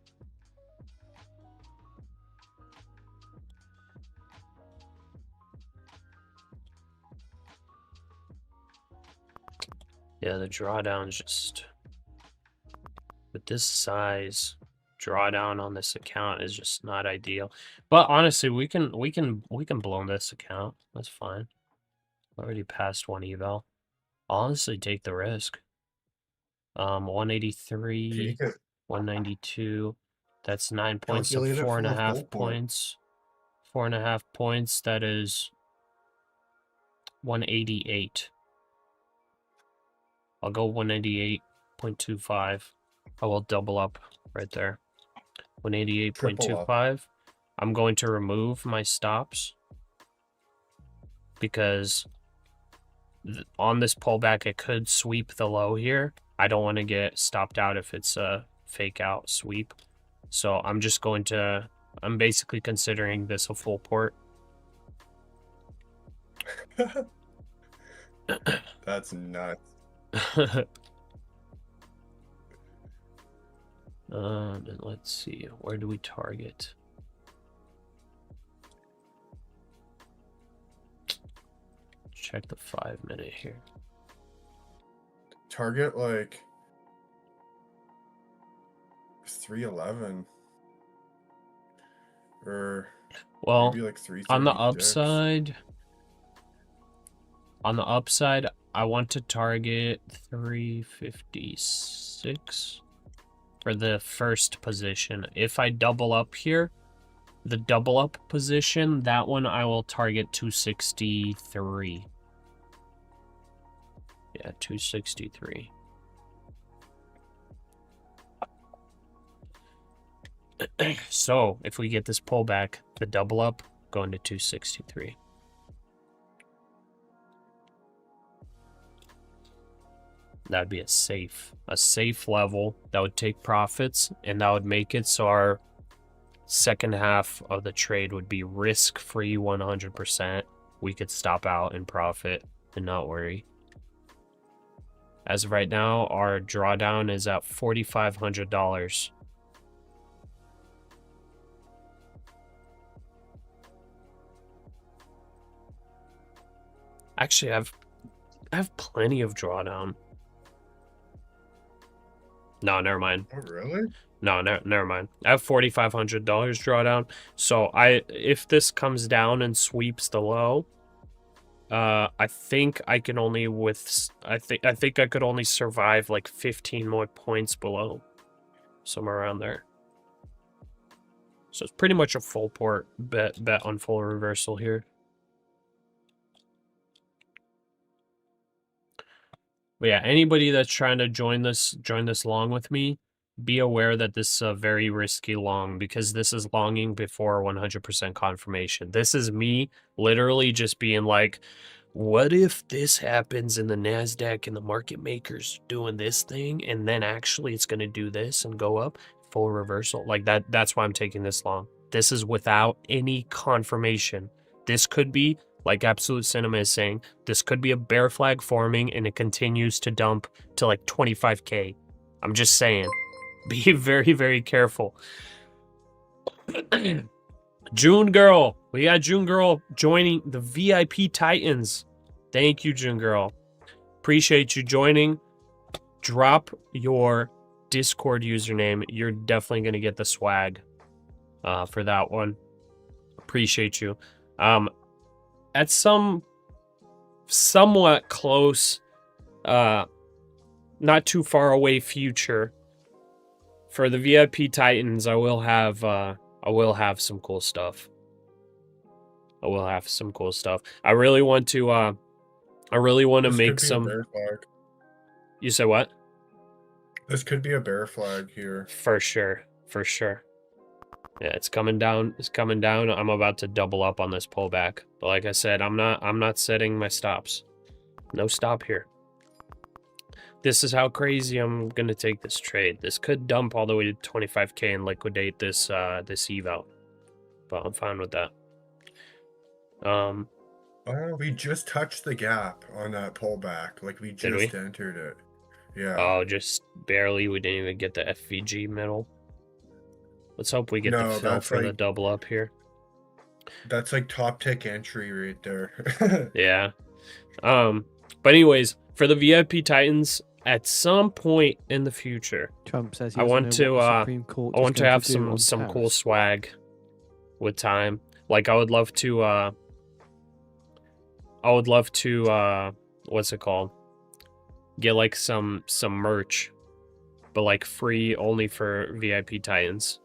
Yeah, the drawdown's just with this size, drawdown on this account is just not ideal. But honestly, we can blow this account. That's fine. Already passed one eval. Honestly, take the risk. 183, 192. That's 9 points, so 4.5 points. 4.5 points. That is 188. I'll go 188.25. I will double up right there. 188.25. I'm going to remove my stops because on this pullback, it could sweep the low here. I don't want to get stopped out if it's a fake out sweep. So I'm just going to, I'm basically considering this a full port. That's nuts. And let's see, where do we target? Check the 5 minute here. Target like 311 or well, maybe like on the upside. On the upside, I want to target 356 for the first position. If I double up here, the double up position, that one I will target 263. Yeah, 263. So, if we get this pullback, the double up, going to 263. That'd be a safe level that would take profits, and that would make it so our second half of the trade would be risk-free 100%. We could stop out and profit and not worry. As of right now, our drawdown is at $4,500. Actually, I have plenty of drawdown. No, never mind. Oh, really? No, never mind. I have $4,500 drawdown. So if this comes down and sweeps the low, I think I can only I think I could only survive like 15 more points below, somewhere around there. So it's pretty much a full port bet on full reversal here. But yeah, anybody that's trying to join this long with me, be aware that this is a very risky long because this is longing before 100% confirmation. This is me literally just being like, what if this happens in the NASDAQ and the market makers doing this thing and then actually it's going to do this and go up? Full reversal. Like that's why I'm taking this long. This is without any confirmation. This could be, like Absolute Cinema is saying, this could be a bear flag forming and it continues to dump to like 25K. I'm just saying, be very, very careful. June Girl. We got June Girl joining the VIP Titans. Thank you, June Girl. Appreciate you joining. Drop your Discord username. You're definitely going to get the swag for that one. Appreciate you. At some somewhat close, not too far away future, for the VIP Titans, I will have some cool stuff. I really want to make some. You say what? This could be a bear flag here. For sure. For sure. Yeah, it's coming down. It's coming down. I'm about to double up on this pullback. But like I said, I'm not setting my stops. No stop here. This is how crazy I'm gonna take this trade. This could dump all the way to 25k and liquidate this this eval. But I'm fine with that. We just touched the gap on that pullback. Like we just entered it. Yeah. Oh, just barely. We didn't even get the FVG middle. Let's hope we get the fill for the double up here. That's like top tick entry right there. Yeah. But anyways, for the VIP Titans, at some point in the future, Trump says I want to have some cool swag with time. Like I would love to what's it called? Get like some merch, but like free only for VIP Titans.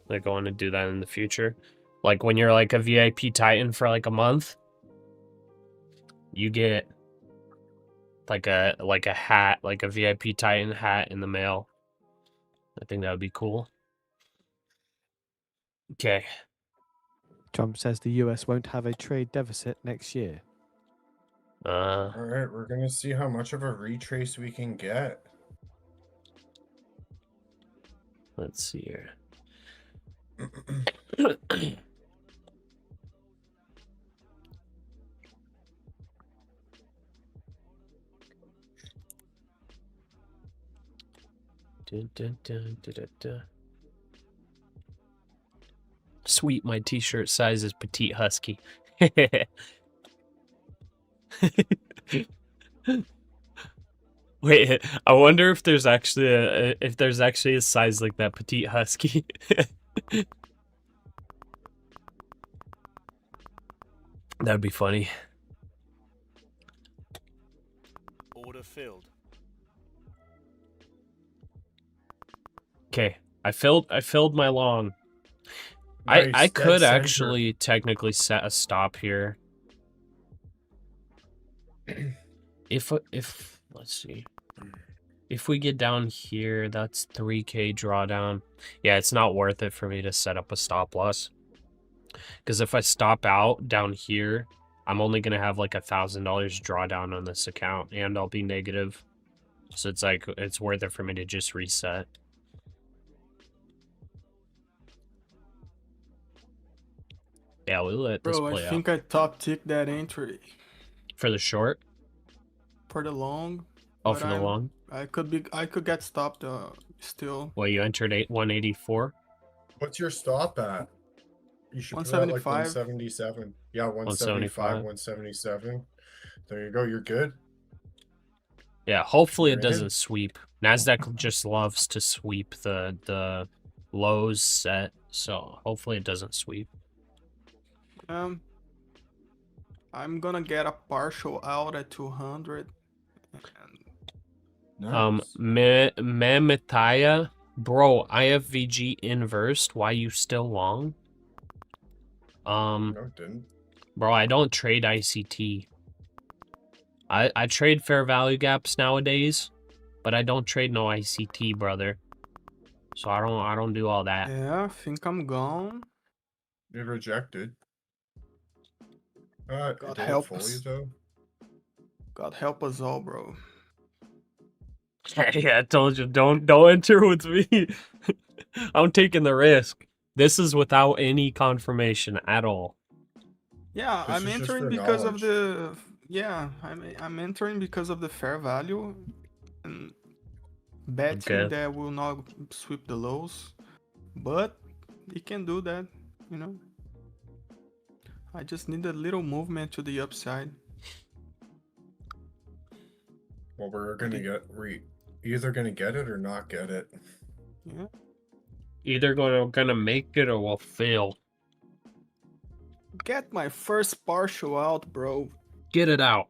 Like I want to do that in the future. Like when you're like a VIP Titan for like a month, you get like a hat, like a VIP Titan hat in the mail. I think that would be cool. Okay. Trump says the US won't have a trade deficit next year. All right, we're gonna see how much of a retrace we can get. Let's see here. Dun, dun, dun, dun, dun, dun. Sweet, my t-shirt size is petite husky. Wait, I wonder if there's actually a size like that, petite husky. That'd be funny. Order filled. Okay, I filled my long. Nice, I could center. actually technically set a stop here. If let's see. If we get down here, that's 3k drawdown. Yeah, it's not worth it for me to set up a stop loss. Because if I stop out down here, I'm only gonna have like $1,000 drawdown on this account, and I'll be negative. So it's like it's worth it for me to just reset. Yeah, we'll let this play out. I think I top ticked that entry. For the short? For the long. Oh, for the long? I could get stopped still. Well, you entered 184. What's your stop at? You should put out like 177. Yeah, 175, 177. There you go. You're good. Yeah, hopefully it doesn't sweep. NASDAQ just loves to sweep the lows set, so hopefully it doesn't sweep. I'm gonna get a partial out at 200. Nice. Memetaya, bro, IFVG inversed. Why you still long? No, it didn't. Bro, I don't trade ICT. I trade fair value gaps nowadays, but I don't trade no ICT, brother. So I don't do all that. Yeah, I think I'm gone. It rejected. God help us. God help us all, bro. Yeah, I told you, don't enter with me. I'm taking the risk. This is without any confirmation at all. Yeah, I'm entering because of the I'm entering because of the fair value and betting that will not sweep the lows, but it can do that, you know. I just need a little movement to the upside. Well, we're either gonna get it or not get it. Yeah. Either gonna make it or we'll fail. Get my first partial out, bro. Get it out.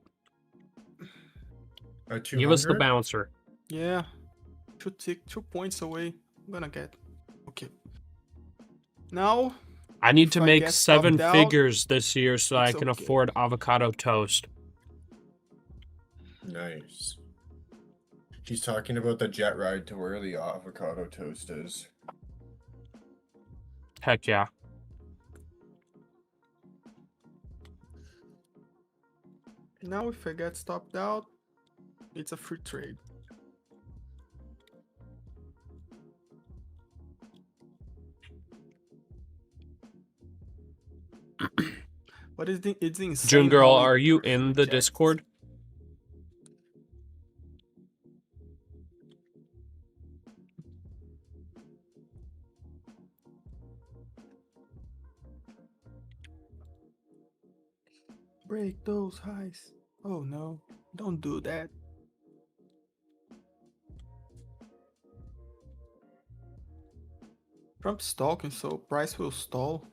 Give us the bouncer. Yeah. 2 points away. I'm gonna get. Okay. Now. I need to make 7 figures this year so I can afford avocado toast. Nice. He's talking about the jet ride to where the avocado toast is. Heck yeah. Now if I get stopped out, it's a free trade. But it's insane. June girl, how it are you in the rejects. Discord? Break those highs. Oh no, don't do that. Trump's talking, so price will stall.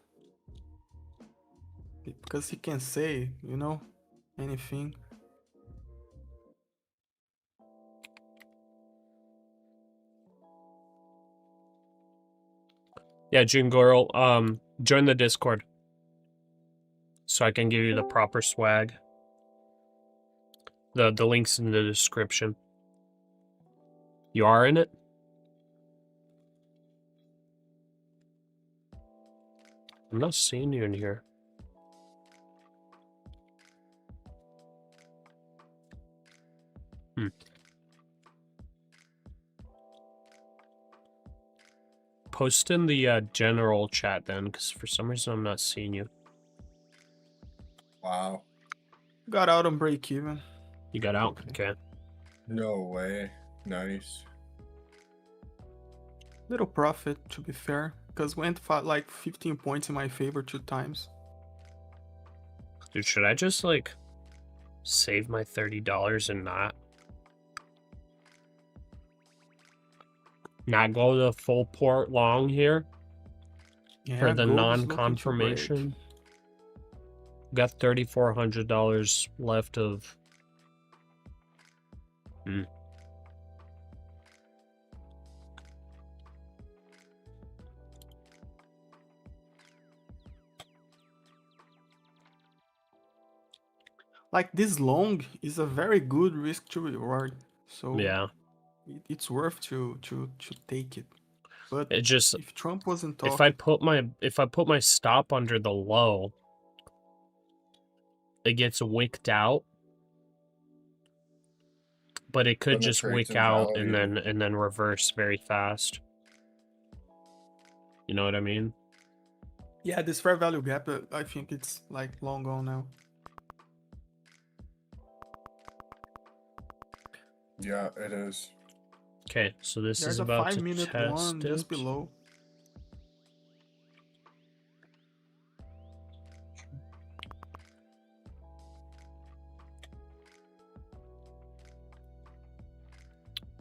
Because he can say, you know, anything. Yeah, June girl, join the Discord. So I can give you the proper swag. The link's in the description. You are in it? I'm not seeing you in here. Post in the general chat then, because for some reason I'm not seeing you. Wow. Got out on break even. You got out? Okay. No way. Nice. Little profit, to be fair, because went like 15 points in my favor 2 times. Dude, should I just, like, save my $30 and not go the full port long here? Yeah, for the gold is looking to non-confirmation? Got $3,400 left of... Like this long is a very good risk to reward. So Yeah. It's worth to take it. But It just... if Trump wasn't talking, If I put my stop under the low, it gets wicked out. But it could Then the just trade's wick out and invalidated. then reverse very fast. You know what I mean? yeah, this fair value gap, I think it's like long gone now. Yeah, it is. Okay, so this There's is a about to 5-minute test one just it. below.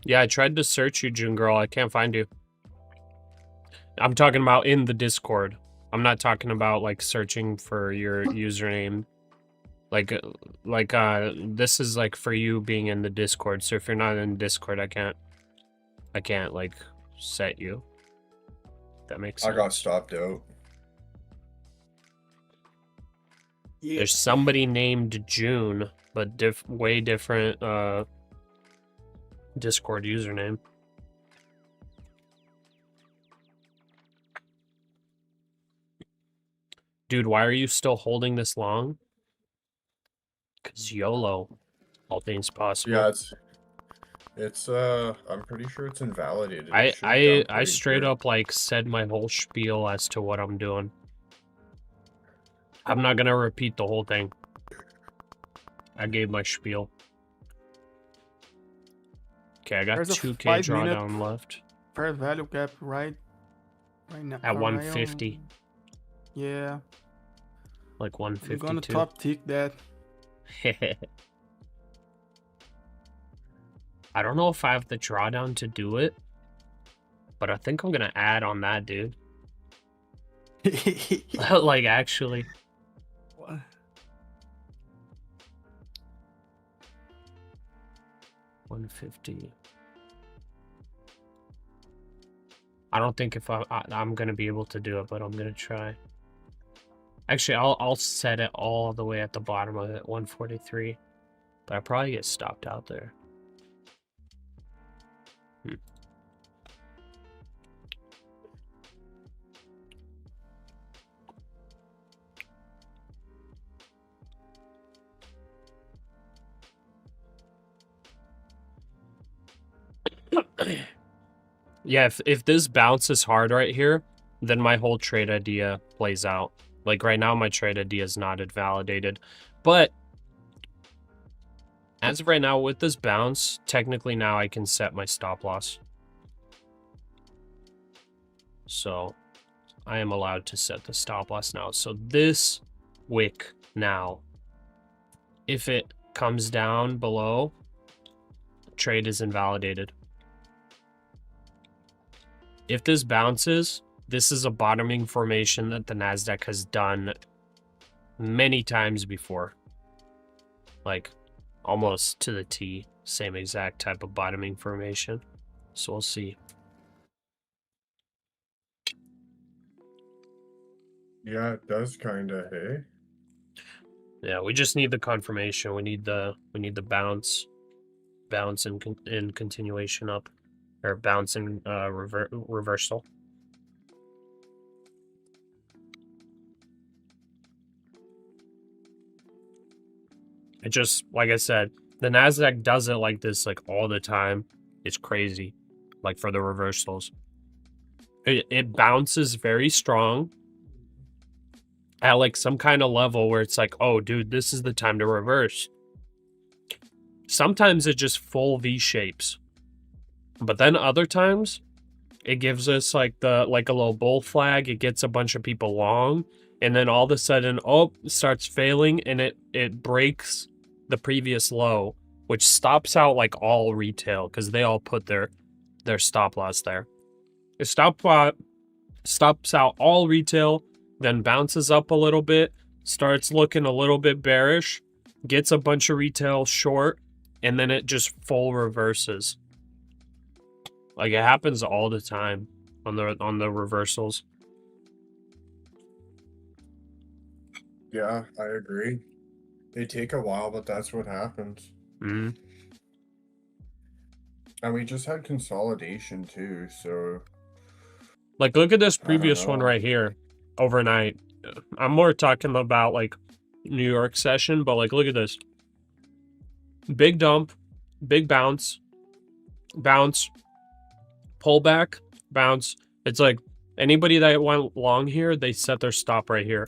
Yeah, I tried to search you, June girl. I can't find you. I'm talking about in the Discord. I'm not talking about like searching for your username. Like this is like for you being in the Discord. So if you're not in Discord, I can't like set you. That makes sense. I got stopped out. Yeah. There's somebody named June, but way different Discord username. Dude, why are you still holding this long? Cause YOLO. All things possible. Yeah, it's I'm pretty sure it's invalidated. It should I dump right straight here. up like said my whole spiel as to what I'm doing. I'm not gonna repeat the whole thing. I gave my spiel. Okay, I got There's a 2K 5-minute drawdown left. fair value gap right now. At right 150. on- Yeah, Like we're 152. gonna top tick that. I don't know if I have the drawdown to do it, but I think I'm gonna add on that, dude. Like, actually. What? $150. I don't think if I'm gonna be able to do it, but I'm gonna try. Actually, I'll set it all the way at the bottom of it, 143. But I probably get stopped out there. Yeah, if this bounces hard right here, then my whole trade idea plays out. Like right now, my trade idea is not invalidated. But as of right now, with this bounce, technically now I can set my stop loss. So I am allowed to set the stop loss now. So this wick now, if it comes down below, trade is invalidated. If this bounces, this is a bottoming formation that the NASDAQ has done many times before. Like almost to the T, same exact type of bottoming formation. So we'll see. Yeah, it does kind of, hey? Yeah, we just need the confirmation. We need the bounce and continuation up, or bounce and reversal. It just, like I said, the NASDAQ does it like this like all the time. It's crazy. Like for the reversals. It bounces very strong at like some kind of level where it's like, oh dude, this is the time to reverse. Sometimes it just full V shapes. But then other times it gives us like a little bull flag, it gets a bunch of people long, and then all of a sudden, oh, it starts failing and it breaks the previous low, which stops out like all retail because they all put their stop loss there. It stops out all retail, then bounces up a little bit, starts looking a little bit bearish, gets a bunch of retail short, and then it just full reverses. Like it happens all the time on the reversals. Yeah, I agree. They take a while, but that's what happens. Mm-hmm. And we just had consolidation too, so... Like, look at this previous one right here, overnight. I'm more talking about, like, New York session, but, like, look at this. Big dump, big bounce, pullback, bounce. It's like, anybody that went long here, they set their stop right here.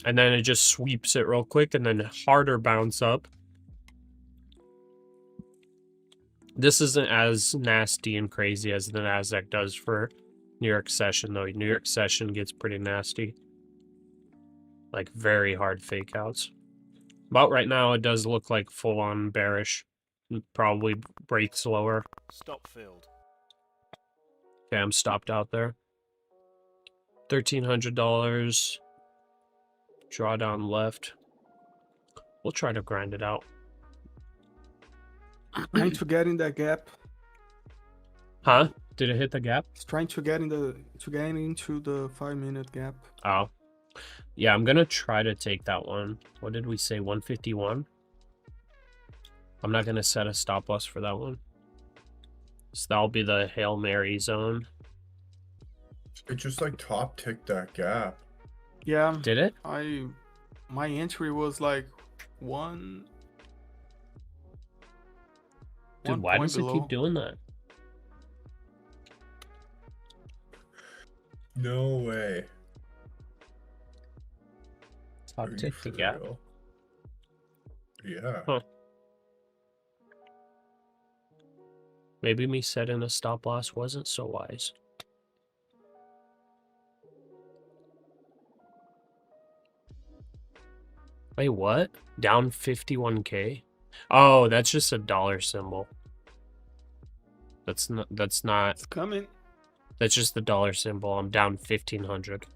And then it just sweeps it real quick, and then harder bounce up. This isn't as nasty and crazy as the NASDAQ does for New York session, though. New York session gets pretty nasty. Like, very hard fake outs. But right now, it does look like full-on bearish. Probably breaks lower. Stop filled. Okay, I'm stopped out there. $1,300. Drawdown left. We'll try to grind it out. Trying to get in that gap. Huh? Did it hit the gap? It's trying to get into the 5-minute gap. Oh. Yeah, I'm gonna try to take that one. What did we say? 151? I'm not gonna set a stop loss for that one. So that'll be the Hail Mary zone. It just like top ticked that gap. Yeah. Did it? My entry was like one. Dude, why does it keep doing that? No way. Top tick the gap. Yeah. Huh. Maybe me setting a stop loss wasn't so wise. Wait, what? Down 51K? Oh, that's just a dollar symbol. That's not. It's coming. That's just the dollar symbol. I'm down 1,500.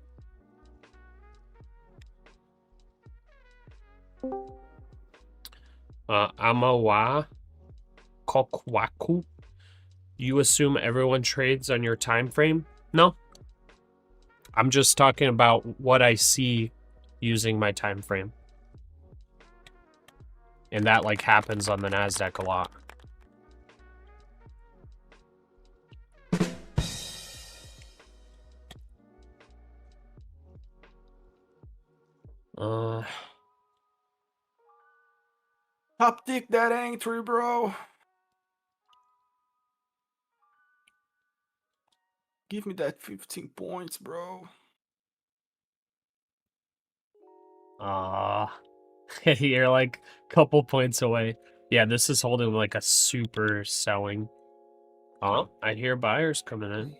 Amawa Kokwaku. You assume everyone trades on your time frame? No. I'm just talking about what I see using my time frame. And that like happens on the NASDAQ a lot. Top tick that entry, bro. Give me that 15 points, bro. You're like a couple points away. Yeah, this is holding like a super selling. Oh, I hear buyers coming in.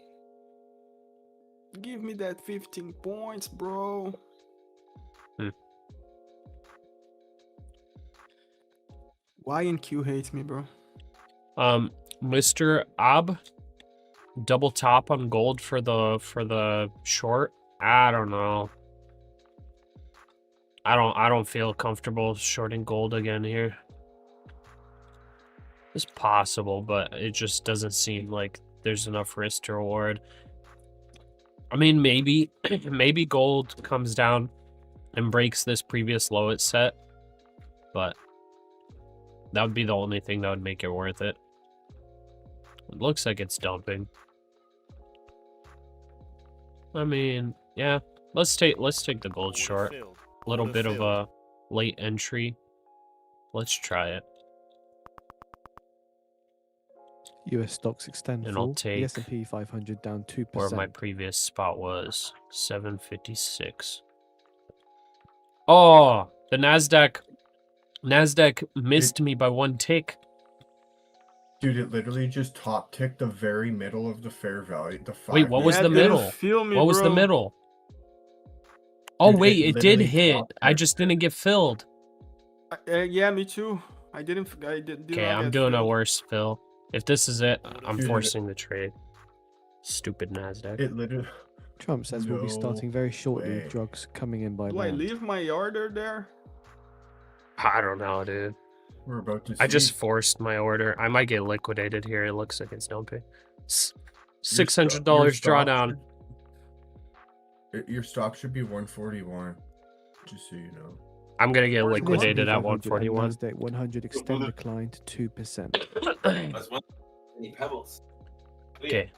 Give me that 15 points, bro. YNQ hates me, bro. Mr. Ab, double top on gold for the short. I don't know. I don't feel comfortable shorting gold again here. It's possible, but it just doesn't seem like there's enough risk to reward. I mean, maybe maybe gold comes down and breaks this previous low it set, but that would be the only thing that would make it worth it. It looks like it's dumping. I mean, yeah, let's take the gold short. A little bit of a late entry. Let's try it. US stocks extend And full. I'll take The S&P 500 down 2%. where my previous spot was, 756. Oh, the NASDAQ missed me by one tick. Dude, it literally just top ticked the very middle of the fair value. Wait, what was the middle? What was the middle? Oh, Dude, wait, it did literally hit. top I just didn't get filled. Yeah, me too. I did Okay, I'm doing a worse fill. If this is it, I'm forcing the trade. Stupid NASDAQ. It literally... Trump says we'll be starting very shortly with drugs coming in by Do I land. leave my order there? I don't know, dude. We're about to see. I just forced my order. I might get liquidated here. It looks like it's dumping. $600 drawdown. Your stop should be 141. Just so you know. I'm gonna get The liquidated S&P at 500 and 141. NASDAQ 100 extend decline to 2%. Okay.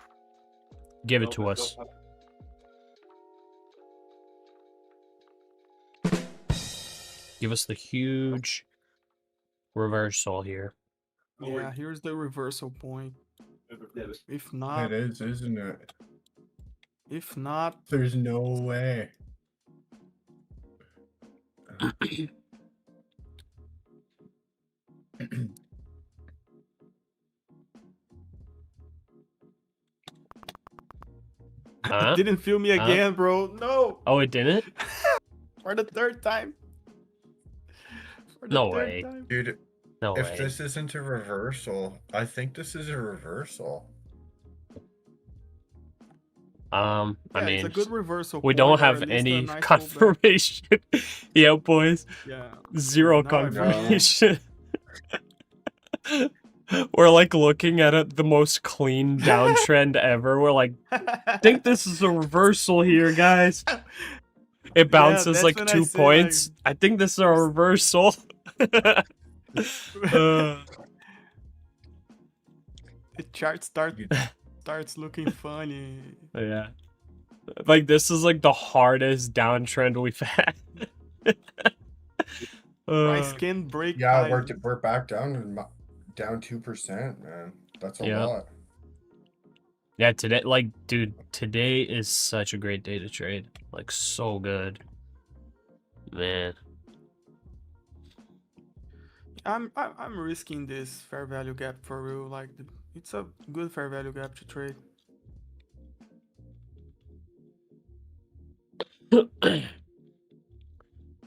Give it to us. Give us the huge reversal here. Yeah, here's the reversal point. If not, It is, isn't it? if not, There's no way. it didn't feel me again, bro. No. Oh, it didn't? For the third time. No way. Dude, No if way. this isn't a reversal, I think this is a reversal. I Yeah, mean, it's a good reversal we point, don't or have at least a any nice pullback. confirmation. Yeah, boys. Yeah. Zero Now I know. confirmation. We're like looking at it, the most clean downtrend ever. We're like, I think this is a reversal here, guys. It bounces that's like when I 2 say, points. I think this is a reversal. The chart starts looking funny. Yeah. Like, this is like the hardest downtrend we've had. Price can break. Yeah, time. we're back down 2%, man. That's a Yeah. lot. Yeah, today, like, dude, today is such a great day to trade. Like, so good. Man. I'm risking this fair value gap for real. Like, it's a good fair value gap to trade.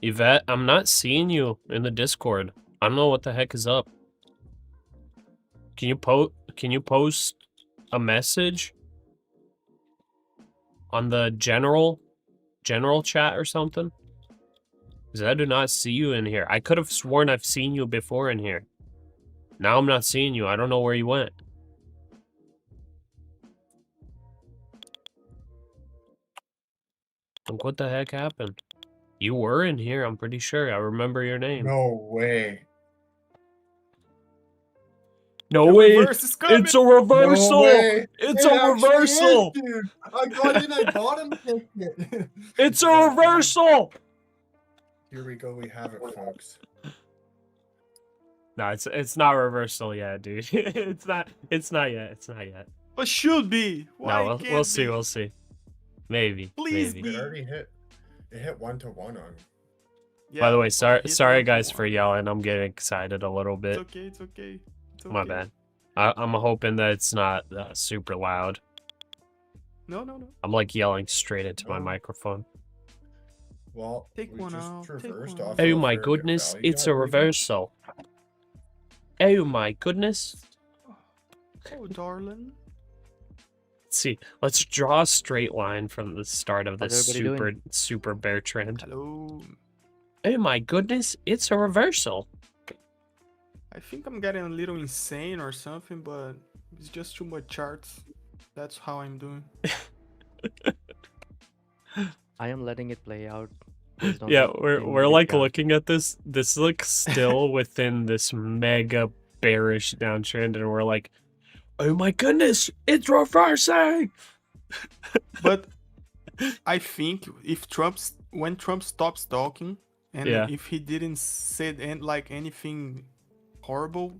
Yvette, I'm not seeing you in the Discord. I don't know what the heck is up. Can you post a message on the general chat or something? Because I do not see you in here. I could have sworn I've seen you before in here. Now I'm not seeing you. I don't know where you went. Like, what the heck happened? You were in here, I'm pretty sure. I remember your name. No way. No The way! reverse is coming. It's a reversal! No way. It's It a actually reversal! is, dude. I got in, I bottom picked it. It's a reversal! Here we go, we have it, folks. No, it's not reversal yet, dude. It's not yet. But should be. Why No, can't we'll see. be? We'll see. Maybe. Please maybe. It be. already hit. It hit 1-to-1 on. Yeah, By the way, it hit sorry 1 to guys for 1. yelling. I'm getting excited a little bit. It's okay. It's okay. It's okay. My bad. I'm hoping that it's not super loud. No, no, no. I'm like yelling straight into my No. microphone. Well, Take we one just out, take traversed one off out. Oh of my fair goodness, value it's gap a region. reversal. Oh my goodness. Oh, darling. Let's see. Let's draw a straight line from the start of this How's everybody super bear trend. Hello. Oh my goodness, it's a reversal. I think I'm getting a little insane or something, but it's just too much charts. That's how I'm doing. I am letting it play out. based on Yeah, what we're indicated like gap. looking at this. This looks still within this mega bearish downtrend, and we're like, oh my goodness, it's reversing. But I think if when Trump stops talking, and Yeah. if he didn't say anything horrible,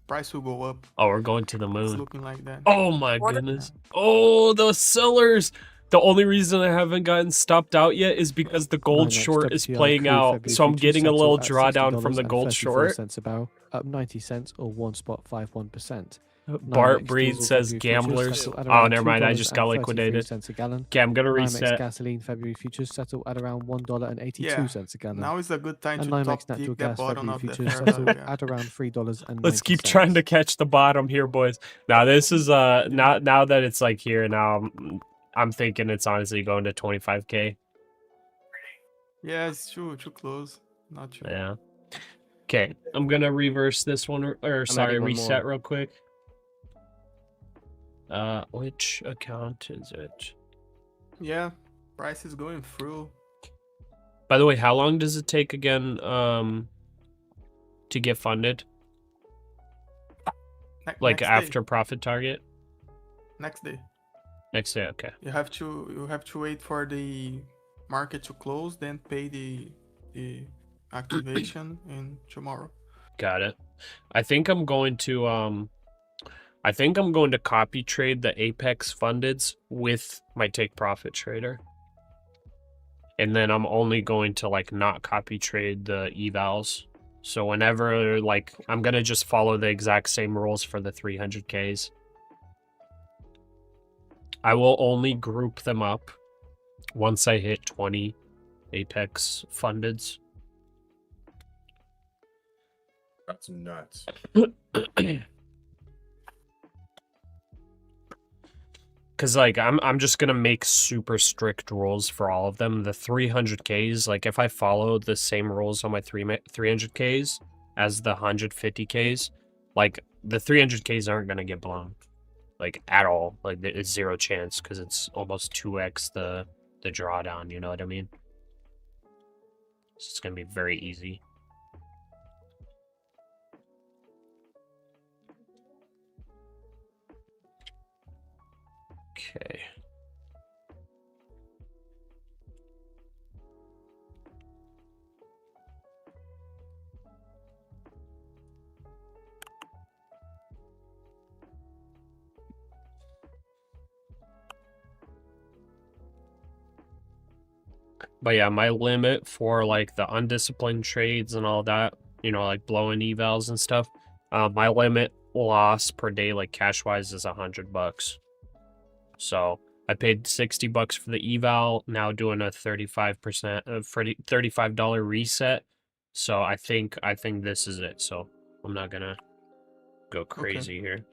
price will go up. Oh, we're going to the It's moon. looking like that. Oh my goodness. Oh, the sellers. The only reason I haven't gotten stopped out yet is because the gold NYMEX short is WTI playing crude out. February So I'm futures getting a settle little at drawdown from the gold short. $60.34 a barrel, up 90 cents or 1.51%. Bart NYMEX Breed diesel says February futures gamblers. settle at Oh, around never mind. I just got $2.33 liquidated. a gallon. Okay, I'm going to NYMEX reset. gasoline February futures settle at around $1.82 a gallon. Now is a good time And to NYMEX top natural dig that gas bottom February of the futures fair settle value. at around $3.90. Let's keep trying to catch the bottom here, boys. Now this is now that it's like here now, I'm thinking it's honestly going to 25k. Yeah, it's too close. Not too. Yeah. Okay, I'm gonna reverse this one, or sorry, adding one reset more. real quick. Which account is it? Yeah, price is going through. By the way, how long does it take again to get funded? Like Next after day. profit target? Next day. Next day, okay. You have to wait for the market to close, then pay the activation and tomorrow. Got it. I think I'm going to copy trade the Apex fundeds with my take profit trader. And then I'm only going to like not copy trade the evals. So whenever like I'm going to just follow the exact same rules for the 300Ks. I will only group them up once I hit 20 Apex fundeds. That's nuts. Cause like I'm just gonna make super strict rules for all of them. The 300Ks, like if I follow the same rules on my 300Ks as the 150Ks, like the 300Ks aren't gonna get blown, like at all. Like it's zero chance because it's almost 2x the drawdown. You know what I mean? So it's gonna be very easy. Okay. But yeah, my limit for like the undisciplined trades and all that, you know, like blowing evals and stuff, my limit loss per day, like cash wise, is $100. So I paid $60 for the eval, now doing a 35% $35 reset. So I think this is it. So I'm not gonna go crazy here.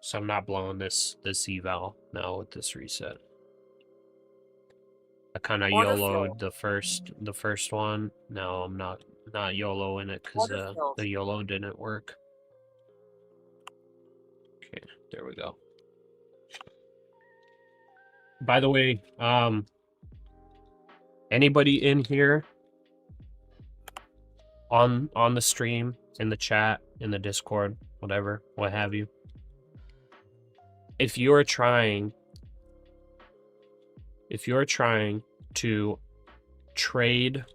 So I'm not blowing this eval now with this reset. I kind of YOLO'd the first one. No, I'm not YOLOing it because the YOLO didn't work. Okay, there we go. By the way, anybody in here on the stream, in the chat, in the Discord, whatever, what have you, if you're trying to trade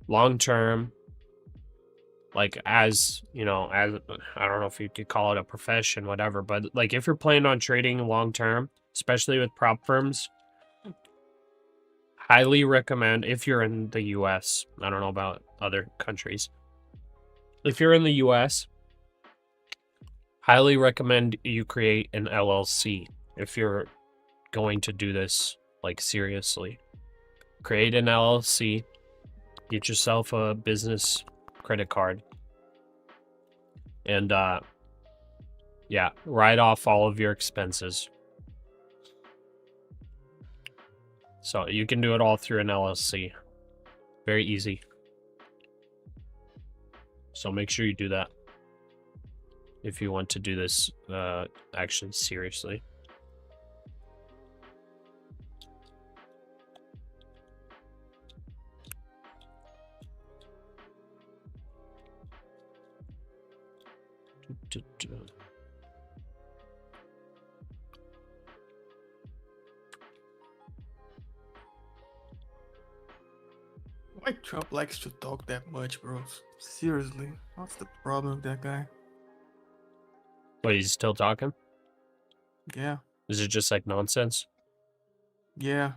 long-term like as you know, as I don't know if you could call it a profession, whatever, but like if you're planning on trading long term, especially with prop firms, highly recommend if you're in the US. I don't know about other countries. If you're in the US, highly recommend you create an LLC if you're going to do this like seriously. Create an LLC, get yourself a business credit card, and yeah, write off all of your expenses. So you can do it all through an LLC. Very easy. So make sure you do that if you want to do this actually seriously. Why Trump likes to talk that much, bro? Seriously, what's the problem with that guy? Wait, he's still talking? Yeah, Is it just like nonsense? yeah,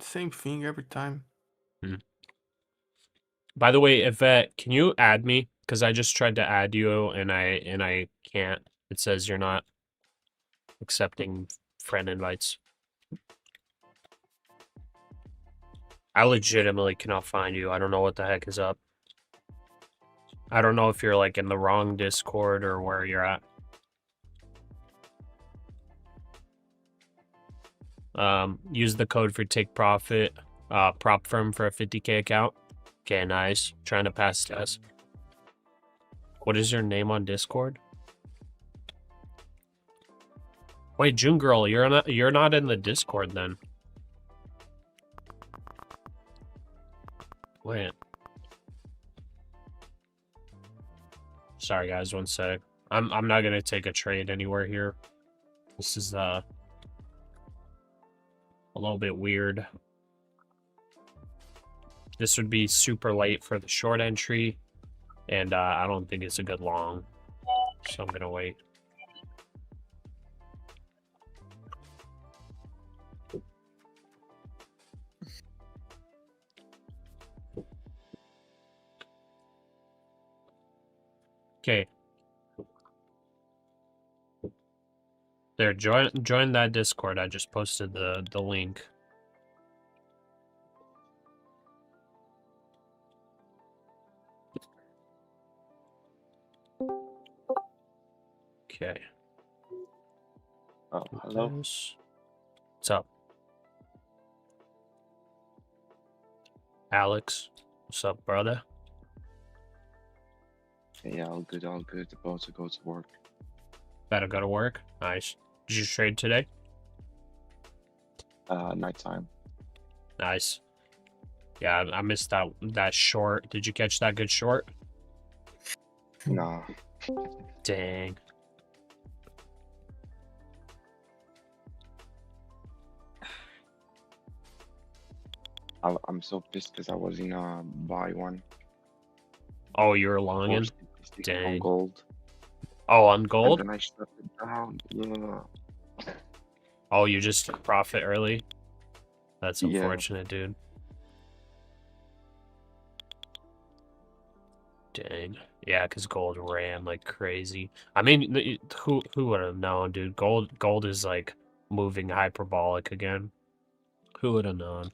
same thing every time. By the way, Yvette, can you add me? Because I just tried to add you and I can't. It says you're not accepting friend invites. I legitimately cannot find you. I don't know what the heck is up. I don't know if you're like in the wrong Discord or where you're at. Use the code for take profit, prop firm for a 50K account. Okay, nice. Trying to pass test. What is your name on Discord? Wait, June girl, you're not in the Discord then. Wait. Sorry guys, one sec. I'm not gonna take a trade anywhere here. This is a little bit weird. This would be super late for the short entry, and I don't think it's a good long, so I'm gonna wait. Okay. There, join that Discord. I just posted the link. Okay. Oh, hello. What's up? Alex, what's up, brother? Yeah, all good, all good. About to go to work. Better go to work. Nice. Did you trade today? Nighttime. Nice. Yeah, I missed that short. Did you catch that good short? Nah. Dang. I'm so pissed because I was in a buy one. Oh, you're longing? Dang. On gold. Oh, on gold? And then I shut it down. Yeah. Oh, you just took profit early? That's Yeah. unfortunate, dude. Dang. Yeah, because gold ran like crazy. I mean, who would have known, dude? Gold is like moving hyperbolic again. Who would have known?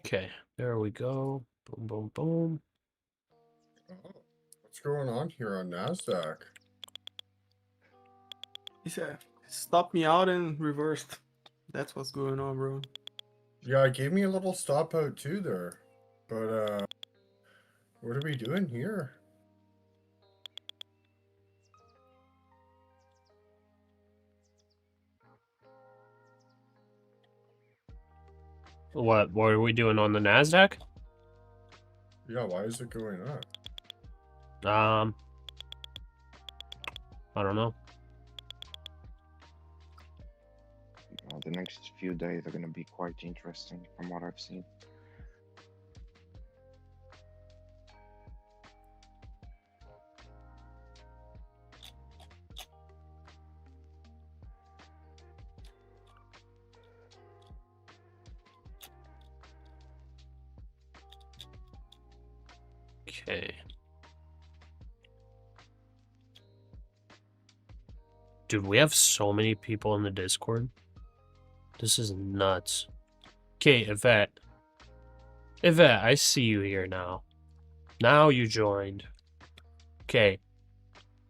Okay, there we go. Boom, boom, boom. Oh, what's going on here on NASDAQ? He said, "Stop me out and reversed." That's what's going on, bro. Yeah, it gave me a little stop out too there. But, what are we doing here? What are we doing on the NASDAQ? Yeah, why is it going up? I don't know. The next few days are gonna be quite interesting from what I've seen. Okay. Dude, we have so many people in the Discord. This is nuts. Okay, Yvette. Yvette, I see you here now. Now you joined. Okay.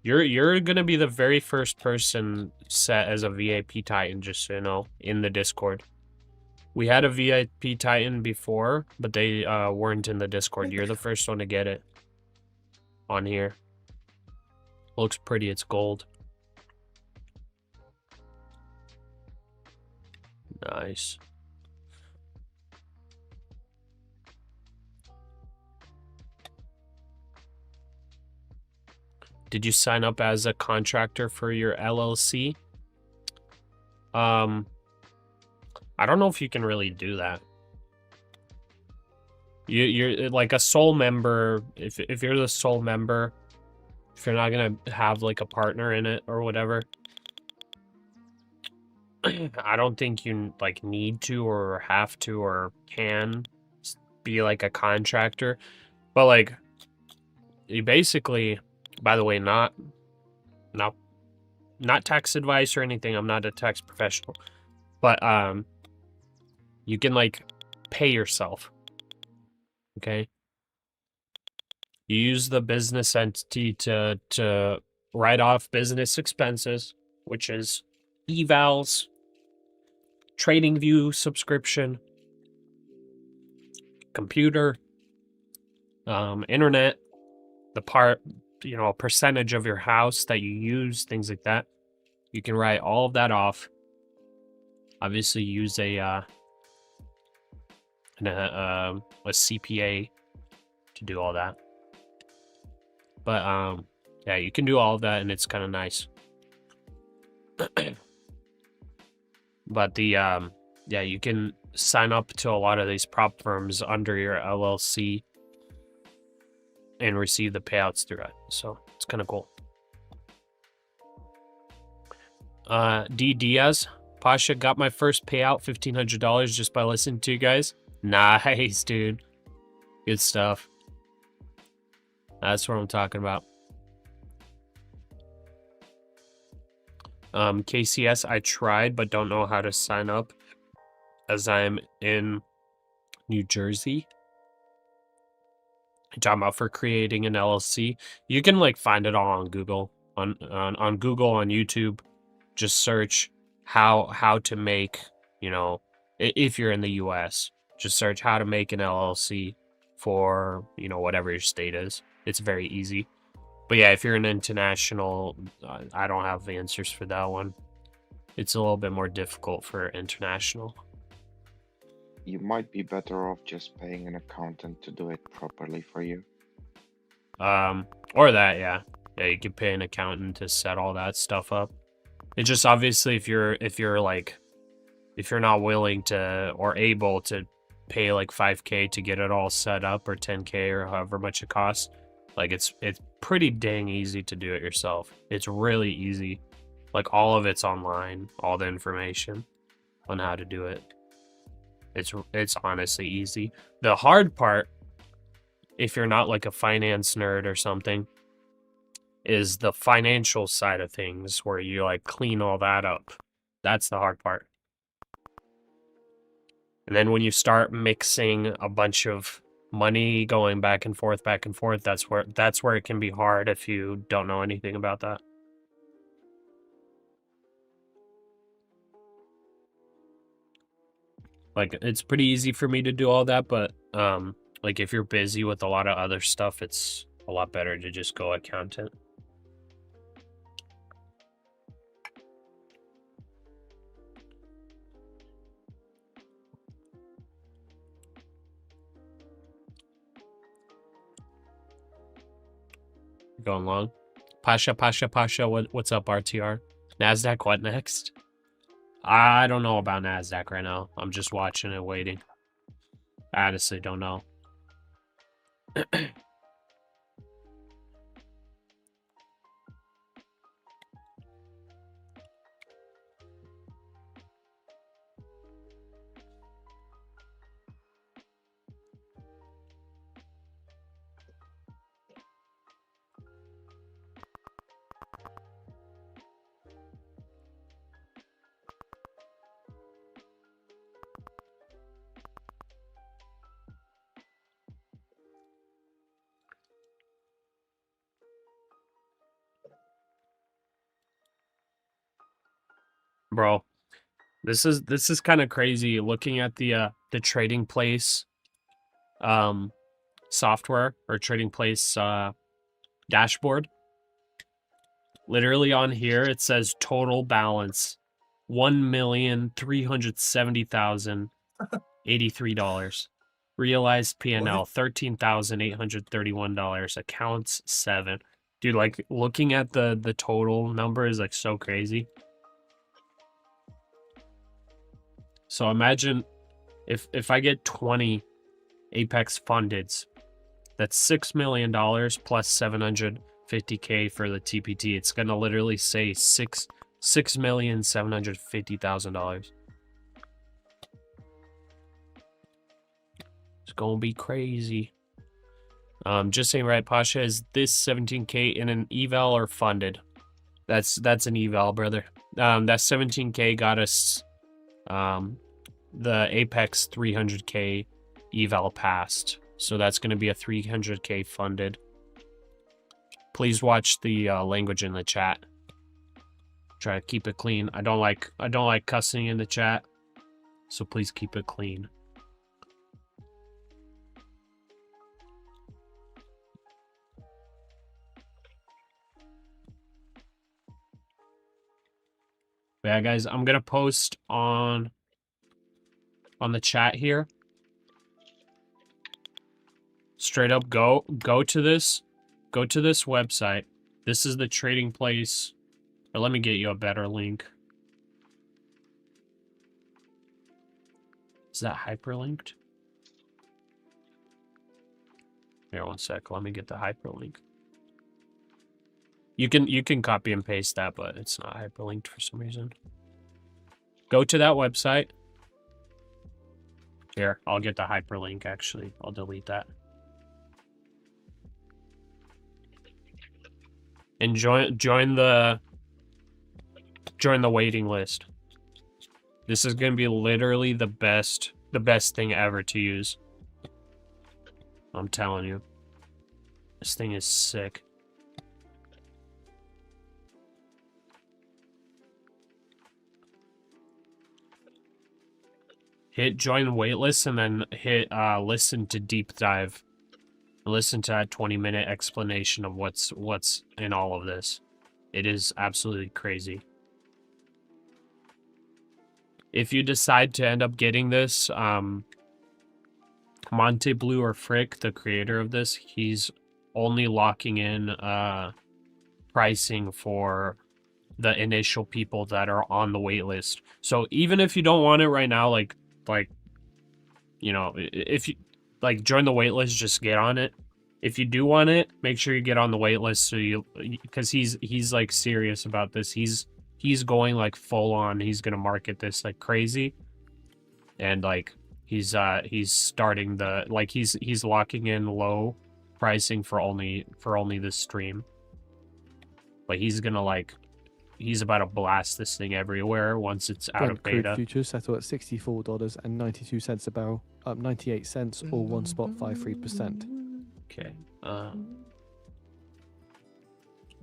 You're gonna be the very first person set as a VIP Titan, just so you know, in the Discord. We had a VIP Titan before, but they weren't in the Discord. You're the first one to get it on here. Looks pretty, it's gold. Nice. Did you sign up as a contractor for your LLC? I don't know if you can really do that. You're like a sole member. If you're the sole member, if you're not gonna have like a partner in it or whatever, I don't think you like need to or have to or can be like a contractor. But like, you basically, by the way, not tax advice or anything. I'm not a tax professional, but you can like pay yourself. Okay. You use the business entity to write off business expenses, which is evals, TradingView subscription, computer, internet, the percentage of your house that you use, things like that. You can write all of that off. Obviously, use a CPA to do all that. But yeah, you can do all of that, and it's kind of nice. But the yeah, you can sign up to a lot of these prop firms under your LLC and receive the payouts through it. So it's kind of cool. D Diaz, Pasha, got my first payout, $1,500 just by listening to you guys. Nice, dude. Good stuff. That's what I'm talking about. KCS, I tried, but don't know how to sign up as I'm in New Jersey. You're talking about for creating an LLC. You can like find it all on Google. On Google, on YouTube. Just search how to make, you know, if you're in the US, just search how to make an LLC for, you know, whatever your state is. It's very easy. But yeah, if you're an international, I don't have the answers for that one. It's a little bit more difficult for international. You might be better off just paying an accountant to do it properly for you. Or that, yeah. Yeah, you could pay an accountant to set all that stuff up. It's just obviously if you're not willing to or able to pay like 5K to get it all set up, or 10K or however much it costs, like it's pretty dang easy to do it yourself. It's really easy. Like all of it's online, all the information on how to do it. It's honestly easy. The hard part, if you're not like a finance nerd or something, is the financial side of things where you like clean all that up. That's the hard part. And then when you start mixing a bunch of money going back and forth, that's where it can be hard if you don't know anything about that. Like it's pretty easy for me to do all that, but like if you're busy with a lot of other stuff, it's a lot better to just go accountant. Going long. Pasha, what's up, RTR? NASDAQ, what next? I don't know about NASDAQ right now. I'm just watching and waiting. I honestly don't know. Bro, this is kind of crazy looking at the trading place software or trading place dashboard. Literally on here it says total balance $1,370,083. Realized P&L $13,831. Accounts 7. Dude, like looking at the total number is like so crazy. So imagine if I get 20 Apex fundeds, that's $6 million plus 750K for the TPT. It's gonna literally say $6,750,000. It's gonna be crazy. Just saying, right, Pasha, is this 17K in an eval or funded? That's an eval, brother. That 17K got us the Apex 300K eval passed. So that's going to be a 300K funded. Please watch the language in the chat. Try to keep it clean. I don't like cussing in the chat. So please keep it clean. Yeah, guys, I'm going to post on the chat here. Straight up go to this website. This is the trading place. Or let me get you a better link. Is that hyperlinked? Here, one sec. Let me get the hyperlink. You can copy and paste that, but it's not hyperlinked for some reason. Go to that website. Here, I'll get the hyperlink actually. I'll delete that. And join the waiting list. This is gonna be literally the best thing ever to use. I'm telling you. This thing is sick. Hit join waitlist and then hit listen to deep dive. Listen to that 20-minute explanation of what's in all of this. It is absolutely crazy. If you decide to end up getting this, Monte Blue or Frick, the creator of this, he's only locking in pricing for the initial people that are on the wait list. So even if you don't want it right now, like you know, if you like join the wait list, just get on it. If you do want it, make sure you get on the wait list so you, because he's like serious about this. He's going like full on. He's gonna market this like crazy, and like he's starting the like he's locking in low pricing for only this stream. But he's gonna like he's about to blast this thing everywhere once it's out of beta. Futures settle at $64.92 a barrel, up 98 cents or 1.53%. Okay.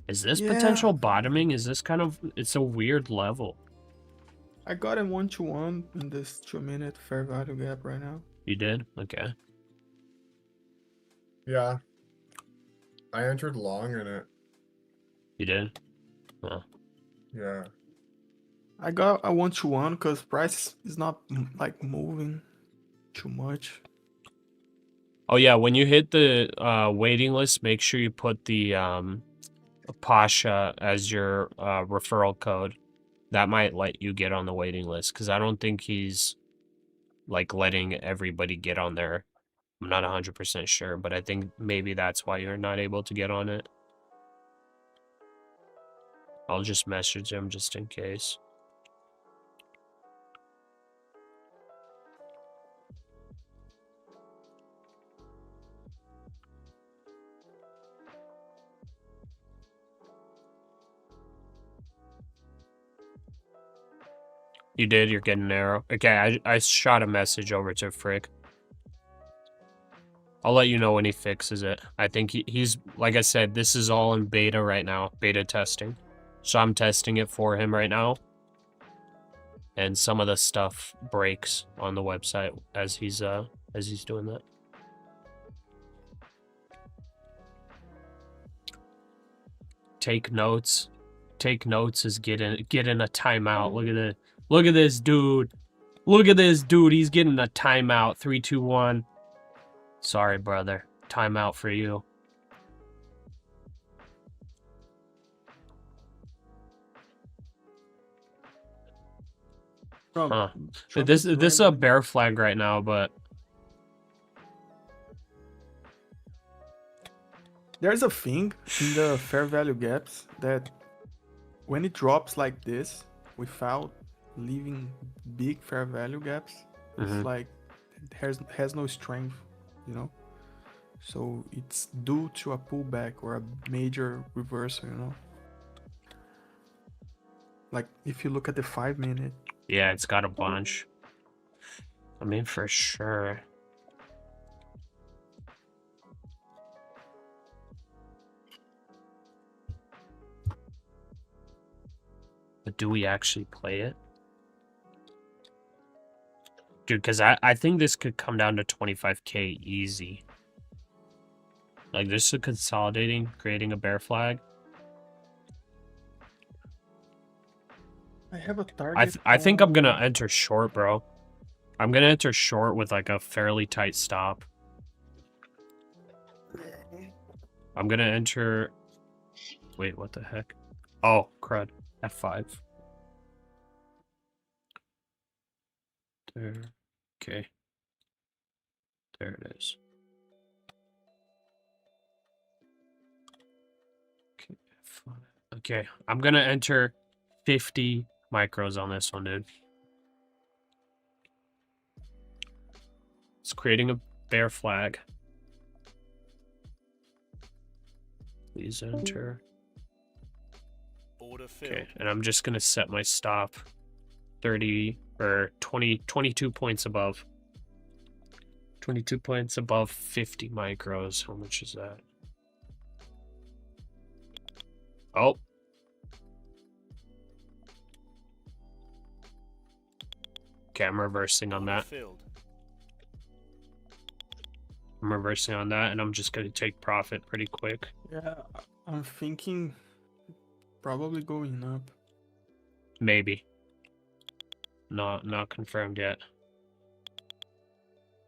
Is this potential bottoming? Is this kind of, it's a weird level. I got a 1-to-1 in this 2-minute fair value gap right now. You did? Okay. Yeah. I entered long in it. You did? Huh. Yeah. I got a 1-to-1 because price is not like moving too much. Oh yeah, when you hit the waiting list, make sure you put the Pasha as your referral code. that might let you get on the waiting list, because I don't think he's like letting everybody get on there. I'm not 100% sure, but I think maybe that's why you're not able to get on it. I'll just message him just in case. You did? You're getting an arrow? Okay, I shot a message over to Frick. I'll let you know when he fixes it. I think he's, like I said, this is all in beta right now. Beta testing. So I'm testing it for him right now. And some of the stuff breaks on the website as he's doing that. Take notes. Take notes is getting a timeout. Look at this dude. Look at this dude. He's getting a timeout. 3, 2, 1. Sorry, brother. Timeout for you. Huh. This is a bear flag right now, but There's a thing in the fair value gaps that when it drops like this without leaving big fair value gaps, it's like it has no strength, you know. So it's due to a pullback or a major reversal, you know. Like if you look at the 5-minute. Yeah, it's got a bunch. I mean, for sure. But do we actually play it? Dude, because I think this could come down to 25K easy. Like, this is consolidating, creating a bear flag. I have a target. I think I'm gonna enter short, bro. I'm gonna enter short with like a fairly tight stop. I'm gonna enter. Wait, what the heck? Oh, crud. F5. There. Okay. There it is. Okay, F5. Okay, I'm gonna enter 50 micros on this one, dude. It's creating a bear flag. Please enter. Order filled. Okay, and I'm just gonna set my stop 30 or 22 points above. 22 points above 50 micros. How much is that? Oh. Okay, I'm reversing on that. I'm reversing on that, and I'm just going to take profit pretty quick. Yeah, I'm thinking probably going up. Maybe. Not confirmed yet.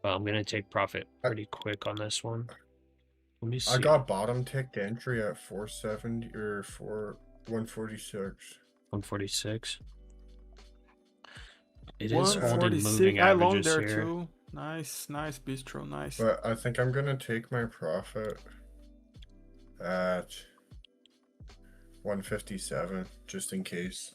Well, I'm going to take profit pretty quick on this one. Let me see. I got bottom ticked entry at 470 or 146. 146. It is holding 146. moving I long averages there here. too. Nice bistro, nice. But I think I'm gonna take my profit at 157 just in case.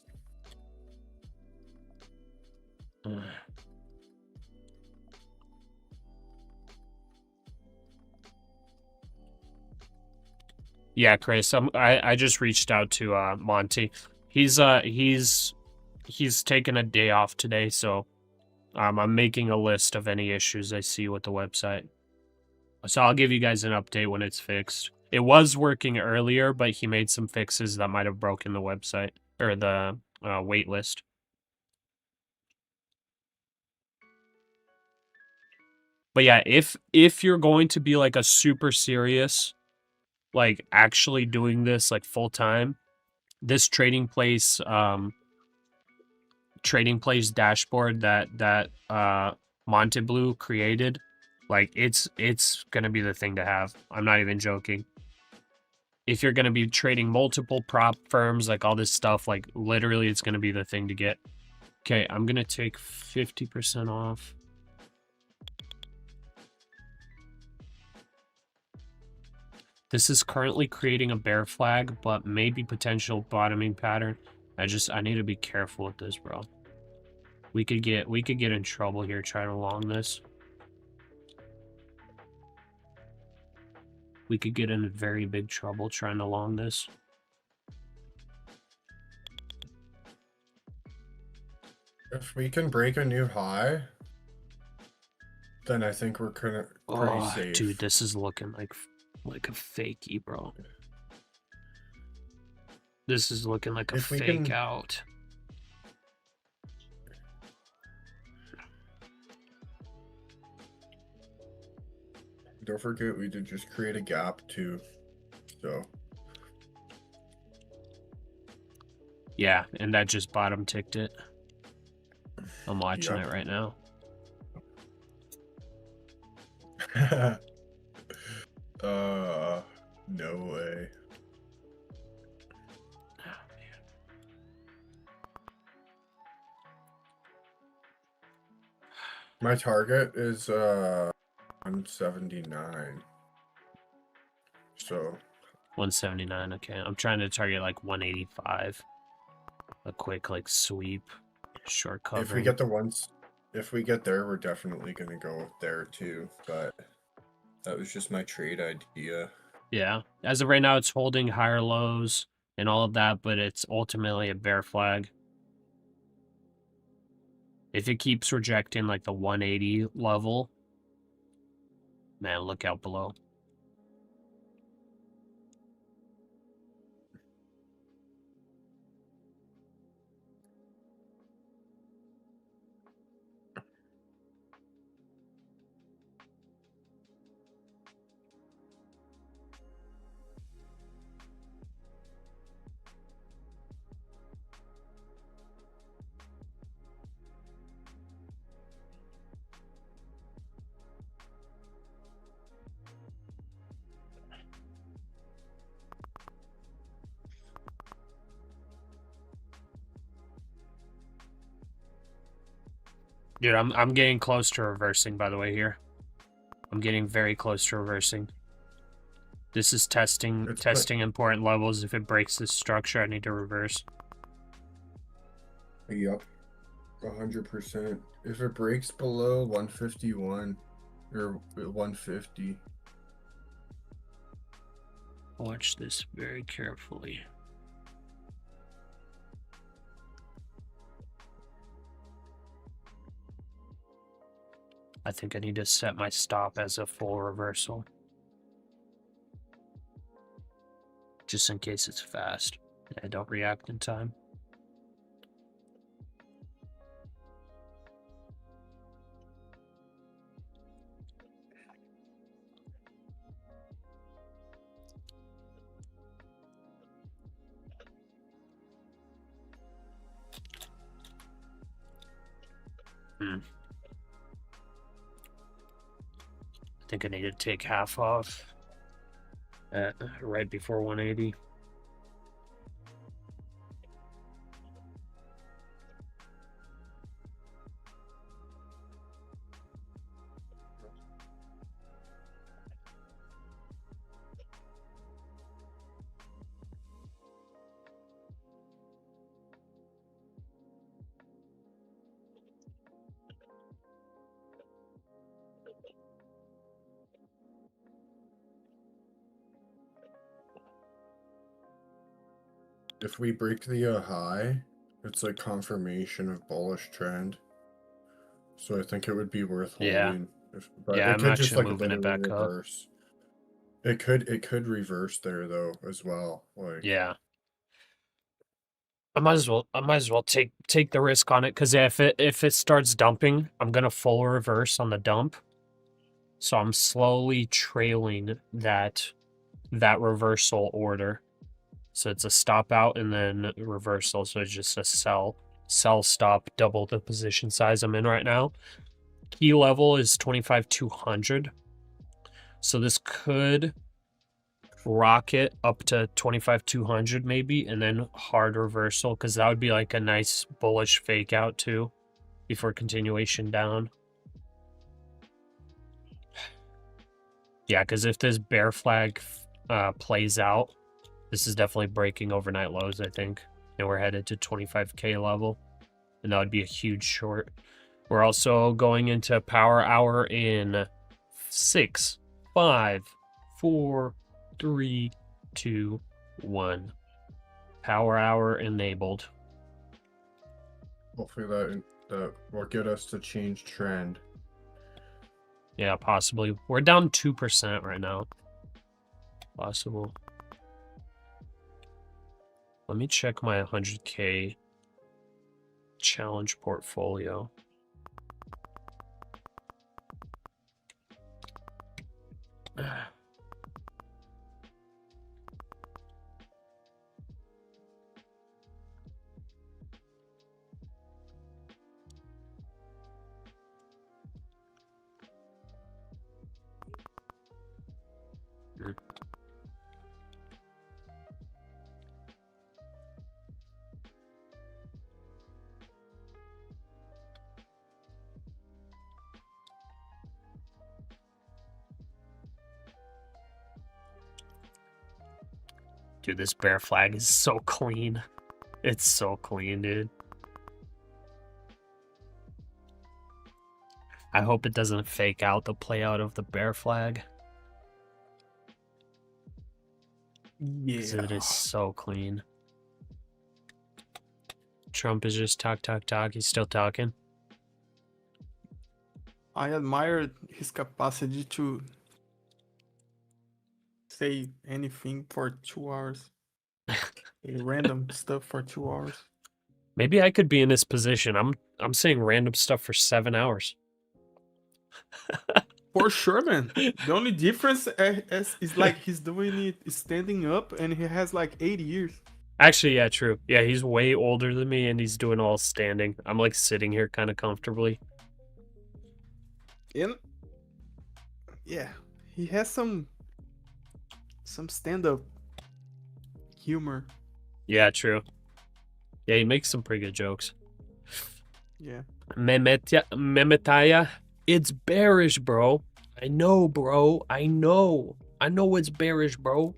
Yeah, Chris. I just reached out to Monty. He's taken a day off today, so I'm making a list of any issues I see with the website. So I'll give you guys an update when it's fixed. It was working earlier, but he made some fixes that might have broken the website or the wait list. But yeah, if you're going to be like a super serious, like actually doing this like full time, this trading place dashboard that Monte Blue created, like it's gonna be the thing to have. I'm not even joking. if you're going to be trading multiple prop firms, like all this stuff, like literally it's going to be the thing to get. Okay, I'm going to take 50% off. This is currently creating a bear flag, but maybe potential bottoming pattern. I need to be careful with this, bro. We could get in trouble here trying to long this. We could get in very big trouble trying to long this. If we can break a new high, then I think we're pretty safe. Dude, this is looking like a fakey, bro. This is looking like a fake out. Don't forget, we did just create a gap too. So. Yeah, and that just bottom ticked it. I'm watching it right now. No way. Oh, man. My target is 179. So 179, okay. I'm trying to target like 185. A quick like sweep, short cover. if we get there, we're definitely gonna go there too. But that was just my trade idea. Yeah, as of right now, it's holding higher lows and all of that, but it's ultimately a bear flag. If it keeps rejecting like the 180 level, man, look out below. Dude, I'm getting close to reversing, by the way, here. I'm getting very close to reversing. This is testing important levels. If it breaks this structure, I need to reverse. Yep. 100%. If it breaks below 151 or 150. Watch this very carefully. I think I need to set my stop as a full reversal. Just in case it's fast. I don't react in time. I think I need to take half off at right before 180. If we break the high, it's like confirmation of bullish trend. So I think it would be worth holding. Yeah. But Yeah, it I'm could just actually like moving it literally back up. reverse. It could reverse there though as well. Like Yeah. I might as well take the risk on it, because if it starts dumping, I'm gonna full reverse on the dump. So I'm slowly trailing that reversal order. So it's a stop out and then reversal. So it's just a sell stop, double the position size I'm in right now. Key level is 25,200. So this could rocket up to 25,200 maybe, and then hard reversal, because that would be like a nice bullish fake out too before continuation down. Yeah, because if this bear flag plays out, this is definitely breaking overnight lows, I think, and we're headed to 25K level, and that would be a huge short. We're also going into power hour in 6, 5, 4, 3, 2, 1. Power hour enabled. Hopefully that will get us to change trend. Yeah, possibly. We're down 2% right now. Possible. Let me check my 100K challenge portfolio. Dude, this bear flag is so clean. It's so clean, dude. I hope it doesn't fake out the play out of the bear flag. Yeah. 'Cause it is so clean. Trump is just talk. He's still talking. I admire his capacity to say anything for 2 hours. Random stuff for 2 hours. Maybe I could be in this position. I'm saying random stuff for 7 hours. For sure, man. The only difference is like he's doing it standing up, and he has like 80 years. Actually, yeah, true. Yeah, he's way older than me, and he's doing all standing. I'm like sitting here kind of comfortably. And yeah, he has some stand-up humor. Yeah, true. Yeah, he makes some pretty good jokes. Yeah. Memetaya, it's bearish, bro. I know, bro. I know it's bearish, bro.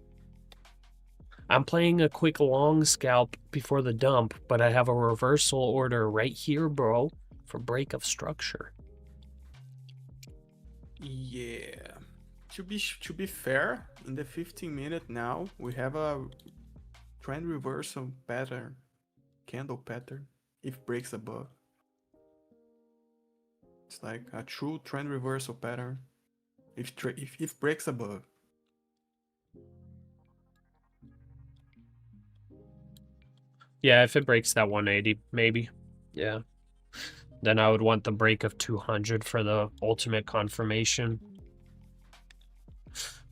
I'm playing a quick long scalp before the dump, but I have a reversal order right here, bro, for break of structure. Yeah. To be fair, in the 15-minute now, we have a trend reversal pattern, candle pattern, if breaks above. It's like a true trend reversal pattern, if breaks above. Yeah, if it breaks that 180, maybe. Yeah. Then I would want the break of 200 for the ultimate confirmation.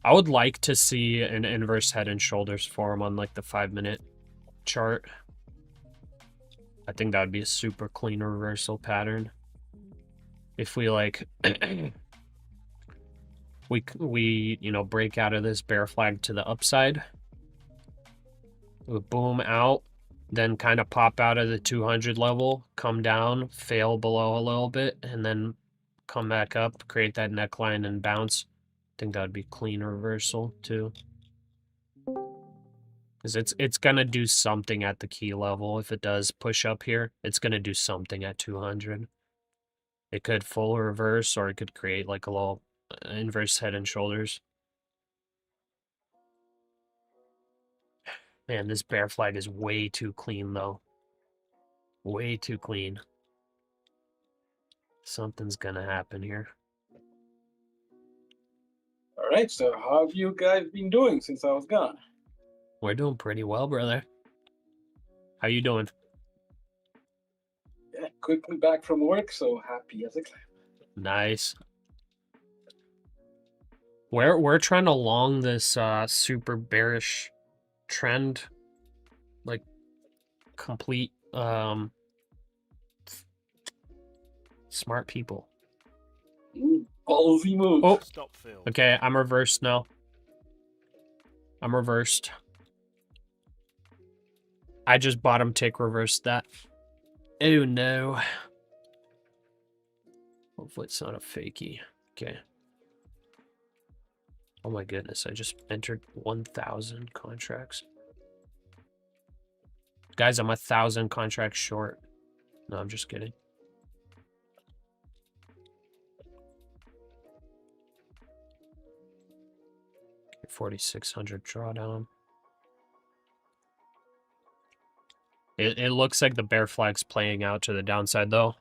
I would like to see an inverse head and shoulders form on like the 5-minute chart. I think that would be a super clean reversal pattern. If we like we you know, break out of this bear flag to the upside, we boom out, then kind of pop out of the 200 level, come down, fail below a little bit, and then come back up, create that neckline and bounce. I think that would be clean reversal too. Because it's gonna do something at the key level. If it does push up here, it's gonna do something at 200. It could full reverse, or it could create like a little inverse head and shoulders. Man, this bear flag is way too clean though. Way too clean. Something's gonna happen here. All right, so how have you guys been doing since I was gone? We're doing pretty well, brother. How you doing? Yeah, quickly back from work, so happy as a clam. Nice. We're trying to long this super bearish trend, like complete smart people. Ballsy move. Oh, Stop field. okay, I'm reversed now. I'm reversed. I just bottom tick reversed that. Oh no. Hopefully it's not a fakie. Okay. Oh my goodness, I just entered 1,000 contracts. Guys, I'm 1,000 contracts short. No, I'm just kidding. Okay, 4,600 drawdown. It looks like the bear flag's playing out to the downside, though.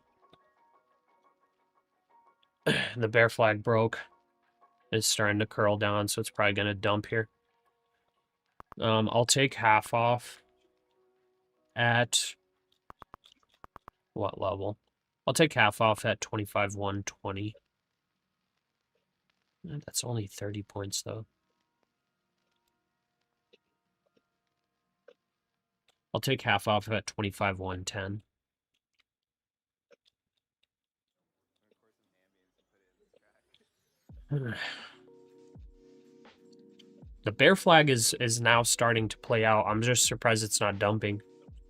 The bear flag broke. It's starting to curl down, so it's probably going to dump here. I'll take half off at what level? I'll take half off at 25,120. That's only 30 points, though. I'll take half off at 25,110. The bear flag is now starting to play out. I'm just surprised it's not dumping.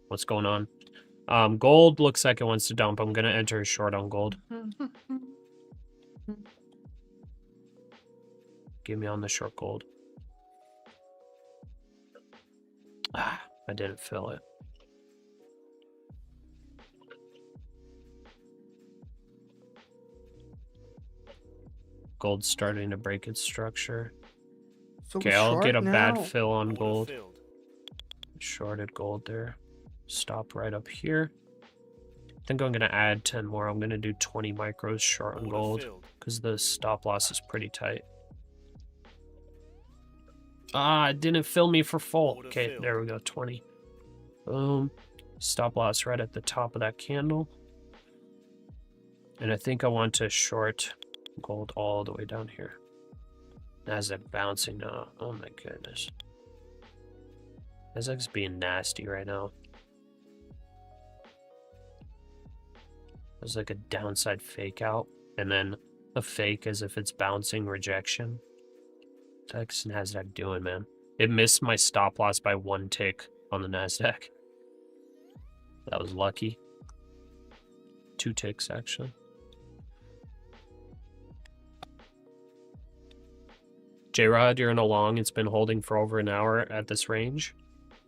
What's going on? Gold looks like it wants to dump. I'm gonna enter a short on gold. Give me on the short gold. Ah, I didn't fill it. Gold's starting to break its structure. So Okay, we're I'll short get a bad now. fill on Order gold. filled. Shorted gold there. Stop right up here. I think I'm going to add 10 more. I'm going to do 20 micros short on Order gold filled. because the stop loss is pretty tight. Ah, it didn't fill me for full. Order Okay, filled. there we go, 20. Boom. Stop loss right at the top of that candle. And I think I want to short gold all the way down here. NASDAQ bouncing now. Oh my goodness. NASDAQ's being nasty right now. There's like a downside fake out, and then a fake as if it's bouncing rejection. What's NASDAQ doing, man? It missed my stop loss by 1 tick on the NASDAQ. That was lucky. 2 ticks, actually. J-Rod, you're in a long. It's been holding for over an hour at this range.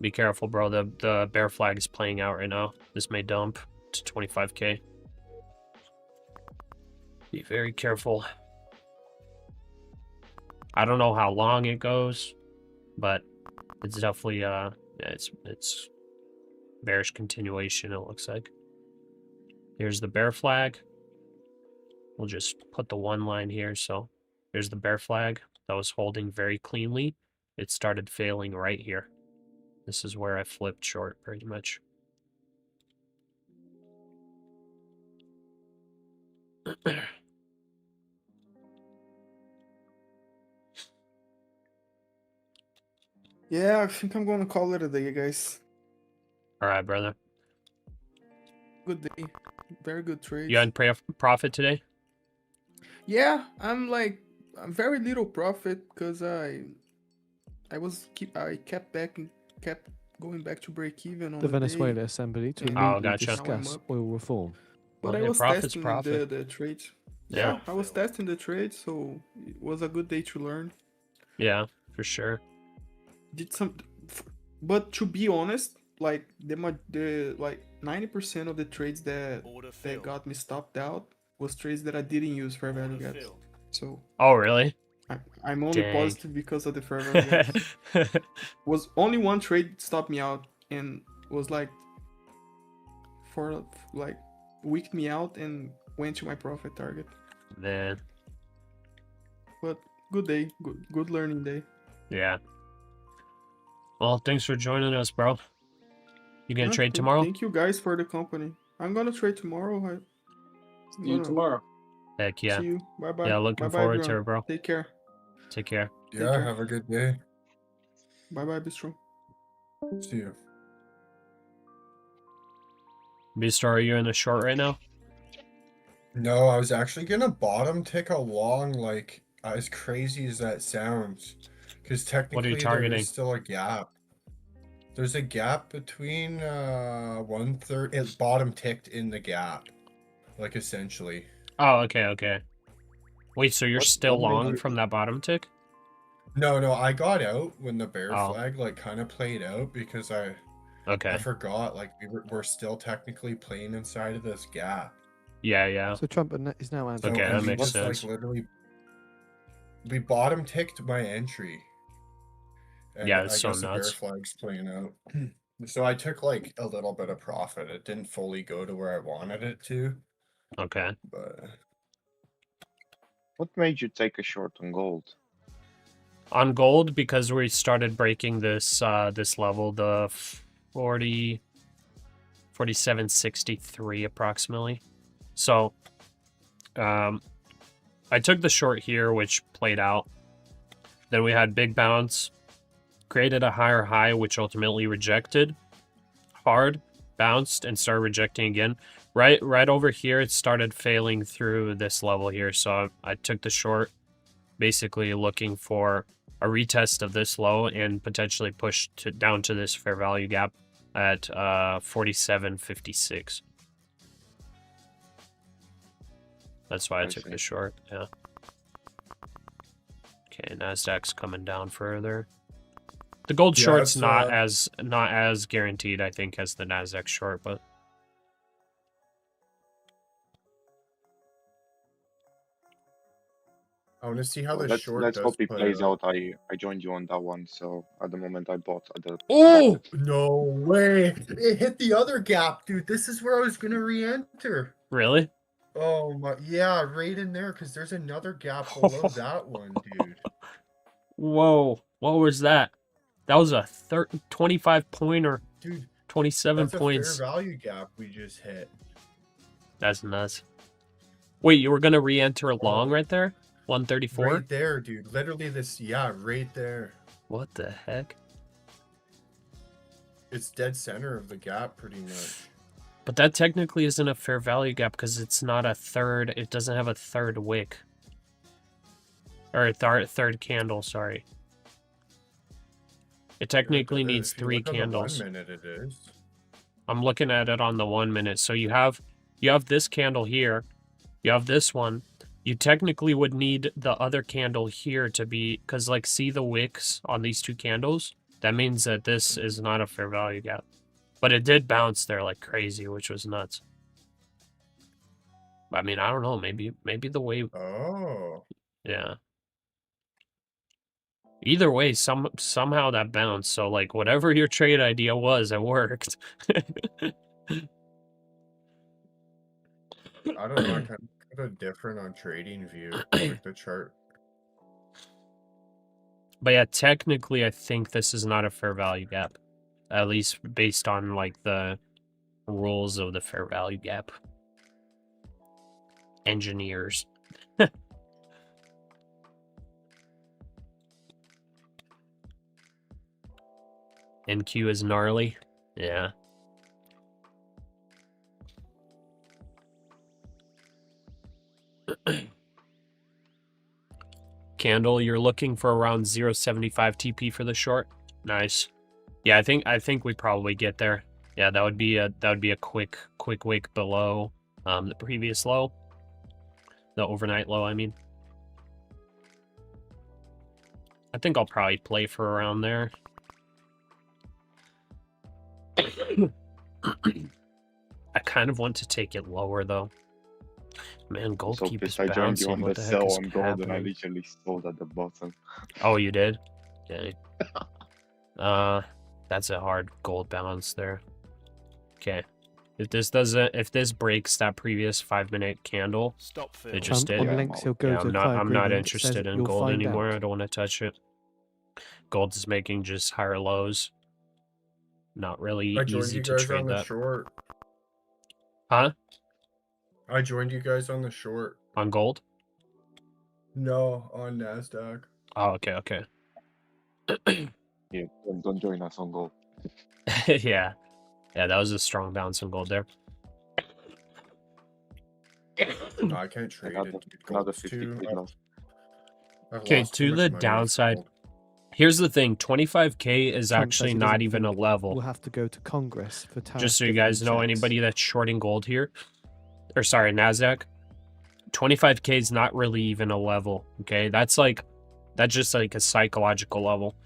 Be careful, bro. The bear flag is playing out right now. This may dump to 25K. Be very careful. I don't know how long it goes, but it's definitely yeah, it's bearish continuation, it looks like. Here's the bear flag. We'll just put the 1 line here. So here's the bear flag that was holding very cleanly. It started failing right here. This is where I flipped short pretty much. Yeah, I think I'm gonna call it a day, guys. All right, brother. Good day. Very good trades. You had profit today? Yeah, I'm very little profit because I kept going back to break even on The the Venezuela day. Assembly to and Oh, immediately gotcha. now I'm discuss up. oil reform. But Well, I yeah, was profit's testing profit. the trades. Yeah. I was testing the trade, so it was a good day to learn. Yeah, for sure. Did some, but to be honest, like the 90% of the trades that Order that filled. got me stopped out was trades that I didn't use fair value Order gaps. filled. So Oh, really? I'm only Dang. positive because of the fair value gaps. Was only one trade stopped me out and was weaked me out and went to my profit target. Man, But good day, good learning day. yeah. Well, thanks for joining us, bro. You gonna Yeah, trade tomorrow? Thank you guys for the company. I'm gonna trade tomorrow. See you tomorrow. Heck yeah. See you. Bye bye. Yeah, looking Bye-bye, forward to everyone. it, bro. Take care. Take care. Yeah, care. have a good day. Bye bye, Bistro. See you. Bistro, are you in the short right now? No, I was actually gonna bottom tick along, like, as crazy as that sounds. Because technically there targeting? is still a gap. There's a gap between 1/3. It bottom ticked in the gap, like essentially. Oh, okay. Wait, so you're still what made long you- from that bottom tick? No, I got out when the bear Oh. flag like kind of played out because I forgot like we're still technically playing inside of this gap. Yeah. So Trump is now answering. Okay, and that we makes just, sense. Like literally, we bottom ticked my entry. And Yeah, I it's guess so the bear nuts. flag's playing out. So I took like a little bit of profit. It didn't fully go to where I wanted it to, Okay. but What made you take a short on gold? On gold, because we started breaking this this level, the 47.63 approximately. So I took the short here, which played out. Then we had big bounce, created a higher high, which ultimately rejected hard, bounced, and started rejecting again. Right over here, it started failing through this level here. So I took the short, basically looking for a retest of this low and potentially push down to this fair value gap at 47.56. That's why I took the short. Yeah. Okay, NASDAQ's coming down further. The gold short's not as guaranteed, I think, as the NASDAQ short, but I want to see how the let's short let's does hope it play plays out. out. I joined you on that one, so at the moment I bought at the. Oh no way! It hit the other gap, dude. This is where I was gonna re-enter. Really? Oh my, yeah, right in there, because there's another gap below that one, dude. Whoa, what was that? That was a 25 pointer. Dude, 27 that's points. a fair value gap we just hit. That's nuts. Wait, you were gonna re-enter long right there? 134? Right there, dude. Literally this, yeah, right there. What the heck? It's dead center of the gap, pretty much. But that technically isn't a fair value gap because it's not a third. It doesn't have a third wick. Or a third candle, sorry. It technically needs 3 candles. 1 minute it is. I'm looking at it on the 1 minute. So you have this candle here. You have this one. You technically would need the other candle here to be, because like see the wicks on these 2 candles? That means that this is not a fair value gap. But it did bounce there like crazy, which was nuts. I mean, I don't know, maybe the way. Oh. Yeah. Either way, somehow that bounced. So like whatever your trade idea was, it worked. I don't know, I kind of different on trading view, like the chart. But yeah, technically I think this is not a fair value gap. At least based on like the rules of the fair value gap. Engineers. NQ is gnarly. Yeah. Candle, you're looking for around 0.75 TP for the short. Nice. Yeah, I think we probably get there. Yeah, that would be a quick wick below the previous low. The overnight low, I mean. I think I'll probably play for around there. I kind of want to take it lower though. Man, gold So keeps I joined you bouncing. on What the the heck sell is on gold, and I happening? literally sold at the bottom. Oh, you did? Okay. That's a hard gold balance there. Okay. If this breaks that previous 5-minute candle, Stop it fill. just did. On links, he'll go to client I'm not agreement. It says interested in you'll gold find anymore. out. I don't want to touch it. Gold is making just higher lows. Not really I joined easy you to guys trade on the that. short. Huh? I joined you guys on the short. On gold? No, on NASDAQ. Oh, okay. Yeah, don't join us on gold. Yeah, that was a strong bounce on gold there. No, I can't trade it. Dude. Another Gold's 50 too. quid loss. I've Okay, lost to too the much money with downside, gold. Here's the thing, 25K is Trump actually says he not doesn't even a think level. We'll have to go to Congress for tariff. Just so you dividend guys know, checks. anybody that's shorting gold here, or sorry, NASDAQ, 25K is not really even a level, okay? That's just like a psychological level.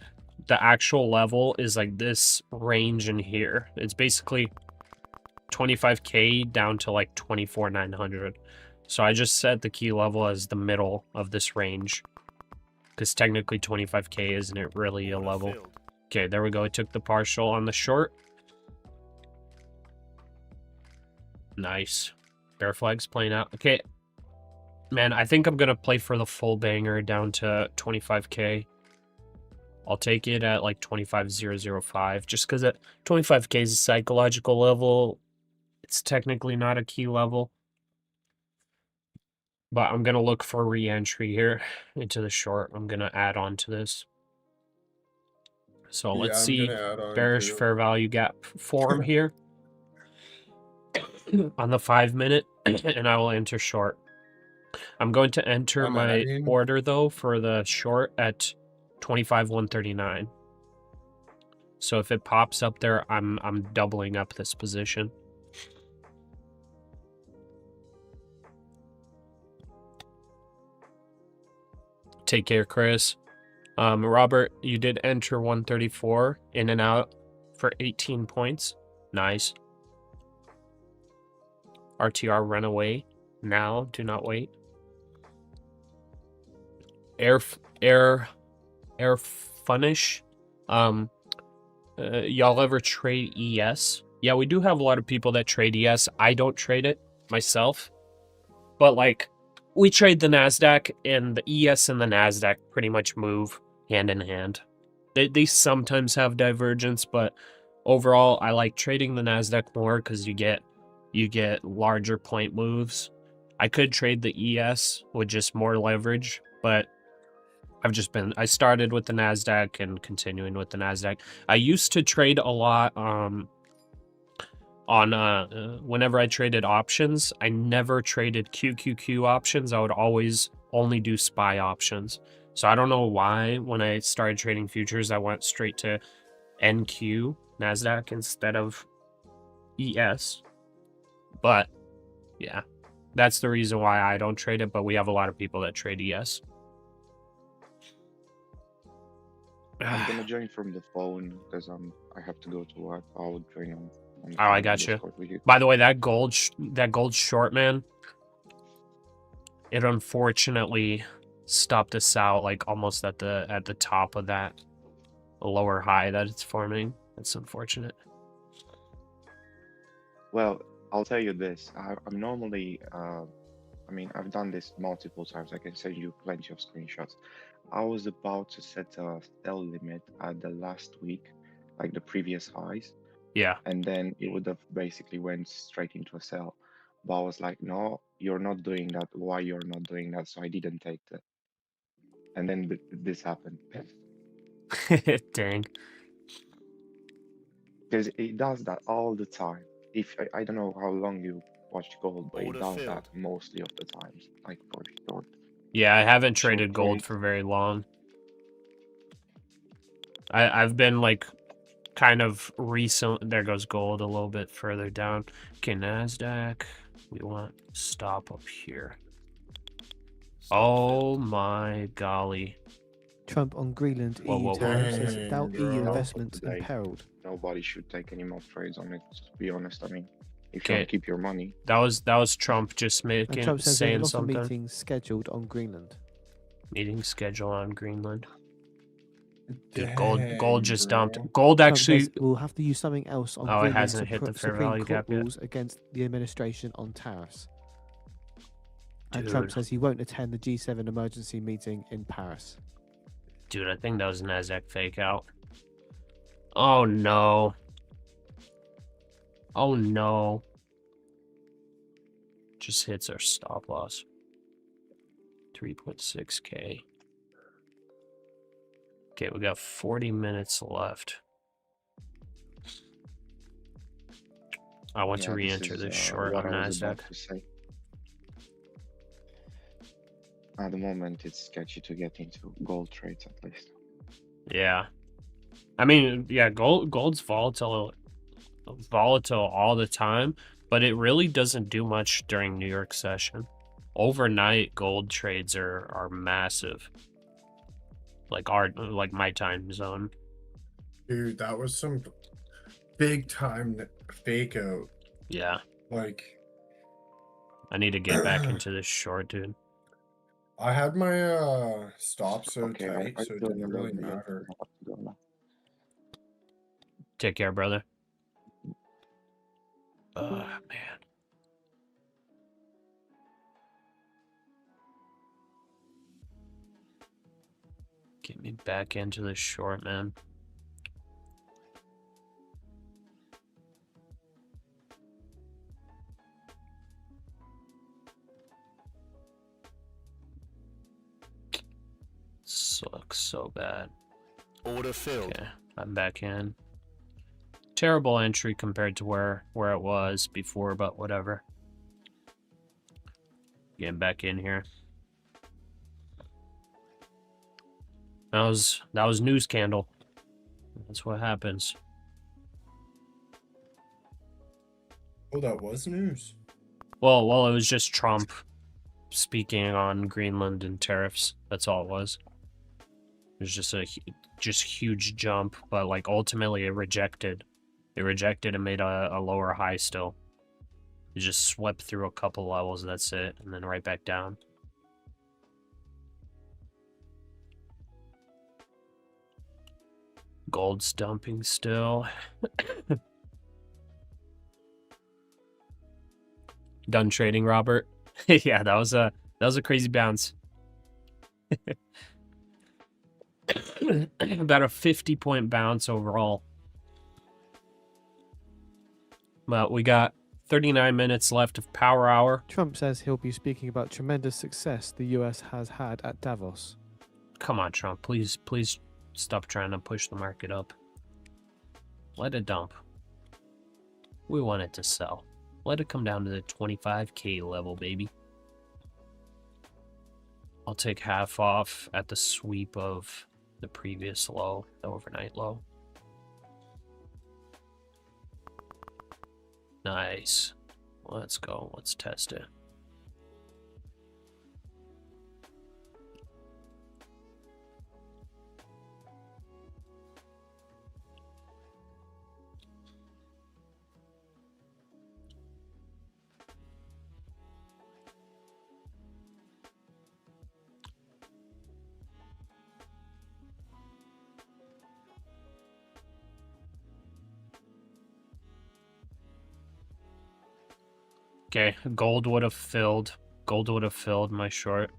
The actual level is like this range in here. It's basically 25K down to like 24,900. So I just set the key level as the middle of this range, because technically 25K isn't it really a Order level. filled. Okay, there we go. It took the partial on the short. Nice. Bear flag's playing out. Okay. Man, I think I'm going to play for the full banger down to 25K. I'll take it at like 25,005 just because at 25K is a psychological level. It's technically not a key level. But I'm going to look for re-entry here into the short. I'm going to add on to this. So let's see bearish fair value gap form here on the 5 minute, and I will enter short. I'm going to enter my order though for the short at 25,139. So if it pops up there, I'm doubling up this position. Take care, Chris. Robert, you did enter 134 in and out for 18 points. Nice. RTR run away now. Do not wait. Air Funish. Y'all ever trade ES? Yeah, we do have a lot of people that trade ES. I don't trade it myself, but like we trade the NASDAQ, and the ES and the NASDAQ pretty much move hand in hand. They sometimes have divergence, but overall I like trading the NASDAQ more because you get larger point moves. I could trade the ES with just more leverage, but I started with the NASDAQ and continuing with the NASDAQ. I used to trade a lot whenever I traded options. I never traded QQQ options. I would always only do SPY options. So I don't know why when I started trading futures, I went straight to NQ, NASDAQ, instead of ES. But yeah, that's the reason why I don't trade it, but we have a lot of people that trade ES. I'm gonna join from the phone because I have to go to work. I'll join on the Oh, I phone got you. Discord with you. By the way, that gold short, man, it unfortunately stopped us out like almost at the top of that lower high that it's forming. That's unfortunate. Well, I'll tell you this. I'm normally, I mean, I've done this multiple times. I can send you plenty of screenshots. I was about to set a sell limit at the last week, like the previous highs. Yeah. And then it would have basically went straight into a sell. But I was like, no, you're not doing that. Why you're not doing that? So I didn't take that. And then this happened. Dang. Because it does that all the time. If I don't know how long you watched gold, but it Order does filled. that most of the times, like for short. Yeah, I haven't traded gold trades. for very long. I've been like kind of recent. There goes gold a little bit further down. Okay, NASDAQ. We want stop up here. Oh my golly. Trump on Greenland Whoa, EU whoa, whoa. tariff says without Bro, EU investments today. imperiled. Nobody should take any more trades on it, to be honest. I mean, if Okay. you want to keep your money. That was Trump just And Trump says there's a saying lot of something. meetings scheduled on Greenland. Meeting schedule on Greenland. Dude, Dang, gold just bro. dumped. Gold Trump actually. says we'll have to use something else on Oh, it Greenland hasn't to hit the fair Supreme value Court gap yet. rules against the administration on tariffs. And Dude. Trump says he won't attend the G7 emergency meeting in Paris. Dude, I think that was a NASDAQ fake out. Oh no. Oh no. Just hits our stop loss. 3.6K. Okay, we got 40 minutes left. I want to Yeah, re-enter is, this short what on I was NASDAQ. about to say. At the moment, it's sketchy to get into gold trades, at least. Yeah. I mean, yeah, gold's volatile all the time, but it really doesn't do much during New York session. Overnight gold trades are massive. Like my time zone. Dude, that was some big time fake out. Yeah. Like, I need to get back into this short, dude. I had my stop so Okay, tight, I so it don't didn't know really yet matter. what to do now. Take care, brother. Man. Get me back into the short, man. Sucks so bad. Order filled. Okay, I'm back in. Terrible entry compared to where it was before, but whatever. Getting back in here. That was news candle. That's what happens. Oh, that was news. Well, it was just Trump speaking on Greenland and tariffs. That's all it was. It was just a huge jump, but like ultimately it rejected. It rejected and made a lower high still. It just swept through a couple levels, that's it, and then right back down. Gold's dumping still. Done trading, Robert? Yeah, that was a crazy bounce. About a 50-point bounce overall. But we got 39 minutes left of power hour. Trump says he'll be speaking about tremendous success the US has had at Davos. Come on, Trump. Please stop trying to push the market up. Let it dump. We want it to sell. Let it come down to the 25K level, baby. I'll take half off at the sweep of the previous low, the overnight low. Nice. Let's go. Let's test it. Okay, gold would have filled my short.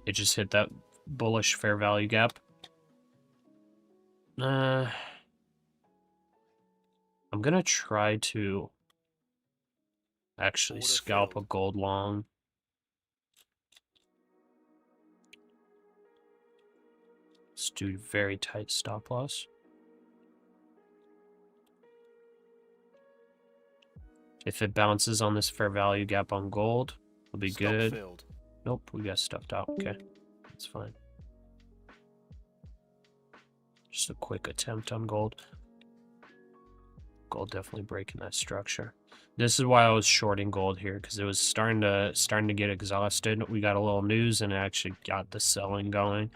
It just hit that bullish fair value gap. I'm gonna try to actually scalp a gold long. Let's do very tight stop loss. If it bounces on this fair value gap on gold, it'll be good. Filled. Nope, we got stuffed out. Okay, that's fine. Just a quick attempt on gold. Gold definitely breaking that structure. This is why I was shorting gold here, because it was starting to get exhausted. We got a little news and it actually got the selling going.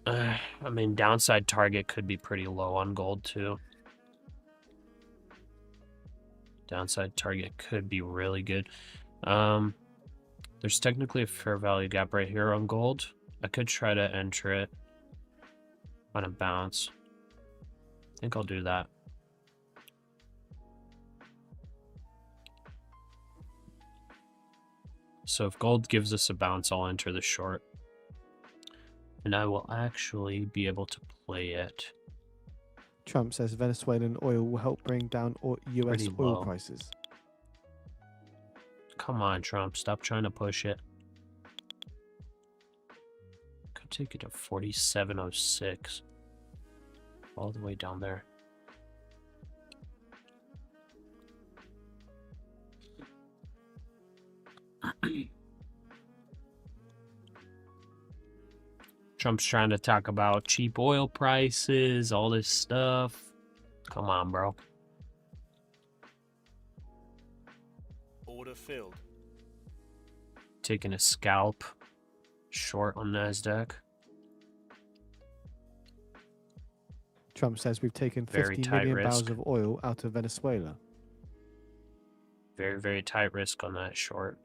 I mean, downside target could be pretty low on gold too. Downside target could be really good. There's technically a fair value gap right here on gold. I could try to enter it on a bounce. I think I'll do that. So if gold gives us a bounce, I'll enter the short. And I will actually be able to play it. Trump says Venezuelan oil will help bring down US Pretty oil low. prices. Come on, Trump. Stop trying to push it. Could take it to 47.06. All the way down there. Trump's trying to talk about cheap oil prices, all this stuff. Come on, bro. Order filled. Taking a scalp. Short on NASDAQ. Trump says we've taken Very 50 tight million barrels risk. of oil out of Venezuela. Very, very tight risk on that short.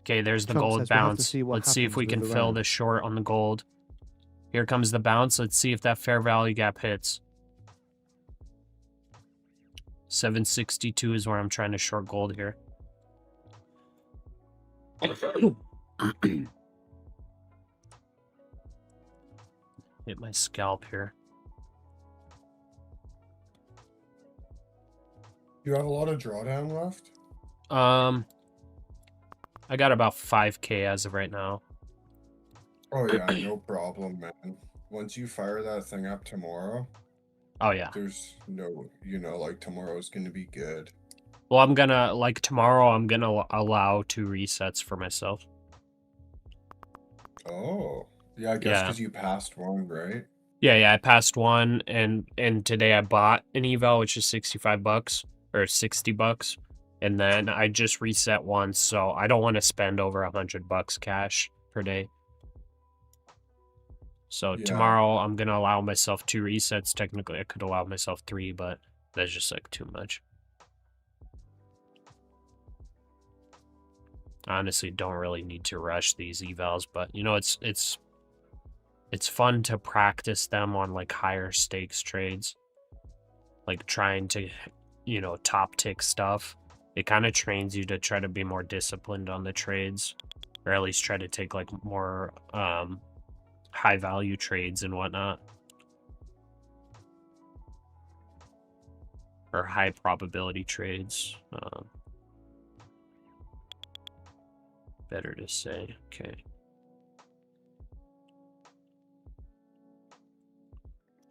Okay, there's the Trump gold says we'll have to bounce. see what Let's see if happens we with can fill Iran. the short on the gold. Here comes the bounce. Let's see if that fair value gap hits. 762 is where I'm trying to short gold here. Hit my scalp here. You have a lot of drawdown left? I got about 5K as of right now. Oh yeah, no problem, man. Once you fire that thing up tomorrow, Oh yeah. there's no, like tomorrow's gonna be good. Well, I'm gonna, like tomorrow, I'm gonna allow 2 resets for myself. Oh, yeah, I guess because you passed one, right? Yeah, I passed one, and today I bought an eval, which is $65 or $60, and then I just reset once, so I don't want to spend over $100 cash per day. So Yeah. tomorrow I'm gonna allow myself 2 resets. Technically, I could allow myself 3, but that's just like too much. I honestly don't really need to rush these evals, but you know, it's fun to practice them on like higher stakes trades, like trying to, top tick stuff. It kind of trains you to try to be more disciplined on the trades, or at least try to take like more high value trades and whatnot, or high probability trades. Better to say. Okay.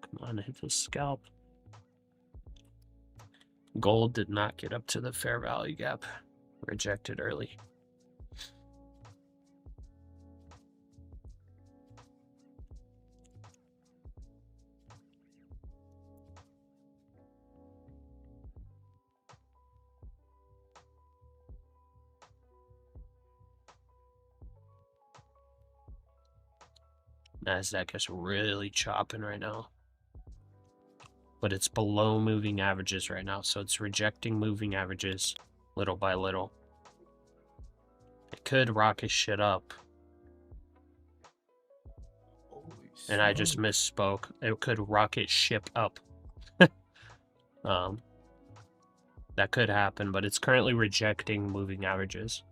Come on, hit the scalp. Gold did not get up to the fair value gap. Rejected early. NASDAQ is really chopping right now. But it's below moving averages right now, so it's rejecting moving averages little by little. It could rocket shit up. And I just misspoke. It could rocket ship up. That could happen, but it's currently rejecting moving averages.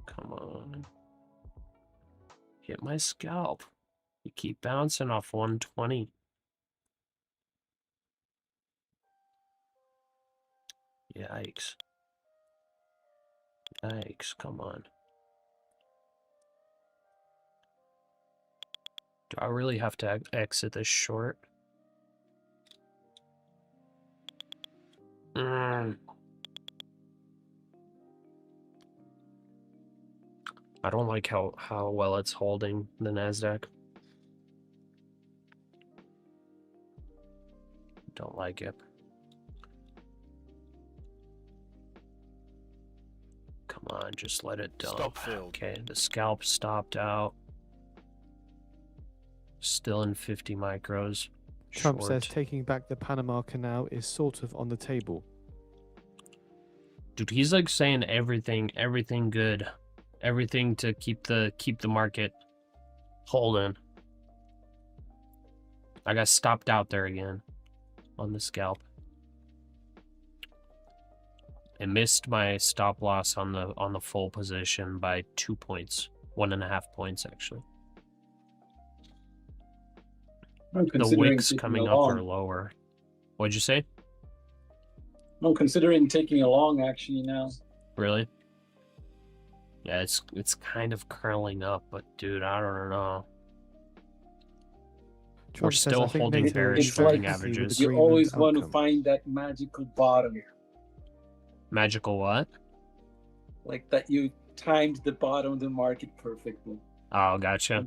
Come on. Hit my scalp. You keep bouncing off 120. Yikes. Yikes, come on. Do I really have to exit this short? I don't like how well it's holding the NASDAQ. Don't like it. Come on, just let it dump. Stop filled. Okay, the scalp stopped out. Still in 50 micros. Trump Short. says taking back the Panama Canal is sort of on the table. Dude, he's like saying everything good. Everything to keep the market holding. I got stopped out there again. on the scalp. I missed my stop loss on the full position by 2 points, 1.5 points actually. The wicks coming up are lower. What'd you say? I'm considering taking a long actually now. Really? Yeah, it's kind of curling up, but dude, I don't know. Trump We're says, still "I think holding NATO bearish is very moving happy with the averages. You Greenland always want to outcome." find that magical bottom, Magical what? like that you timed the bottom of the market perfectly. Oh, gotcha.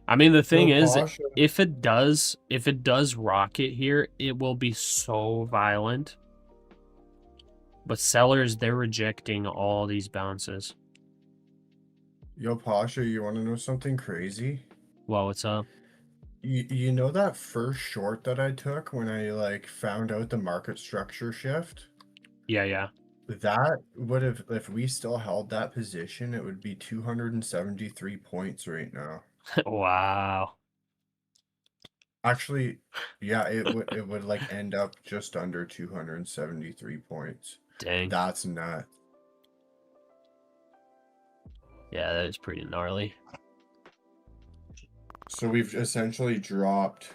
I mean, the thing is, Pasha. if it does rocket here, it will be so violent. But sellers, they're rejecting all these bounces. Yo, Pasha, you want to know something crazy? Well, what's up? You know that first short that I took when I like found out the market structure shift? Yeah. That would have, if we still held that position, it would be 273 points right now. Wow. Actually, yeah, it would like end up just under 273 points. Dang. That's nuts. Yeah, that is pretty gnarly. So we've essentially dropped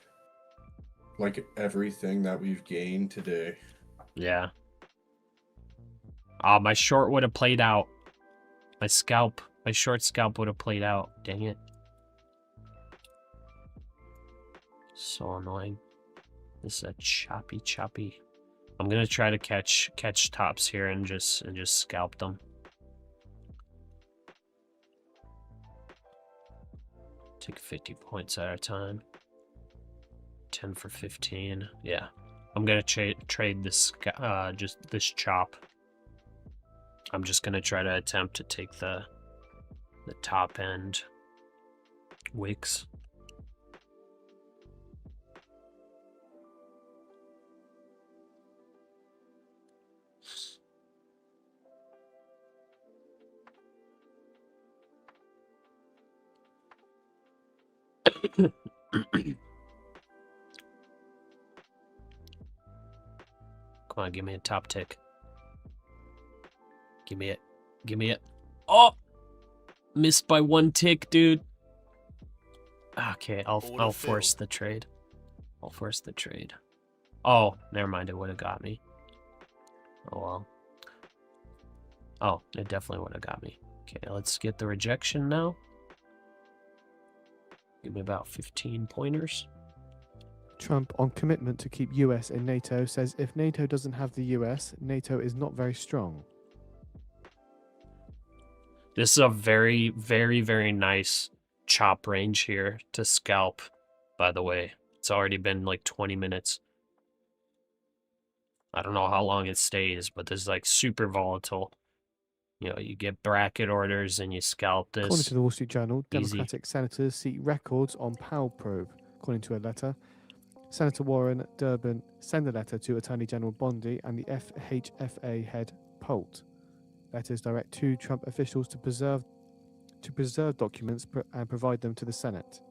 like everything that we've gained today. Yeah. My short would have played out. My short scalp would have played out. Dang it. So annoying. This is a choppy. I'm gonna try to catch tops here and just scalp them. Take 50 points at a time. 10 for 15. Yeah. I'm gonna trade this just this chop. I'm just gonna try to attempt to take the top end wicks. Come on, give me a top tick. Give me it. Oh! Missed by 1 tick, dude. Okay, I'll force the trade. Oh, never mind, it would have got me. Oh well. Oh, it definitely would have got me. Okay, let's get the rejection now. Give me about 15 pointers. Trump, on commitment to keep US in NATO, says if NATO doesn't have the US, NATO is not very strong. This is a very, very, very nice chop range here to scalp, by the way. It's already been like 20 minutes. I don't know how long it stays, but this is like super volatile. You know, you get bracket orders and you scalp this. According to the Wall Street Journal, Easy. Democratic senators seek records on Powell probe. According to a letter, Senator Warren Durbin sent a letter to Attorney General Bondi and the FHFA head Polt. Letters direct two Trump officials to preserve documents and provide them to the Senate.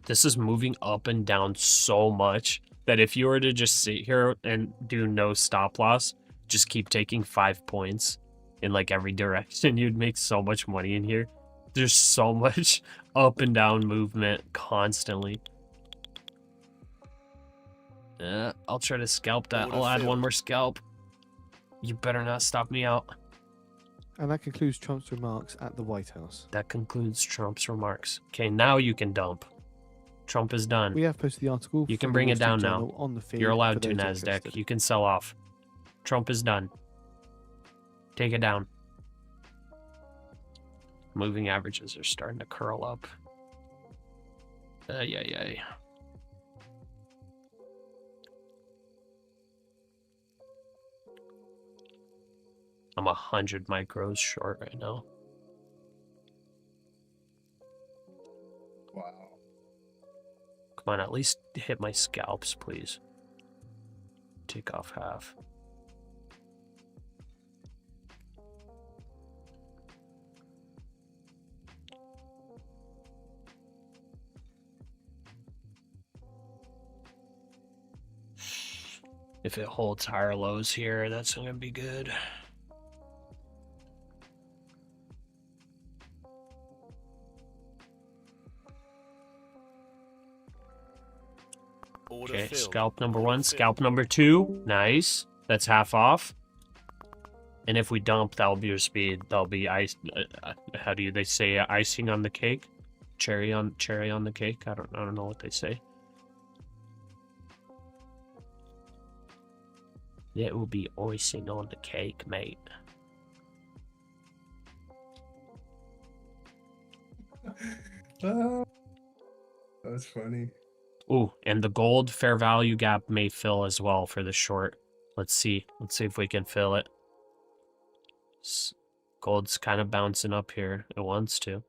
This is moving up and down so much that if you were to just sit here and do no stop loss, just keep taking 5 points in like every direction, you'd make so much money in here. There's so much up and down movement constantly. I'll try to scalp that. I'll add one more scalp. You better not stop me out. And that concludes Trump's remarks at the White House. That concludes Trump's remarks. Okay, now you can dump. Trump is done. We have posted the article. You can from bring the it Wall down Street now. Journal on the feed You're for allowed to, those NASDAQ. interested. You can sell off. Trump is done. Take it down. Moving averages are starting to curl up. Yeah. I'm 100 micros short right now. Wow. Come on, at least hit my scalps, please. Take off half. If it holds higher lows here, that's going to be good. Order Okay, filled. scalp number Order one, filled. scalp number two. Nice. That's half off. And if we dump, that'll be your speed. That'll be ice. How do they say icing on the cake? Cherry on the cake. I don't know what they say. That will be icing on the cake, mate. That's funny. Ooh, and the gold fair value gap may fill as well for the short. Let's see. Let's see if we can fill it. Gold's kind of bouncing up here. It wants to.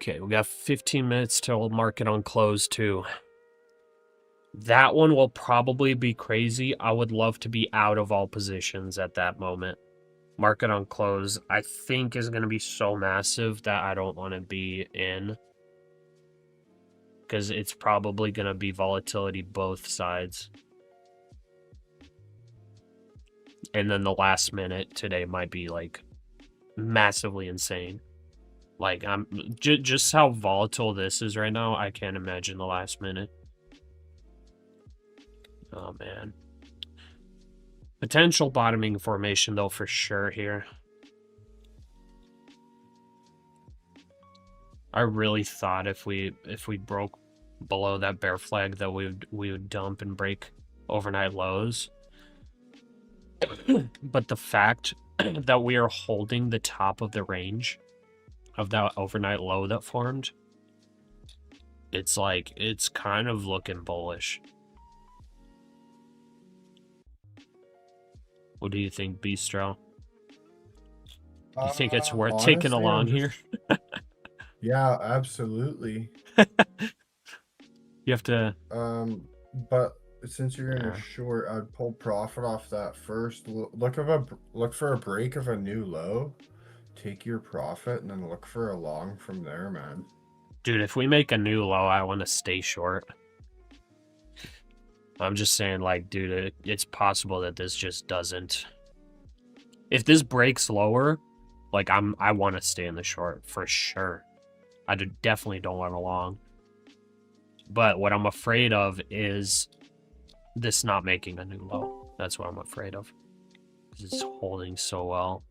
Okay, we got 15 minutes till market on close too. That one will probably be crazy. I would love to be out of all positions at that moment. Market on close, I think, is going to be so massive that I don't want to be in. Because it's probably going to be volatility both sides. And then the last minute today might be, like, massively insane. Like, I'm just how volatile this is right now, I can't imagine the last minute. Oh, man. Potential bottoming formation, though, for sure here. I really thought if we broke below that bear flag that we would dump and break overnight lows. But the fact that we are holding the top of the range of that overnight low that formed, it's like, it's kind of looking bullish. What do you think, Bistro? You think it's worth taking Honestly, along here? Yeah, absolutely. You have to... But since you're in a short, I'd pull profit off that first. Look for a break of a new low. Take your profit and then look for a long from there, man. Dude, if we make a new low, I want to stay short. I'm just saying, like, dude, it's possible that this just doesn't. If this breaks lower, like, I want to stay in the short for sure. I definitely don't want a long. But what I'm afraid of is this not making a new low. That's what I'm afraid of. Because it's holding so well.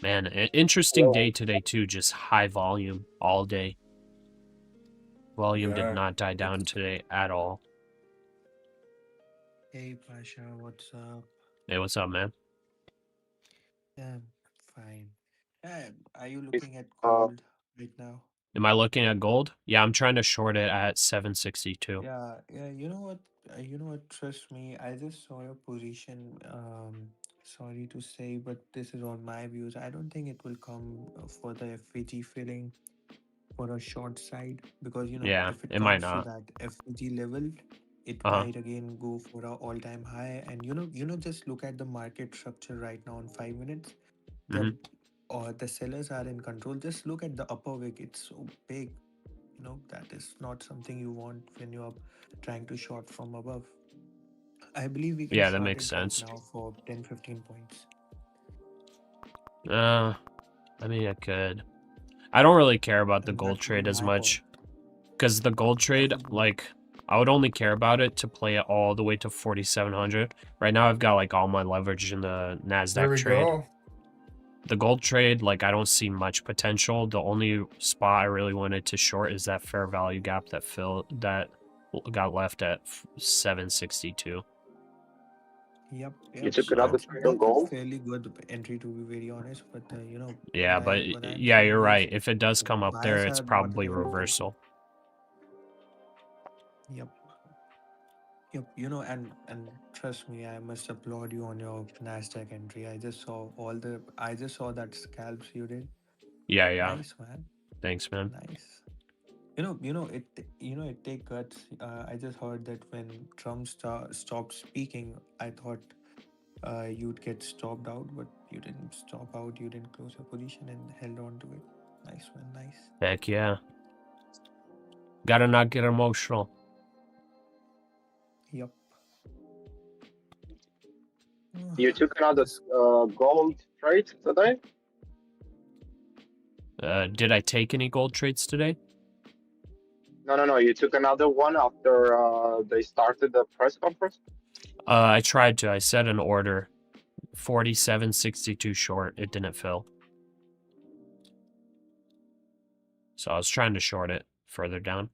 Man, an interesting day today, too. Just high volume all day. Volume did not die down today at all. Hey Pasha, what's up? Hey, what's up, man? Yeah, fine. Are you looking at gold right now? Am I looking at gold? Yeah, I'm trying to short it at 762. Yeah, you know what? Trust me, I just saw your position. Sorry to say, but this is on my views. I don't think it will come for the FVG filling for a short side because Yeah, if it it might comes to not. that FVG level, it Uh-huh. might again go for a all-time high. And just look at the market structure right now in 5 minutes. The sellers are in control. Just look at the upper wick. It's so big. That is not something you want when you are trying to short from above. I believe we can Yeah, that short makes it sense. right now for 10-15 points. I mean, I could. I don't really care about the And gold that would be trade as my much. Because the gold trade, like, I would only care about it to play it all the way to 4,700. Right now, I've got, like, all my leverage in the NASDAQ There we trade. go. The gold trade, like, I don't see much potential. The only spot I really wanted to short is that fair value gap that got left at 762. Yep, You yep. took another trade on That's a gold? fairly good entry to be very honest. But Yeah, what I but what I'm yeah, saying you're is right. If it does come up there, buyers it's are not probably going to. reversal. Yep, yep. And trust me, I must applaud you on your Nasdaq entry. I just saw that scalps you did. Yeah, yeah. Nice, man. Thanks, man. Nice. It take guts. I just heard that when Trump stopped speaking, I thought you'd get stopped out, but you didn't stop out. You didn't close your position and held on to it. Nice, man. Nice. Heck yeah. Gotta not get emotional. Yep. You took another gold trade today? Did I take any gold trades today? No. You took another one after they started the press conference? I tried to. I set an order. 47.62 short. It didn't fill. So I was trying to short it further down.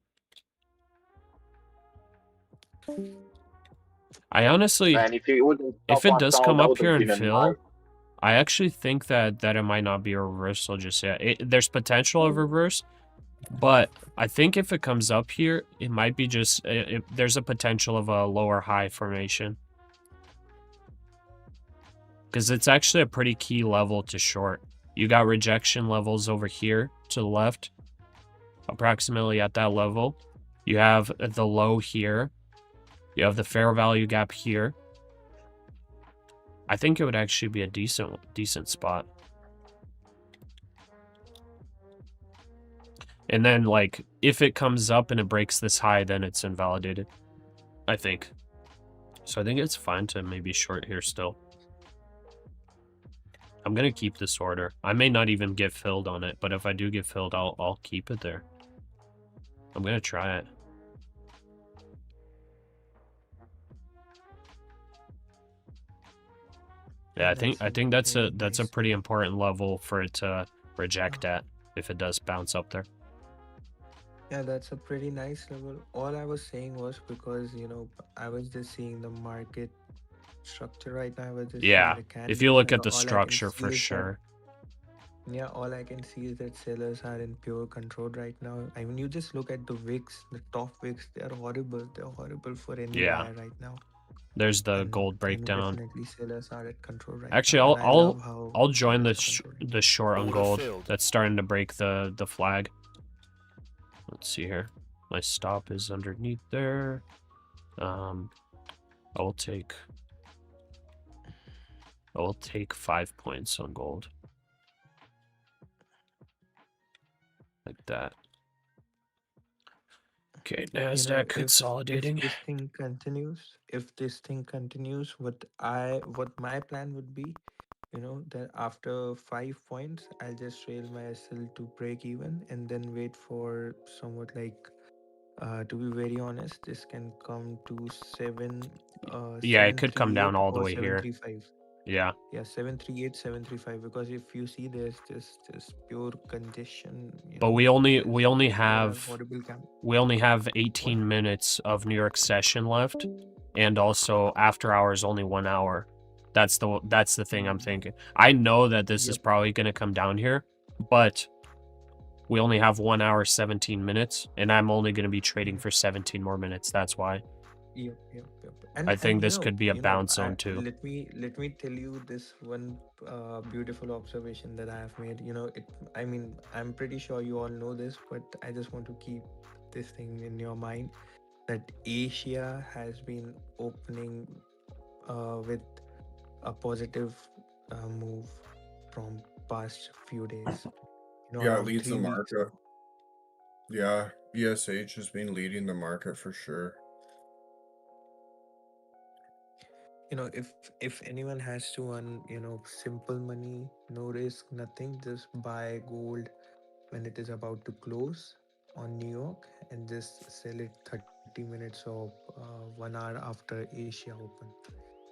I honestly, Man, if it does come up here and fill, nice. I actually think that it might not be a reversal just yet. There's potential of reverse, but I think if it comes up here, it might be just, there's a potential of a lower high formation. Because it's actually a pretty key level to short. You got rejection levels over here to the left, approximately at that level. You have the low here. You have the fair value gap here. I think it would actually be a decent spot. And then, like, if it comes up and it breaks this high, then it's invalidated, I think. So I think it's fine to maybe short here still. I'm gonna keep this order. I may not even get filled on it, but if I do get filled, I'll keep it there. I'm gonna try it. Yeah, I think that's a pretty important level for it to reject at if it does bounce up there. Yeah, that's a pretty nice level. All I was saying was because I was just seeing the market structure right now. I was just Yeah, seeing the if you look candles, at the all I can structure see for is that- sure. Yeah, all I can see is that sellers are in pure control right now. I mean, you just look at the wicks, the top wicks, they're horrible. They're horrible for any Yeah. buyer right now. There's the And gold breakdown. definitely sellers are at control right Actually, now. And I love how I'll join the sellers are controlling. the short on Order gold. filled. That's starting to break the flag. Let's see here. My stop is underneath there. I will take 5 points on gold. Like that. Okay, NASDAQ consolidating. If this thing continues, what my plan would be, that after 5 points, I'll just trail my SL to break even and then wait for somewhat like, to be very honest, this can come to Yeah, it could come down 738 all the or way here. 735. Yeah. Yeah, 738, 735. Because if you see, there's just pure congestion. But we only you have horrible cam. 18 minutes of New York session left, and also after hours only 1 hour. That's the thing I'm thinking. I know that this is probably going to come down here, but we only have 1 hour 17 minutes, and I'm only going to be trading for 17 more minutes. That's why. Yep. I think this could be a bounce zone too. Let me tell you this one beautiful observation that I have made. I mean, I'm pretty sure you all know this, but I just want to keep this thing in your mind that Asia has been opening with a positive move from past few days. Yeah, it around leads the 3 weeks. market. Yeah, BSH has been leading the market for sure. If anyone has to earn simple money, no risk, nothing, just buy gold when it is about to close on New York and just sell it 30 minutes or 1 hour after Asia open.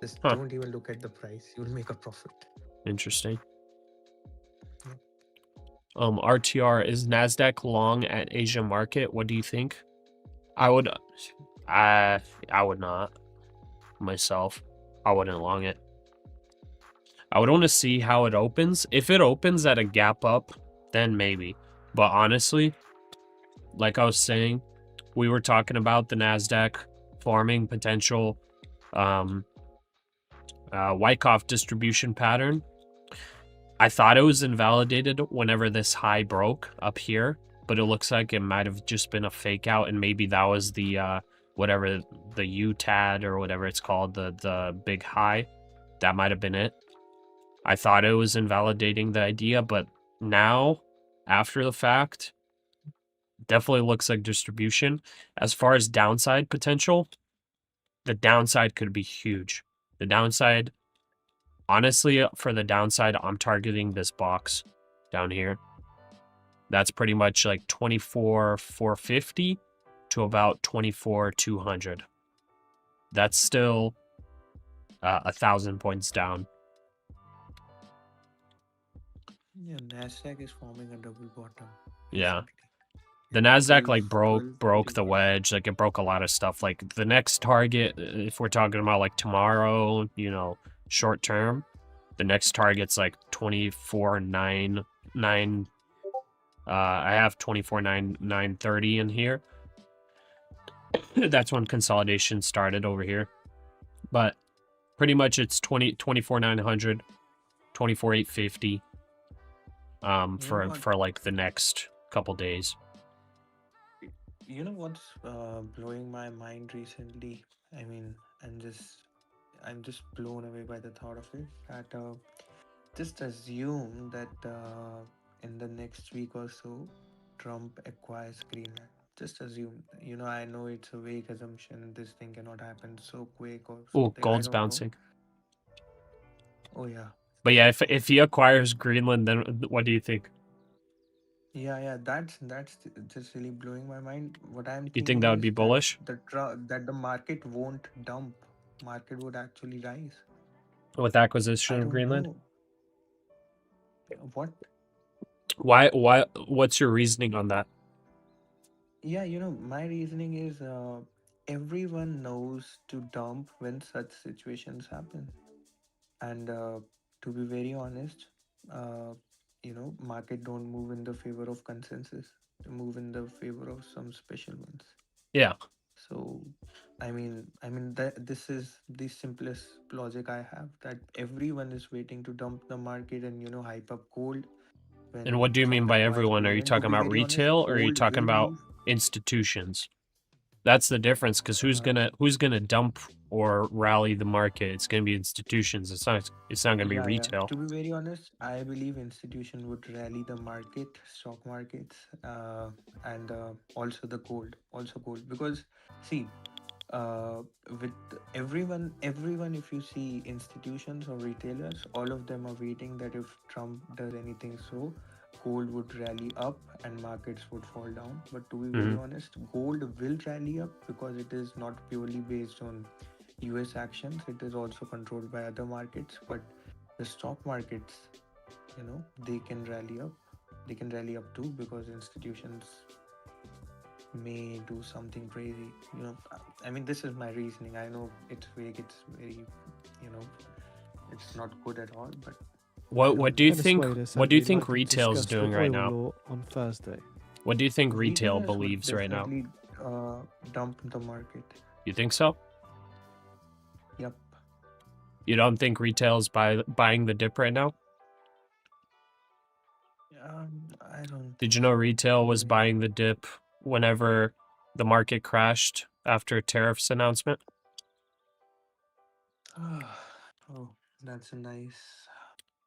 Just don't even look at the price, you'll make a profit. Interesting. RTR, is NASDAQ long at Asia market? What do you think? I would not myself. I wouldn't long it. I would want to see how it opens. If it opens at a gap up, then maybe. But honestly, like I was saying, we were talking about the NASDAQ forming potential Wyckoff distribution pattern. I thought it was invalidated whenever this high broke up here, but it looks like it might have just been a fake out, and maybe that was the whatever, the UTAD or whatever it's called, the big high. That might have been it. I thought it was invalidating the idea, but now, after the fact, definitely looks like distribution. As far as downside potential, the downside could be huge. The downside, honestly, for the downside, I'm targeting this box down here. That's pretty much like 24,450 to about 24,200. That's still 1,000 points down. Yeah, NASDAQ is forming a double bottom. Yeah. The NASDAQ like broke the wedge. Like it broke a lot of stuff. Like the next target, if we're talking about like tomorrow, you know, short term, the next target's like 24,990. I have 24,930 in here. That's when consolidation started over here. But pretty much it's 24,900, 24,850 for like the next couple days. You know what's blowing my mind recently? I mean, I'm just blown away by the thought of it. That just assume that in the next week or so, Trump acquires Greenland. Just assume. You know, I know it's a vague assumption. This thing cannot happen so quick or Oh, something. gold's I don't know. bouncing. Oh yeah. But yeah, if he acquires Greenland, then what do you think? Yeah, that's just really blowing my mind. What I'm You thinking think that would is be bullish? that the market won't dump. Market would actually rise. With acquisition I of don't Greenland? know. What? Why what's your reasoning on that? Yeah, you know, my reasoning is everyone knows to dump when such situations happen. And to be very honest, you know, market don't move in the favor of consensus. They move in the favor of some special ones. Yeah. So, I mean that this is the simplest logic I have, that everyone is waiting to dump the market and, you know, hype up gold. And what do you mean by everyone? Are you talking about retail or are you talking about institutions? That's the difference, because who's gonna dump or rally the market? It's gonna be institutions. It's not gonna be retail. To be very honest, I believe institution would rally the market, stock markets, and also the gold, because see, with everyone, if you see institutions or retailers, all of them are waiting that if Trump does anything, so gold would rally up and markets would fall down. But to be very honest, gold will rally up because it is not purely based on US actions, it is also controlled by other markets. But the stock markets, you know, they can rally up too, because institutions may do something crazy. You know, I mean, this is my reasoning. I know it's vague, it's very, you know, it's not good at all, but what do you think retail's discuss doing the right oil now? law on Thursday. What do you think retail retailers would believes right now? definitely, dump the market. You think so? Yep. You don't think retail's buying the dip right now? I don't. Did you know retail was buying the dip whenever the market crashed after Tariff's announcement? Oh, that's a nice.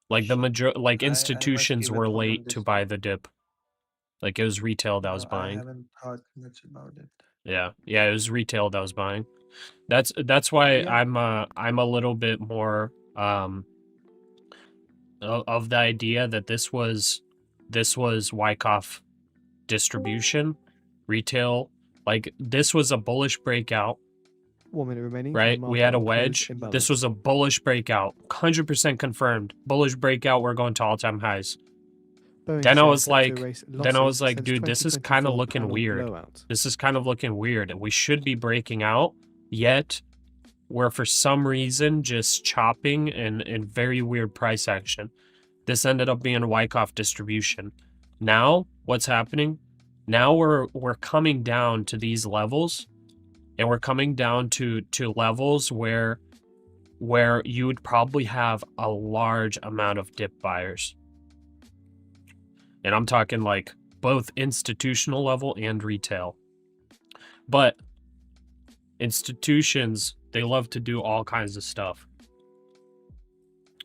Like I must institutions give a were thought on late this to buy the dip. Like it was retail that was I buying. haven't thought much about it. Yeah, it was retail that was buying. That's why Yeah. I'm a little bit more of the idea that this was Wyckoff distribution, retail. Like this was a bullish breakout. 1 minute remaining. Right, we had a wedge. This was a bullish breakout, 100% confirmed. Bullish breakout. We're going to all-time highs. Then I was like, dude, this is kind of looking weird. This is kind of looking weird, and we should be breaking out. Yet, were for some reason just chopping and very weird price action. This ended up being a Wyckoff distribution. Now, what's happening? Now we're coming down to these levels, and we're coming down to levels where you would probably have a large amount of dip buyers. And I'm talking like both institutional level and retail. But institutions, they love to do all kinds of stuff.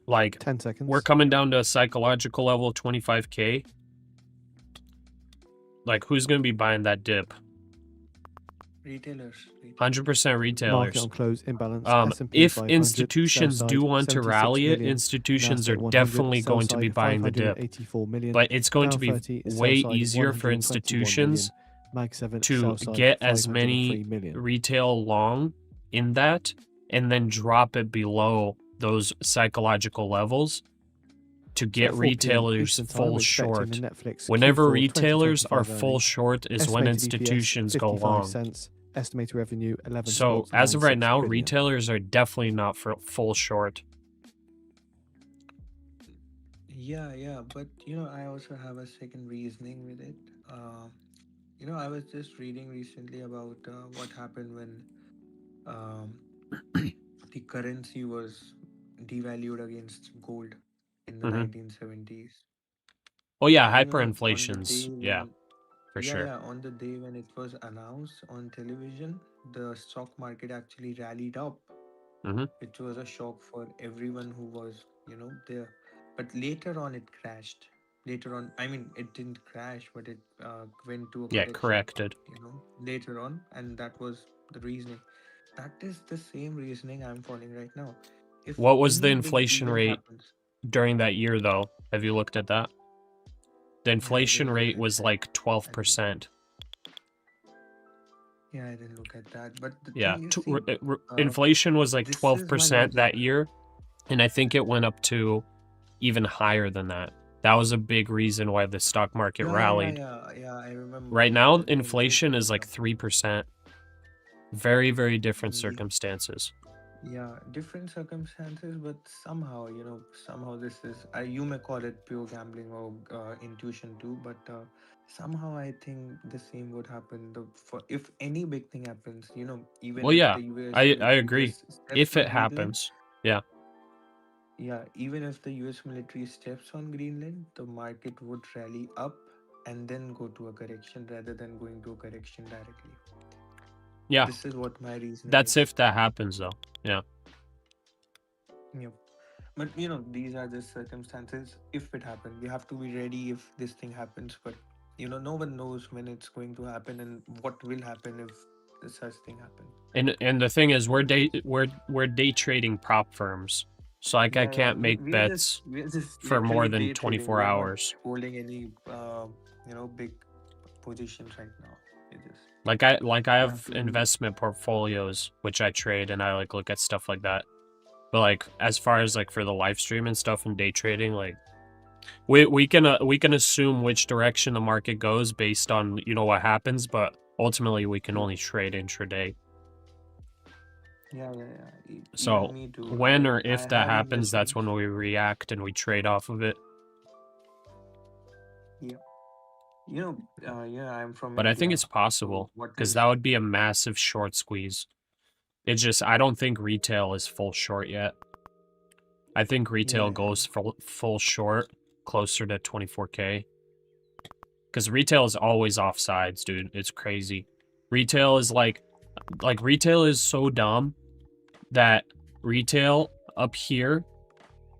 Like 10 seconds. We're coming down to a psychological level of 25K. Like, who's going to be buying that dip? Retailers. 100% retailers. Market on close imbalance. S&P If 500, institutions sell do side, want to 76 rally it, million. institutions are NASDAQ 100, definitely sell going to be side, buying the dip. 584 million. But it's going to Dow be 30, sell way side, easier for 121 institutions million. Mag 7, to sell side, get as 503 many million. retail long in that and then drop it below those psychological levels to get 4 p.m. retailers Eastern time, full we're expecting short. the Netflix Whenever Q4 retailers are 2025 full earnings. short is when Estimated EPS, institutions go 55 long. cents. Estimated revenue 11. So as of right now, billion. retailers are definitely not for full short. Yeah, but I also have a second reasoning with it. I was just reading recently about what happened when the currency was devalued against gold in the 1970s. Oh yeah, On the hyperinflations. day Yeah, when, for sure. on the day when it was announced on television, the stock market actually rallied up, which was a shock for everyone who was, there. But later on, it crashed. Later on, I mean, it didn't crash, but it went to a correction. Corrected. Later on, and that was the reasoning. That is the same reasoning I'm following right now. If What was the any big inflation event rate happens, during that year, though? Have you looked at that? The inflation look rate at was that. like 12%. Yeah, I didn't look at that. But the Yeah, thing is, see, inflation was like this is my 12% logic. that year, and I think it went up to even higher than that. That was a big reason why the stock market rallied. Yeah, I remember. Right now, The inflation is like 3%. Very, very different Yeah. circumstances. Yeah, different circumstances, but somehow, somehow this is, you may call it pure gambling or intuition too, but somehow I think the same would happen. If any big thing happens, even Well, if yeah, the US I military agree. just steps If on it Greenland, happens, yeah. yeah, even if the US military steps on Greenland, the market would rally up and then go to a correction rather than going to a correction directly. Yeah, This is what my reasoning that's is. if that happens, though. Yeah. Yeah. But these are the circumstances. If it happens, we have to be ready if this thing happens. But no one knows when it's going to happen and what will happen if such thing happens. And the thing is, we're day trading prop firms, so like I can't make bets We're just for more literally than day trading. 24 We're not hours. holding any big positions right now. It just Like I have have to- investment portfolios which I trade, and I like look at stuff like that. But like as far as like for the live stream and stuff and day trading, like we can assume which direction the market goes based on what happens, but ultimately we can only trade intraday. Yeah. So Me too. when or I if that have happens, that's investments. when we react and we trade off of it. Yeah. I'm from But I think India. it's possible what because is- that would be a massive short squeeze. It's just I don't think retail is full short yet. I think retail goes full short closer to 24K. Because retail is always offsides, dude. It's crazy. Retail is like retail is so dumb that retail up here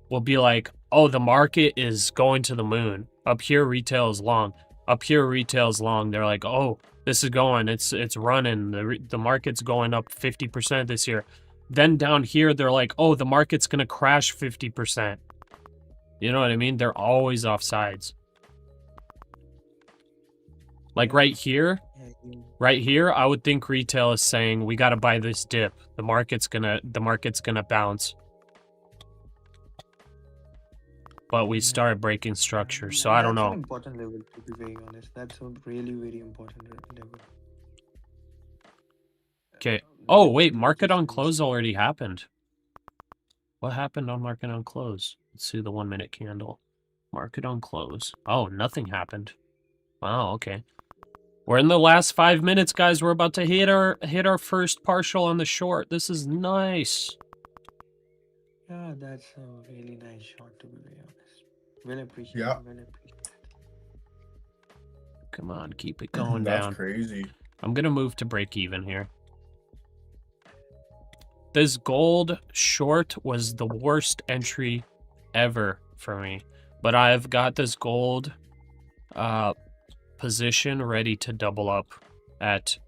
will be like, oh, the market is going to the moon. Up here, retail is long. Up here, retail is long. They're like, oh, this is going. It's running. The market's going up 50% this year. Then down here, they're like, oh, the market's gonna crash 50%. You know what I mean? They're always offsides. Like right here, I would think retail is saying we gotta buy this dip. The market's gonna bounce. But we started breaking structure, so I don't That's know. an important level, to be very honest. That's a really, very important level. Okay. Oh, wait, market on close already happened. What happened on market on close? Let's see the 1 minute candle. Market on close. Oh, nothing happened. Wow, okay. We're in the last 5 minutes, guys. We're about to hit our first partial on the short. This is nice. Yeah, that's a really nice shot, to be very honest. Well appreciated. Yeah. Well appreciated. Come on, keep it going That's down. crazy. I'm gonna move to break even here. This gold short was the worst entry ever for me. But I've got this gold position ready to double up at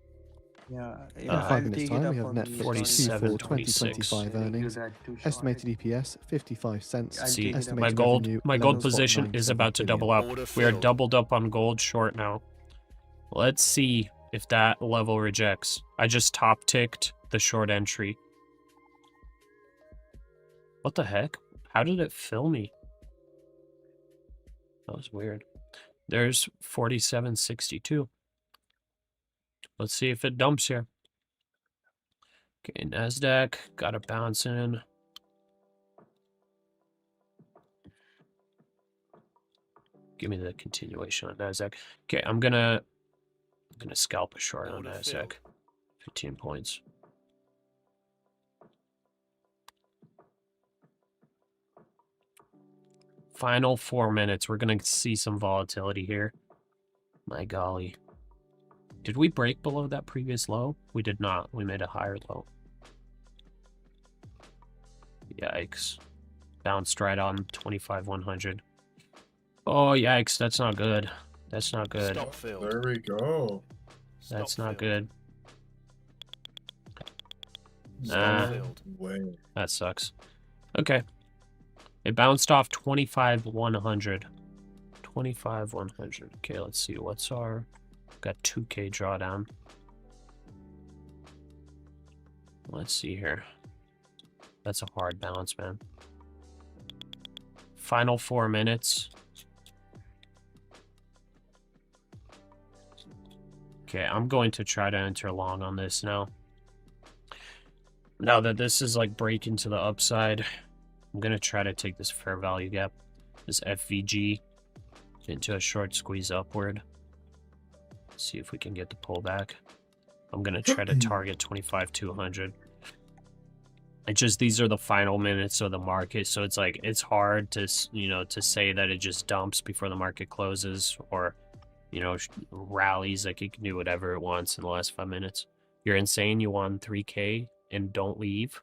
Yeah, In 5 minutes time, we have Netflix 47, Q4 2025 earnings. Estimated EPS 55 cents. See, Estimated my gold revenue, position is 11.97 about to double billion. up. We are doubled up on gold short now. Let's see if that level rejects. I just top ticked the short entry. What the heck? How did it fill me? That was weird. There's 47.62. Let's see if it dumps here. Okay, NASDAQ got a bounce in. Give me the continuation on NASDAQ. Okay, I'm gonna scalp a short on NASDAQ. 15 points. Final 4 minutes. We're gonna see some volatility here. My golly. Did we break below that previous low? We did not. We made a higher low. Yikes. Bounced right on 25,100. Oh, yikes. That's not good. That's not good. Stop filled. There we go. That's not good. Way. That sucks. Okay. It bounced off 25,100. 25,100. Okay, let's see. What's our... Got 2K drawdown. Let's see here. That's a hard bounce, man. Final 4 minutes. Okay, I'm going to try to enter long on this now. Now that this is like breaking to the upside, I'm going to try to take this fair value gap, this FVG, into a short squeeze upward. See if we can get the pullback. I'm going to try to target 25,200. It's just, these are the final minutes of the market, so it's like, it's hard to, you know, to say that it just dumps before the market closes, or, you know, rallies. Like, it can do whatever it wants in the last 5 minutes. You're insane. You won 3K and don't leave.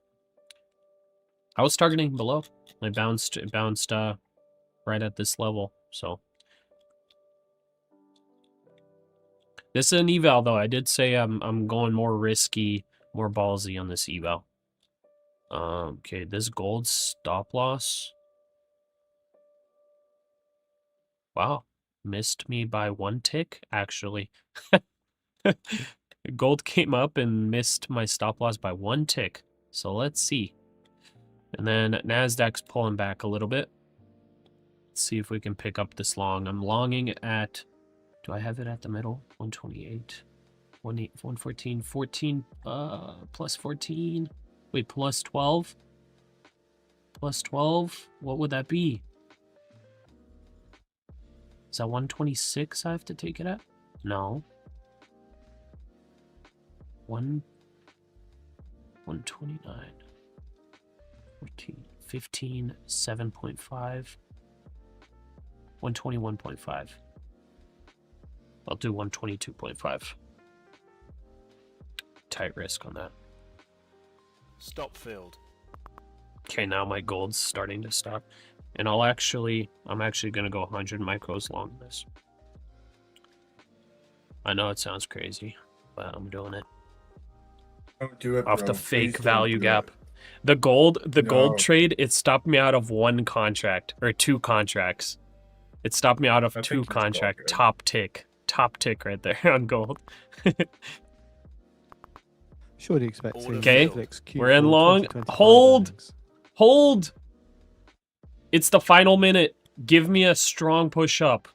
I was targeting below. It bounced right at this level, so. This is an eval, though. I did say I'm going more risky, more ballsy on this eval. Okay, this gold stop loss. Wow, missed me by 1 tick, actually. Gold came up and missed my stop loss by 1 tick. So let's see. And then NASDAQ's pulling back a little bit. Let's see if we can pick up this long. I'm longing at... Do I have it at the middle? 128, 114, 14, plus 14. Wait, plus 12? Plus 12? What would that be? Is that 126 I have to take it at? No. 129. 14, 15, 7.5. 121.5. I'll do 122.5. Tight risk on that. Stop filled. Okay, now my gold's starting to stop. And I'm actually gonna go 100 micros long this. I know it sounds crazy, but I'm doing it. Don't do it, Off bro. the fake Please don't value do gap. it. The gold No. gold trade, it stopped me out of 1 contract, or 2 contracts. It stopped me out of I 2 think it's all contract. good. Top tick right there on gold. Surely expect to Okay, Netflix Q4 we're in long. 2025 Hold! earnings. Hold! It's the final minute. Give me a strong push up.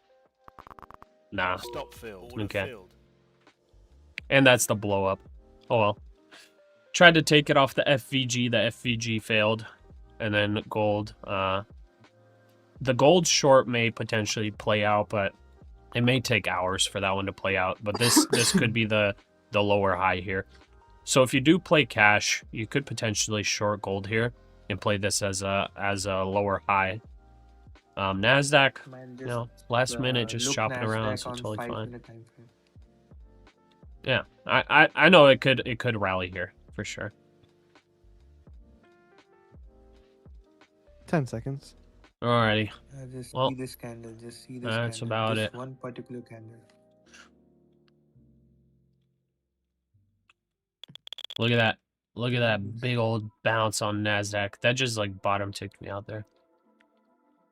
Nah. Stop filled. Okay. Filled. And that's the blow up. Oh well. tried to take it off the FVG. The FVG failed. And then gold. The gold short may potentially play out, but it may take hours for that one to play out. But this could be the lower high here. So if you do play cash, you could potentially short gold here and play this as a lower high. NASDAQ, you know, last minute just chopping around, so totally fine. Yeah, I know it could rally here for sure. 10 seconds. Alrighty. Just Well, see this candle. Just see this that's candle. about This it. one particular candle. Look at that. Look at that big old bounce on NASDAQ. That just like bottom ticked me out there.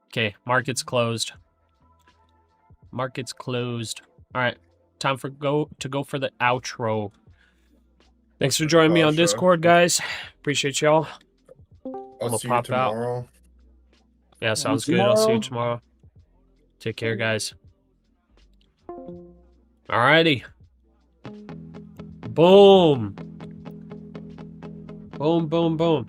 Okay, market's closed. Market's closed. All right, time for go for the outro. Thanks for joining me on Pasha. Discord, guys. Appreciate y'all. I'll see you tomorrow. Yeah, sounds good. I'll see you tomorrow. Take care, guys. Alrighty. Boom. Boom, boom, boom.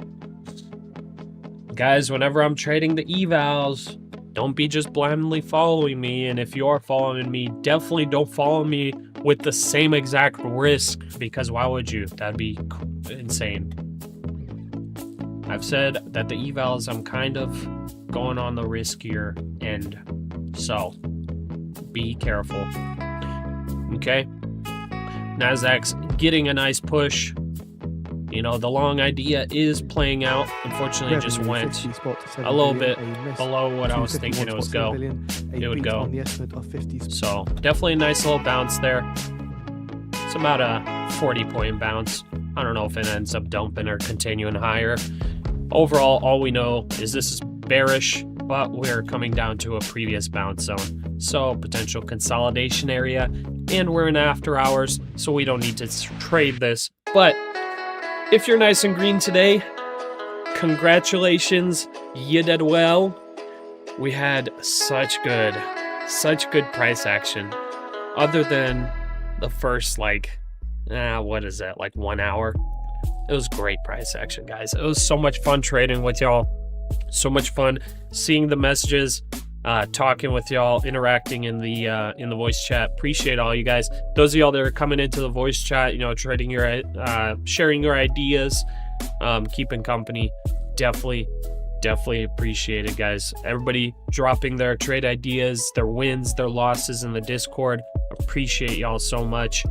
Guys, whenever I'm trading the evals, don't be just blindly following me. And if you are following me, definitely don't follow me with the same exact risk, because why would you? That'd be insane. I've said that the evals, I'm kind of going on the riskier end. So, be careful. Okay? NASDAQ's getting a nice push. You know, the long idea is playing out. Unfortunately, it just went a little bit below what I was thinking it would go. So, definitely a nice little bounce there. It's about a 40-point bounce. I don't know if it ends up dumping or continuing higher. Overall, all we know is this is bearish, but we're coming down to a previous bounce zone. So, potential consolidation area, and we're in after hours, so we don't need to trade this. But if you're nice and green today, congratulations, you did well. We had such good price action. Other than the first, what is that, 1 hour? It was great price action, guys. It was so much fun trading with y'all. So much fun seeing the messages, talking with y'all, interacting in the voice chat. Appreciate all you guys. Those of y'all that are coming into the voice chat, you know, trading your, sharing your ideas, keeping company. Definitely appreciate it, guys. Everybody dropping their trade ideas, their wins, their losses in the Discord. Appreciate y'all so much.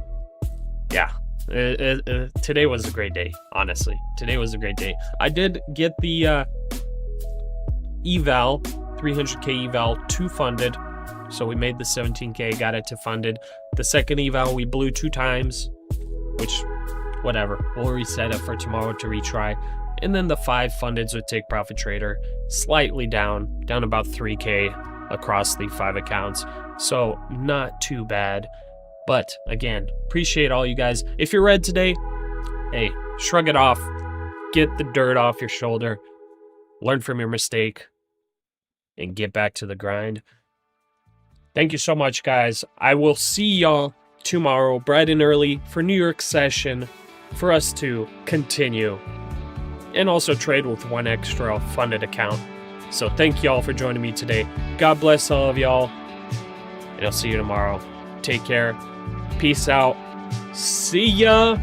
Yeah. Today was a great day, honestly. Today was a great day. I did get the eval, 300k eval, 2 funded. So we made the 17k, got it to funded. The second eval we blew 2 times, which, whatever. We'll reset it for tomorrow to retry. And then the 5 fundeds with Take Profit Trader, slightly down about 3k across the 5 accounts. So not too bad. But again, appreciate all you guys. If you're red today, hey, shrug it off. Get the dirt off your shoulder. Learn from your mistake. And get back to the grind. Thank you so much, guys. I will see y'all tomorrow, bright and early, for New York session, for us to continue. And also trade with 1 extra funded account. So thank y'all for joining me today. God bless all of y'all. And I'll see you tomorrow. Take care. Peace out. See ya.